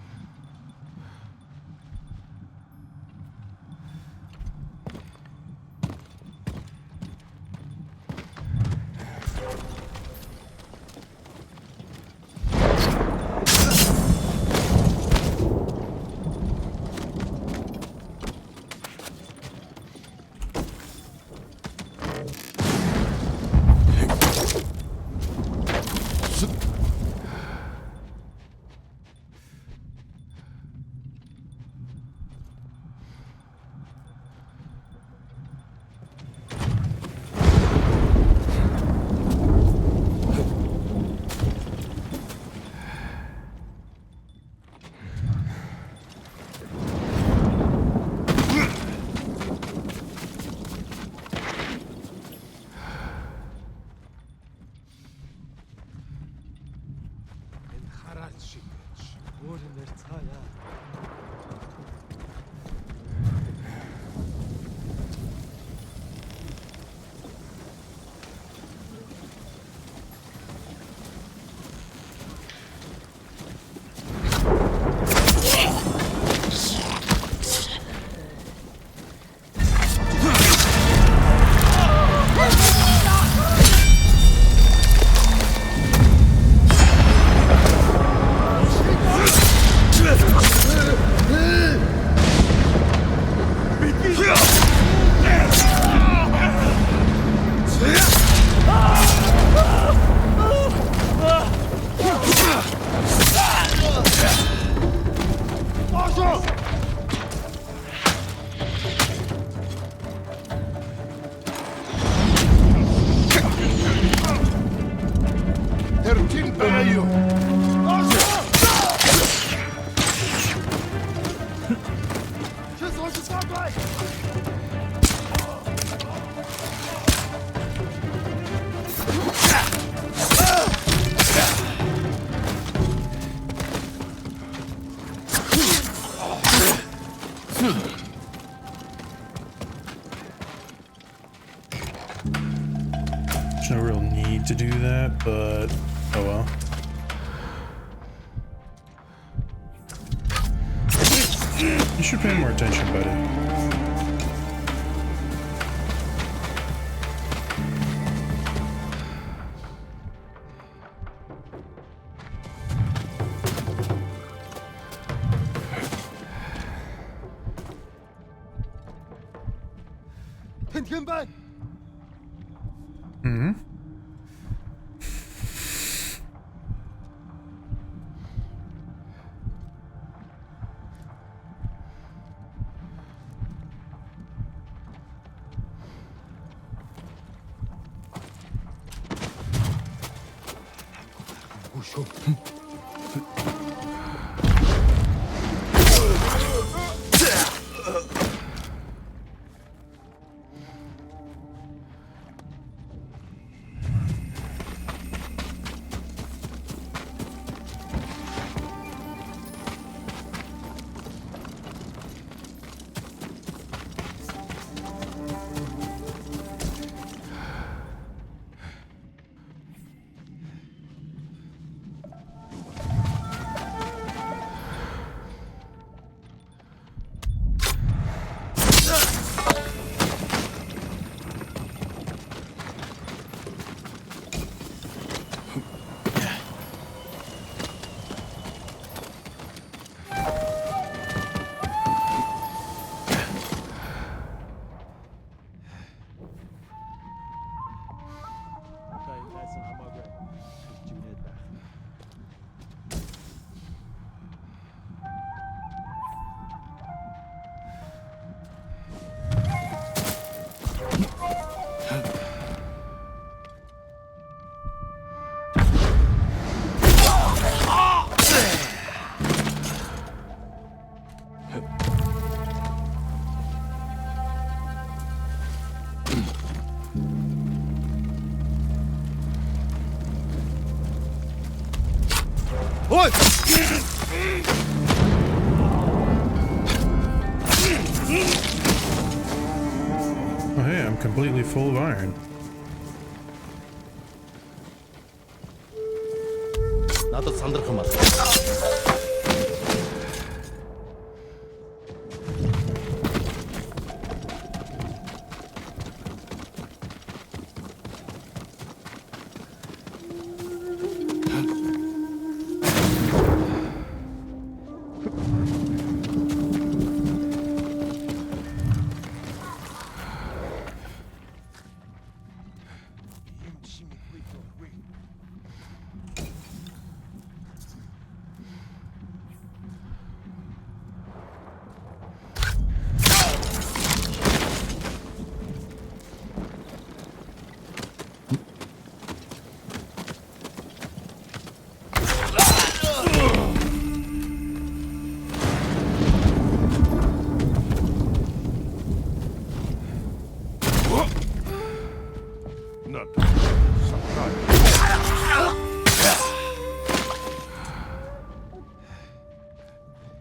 There's no real need to do that, but oh well. You should pay more attention, buddy. Hmm? Oh hey, I'm completely full of iron. Надад сандрах юм аа.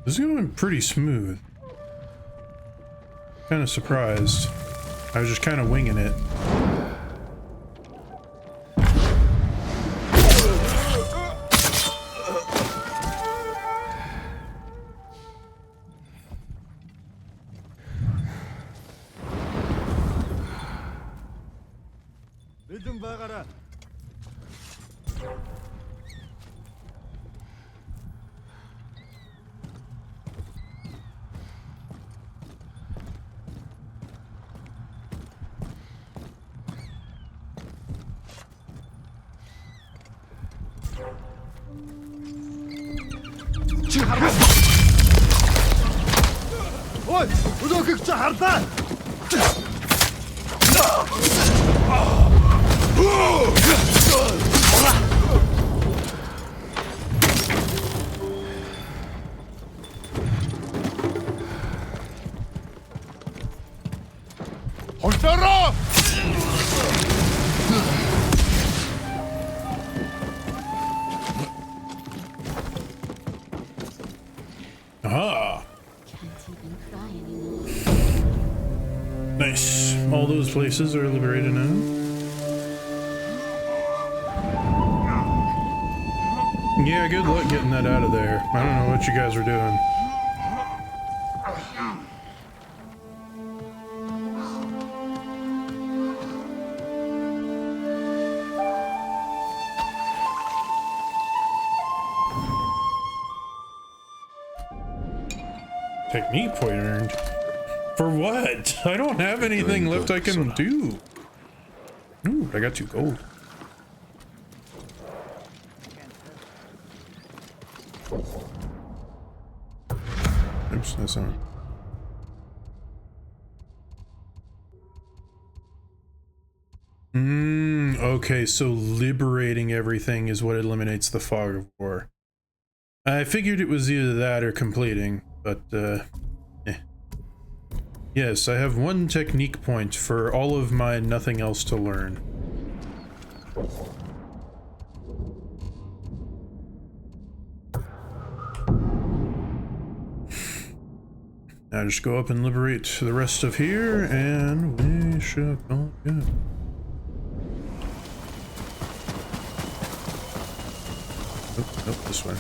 This is going pretty smooth. Kind of surprised. I was just kind of winging it. Ой, өдөөхийг чи харлаа. Holtero! Aha! Nice. All those places are liberated now. Yeah, good luck getting that out of there. I don't know what you guys were doing. Technique point earned. For what? I don't have anything left I can do. Ooh, I got 2 gold. Oops, that's not. Okay, so liberating everything is what eliminates the fog of war. I figured it was either that or completing, but yes, I have 1 technique point for all of my nothing else to learn. Now just go up and liberate the rest of here, and we shall call it good. Nope, this way.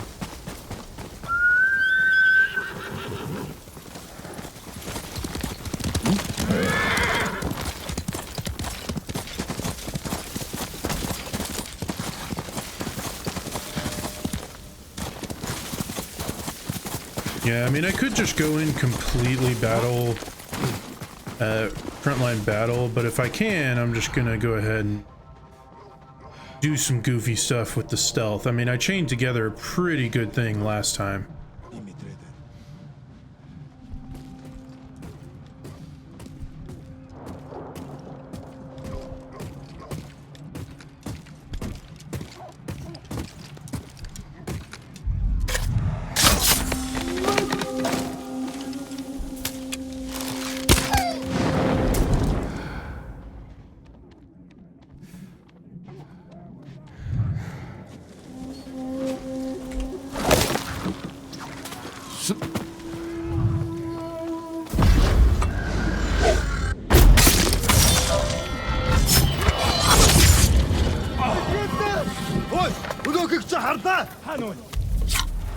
Yeah, I mean, I could just go in completely battle, frontline battle, but if I can, I'm just gonna go ahead and do some goofy stuff with the stealth. I mean, I chained together a pretty good thing last time.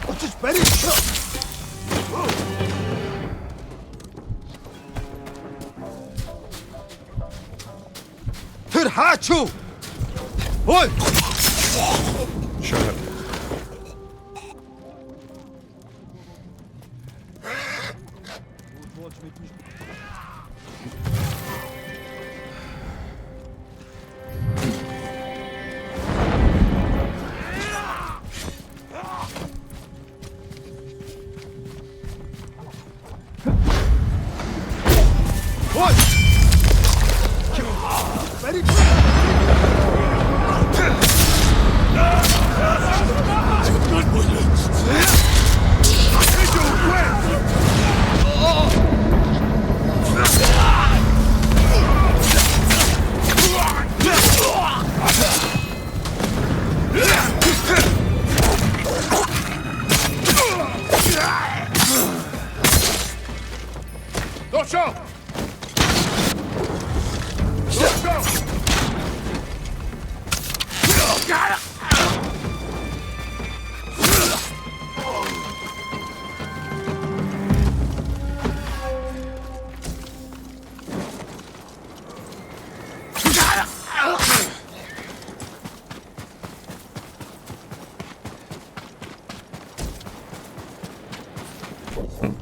어찌 빨리 쳐! 하추! 원! Shut up.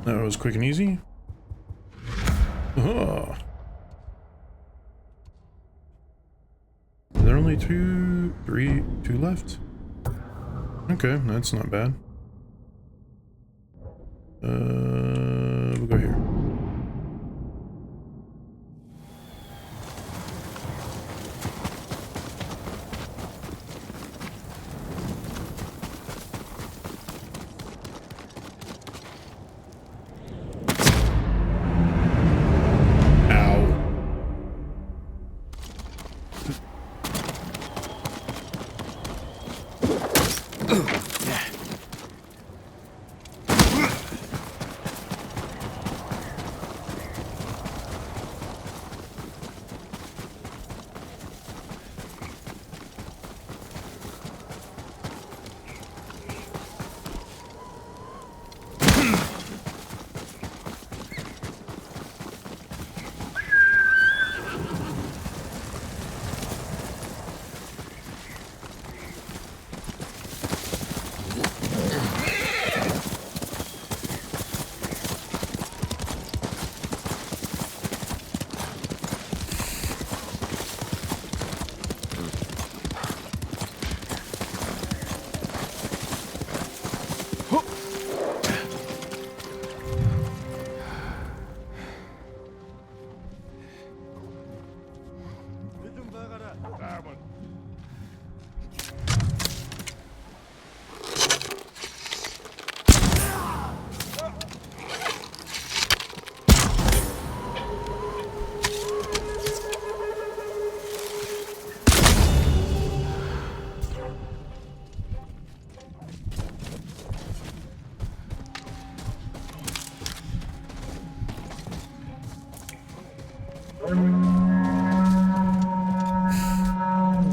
That was quick and easy. Oh. Are there only two left? Okay, that's not bad. We'll go here.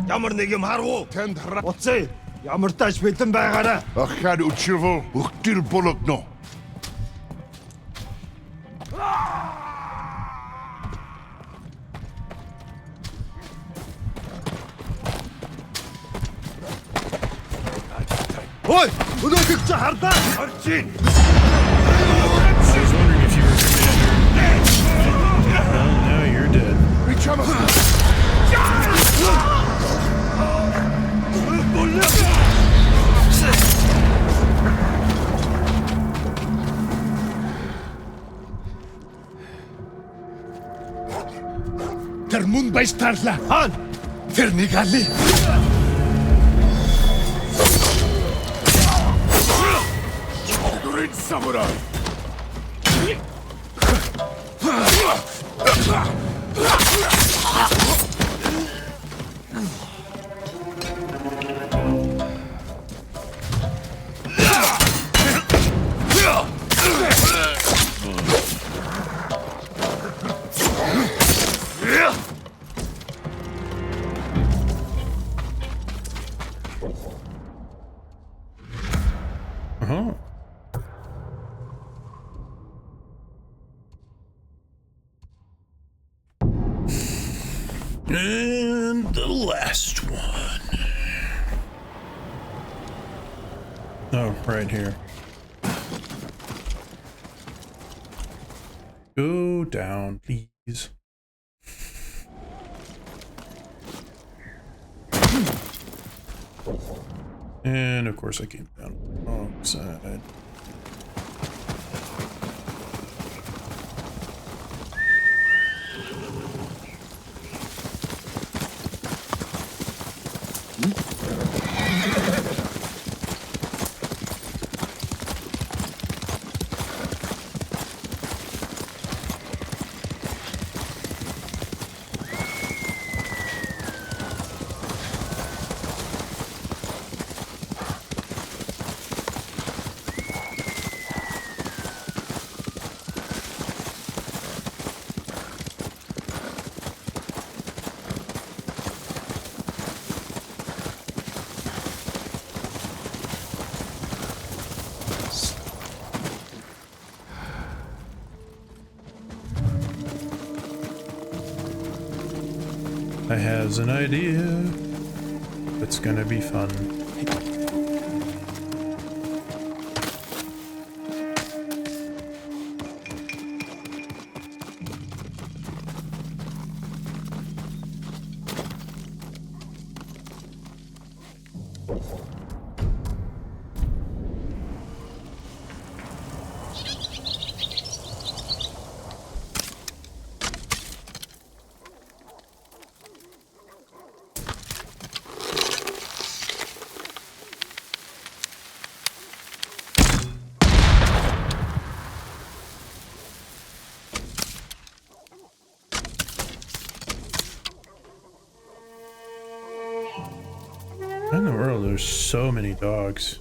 Ямар нэг юм харав уу? Танд уцаа. Ямар тааш бэлэн байгаарай. Ахад учрво ухтил болгоно. Ой, өнөөгч хардаа. Орчин. I was wondering if you were commander. Well, now you're dead. Тэр мөн баястарлаа. Хаан. Тэр нэг али. Great samurai. And the last one. Oh, right here. Go down, please. And of course I came down the wrong side. I has an idea. It's gonna be fun. In the world, there's so many dogs.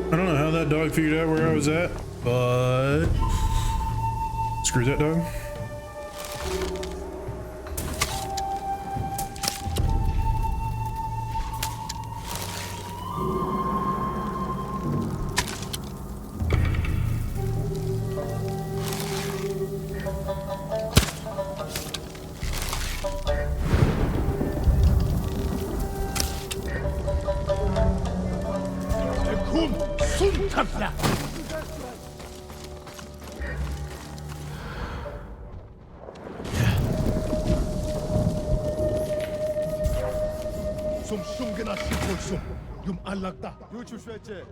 I don't know how that dog figured out where I was at, but screw that dog. Som sjungena shikolsum, yum allagda. Yuchusveche.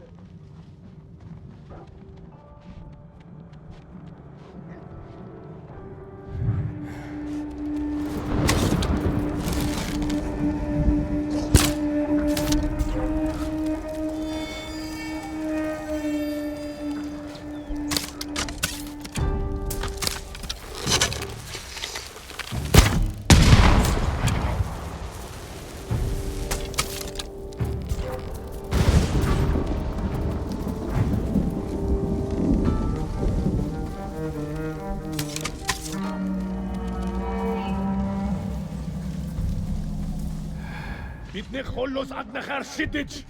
Bitne khollos adnakhar shitich.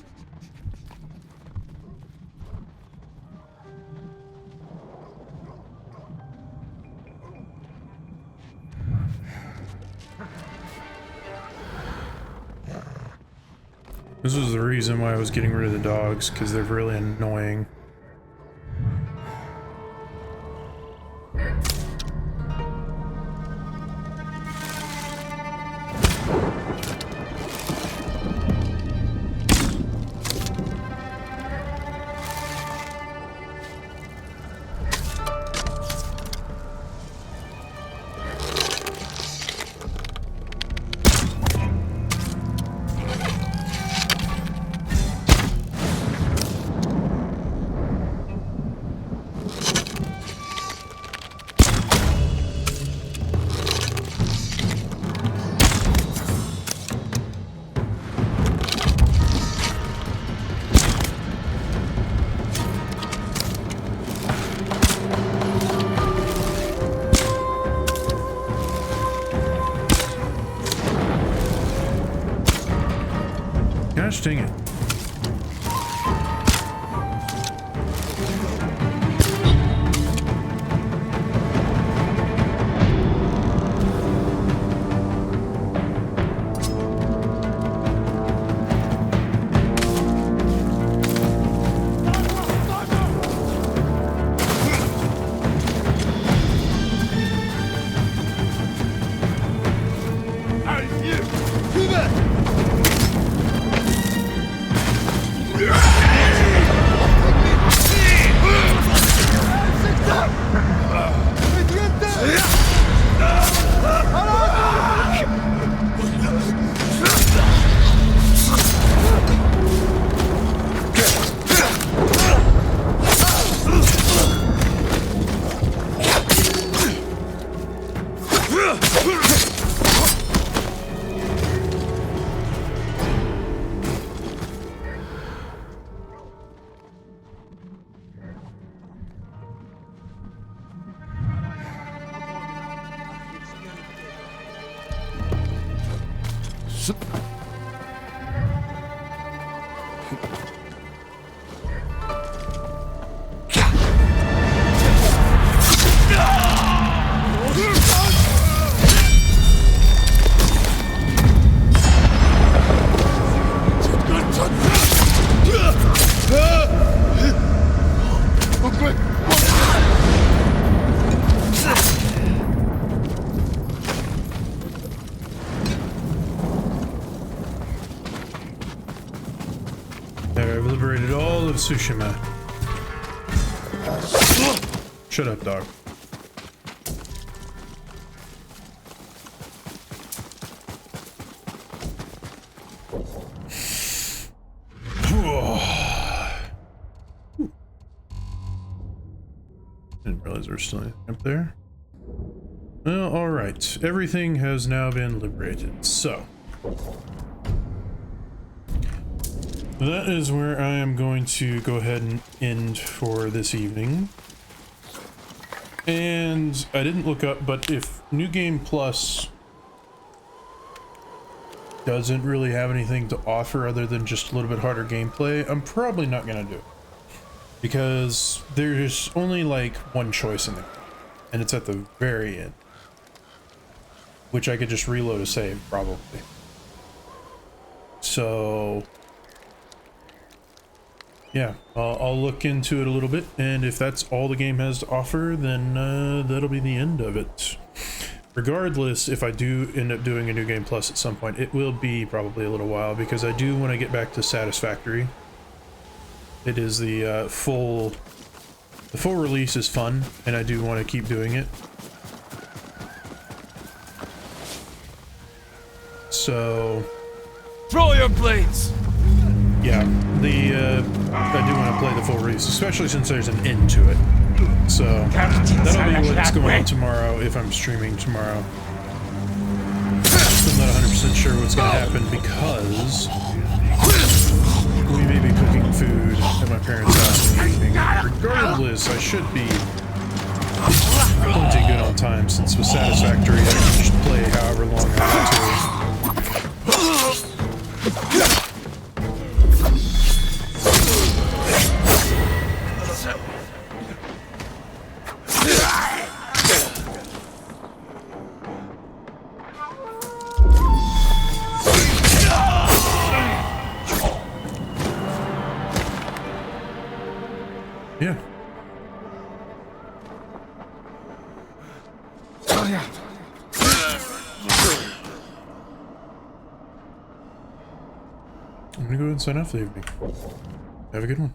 This was the reason why I was getting rid of the dogs, because they're really annoying. Gosh dang it. I've liberated all of Tsushima. Shut up, dog. Didn't realize there was still anything up there. Well, alright. Everything has now been liberated. So that is where I am going to go ahead and end for this evening. And I didn't look up, but if New Game Plus doesn't really have anything to offer other than just a little bit harder gameplay, I'm probably not going to do it. Because there's only like one choice in the game, and it's at the very end. Which I could just reload a save, probably. So yeah, I'll look into it a little bit, and if that's all the game has to offer, then that'll be the end of it. Regardless, if I do end up doing a New Game Plus at some point, it will be probably a little while, because I do want to get back to Satisfactory. It is the full release is fun, and I do want to keep doing it. So throw your blades. Yeah, I do want to play the full release, especially since there's an end to it. So that'll be what's going on tomorrow, if I'm streaming tomorrow. I'm not 100% sure what's going to happen, because we may be cooking food at my parents' house in the evening. Regardless, I should be plenty good on time, since with Satisfactory I can just play however long I want to. Yeah. Oh, yeah. I'm gonna go ahead and sign off for the evening. Have a good one.